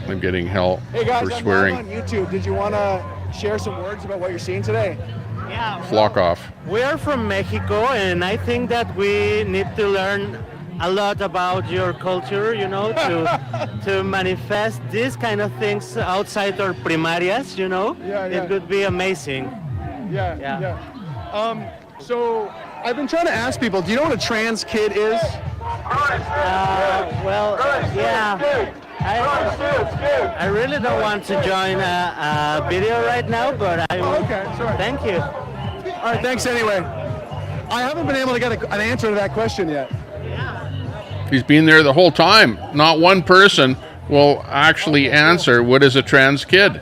I'm getting hell Hey guys, for I'm swearing. live on YouTube. Did you want to share some words about what you're seeing today? Yeah. Flock off. We are from Mexico, and I think that we need to learn a lot about your culture, you know, to manifest these kind of things outside our primarias, you know. Yeah. It would be amazing. Yeah. So I've been trying to ask people, do you know what a trans kid is? Well, yeah. I really don't want to join a video right now, but I will. Okay, sorry. Thank you. All right, thanks anyway. I haven't been able to get an answer to that question yet. He's been there the whole time. Not one person will actually answer what is a trans kid.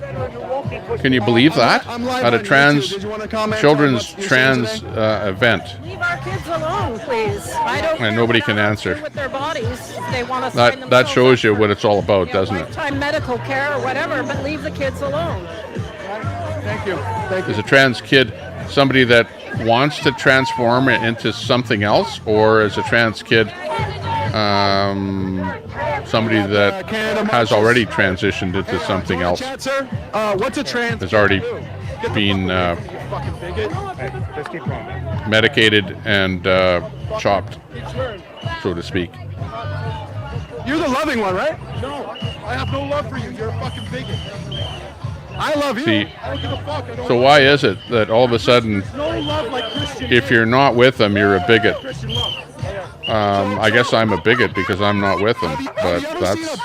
Can you believe that? I'm live At a on trans YouTube. Did you want to comment children's on what you're seeing trans today? event, Leave our kids alone, please. I don't and nobody can answer. with their bodies. They want to sign That shows you what it's all about, doesn't it? lifetime medical care or whatever, but leave the kids alone. Thank you. Is a trans kid somebody that wants to transform it into something else, or is a trans kid somebody that has already transitioned into something else. What's a trans? Has already been medicated and chopped, so to speak. You're the loving one, right? No, I have no love for you. You're a fucking bigot. I love you. See, I don't give a fuck. I don't so why is it that all of a sudden, no love like Christian if you're not with them, you're a bigot? Christian love. I guess I'm a bigot because I'm not with them, but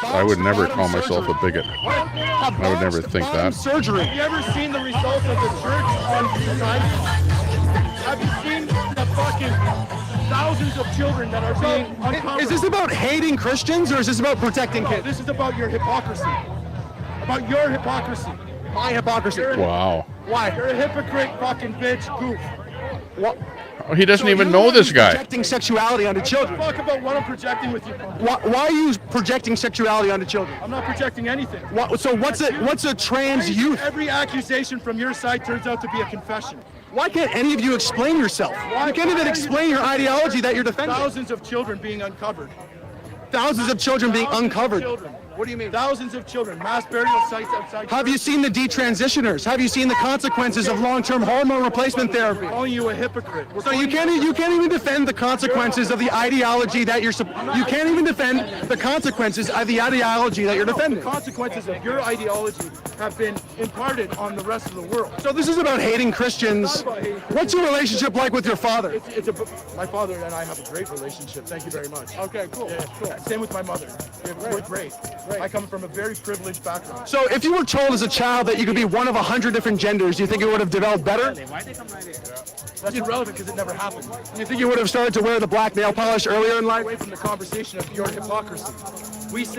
I would never call myself a bigot. I would never think that. Surgery. Have you ever seen the results of the church on society? Have you seen the fucking thousands of children that are being uncovered? Is this about hating Christians or is this about protecting kids? This is about your hypocrisy. About your hypocrisy. My hypocrisy. Wow. Why? You're a hypocrite fucking bitch goof. What? Oh, he doesn't even know this guy. Projecting sexuality onto children. Fuck about what I'm projecting with you. Why are you projecting sexuality onto children? I'm not projecting anything. So what's a trans youth? Every accusation from your side turns out to be a confession. Why can't any of you explain yourself? You can't even explain your ideology that you're defending. Thousands of children being uncovered. Thousands of children being uncovered. What do you mean? Thousands of children, mass burial sites outside. Have you seen the detransitioners? Have you seen the consequences of long-term hormone replacement therapy? I'm calling you a hypocrite. So you can't even defend the consequences of the ideology that you're. You can't even defend the consequences of the ideology that you're defending. The consequences of your ideology have been imparted on the rest of the world. So this is about hating Christians. What's your relationship like with your father? My father and I have a great relationship. Thank you very much. Okay, cool. Yeah, cool. Same with my mother. We're great. I come from a very privileged background. So if you were told as a child that you could be one of 100 different genders, do you think it would have developed better? That's irrelevant because it never happened. You think you would have started to wear the black nail polish earlier in life? Away from the conversation of your hypocrisy.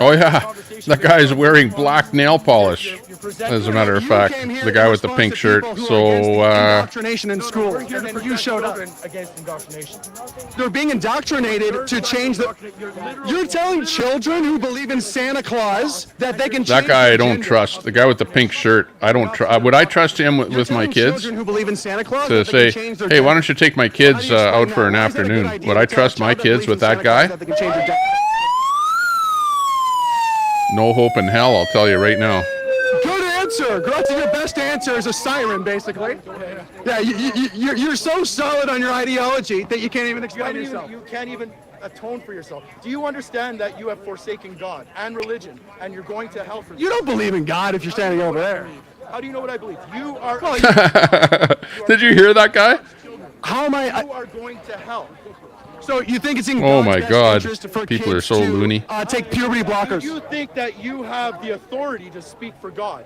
Oh yeah, that guy is wearing black nail polish. As a matter of fact, the guy with the pink shirt. So indoctrination in school, and then you showed up. Against indoctrination. They're being indoctrinated to change the. You're telling children who believe in Santa Claus that they can. That guy I don't trust. The guy with the pink shirt, I don't trust. Would I trust him with my kids? Children who believe in Santa Claus to say, hey, why don't you take my kids out for an afternoon? Would I trust my kids with that guy? No hope in hell, I'll tell you right now. Good answer. That's your best answer is a siren, basically. Yeah, you're so solid on your ideology that you can't even explain yourself. You can't even atone for yourself. Do you understand that you have forsaken God and religion, and you're going to hell for this? You don't believe in God if you're standing over there. How do you know what I believe? You are. Did you hear that guy? How am I? You are going to hell. So you think it's in oh God's my best God, interest for people are kids so to, loony. Take puberty blockers? You think that you have the authority to speak for God?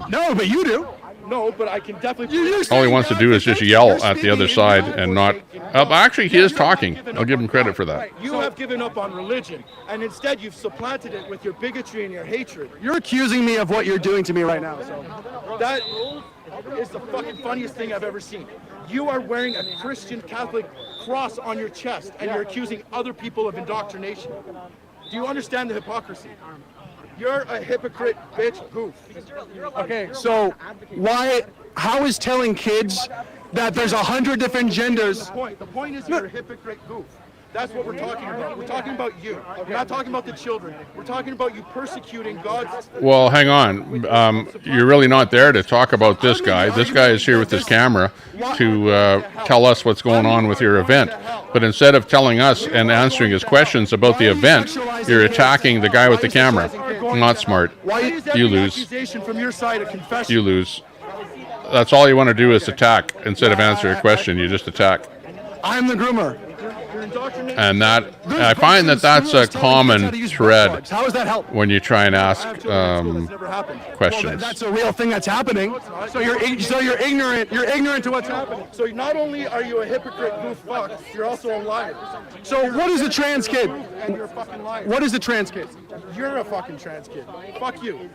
No, but you do. No, but I can definitely. All he wants to do is just yell at the other side and not. Actually, he is talking. I'll give him credit for that. You have given up on religion, and instead you've supplanted it with your bigotry and your hatred. You're accusing me of what you're doing to me right now. So. That is the fucking funniest thing I've ever seen. You are wearing a Christian Catholic cross on your chest, and you're accusing other people of indoctrination. Do you understand the hypocrisy? You're a hypocrite, bitch, goof. Okay, so how is telling kids that there's 100 different genders? The point is you're a hypocrite goof. That's what we're talking about. We're talking about you. We're not talking about the children. We're talking about you persecuting God's... Well, hang on. You're really not there to talk about this guy. This guy is here with his camera to tell us what's going on with your event. But instead of telling us and answering his questions about the event, you're attacking the guy with the camera. Not smart. You lose. You lose. That's all you want to do is attack. Instead of answer a question, you just attack. I'm the groomer. And that I find that that's a common thread. How does that help? When you try and ask questions. Well, that's a real thing that's happening. So you're ignorant. You're ignorant to what's happening. So not only are you a hypocrite goof fuck, you're also a liar. So what is a trans kid? And you're a fucking liar. What is a trans kid? You're a fucking trans kid. Fuck you.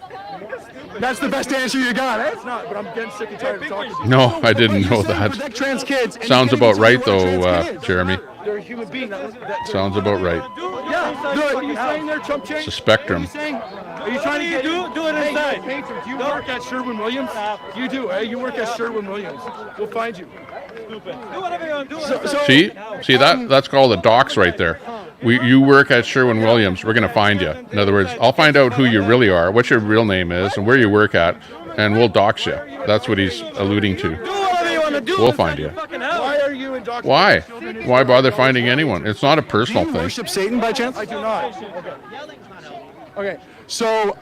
That's the best answer you got, eh? It's not, but I'm getting sick and tired of talking to you. No, I didn't know that. Protect trans kids. Sounds about right though, Jeremy. They're a human being. Sounds about right. Yeah. What are you saying there, Chump Change? It's a spectrum. Are you trying to get do it inside? Painter, do you work at Sherwin-Williams? You do, eh? You work at Sherwin-Williams. We'll find you. See, that's called the docs right there. You work at Sherwin-Williams. We're going to find you. In other words, I'll find out who you really are, what your real name is, and where you work at, and we'll dox you. That's what he's alluding to. We'll find you. Why are you indoctrinating? Why? children? Why bother finding anyone? It's not a personal Do you thing. worship Satan by chance? I do not. Okay. So,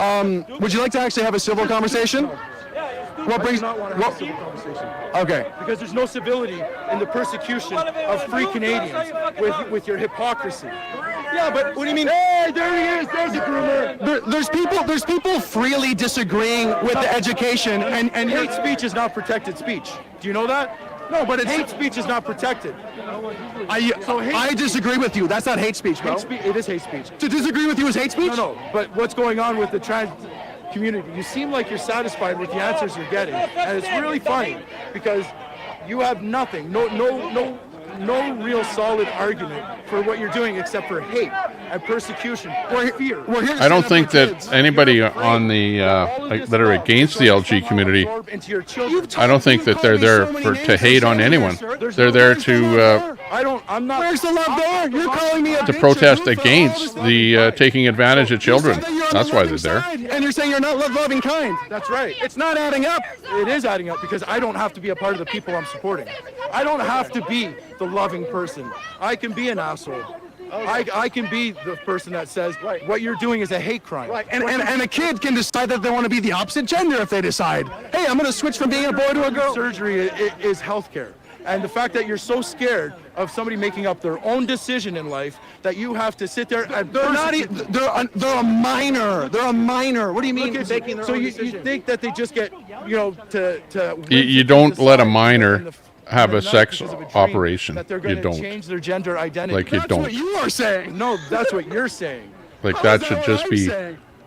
would you like to actually have a civil conversation? What brings? I do not want to have a civil conversation. Okay. Because there's no civility in the persecution of free Canadians with your hypocrisy. Yeah, but what do you mean? Hey, there he is. There's a groomer. There's people freely disagreeing with the education, and hate speech is not protected speech. Do you know that? No, but it's hate speech is not protected. I disagree with you. That's not hate speech, bro. It is hate speech. To disagree with you is hate speech? No. But what's going on with the trans community? You seem like you're satisfied with the answers you're getting, and it's really funny because you have nothing, no real solid argument for what you're doing except for hate and persecution or fear. I don't think that anybody on the that are against the LG community, I don't think that they're there to hate on anyone. They're there to I'm not. Where's the love there? You're calling me a to bitch. protest against the taking advantage of children. That's why they're there. And you're saying you're not loving kind. That's right. It's not adding up. It is adding up because I don't have to be a part of the people I'm supporting. I don't have to be the loving person. I can be an asshole. I can be the person that says what you're doing is a hate crime. Right. And a kid can decide that they want to be the opposite gender if they decide, hey, I'm going to switch from being a boy to a girl. Surgery is healthcare. And the fact that you're so scared of somebody making up their own decision in life that you have to sit there and they're a minor. They're a minor. What do you mean making their so own you decision? think that they just get, to You don't let a minor have a sex operation. that they're You going to don't. change their gender identity. Like you That's don't. what you are saying. No, that's what you're saying. Like that should just be.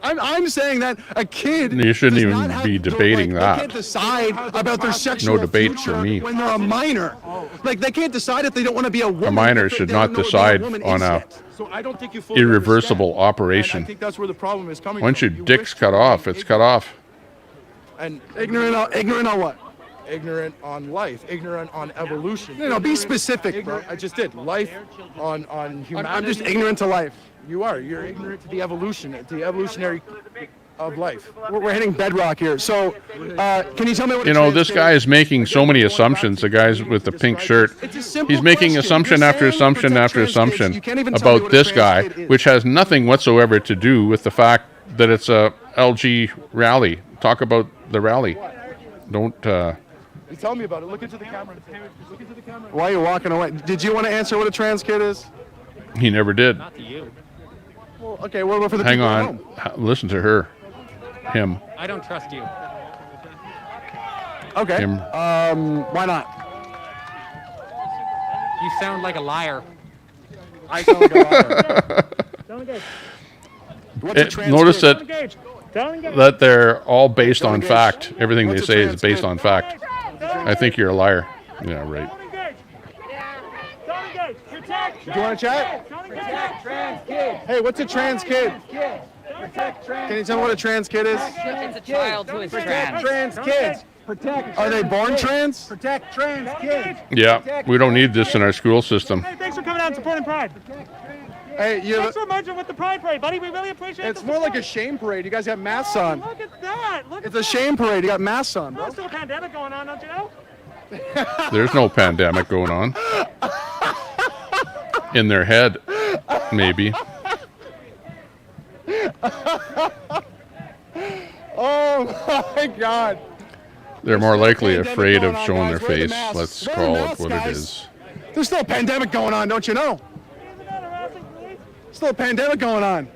I'm saying that a kid. You shouldn't does even not have be to, debating They that. can't decide about their sexual No debate future for me. when they're a minor. Like they can't decide if they don't want to be a woman. A minor if they should don't not know what decide being a woman on is a yet. So I don't think you fully irreversible understand. operation. And I think that's where the problem is coming Once from. your dick's cut off, it's cut off. And ignorant on what? Ignorant on life, ignorant on evolution. No, be specific, bro. I just did. Life on humanity. I'm just ignorant to life. You are. You're ignorant to the evolutionary of life. We're hitting bedrock here. So, can you tell me what? You know, this guy is making so many assumptions. The guy with the pink shirt, he's making assumption after assumption after assumption about this guy, which has nothing whatsoever to do with the fact that it's a LG rally. Talk about the rally. Don't. You tell me about it. Look into the camera. Look into the camera. Why are you walking away? Did you want to answer what a trans kid is? He never did. Not to you. Well, okay. What about for the Hang people at on. home? Listen to her. Him. I don't trust you. Okay. Him. Why not? You sound like a liar. I sound like a liar. Don't engage. What's a trans Notice kid? that they're all based on fact. Everything they say is based on fact. I think you're a liar. Yeah, right. Do you want to chat? Hey, what's a trans kid? Can you tell me what a trans kid is? It's a child who is Protect trans. trans kids. Are they born trans? Protect trans kids. Yeah, we don't need this in our school system. Hey, thanks for coming out and supporting Pride. Hey, Thanks for merging with the Pride Parade, buddy. We really appreciate it. It's more like a shame parade. You guys have masks on. Look at that. Look It's a shame parade. You got masks on, bro. There's still a pandemic going on, don't you know? There's no pandemic going on. In their head, maybe. Oh my God. They're more likely afraid of showing their face. Let's call it what it is. There's still a pandemic going on, don't you know? Still a pandemic going on.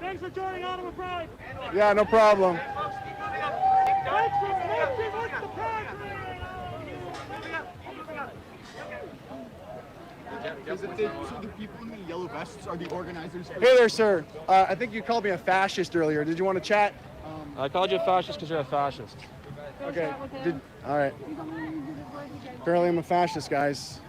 Thanks for joining Ottawa Pride. Yeah, no problem. Thanks for merging with the Pride So the people in the yellow vests are the organizers? Hey there, sir. I think you called me a fascist earlier. Did you want to chat? I called you a fascist because you're a fascist. Okay. All right. Apparently I'm a fascist, guys.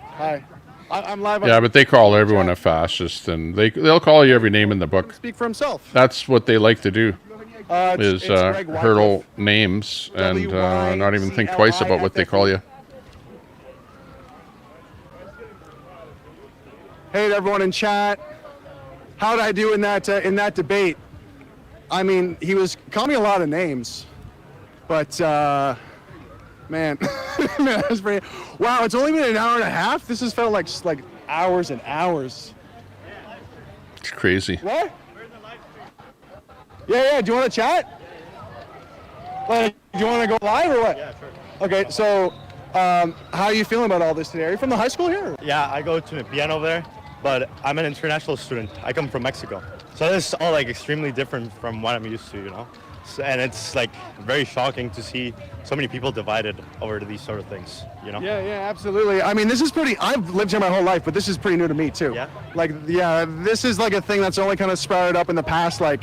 Hi. I'm live on... Yeah, but they call everyone a fascist, and they'll call you every name in the book. Speak for himself. That's what they like to do. It's Greg hurl names and not even think twice about what they call you. Hey to everyone in chat. How did I do in that debate? I mean, he was calling me a lot of names, but man, that was pretty. Wow, it's only been an hour and a half. This has felt like hours and hours. It's crazy. What? Yeah. Do you want to chat? Like, do you want to go live or what? Yeah, sure. Okay, so how are you feeling about all this today? Are you from the high school here? Yeah, I go to Piano over there, but I'm an international student. I come from Mexico. So this is all like extremely different from what I'm used to, you know? So, and it's like very shocking to see so many people divided over these sort of things, you know? Yeah, absolutely. I mean, this is pretty, I've lived here my whole life, but this is pretty new to me too. Yeah? Like, yeah, this is like a thing that's only kind of sprouted up in the past, like,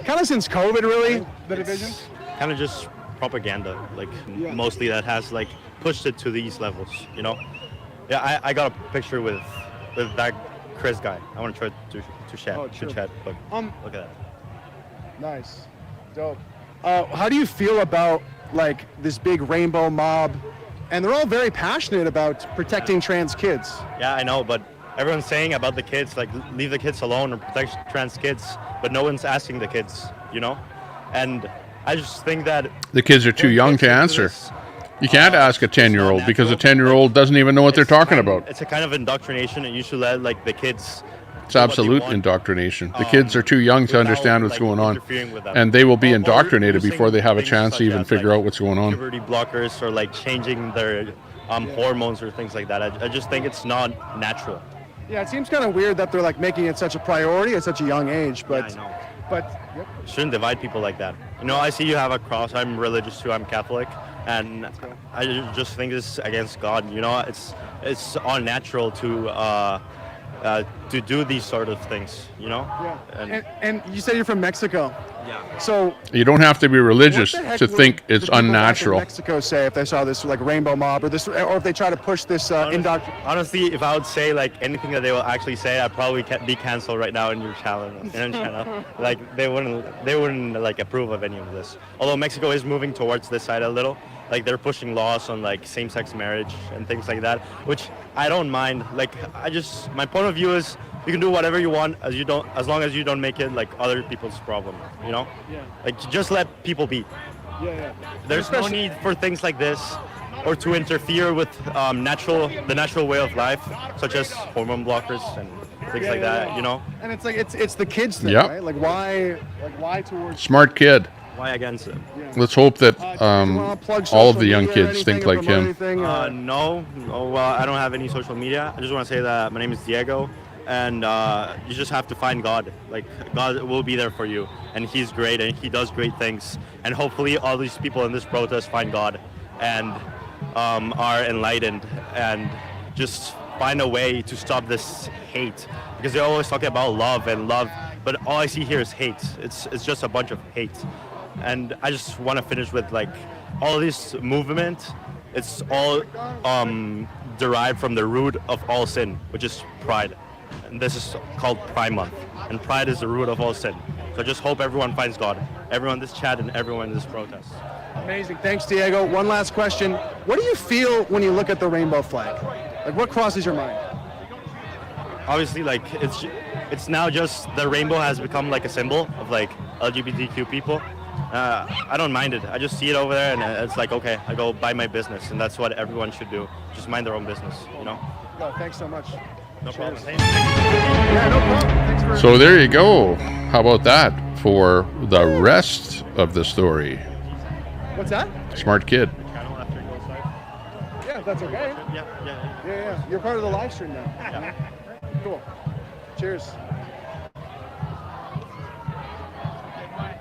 kind of since COVID, really, the division? Kind of just propaganda, like mostly that has like pushed it to these levels, you know? Yeah, I got a picture with that Chris guy. I want to try to chat, but look at that. Nice. Dope. How do you feel about like this big rainbow mob? And they're all very passionate about protecting trans kids. Yeah, I know, but everyone's saying about the kids, like leave the kids alone or protect trans kids, but no one's asking the kids, you know? And I just think that the kids are too young to answer. You can't ask a 10-year-old because a 10-year-old doesn't even know what they're talking about. It's a kind of indoctrination, and you should let like the kids. It's absolute indoctrination. The kids are too young to understand what's going on, and they will be indoctrinated before they have a chance to even figure out what's going on. Puberty blockers or like changing their hormones or things like that. I just think it's not natural. Yeah, it seems kind of weird that they're like making it such a priority at such a young age, but. Yeah, I know. But shouldn't divide people like that. You know, I see you have a cross. I'm religious too. I'm Catholic, and I just think this is against God. You know, it's unnatural to do these sort of things. You know. Yeah. And you said you're from Mexico. Yeah. So you don't have to be religious to think it's unnatural. What would Mexico say if they saw this like rainbow mob or if they try to push this indoctrination? Honestly, if I would say like anything that they will actually say, I'd probably be canceled right now in your channel. Like they wouldn't like approve of any of this. Although Mexico is moving towards this side a little. Like they're pushing laws on like same-sex marriage and things like that, which I don't mind. Like my point of view is you can do whatever you want as long as you don't make it like other people's problem, you know? Yeah. Like just let people be. Yeah. There's no need for things like this or to interfere with the natural way of life, such as hormone blockers and things like that, you know? And it's like it's the kids thing, right? Like why towards smart kid. Why against it? Let's hope that all of the young kids think like him. No, well, I don't have any social media. I just want to say that my name is Diego, and you just have to find God. Like, God will be there for you, and He's great, and He does great things. And hopefully all these people in this protest find God and are enlightened and just find a way to stop this hate. Because they're always talking about love, but all I see here is hate. It's just a bunch of hate. And I just want to finish with like all this movement. It's all derived from the root of all sin, which is pride. And this is called Pride Month. And pride is the root of all sin. So I just hope everyone finds God. Everyone in this chat and everyone in this protest. Amazing. Thanks, Diego. One last question. What do you feel when you look at the rainbow flag? Like, what crosses your mind? Obviously, like it's now just the rainbow has become like a symbol of like LGBTQ people. I don't mind it. I just see it over there, and it's like, okay, I go buy my business, and that's what everyone should do. Just mind their own business, you know? No, thanks so much. No problem. Yeah, no problem. Thanks So there you go. How about that for the rest of the story? What's that? Smart kid. Yeah, if that's okay. Yeah. You're part of the live stream now. Yeah. Cool. Cheers.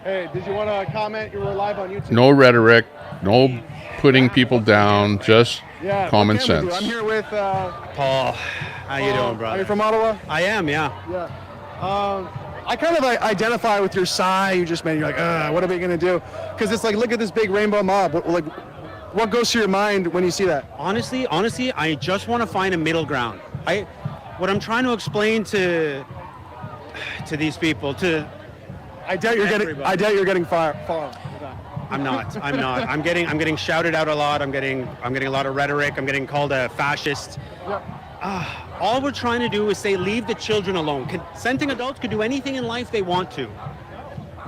Hey, did you want to comment? You were live on YouTube. No rhetoric, no putting people down, just common sense. I'm here with Paul. How you doing, brother? Are you from Ottawa? I am, yeah. Yeah. I kind of identify with your sigh you just made. You're like, what are we gonna do? Because it's like, look at this big rainbow mob. What goes through your mind when you see that? Honestly, I just want to find a middle ground. What I'm trying to explain to these people, I doubt you're getting far. I'm not. I'm getting shouted out a lot. I'm getting a lot of rhetoric. I'm getting called a fascist. Yep. All we're trying to do is say, leave the children alone. Consenting adults could do anything in life they want to.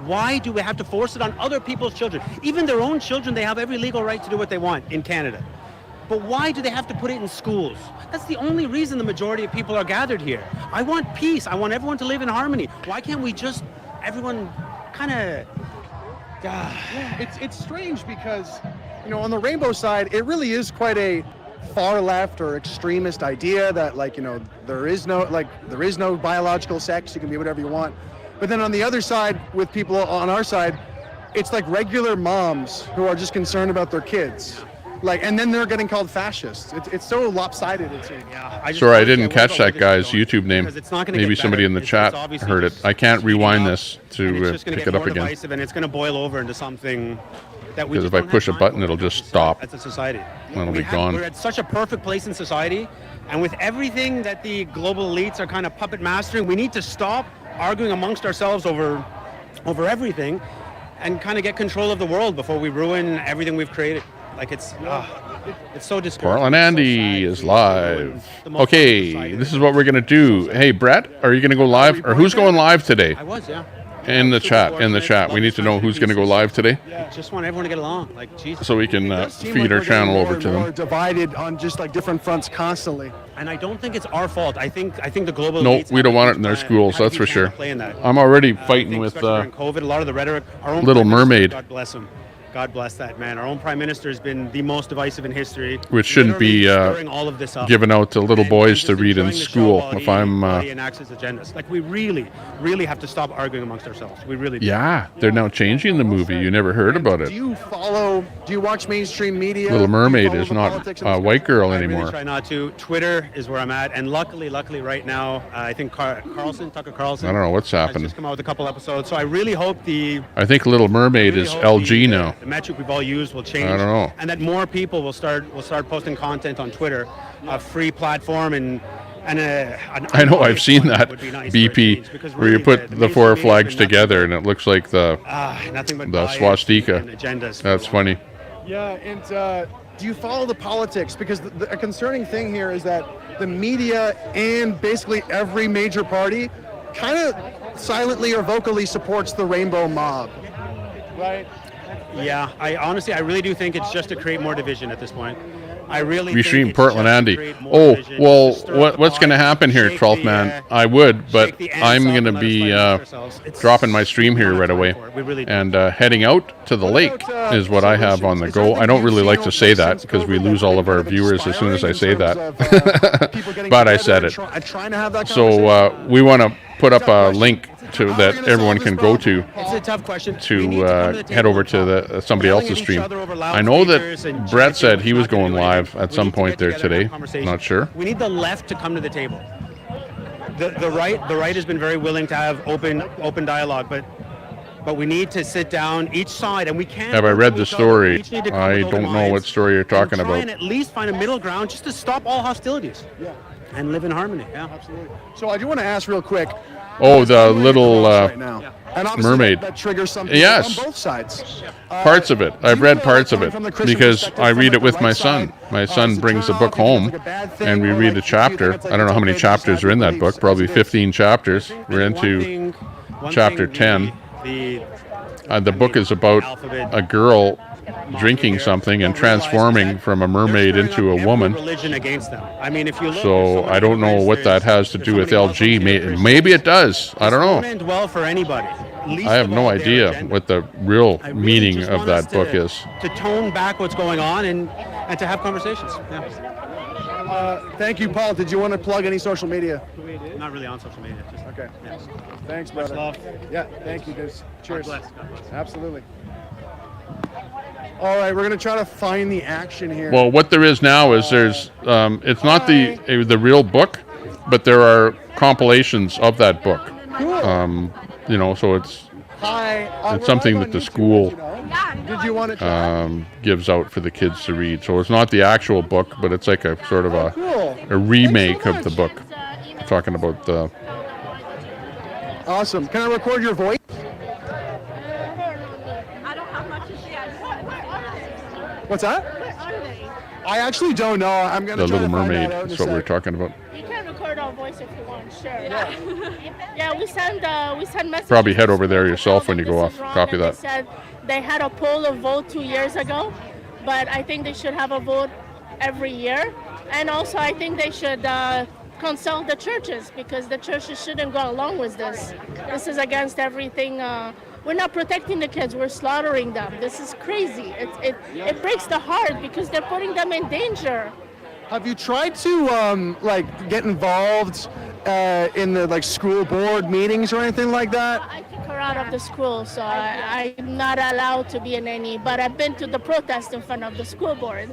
Why do we have to force it on other people's children? Even their own children, they have every legal right to do what they want in Canada. But why do they have to put it in schools? That's the only reason the majority of people are gathered here. I want peace. I want everyone to live in harmony. Why can't we just, everyone kind of... It's strange because, you know, on the rainbow side, it really is quite a far left or extremist idea that, like, you know, there is no biological sex. You can be whatever you want. But then on the other side, with people on our side, it's like regular moms who are just concerned about their kids. Like, and then they're getting called fascists. It's so lopsided, it seems. Yeah, Sorry, I didn't catch that guy's YouTube name. Maybe somebody in the chat heard it. I can't rewind this to pick it up again. And it's going to boil over into something that we Because if I push a button, it'll just stop. As a society. And it'll be gone. We're at such a perfect place in society, and with everything that the global elites are kind of puppet mastering, we need to stop arguing amongst ourselves over everything and kind of get control of the world before we ruin everything we've created. Like, it's so discouraging. Portland Andy is live. Okay, this is what we're going to do. Hey, Brett, are you going to go live? Or who's going live today? I was, yeah. In the chat. We need to know who's going to go live today. I just want everyone to get along. Like, Jesus. So we can feed our channel over to them. We're divided on just like different fronts constantly. And I don't think it's our fault. I think the global No, elites we don't want it in their schools, that's for sure. I'm already fighting with COVID, a lot of the rhetoric. Our own Little Mermaid. God bless him. God bless that man. Our own prime minister has been the most divisive in history. Which shouldn't be given out to little boys to read in school. If I'm enacts his agendas. Like, we really, really have to stop arguing amongst ourselves. We really do. Yeah, they're now changing the movie. You never heard about it. Do you watch mainstream media? Little Mermaid is not a white girl anymore. I really try not to. Twitter is where I'm at, and luckily right now, I think Tucker Carlson. I don't know what's happening. Has just come out with a couple episodes, so I really hope I think Little Mermaid is LG now. The metric we've all used will change. I don't know. And that more people will start posting content on Twitter, a free platform, and I know, I've seen that BP where you put the four flags together and it looks like the swastika. That's funny. Yeah, and do you follow the politics? Because a concerning thing here is that the media and basically every major party kind of silently or vocally supports the rainbow mob, right? Yeah, I really do think it's just to create more division at this point. Restream Portland Andy. Oh, well, what's going to happen here, 12th man? I would, but I'm going to be dropping my stream here right away. And heading out to the lake is what I have on the go. I don't really like to say that because we lose all of our viewers as soon as I say that. But I said it. So we want to put up a link that everyone can go to. It's a tough question. To head over to somebody else's stream. I know that Brett said he was going live at some point there today. Not sure. We need the left to come to the table. The right has been very willing to have open dialogue, but we need to sit down each side, and we can't. Have I read the story? I don't know what story you're talking about. And at least find a middle ground just to stop all hostilities. Yeah. And live in harmony. Yeah, absolutely. So I do want to ask real quick. Oh, the little mermaid. That triggers something yes. on both sides. Parts of it. I've read parts of it because I read it with my son. My son brings the book home and we read a chapter. I don't know how many chapters are in that book. Probably 15 chapters. We're into chapter 10. The book is about a girl drinking something and transforming from a mermaid into a woman. Religion against them. I mean, if you look, so I don't know what that has to do with LG. Maybe it does. I don't know. It won't end well for anybody. I have no idea what the real meaning of that book is. To tone back what's going on and to have conversations. Yeah. Thank you, Paul. Did you want to plug any social media? Not really on social media. Just, okay. Yeah. Thanks, brother. Much love. Yeah. Thank you, guys. Cheers. God bless. God bless. Absolutely. All right, we're going to try to find the action here. Well, what there is now is there's, it's not the real book, but there are compilations of that book. Cool. You know, so it's something that the school gives out for the kids to read. So it's not the actual book, but it's like a sort of a remake of the book. I'm talking about the... Awesome. Can I record your voice? What's that? I actually don't know. I'm gonna. The Little Mermaid is what we're talking about. You can't record record our voice if you want. Sure. Yeah, we send messages. Probably head over there yourself when you go off. Copy that. They said they had a poll of vote 2 years ago, but I think they should have a vote every year. And also, I think they should consult the churches, because the churches shouldn't go along with this. This is against everything. We're not protecting the kids. We're slaughtering them. This is crazy. It breaks the heart because they're putting them in danger. Have you tried to get involved in the school board meetings or anything like that? I took her out of the school, so I'm not allowed to be in any. But I've been to the protest in front of the school board.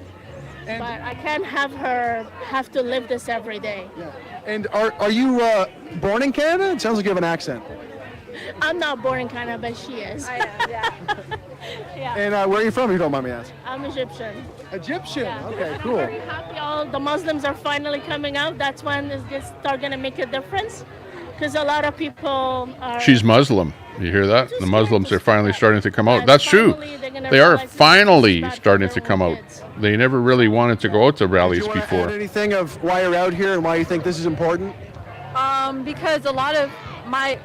But I can't have her have to live this every day. Yeah. And are you born in Canada? It sounds like you have an accent. I'm not born in Canada, but she is. I am, yeah. And where are you from, if you don't mind me asking? I'm Egyptian. Egyptian? Yeah. Okay, I'm cool. very happy all the Muslims are finally coming out. That's when it's start going to make a difference, because a lot of people are... She's Muslim. You hear that? The Muslims are finally starting to come out. That's true. They are finally starting to come out. They never really wanted to go out to rallies before. before. Add anything of why you're out here and why you think this is important? Because a lot of my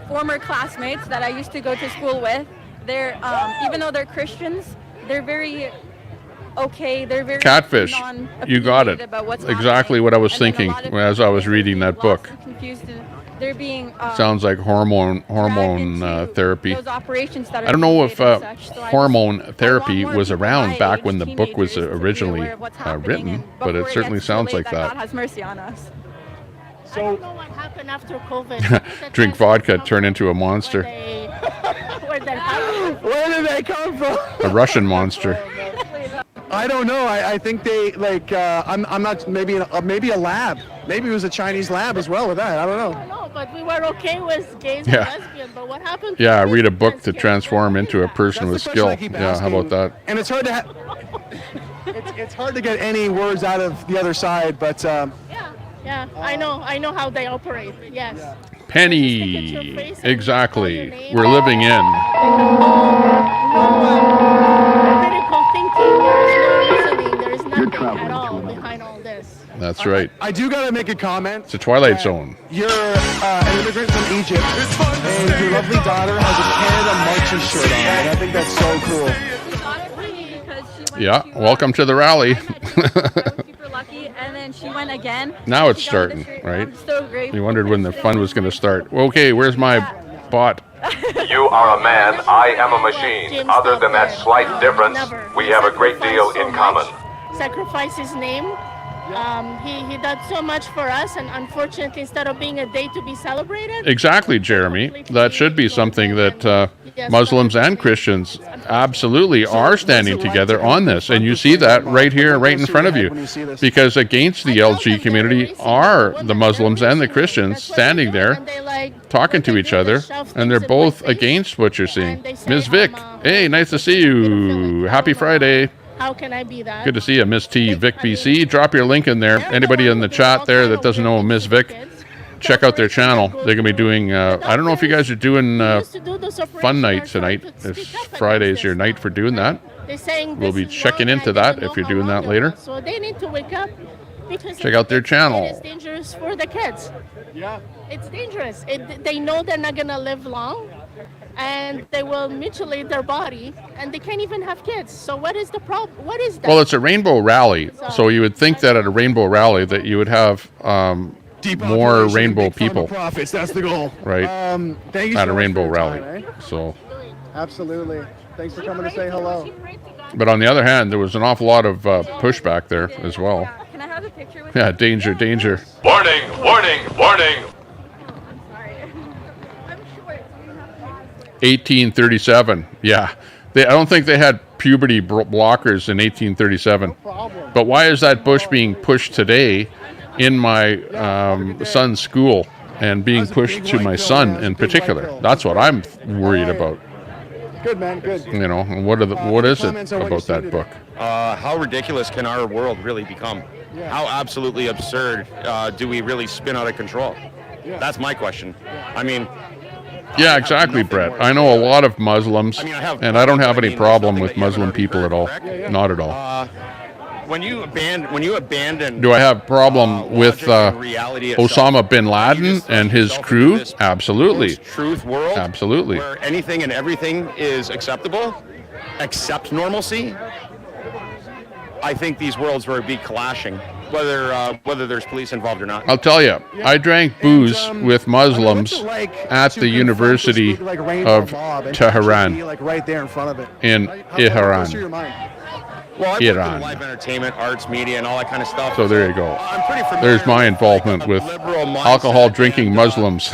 former classmates that I used to go to school with, they're even though they're Christians, they're very okay. They're very Catfish. You got it. Exactly what I was thinking as I was reading that book. Confused. They're being sounds like hormone therapy. those operations that are I don't know if such, so hormone therapy was around back when the book was originally written, but it certainly sounds like God that. has mercy on us. I don't know what happened after COVID. Drink vodka, turn into a monster. Where did they come from? A Russian monster. I don't know. I think they I'm not maybe a lab. Maybe it was a Chinese lab as well with that. I don't know. No, but we were okay with gays Yeah. and lesbians. But what happened? Yeah, read a book to transform into a person with skill. Yeah, how about that? And it's hard to it's hard to get any words out of the other side, but Yeah, I know how they operate. Yes. Penny. Exactly. We're living in. Critical thinking. There is no reasoning. There is nothing at all behind all this. That's right. I do gotta make a comment. It's a Twilight Zone. You're an immigrant from Egypt, and your lovely daughter has a Canada marching shirt on. And I think that's so cool. Yeah, welcome to the rally. Super lucky, and then she went again. Now it's starting, right? I'm so grateful. You wondered when the fun was going to start. Okay, where's my bot? You are a man, I am a machine. Other than that slight difference, we have a great deal in common. Sacrifice his name. He did so much for us, and unfortunately, instead of being a day to be celebrated. Exactly, Jeremy. That should be something that Muslims and Christians absolutely are standing together on this. And you see that right here, right in front of you. Because against the LG community are the Muslims and the Christians standing there talking to each other. And they're both against what you're seeing. Ms. Vic, hey, nice to see you. Happy Friday. How can I be that? Good to see you, Miss T, Vic BC. Drop your link in there. Anybody in the chat there that doesn't know Miss Vic, check out their channel. They're going to be doing, I don't know if you guys are doing fun night tonight. If Friday's your night for doing that. We'll be checking into that if you're doing that later. So they need to wake up. Because check out their channel. It's dangerous for the kids. Yeah. It's dangerous. They know they're not going to live long. And they will mutilate their body, and they can't even have kids. So what is the problem? What is that? Well, it's a rainbow rally, so you would think that at a rainbow rally that you would have more rainbow people. Profits, that's the goal. Right. Thank you at so a rainbow much for your rally. time, eh? So. Absolutely. Thanks for coming to say hello. But on the other hand, there was an awful lot of pushback there as well. Can I have a picture with Yeah, danger, danger. Warning, warning, warning. 1837. Yeah. I don't think they had puberty blockers in 1837. But why is that bush being pushed today in my son's school and being pushed to my son in particular? That's what I'm worried about. Good, man, good. You know, and what is it about that book? How ridiculous can our world really become? How absolutely absurd do we really spin out of control? That's my question. I mean, Yeah, exactly, Brett. I know a lot of Muslims, and I don't have any problem with Muslim people at all. Not at all. when you abandon Do I have a problem with logic and reality itself, Osama bin Laden and his yourself crew? into this Absolutely. Truth world, Absolutely. where anything and everything is acceptable, except normalcy. I think these worlds will be clashing, whether there's police involved or not. I'll tell you, I drank booze with Muslims at the University of Tehran Like right there in front of it. in What's through Iran. your mind? Well, I've worked Iran. in live entertainment, arts, media, and all that kind of stuff. So there you go. I'm pretty familiar There's my with, involvement like, a with liberal mindset alcohol drinking Muslims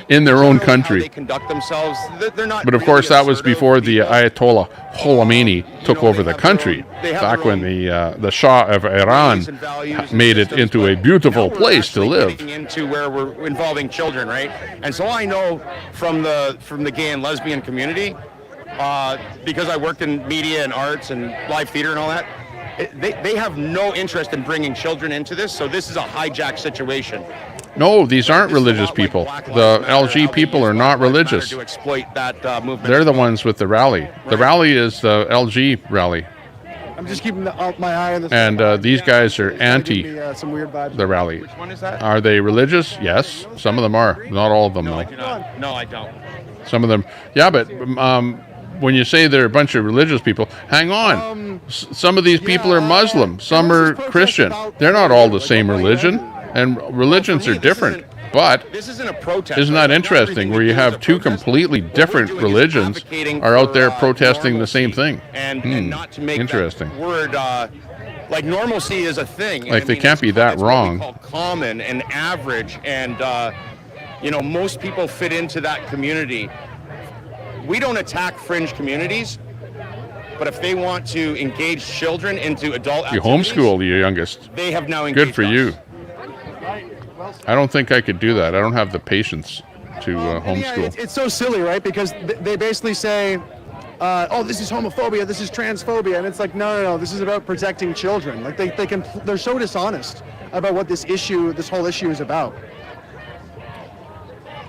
in their own How they country. conduct themselves. They're not. But of really course, that was assertive before the people. Ayatollah Khomeini took over the country. Back when the Shah of Iran made it into a beautiful place to live. Getting into where we're involving children, right? And so I know from the gay and lesbian community, because I worked in media and arts and live theater and all that. They have no interest in bringing children into this, so this is a hijacked situation. No, these aren't religious people. The LG people are not religious. To exploit that movement. They're the ones with the rally. The rally is the LG rally. I'm just keeping my eye on this. And these guys are anti some weird vibes. the rally. Which one is that? Are they religious? Yes. Some of them are. Not all of them, No, I though. do not. No, I don't. Some of them. Yeah, but when you say they're a bunch of religious people, hang on. Some of these people are Muslim. Some are Christian. They're not all the same religion. And religions are different. But This isn't a protest. isn't that interesting where you have two completely different religions are out there protesting the same thing? And not to make Interesting. that word like normalcy is a thing. Like they can't be that it's what we wrong. call common and average, and most people fit into that community. We don't attack fringe communities, but if they want to engage children into adult You activities, homeschool your youngest. they have now engaged Good for us. you. I don't think I could do that. I don't have the patience to Yeah, homeschool. it's so silly, right? Because they basically say, "Oh, this is homophobia, this is transphobia," and it's like, no, this is about protecting children. Like they're so dishonest about what this whole issue is about.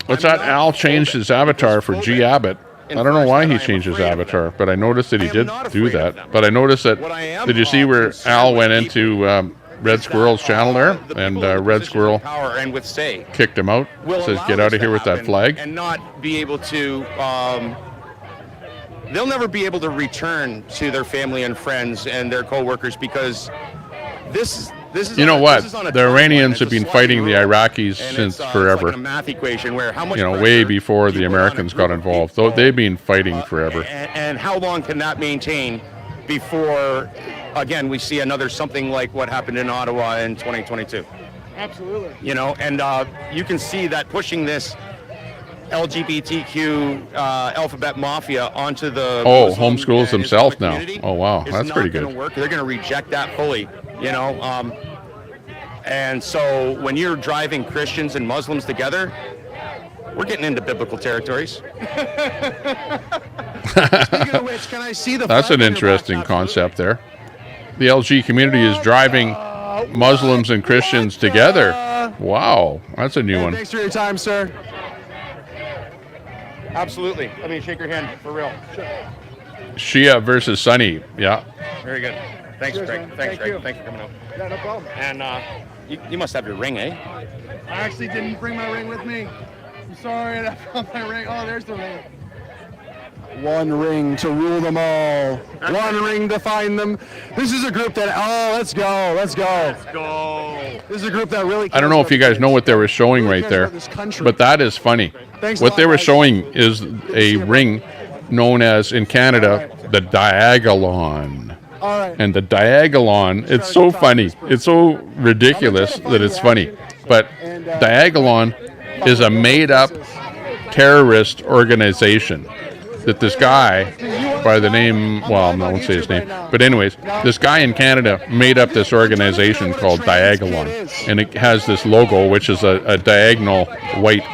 What's that? Al changed his avatar for G. Abbott. I don't know why he changed his avatar, but I noticed that he did do that. But I noticed that. Did you see where Al went into Red Squirrel's channel there, and Red Squirrel Power and with say kicked him out? will Says, allow "Get out this of here to with that happen flag." and not be able to. They'll never be able to return to their family and friends and their co-workers because this is. You know on a- what? this is on a The timeline. Iranians It's have a been sliding fighting the rule. Iraqis And since it's forever. like a math equation where how much Way pressure before the you put on a Americans got group of involved. people, Though they've been fighting forever. and how long can that maintain before, again, we see another something like what happened in Ottawa in 2022? Absolutely. And you can see that pushing this LGBTQ alphabet mafia onto the Muslim Homeschools and themselves Islamic now. community Oh wow, is that's not pretty gonna good. work. They're going to reject that fully, and so when you're driving Christians and Muslims together, we're getting into biblical territories. Speaking of which, can I see the? That's flag an on your interesting back? concept there. The LG community is driving Muslims and Christians together. Wow, that's a new Hey, one. thanks for your time, sir. Absolutely. Let me shake your hand for real. Shia versus Sunni. Yeah. Very good. Thanks, Cheers, Craig. man. Thanks, Thank Craig. you. Thanks for coming out. Yeah, no problem. And you must have your ring, eh? I actually didn't bring my ring with me. I'm sorry, I found my ring. Oh, there's the ring. One ring to rule them all. One ring to find them. This is a group that, let's go. Let's go. This is a group that really I don't know if you guys know what they were showing right there, but that is funny. Thanks a What lot, they were guys. showing is a ring known as, in Canada, the diagolon. All right. And the diagolon, it's so funny. It's so ridiculous that it's funny. But diagolon is a made-up terrorist organization that this guy by the name, well, I won't say his name, but anyways, this guy in Canada made up this organization called Diagolon, and it has this logo, which is a diagonal white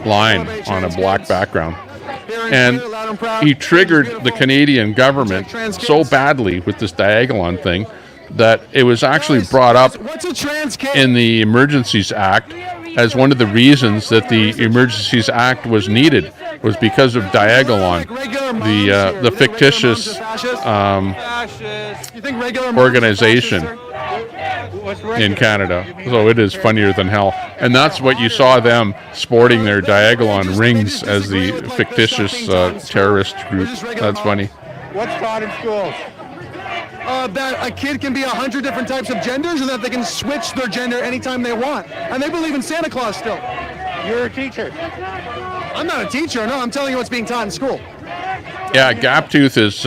line on a black background. And he triggered the Canadian government so badly with this Diagolon thing that it was actually brought up in the Emergencies Act as one of the reasons that the Emergencies Act was needed was because of Diagolon, the fictitious organization in Canada. So it is funnier than hell. And that's what you saw them sporting their Diagolon rings as the fictitious terrorist group. That's funny. What's taught in schools? That a kid can be 100 different types of genders and that they can switch their gender anytime they want. And they believe in Santa Claus still. You're a teacher. I'm not a teacher, no, I'm telling you what's being taught in school. Yeah, Gaptooth is,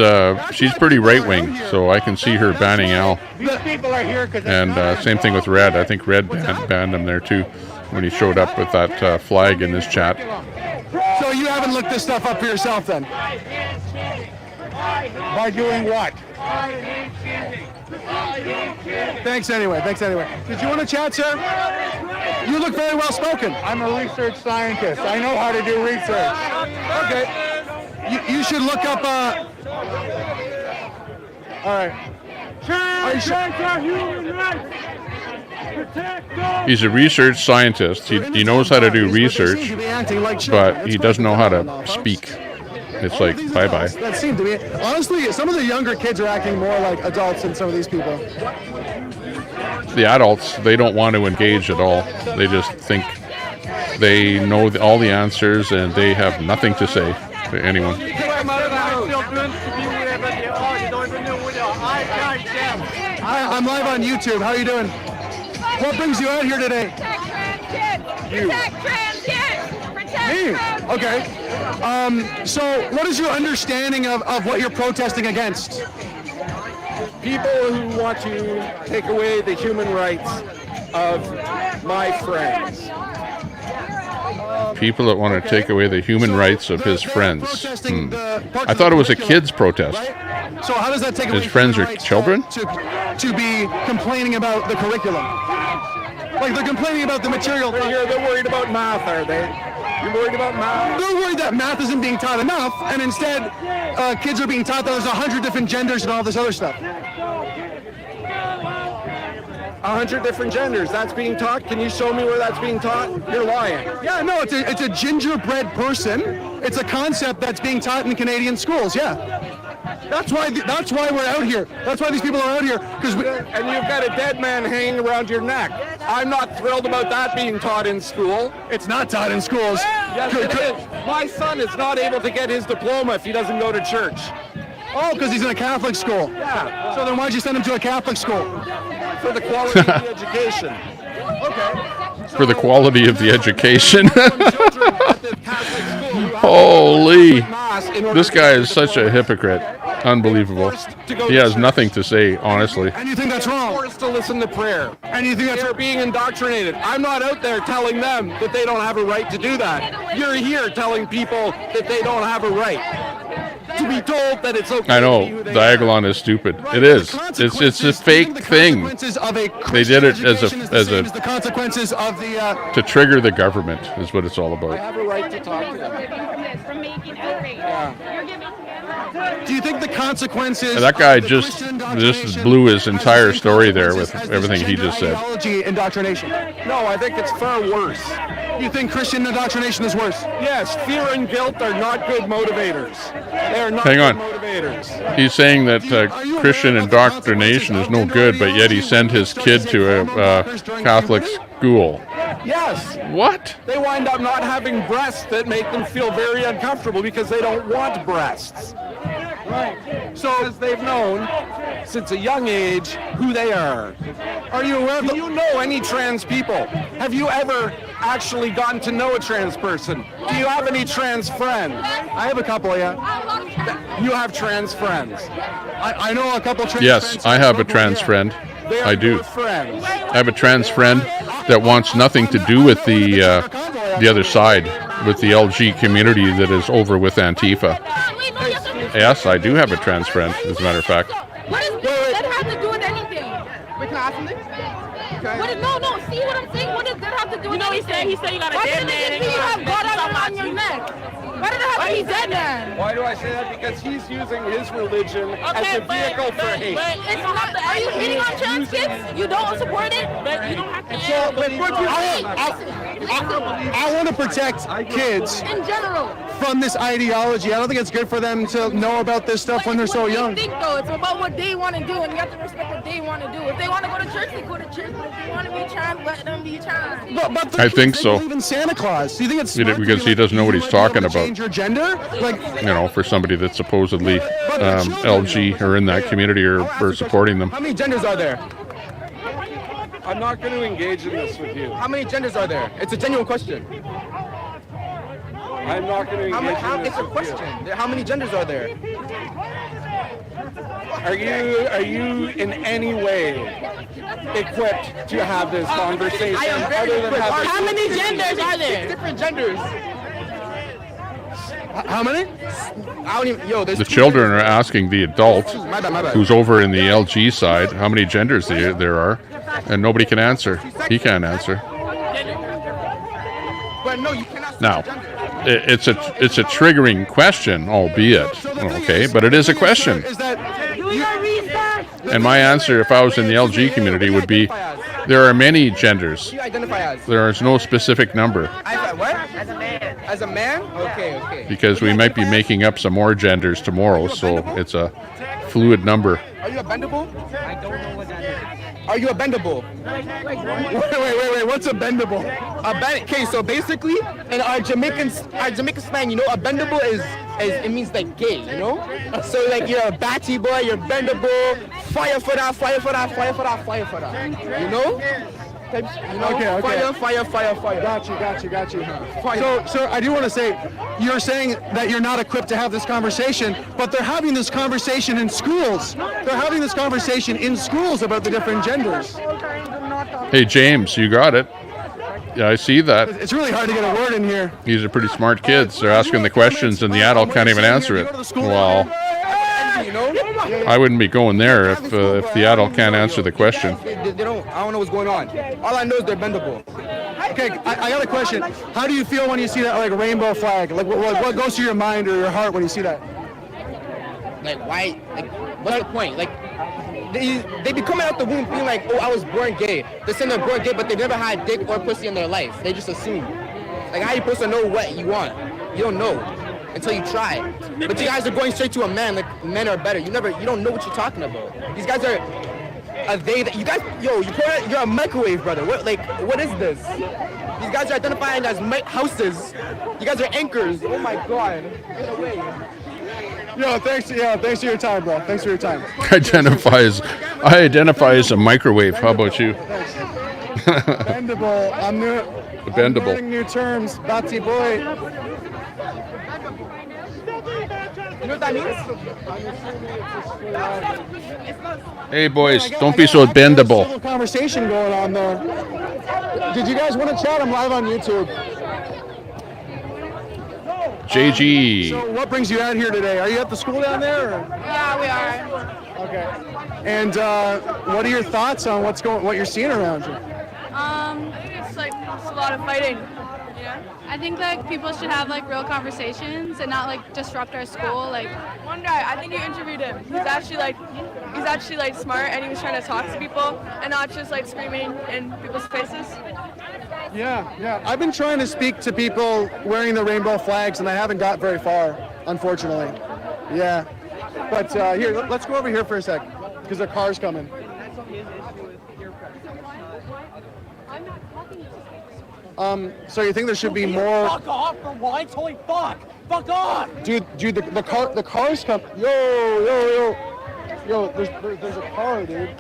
she's pretty right-wing, so I can see her banning Al. These people are here because And same thing with Red. I think Red banned him there too when he showed up with that flag in his chat. So you haven't looked this stuff up for yourself then? by doing what? Thanks anyway. Did you want to chat, sir? You look very well spoken. I'm a research scientist. I know how to do research. Okay. You should look up, all right. He's a research scientist. He knows how to do research, but he doesn't know how to speak. It's like, bye-bye. That seemed to be, honestly, some of the younger kids are acting more like adults than some of these people. The adults, they don't want to engage at all. They just think they know all the answers and they have nothing to say to anyone. Hi, I'm live on YouTube. How are you doing? What brings you out here today? Protect trans kids! Me? Okay. So what is your understanding of what you're protesting against? People who want to take away the human rights of my friends. People that want to take away the human rights of his friends. I thought it was a kids' protest. So how does that take away his friends are rights, children? To be complaining about the curriculum? Like they're complaining about the material. They're worried about math, are they? You're worried about math? They're worried that math isn't being taught enough, and instead kids are being taught that there's 100 different genders and all this other stuff. 100 different genders. That's being taught? Can you show me where that's being taught? You're lying. Yeah, no, it's a gingerbread person. It's a concept that's being taught in Canadian schools, yeah. That's why we're out here. That's why these people are out here. And you've got a dead man hanging around your neck. I'm not thrilled about that being taught in school. It's not taught in schools. Yes, it is. My son is not able to get his diploma if he doesn't go to church. Oh, because he's in a Catholic school. Yeah. So then why'd you send him to a Catholic school? For the quality of the education. Okay. For the quality of the education. Holy. This guy is such a hypocrite. Unbelievable. He has nothing to say, honestly. And you think that's wrong? Forced to listen to prayer. And you think they're being indoctrinated. I'm not out there telling them that they don't have a right to do that. You're here telling people that they don't have a right to be told that it's okay. I know, Diagolon is stupid. It is. It's a fake thing. They did it as a the consequences of the to trigger the government is what it's all I about. have a right to talk to them. Do you think the consequences? That guy just blew his entire story there with everything he just said. Ideology indoctrination. No, I think it's far worse. You think Christian indoctrination is worse? Yes, fear and guilt are not good motivators. They are not Hang on. good motivators. He's saying that Christian indoctrination is no good, but yet he sent his kid to a Catholic school. Yes. What? They wind up not having breasts that make them feel very uncomfortable because they don't want breasts. Right. So as they've known since a young age who they are. Are you aware? Do you know any trans people? Have you ever actually gotten to know a trans person? Do you have any trans friends? I have a couple, yeah. You have trans friends. I know a couple trans Yes, friends. I have a trans friend. They are I do. your friends. I have a trans friend that wants nothing to do with the other side, with the LG community that is over with Antifa. Yes, I do have a trans friend, as a matter of fact. What does that have to do with anything? With nothing? What is, no, see what I'm saying? What does that have to do with anything? He said you got a dead man. You have blood on your neck. Why does it have to be dead man? Why do I say that? Because he's using his religion as a vehicle for hate. But it's not the Are you hating on trans kids? You don't support it, but you don't have to. I want to protect kids In general. from this ideology. I don't think it's good for them to know about this stuff when they're so young. Think though, it's about what they want to do, and you have to respect what they want to do. If they want to go to church, they go to church. But if they want to be trans, let them be trans. But I think so. Even Santa Claus. Do you think it's You know, smart to because be he doesn't know what he's talking about. change your gender? Like, You know, for somebody that's supposedly LG or in that community or supporting them. How many genders are there? I'm not going to engage in this with you. How many genders are there? It's a genuine question. I'm not going to engage in this It's a with question. How many genders are there? Are you in any way equipped to have this conversation? I am very other than equipped. having- How many genders are there? Different genders. how many? I don't even. Yo, there's The children are asking the adult My bad. who's over in the LG side how many genders there are, and nobody can answer. He can't answer. But no, you cannot. Now, it's a triggering question, albeit, okay, but it is a question. Is that And my answer, if I was in the LG community, would be there are many genders. You identify as? There is no specific number What? As a man. As a man? Okay. because we might be making up some more genders tomorrow, so it's a fluid number. Are you a bendable? I don't know what that is. Are you a bendable? Wait. What's a bendable? Okay, so basically, in our Jamaican slang, you know, a bendable is it means like gay, you know? So like you're a batty boy, you're bendable, fire for that. You know? Okay. Fire. Got you. So, sir, I do want to say, you're saying that you're not equipped to have this conversation, but they're having this conversation in schools. They're having this conversation in schools about the different genders. Hey, James, you got it. Yeah, I see that. It's really hard to get a word in here. These are pretty smart kids. They're asking the questions, and the adult can't even answer it. Well, I wouldn't be going there if the adult can't answer the question. They don't. I don't know what's going on. All I know is they're bendable. Okay, I got a question. How do you feel when you see that like rainbow flag? Like what goes through your mind or your heart when you see that? Like why? Like what's the point? Like they be coming out the womb being like, oh, I was born gay. They're saying they're born gay, but they never had dick or pussy in their life. They just assume. Like how are you supposed to know what you want? You don't know until you try. But you guys are going straight to a man. Like men are better. You don't know what you're talking about. These guys are they that you guys. Yo, you're a microwave, brother. What is this? These guys are identifying as houses. You guys are anchors. Oh my god. Get away. Yo, thanks for your time, bro. Thanks for your time. I identify as a microwave. How about you? Bendable. I'm Bendable. learning new terms. Batty boy. You know what that means? Hey, boys, don't be so bendable. Civil conversation going on there. Did you guys want to chat? I'm live on YouTube. JG. So what brings you out here today? Are you at the school down there? Or? Yeah, we are. Okay. And what are your thoughts on what you're seeing around you? It's like it's a lot of fighting. Yeah. I think like people should have like real conversations and not like disrupt our school. Like one guy, I think you interviewed him. He's actually like smart and he was trying to talk to people and not just like screaming in people's faces. Yeah. I've been trying to speak to people wearing the rainbow flags and I haven't got very far, unfortunately. Yeah. But here, let's go over here for a sec because the car's coming. So you think there should be more? Fuck off for once! Holy fuck! Fuck off! Dude, the car's come. Yo! There's a car, dude.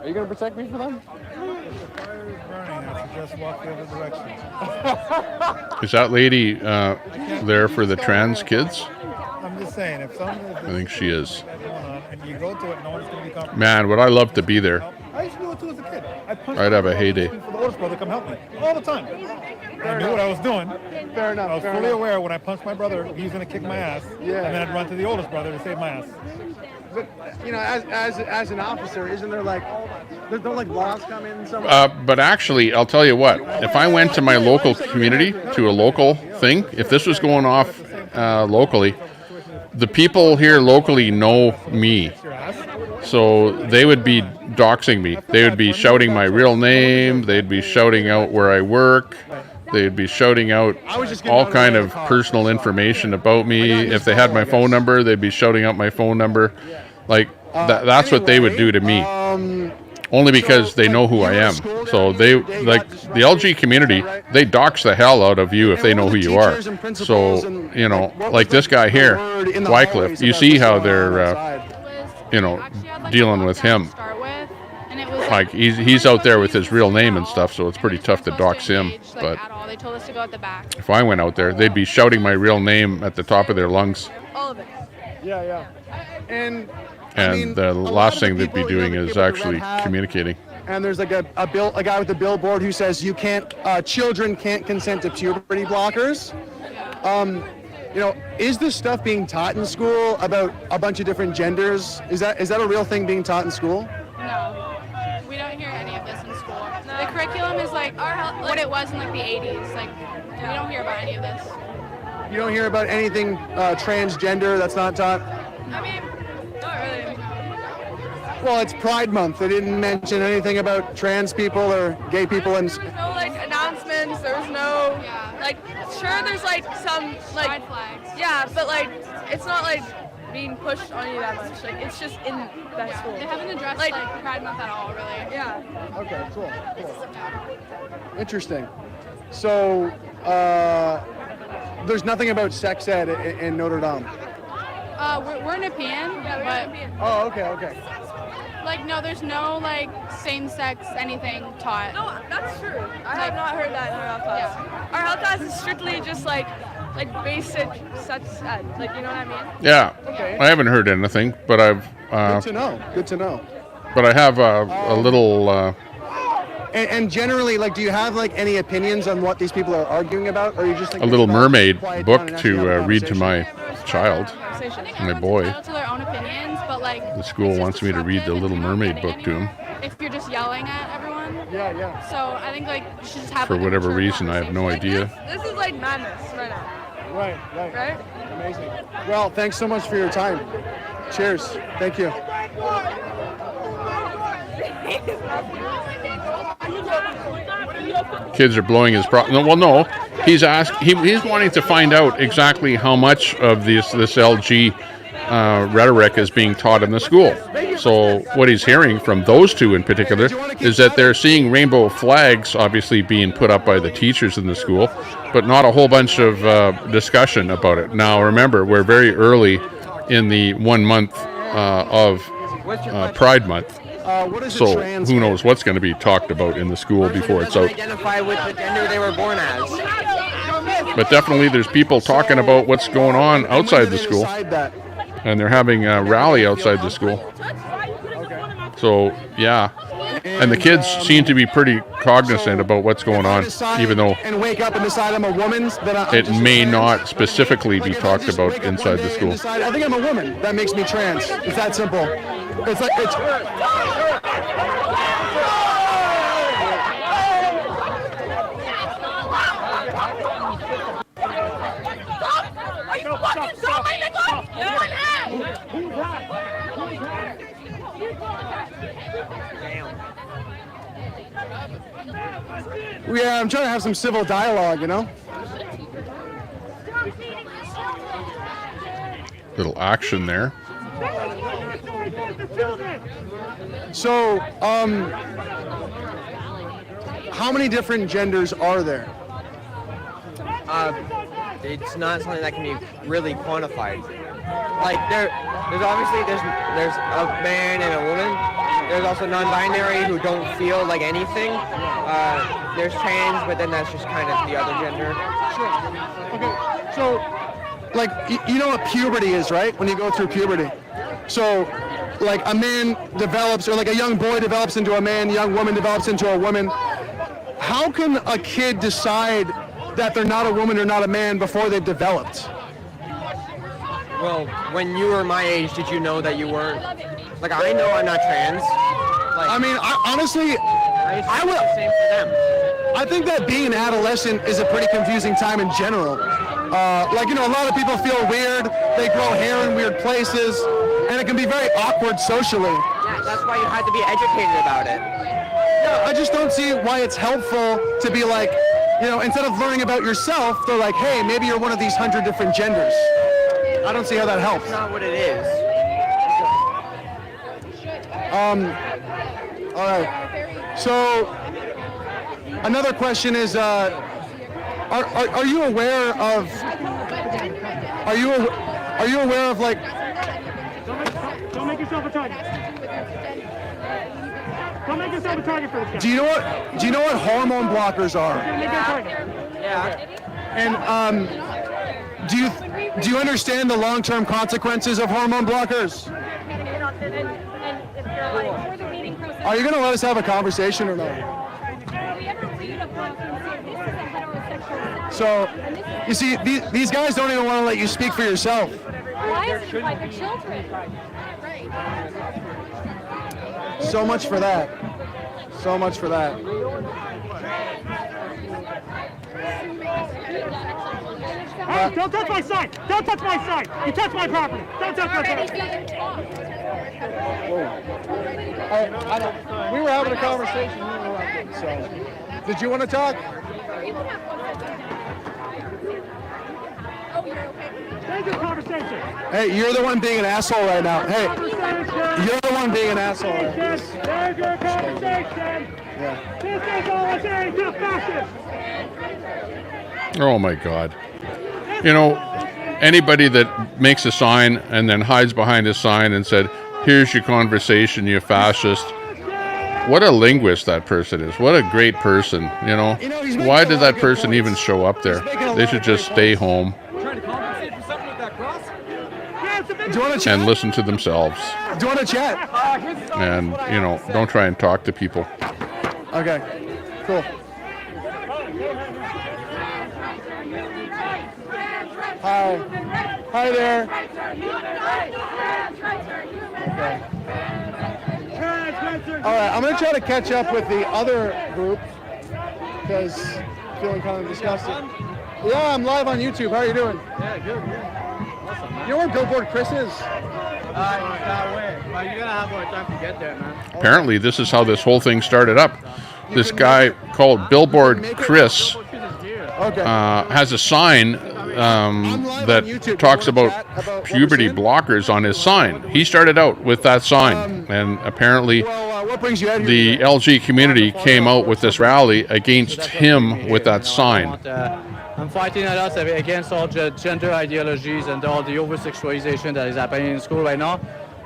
Are you gonna protect me for them? Just walk the other direction. Is that lady there for the trans kids? I'm just saying, if someone I think she is. and you go to it, no one's going to be comfortable. Man, would I love to be there. I used to do it too as a kid. I'd have a heyday. For the oldest brother, come help me all the time. I knew what I was doing. Fair enough. I was fully aware when I punched my brother, he was going to kick my ass. Yeah. And then I'd run to the oldest brother to save my ass. But you know, as an officer, isn't there like don't like laws come in somewhere? But actually, I'll tell you what. If I went to my local community, to a local thing, if this was going off locally, the people here locally know me. So they would be doxing me. They would be shouting my real name. They'd be shouting out where I work. They'd be shouting out all kind of personal information about me. If they had my phone number, they'd be shouting out my phone number. Like, that's what they would do to me. Only because they know who I am. So they, like, the LG community, they dox the hell out of you if they know who you are. So, you know, like this guy here, Wycliffe, you see how they're, you know, dealing with him. Like, he's out there with his real name and stuff, so it's pretty tough to dox him. But They told us to go at the back. if I went out there, they'd be shouting my real name at the top of their lungs. All of it. Yeah. And The last thing they'd be doing is actually communicating. And there's like a guy with a billboard who says children can't consent to puberty blockers. You know, is this stuff being taught in school about a bunch of different genders? Is that a real thing being taught in school? No. We don't hear any of this in school. The curriculum is like what it was in like the 80s. Like, we don't hear about any of this. You don't hear about anything transgender that's not taught? I mean, not really. Well, it's Pride Month. They didn't mention anything about trans people or gay people. And No, like, announcements. There was no, like, sure, there's, like, some, like, Pride flags. Yeah, but, like, it's not, like, being pushed on you that much. Like, it's just in that school. They haven't addressed like Pride Month at all, really. Yeah. Okay, cool. Interesting. So, there's nothing about sex ed in Notre Dame? We're in a PN, but... Oh, okay. Like, no, there's no, like, same-sex anything taught. No, that's true. I have not heard that in our health class. Yeah. Our health class is strictly just, like basic sex ed. Like, you know what I mean? Yeah. Okay. I haven't heard anything, but I've... Good to know. But I have a little... And generally, like, do you have, like, any opinions on what these people are arguing about? Or are you just like a Little Mermaid book to read to my child, my boy. Entitled to their own opinions, but like The school wants me to read the Little Mermaid book to him. if you're just yelling at everyone. Yeah. So I think like you should just have For like, a whatever mature reason, I have no idea. This is like madness right now. Right. Amazing. Well, thanks so much for your time. Cheers. Thank you. Kids are blowing his no. He's wanting to find out exactly how much of this LG rhetoric is being taught in the school. So what he's hearing from those two in particular is that they're seeing rainbow flags obviously being put up by the teachers in the school, but not a whole bunch of discussion about it. Now remember, we're very early in the 1 month of Pride Month. So who knows what's going to be talked about in the school before it's out. Identify with the gender they were born as. But definitely there's people talking about what's going on outside the school. And they're having a rally outside the school. So, yeah. And the kids seem to be pretty cognizant about what's going on, even though and wake up and decide I'm a woman, it may not specifically be talked about inside the school. I think I'm a woman. That makes me trans. It's that simple. It's like it's. Are you fucking stopping the car? Yeah, I'm trying to have some civil dialogue, you know? Little action there. So, how many different genders are there? It's not something that can be really quantified. Like there's obviously there's a man and a woman. There's also non-binary who don't feel like anything. There's trans, but then that's just kind of the other gender. Sure. Okay. So, like, you know what puberty is, right? When you go through puberty. So, like, a man develops, or like a young boy develops into a man, a young woman develops into a woman. How can a kid decide that they're not a woman or not a man before they've developed? Well, when you were my age, did you know that you weren't? Like, I know I'm not trans. Like, I mean, honestly, I would. The same for them. I think that being an adolescent is a pretty confusing time in general. Like, you know, a lot of people feel weird. They grow hair in weird places, and it can be very awkward socially. Yeah, that's why you have to be educated about it. Yeah, I just don't see why it's helpful to be like, you know, instead of learning about yourself, they're like, hey, maybe you're one of these 100 different genders. I don't see how that helps. That's not what it is. All right. So another question is, are you aware of? Are you aware of like? Don't make yourself a target. Don't make yourself a target for this guy. Do you know what hormone blockers are? Yeah. And do you understand the long-term consequences of hormone blockers? Are you going to let us have a conversation or not? So, you see, these guys don't even want to let you speak for yourself. Why is it like the children? So much for that. So much for that. Hey, don't touch my sign! Don't touch my sign! You touch my property! Don't touch my property! We were having a conversation. You interrupted. So, did you want to talk? Thank you, conversation. Hey, you're the one being an asshole right now. Hey, you're the one being an asshole. Right now. There's your conversation. Yeah. This is all saying to fascists. Oh my God. You know, anybody that makes a sign and then hides behind a sign and said, here's your conversation, you fascist. What a linguist that person is. What a great person, you know. Why did that person even show up there? They should just stay home and listen to themselves. Do you want to chat? And, you know, don't try and talk to people. Okay, cool. Hi. Hi there. Okay. All right, I'm going to try to catch up with the other group because I'm feeling kind of disgusted. Yeah, I'm live on YouTube. How are you doing? Yeah, good. Awesome, man. You know where Billboard Chris is? That way. Well, you're going to have more time to get there, man. Apparently, this is how this whole thing started up. This guy called Billboard Chris has a sign that talks about puberty blockers on his sign. He started out with that sign, and apparently the LG community came out with this rally against him with that sign. I'm fighting a lot against all the gender ideologies and all the over-sexualization that is happening in school right now.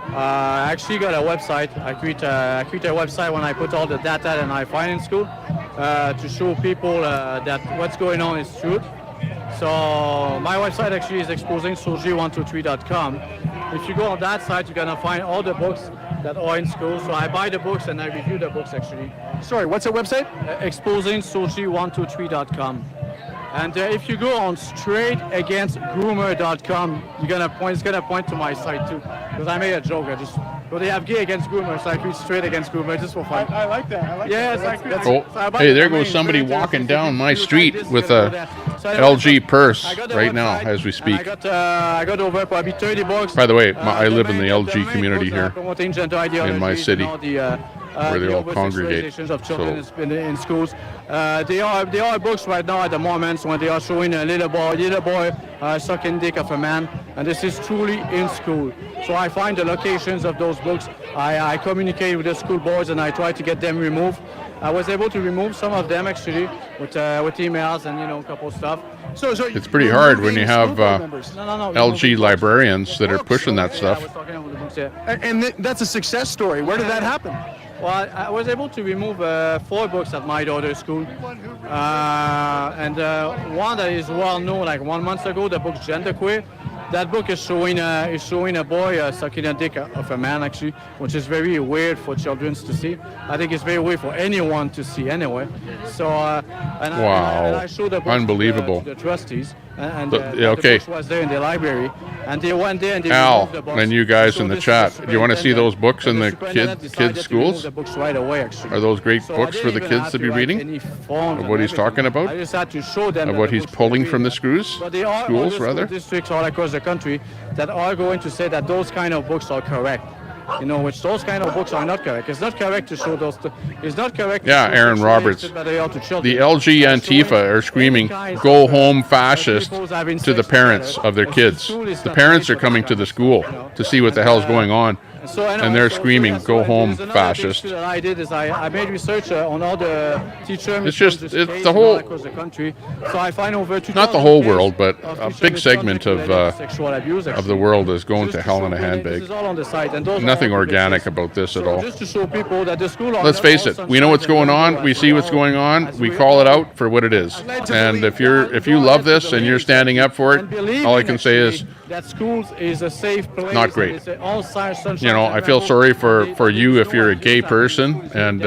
I actually got a website. I create a website when I put all the data that I find in school to show people that what's going on is true. So my website actually is exposingsoji123.com. If you go on that site, you're gonna find all the books that are in school. So I buy the books and I review the books actually. Sorry, what's the website? exposingsoji123.com. And if you go on straightagainstgroomer.com, it's gonna point to my site too. Because I made a joke. They have gay against groomer, so I create straight against groomer just for fun. I like that. Yeah, Hey, there goes somebody walking down my street with a LG purse right now as we speak. I got over probably 30 books. By the way, I live in the LG community here in my city, where they all congregate. Of children in schools. There are books right now at the moment when they are showing a little boy sucking dick of a man, and this is truly in school. So I find the locations of those books. I communicate with the school boards and I try to get them removed. I was able to remove some of them actually with emails and a couple of stuff. So it's pretty hard when you have LG librarians that are pushing that stuff. And that's a success story. Where did that happen? Well, I was able to remove 4 books at my daughter's school. And one that is well known, like 1 month ago, the book Genderqueer. That book is showing a boy sucking a dick of a man, actually, which is very weird for children to see. I think it's very weird for anyone to see anyway. So, wow, I showed the book unbelievable. to the trustees, and okay. the book was there in the library. And they went there and they Al, removed the books. and you guys So in the this chat, is do you want to see those books in the superintendent kids' decided to schools? remove the books right away, actually. Are those great So I books for didn't the even kids have to be write reading? any forms Of and what he's everything. talking about? I just had to show them Of that what the he's books pulling were from the real. screws? But there are Schools, other rather? school districts all across the country that are going to say that those kind of books are correct. You know, which those kind of books are not correct. It's not correct to show those. It's not correct. Yeah, to show Aaron sexual Roberts. hatred material to children. The LG Antifa are screaming, "Go home, fascist," to the parents of their kids. The parents are coming to the school to see what the hell's going on, and they're screaming, "Go home, fascist." What I did is I made research on all the teacher It's just misconduct it's cases the whole, all across the country. So I find over 2,000 not the whole cases world, but of a teacher big segment misconduct related to sexual abuse, of the actually. world is going Just to hell in a show people, handbag. This is all on the site, and those are Nothing all public organic cases. about this at So all. just to show people that the school are Let's not face all it, we know what's sunshine going and on, rainbows, we as see what's all- going on, as we we call all it out for what it is. And if you love this and you're standing up for it, all I can say is, that schools is a safe place. not great. and it's all sunshine you know, and I feel rainbows. sorry for you if you're a gay person and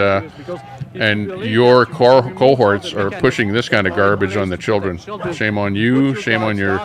your cohorts are pushing this kind of garbage on the children. Shame on you. Shame on your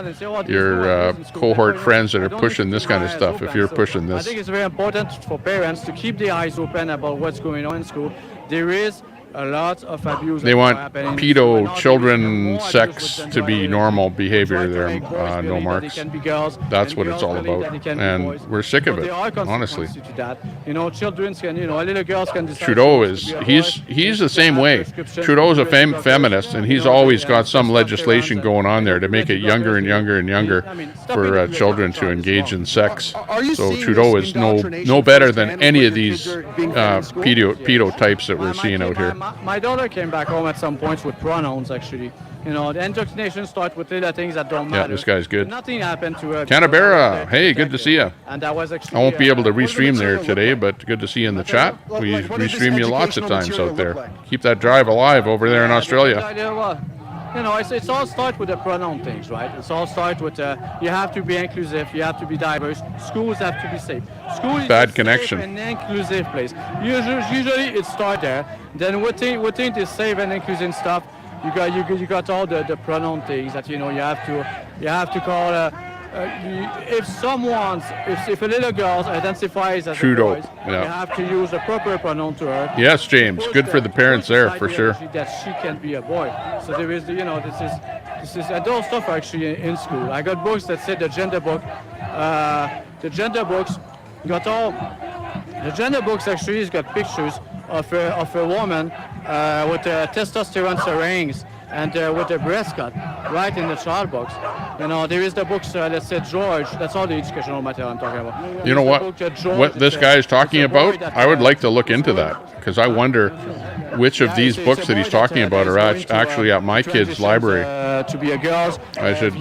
cohort friends that are pushing this kind of stuff. If you're pushing I this, think it's very important for parents to keep their eyes open about what's going on in school. There is a lot of abuse. they that want are happening. pedo Now, children there is more sex abuse to be with normal gender behavior identity. there, Try to make boys no believe that marks. they can be girls, That's and what it's girls all believe about, that they can be and boys. we're sick of So it, there are honestly. consequences to that. You know, children can, you know, little girls can decide. Trudeau to is be a boy. he's the same Have way. prescription Trudeau's a drugs, feminist, and he's you know, always and got some testosterone legislation and going on there to make it younger and younger and younger I mean, for children to engage in sex. Are you So seeing Trudeau this is no indoctrination better than firsthand any with of your these kids are being fed in school? pedo types that we're seeing out here. My daughter came back home at some points with pronouns, actually. You know, the indoctrination starts with little things that don't matter. Yeah, this guy's good. Nothing happened to her. Canberra, hey, good to see you. And that was actually, I won't be able to restream there today, but good to see you in the chat. We restream you lots of times out there. Keep that drive alive over there in Australia. You know, it's all start with the pronoun things, right? It's all start with you have to be inclusive, you have to be diverse. Schools have to be safe. School is Bad a connection. safe and inclusive place. Usually it starts there. Then within the safe and inclusive stuff, you got all the pronoun things that you know you have to call. If a little girl identifies as Trudeau, a boy, yeah. you have to use a proper pronoun to her. Yes, James. Good for the parents there, for sure. That she can be a boy. So there is, you know, this is adult stuff actually in school. I got books that say the gender book. The gender books got all. The gender books actually has got pictures of a woman with testosterone syringes and with a breast cut right in the child box. You know, there is the books, let's say George, that's all the educational material I'm talking about. You know what this guy is talking about? I would like to look into that, because I wonder which of these books that he's talking about are actually at my kid's library. To be a girl. I should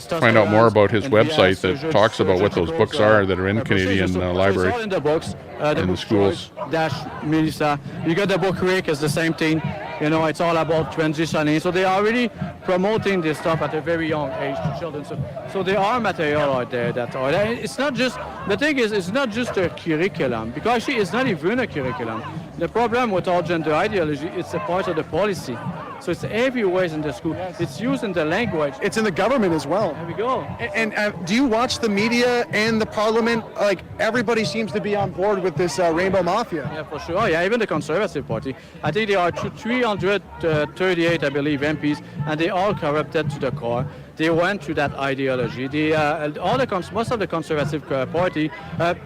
find out more about his website that talks about what those books are that are in Canadian library, It's all in the books. in the schools. Dash Melissa. You got the book Rick, it's the same thing. You know, it's all about transitioning. So they are really promoting this stuff at a very young age to children. So there are material out there that are. It's not just, the thing is, it's not just a curriculum, because actually it's not even a curriculum. The problem with all gender ideology, it's a part of the policy. So it's everywhere in the school. It's used in the language. It's in the government as well. There we go. And do you watch the media and the parliament? Like, everybody seems to be on board with this rainbow mafia. Yeah, for sure. Oh, yeah, even the Conservative Party. I think there are 338, I believe, MPs, and they all corrupted to the core. They went to that ideology. Most of the Conservative Party,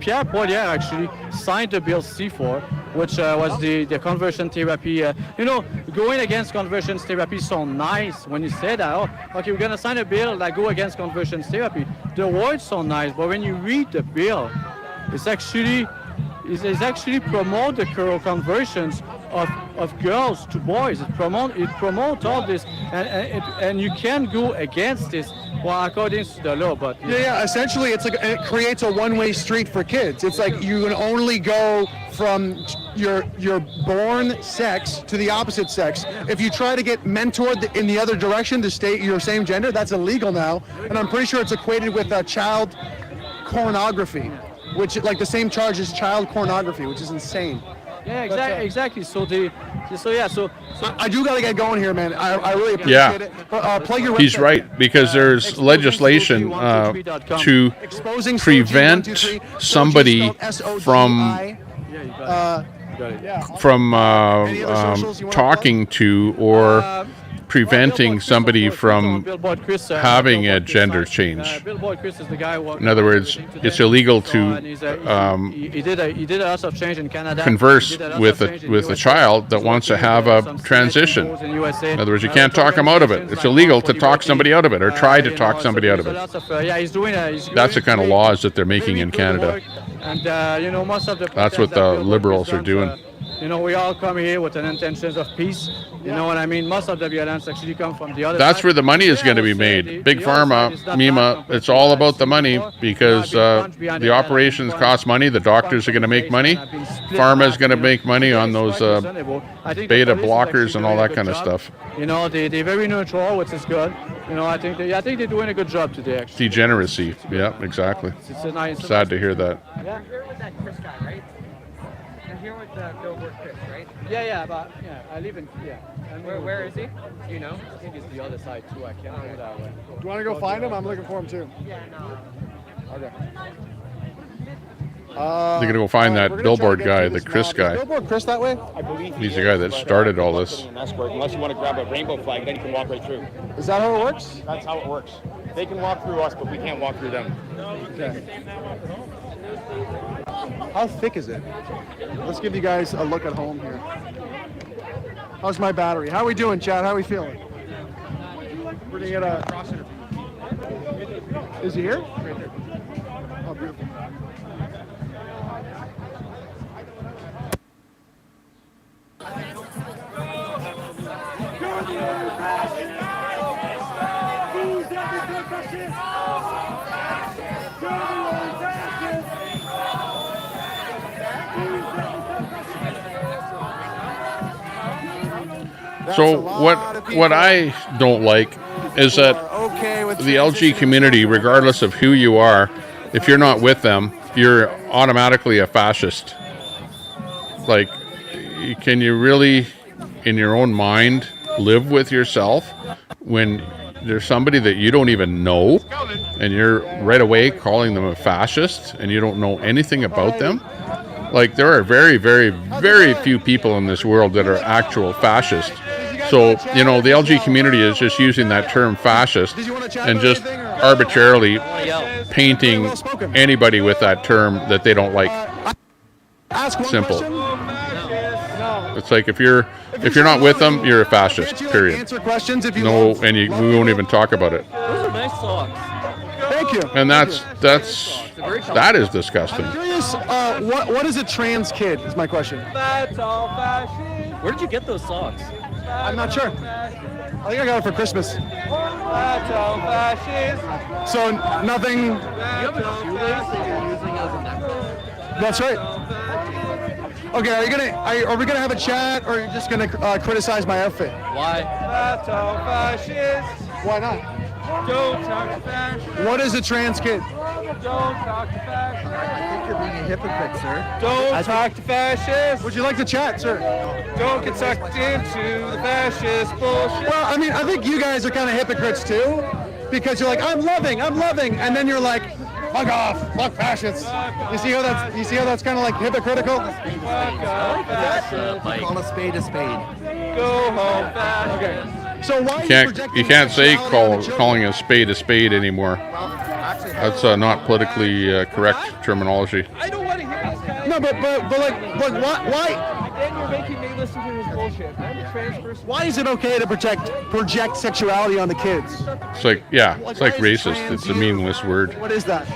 Pierre Poilievre actually signed the bill C4, which was the conversion therapy. You know, going against conversion therapy is so nice when you say that. Oh, okay, we're going to sign a bill that go against conversion therapy. The words so nice, but when you read the bill, it's actually promote the conversions of girls to boys. It promote all this, and you can go against this, well, according to the law. But Yeah. Essentially, it's like it creates a one-way street for kids. It's like you can only go from your born sex to the opposite sex. If you try to get mentored in the other direction to stay your same gender, that's illegal now. And I'm pretty sure it's equated with child pornography, which like the same charge as child pornography, which is insane. Yeah, exactly. So So I do got to get going here, man. I really appreciate it. Plug your He's website. right, because there's legislation to prevent somebody from talking to or preventing somebody from having a gender change. In other words, it's illegal to he did a lot of change in Canada. converse with a child that wants to have a transition. In other words, you can't talk them out of it. It's illegal to talk somebody out of it or try to talk somebody out of it. That's the kind of laws that they're making in Canada. And most of the That's what the Liberals are doing. We all come here with an intentions of peace. You know what I mean? Most of the violence actually come from the other That's side. where the money is going to be made. Big Pharma, Mima, it's all about the money, because the operations cost money. The doctors are going to make money. Pharma is going to make money on those beta blockers and all that kind of stuff. They're very neutral, which is good. I think they're doing a good job today, actually. Degeneracy. Yeah, exactly. Sad to hear that. Yeah. You're with that Chris guy, right? You're here with Billboard Chris, right? I live in, Where is he? Do you know? I think it's the other side too. I can't go that way. Do you want to go find him? I'm looking for him too. Yeah, no. Okay. They're going to go find that Billboard guy, the Chris guy. Billboard Chris that way? I believe He's the guy that started all this. Unless you want to grab a rainbow flag, then you can walk right through. Is that how it works? That's how it works. They can walk through us, but we can't walk through them. Okay. How thick is it? Let's give you guys a look at home here. How's my battery? How are we doing, Chad? How are we feeling? We're gonna get a. Is he here? Oh, beautiful. So what I don't like is that the LG community, regardless of who you are, if you're not with them, you're automatically a fascist. Like, can you really, in your own mind, live with yourself when there's somebody that you don't even know and you're right away calling them a fascist and you don't know anything about them? Like, there are very, very, very few people in this world that are actual fascists. So, the LG community is just using that term fascist and just arbitrarily painting anybody with that term that they don't like. Simple. It's like if you're not with them, you're a fascist, period. No, and we won't even talk about it. Those are nice socks. Thank you. And that is disgusting. I'm curious, what is a trans kid, is my question. Where did you get those socks? I'm not sure. I think I got it for Christmas. So nothing. You have a shoelace that you're using as a necklace? That's right. Okay, are we gonna have a chat, or are you just gonna criticize my outfit? Why? Why not? Don't talk to fascists. What is a trans kid? Don't talk to fascists. I think you're being a hypocrite, sir. Don't talk to fascists. Would you like to chat, sir? Don't get sucked into the fascist bullshit. Well, I mean, I think you guys are kind of hypocrites too, because you're like, I'm loving, and then you're like, fuck off, fuck fascists. You see how that's kind of like hypocritical? Call a spade a spade. Go home, fascists. Okay. So why You can't say calling a spade anymore. That's not politically correct terminology. I don't want to hear this guy. No, but why? Then you're making me listen to his bullshit. I'm a trans person. Why is it okay to project sexuality on the kids? It's like, it's like racist. It's a meaningless word. What is that?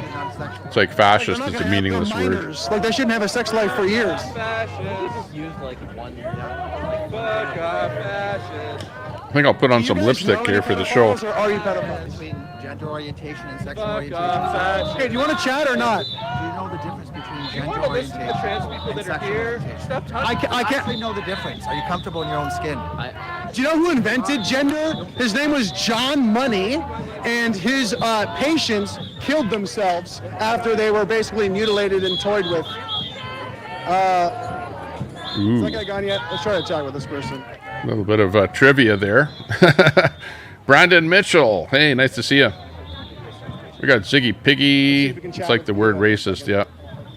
It's like fascist. It's a meaningless word. Minors. Like, they shouldn't have a sex life for years. Fascists. Use like one. Fuck off, fascists. I think I'll put on some lipstick here for the show. Or are you pedophiles? Between gender orientation and sexual orientation. Okay, do you want to chat or not? Do you know the difference between You gender want to listen to the orientation trans people and that are sexual here? orientation? Stop talking. I can't. Actually know the difference. Are you comfortable in your own skin? Do you know who invented gender? His name was John Money, and his patients killed themselves after they were basically mutilated and toyed with. Ooh. Is that guy gone yet? Let's try to chat with this person. A little bit of trivia there. Brandon Mitchell. Hey, nice to see you. We got Ziggy Piggy. It's like the word racist, yeah.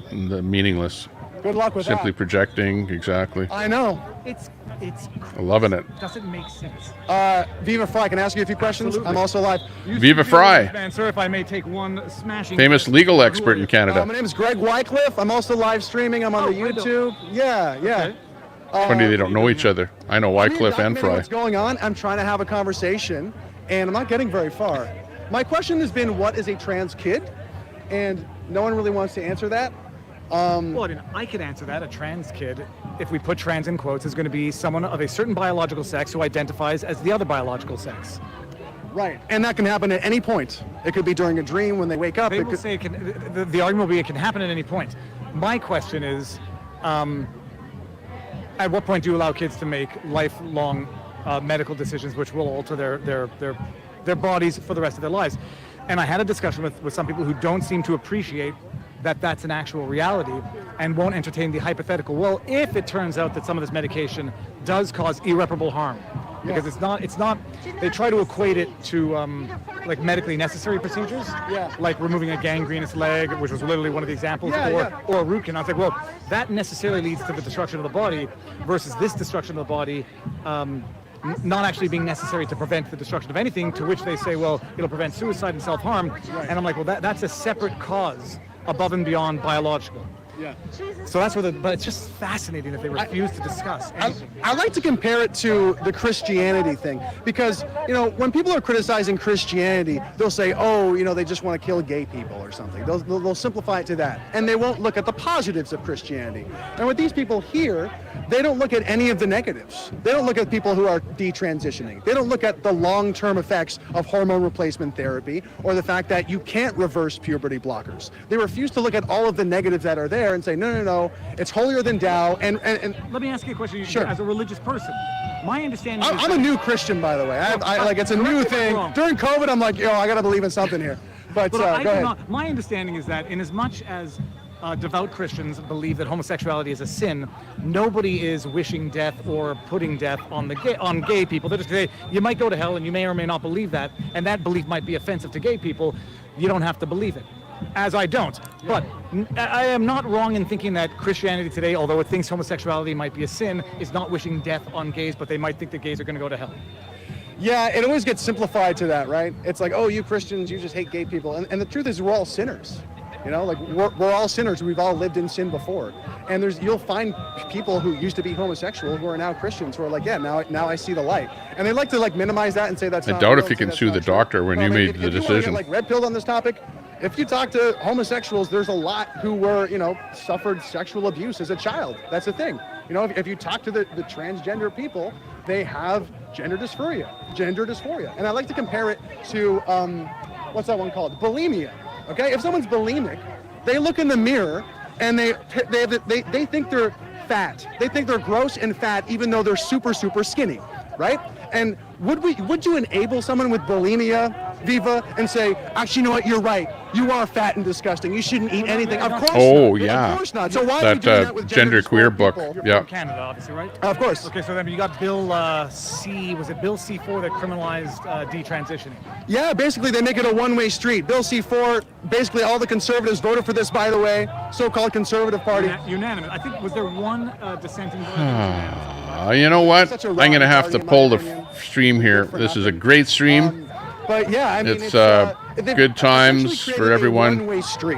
And the meaningless. Good luck with Simply that. projecting, exactly. I know. It's I'm loving it. doesn't make sense. Viva Fry, can I ask you a few questions? Absolutely. I'm also live. Viva Fry. Man, sir, if I may take one smashing... Famous legal expert in Canada. My name is Greg Wycliffe. I'm also live streaming. I'm on the YouTube. Yeah. Okay. Funny they don't know each other. I know Wycliffe and Fry. What's going on? I'm trying to have a conversation, and I'm not getting very far. My question has been, what is a trans kid? And no one really wants to answer that. Well, I mean, I could answer that. A trans kid, if we put trans in quotes, is going to be someone of a certain biological sex who identifies as the other biological sex. Right, and that can happen at any point. It could be during a dream when they wake up. They will say it can, the argument will be it can happen at any point. My question is, at what point do you allow kids to make lifelong medical decisions which will alter their bodies for the rest of their lives? And I had a discussion with some people who don't seem to appreciate that that's an actual reality and won't entertain the hypothetical. Well, if it turns out that some of this medication does cause irreparable harm, because it's not, they try to equate it to like medically necessary procedures, like removing a gangrenous leg, which was literally one of the examples, or a root canal. I was like, well, that necessarily leads to the destruction of the body versus this destruction of the body not actually being necessary to prevent the destruction of anything, to which they say, well, it'll prevent suicide and self-harm. And I'm like, well, that's a separate cause above and beyond biological. Yeah. So that's where but it's just fascinating that they refuse to discuss anything. I like to compare it to the Christianity thing, because, when people are criticizing Christianity, they'll say, oh, they just want to kill gay people or something. They'll simplify it to that. And they won't look at the positives of Christianity. And with these people here, they don't look at any of the negatives. They don't look at people who are detransitioning. They don't look at the long-term effects of hormone replacement therapy or the fact that you can't reverse puberty blockers. They refuse to look at all of the negatives that are there and say, no, it's holier than thou. And let me ask you a question. Sure. As a religious person, my understanding I'm a new Christian, by the way. It's a new thing. During COVID, I'm like, I got to believe in something here. But go ahead. My understanding is that in as much as devout Christians believe that homosexuality is a sin, nobody is wishing death or putting death on gay people. They just say, you might go to hell and you may or may not believe that, and that belief might be offensive to gay people. You don't have to believe it. As I don't. But I am not wrong in thinking that Christianity today, although it thinks homosexuality might be a sin, is not wishing death on gays, but they might think that gays are going to go to hell. Yeah, it always gets simplified to that, right? It's like, oh, you Christians, you just hate gay people. And the truth is, we're all sinners. We're all sinners. We've all lived in sin before. And you'll find people who used to be homosexual who are now Christians who are like, yeah, now I see the light. And they like to minimize that and say that's not I doubt real, if you can sue the true. doctor when you made the if decision. You want to get red pilled on this topic, if you talk to homosexuals, there's a lot who were, suffered sexual abuse as a child. That's the thing. If you talk to the transgender people, they have gender dysphoria. And I like to compare it to, what's that one called? Bulimia. Okay, if someone's bulimic, they look in the mirror and they think they're fat. They think they're gross and fat, even though they're super, super skinny, right? And would you enable someone with bulimia, Viva, and say, actually, you know what, you're right. You are fat and disgusting. You shouldn't eat anything. Of course not. Yeah. Of course not. So why are you doing that with gender queer book? You're Yeah. from Canada, obviously, right? Of course. Okay, so then you got Bill was it Bill C4 that criminalized detransitioning? Yeah, basically they make it a one-way street. Bill C4, basically all the conservatives voted for this, by the way, so-called conservative party. Unanimous. I think, was there one dissenting vote? You know what? I'm going to have to pull the stream here. This is a great stream. But yeah, I mean, it's good times for everyone,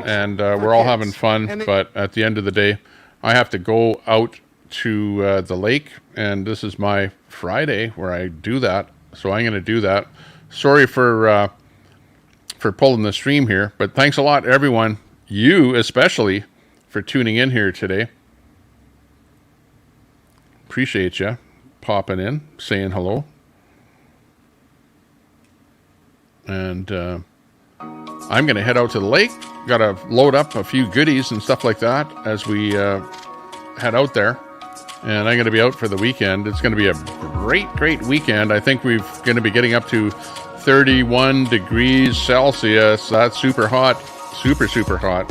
and we're all having fun. But at the end of the day, I have to go out to the lake, and this is my Friday where I do that. So I'm going to do that. Sorry for pulling the stream here, but thanks a lot, everyone. You especially for tuning in here today. Appreciate you popping in, saying hello. And I'm going to head out to the lake. Got to load up a few goodies and stuff like that as we head out there. And I'm going to be out for the weekend. It's going to be a great weekend. I think we're going to be getting up to 31 degrees Celsius. That's super hot. Super hot.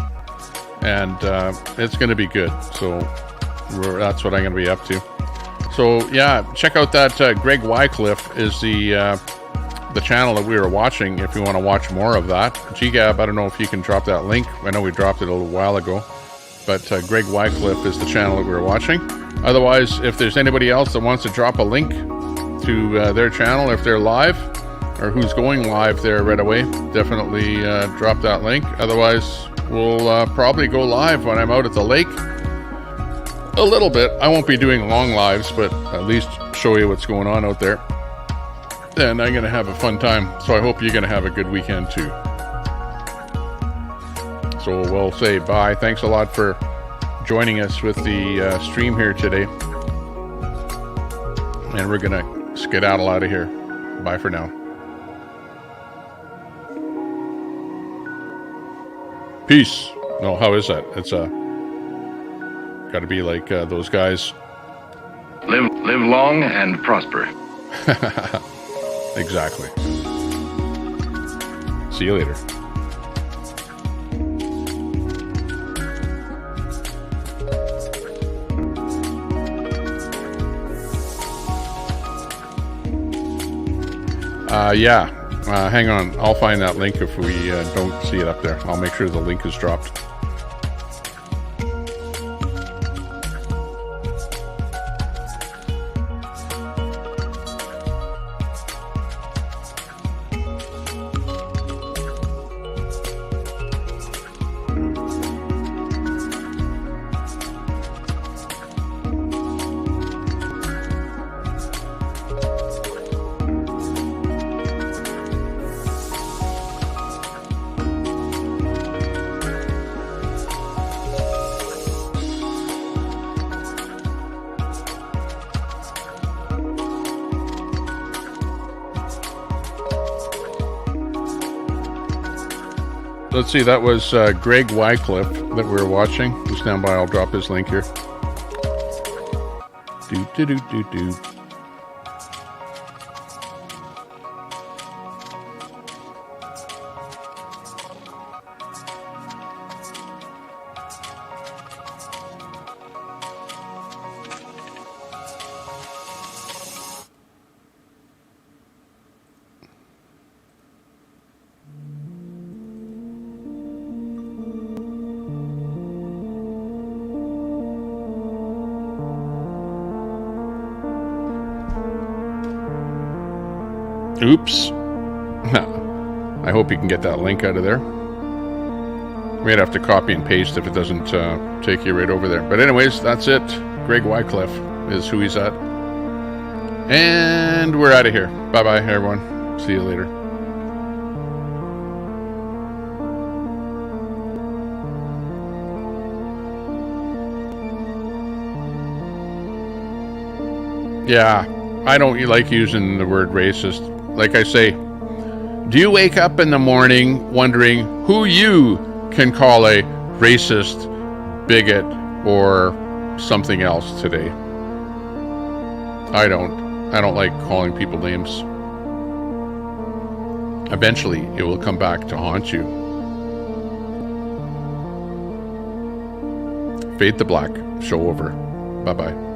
And it's going to be good. So That's what I'm going to be up to. So yeah, check out that Greg Wycliffe is the channel that we were watching. If you want to watch more of that, GGAB, I don't know if you can drop that link. I know we dropped it a little while ago, but Greg Wycliffe is the channel that we were watching. Otherwise, if there's anybody else that wants to drop a link to their channel, if they're live or who's going live there right away, definitely drop that link. Otherwise, we'll probably go live when I'm out at the lake. A little bit. I won't be doing long lives, but at least show you what's going on out there. And I'm going to have a fun time. So I hope you're going to have a good weekend too. So we'll say bye. Thanks a lot for joining us with the stream here today. And we're going to skedaddle out of here. Bye for now. Peace. No, how is that? It's got to be like those guys. Live long and prosper. Exactly. See you later. Yeah. Hang on. I'll find that link if we don't see it up there. I'll make sure the link is dropped. Let's see, that was Greg Wycliffe that we were watching. Just stand by, I'll drop his link here. Do. Oops. I hope you can get that link out of there. We'd have to copy and paste if it doesn't take you right over there. But anyways, that's it. Greg Wycliffe is who he's at. And we're out of here. Bye-bye, everyone. See you later. Yeah, I don't like using the word racist. Like I say, do you wake up in the morning wondering who you can call a racist, bigot, or something else today? I don't like calling people names. Eventually, it will come back to haunt you. Fade to black. Show over. Bye-bye.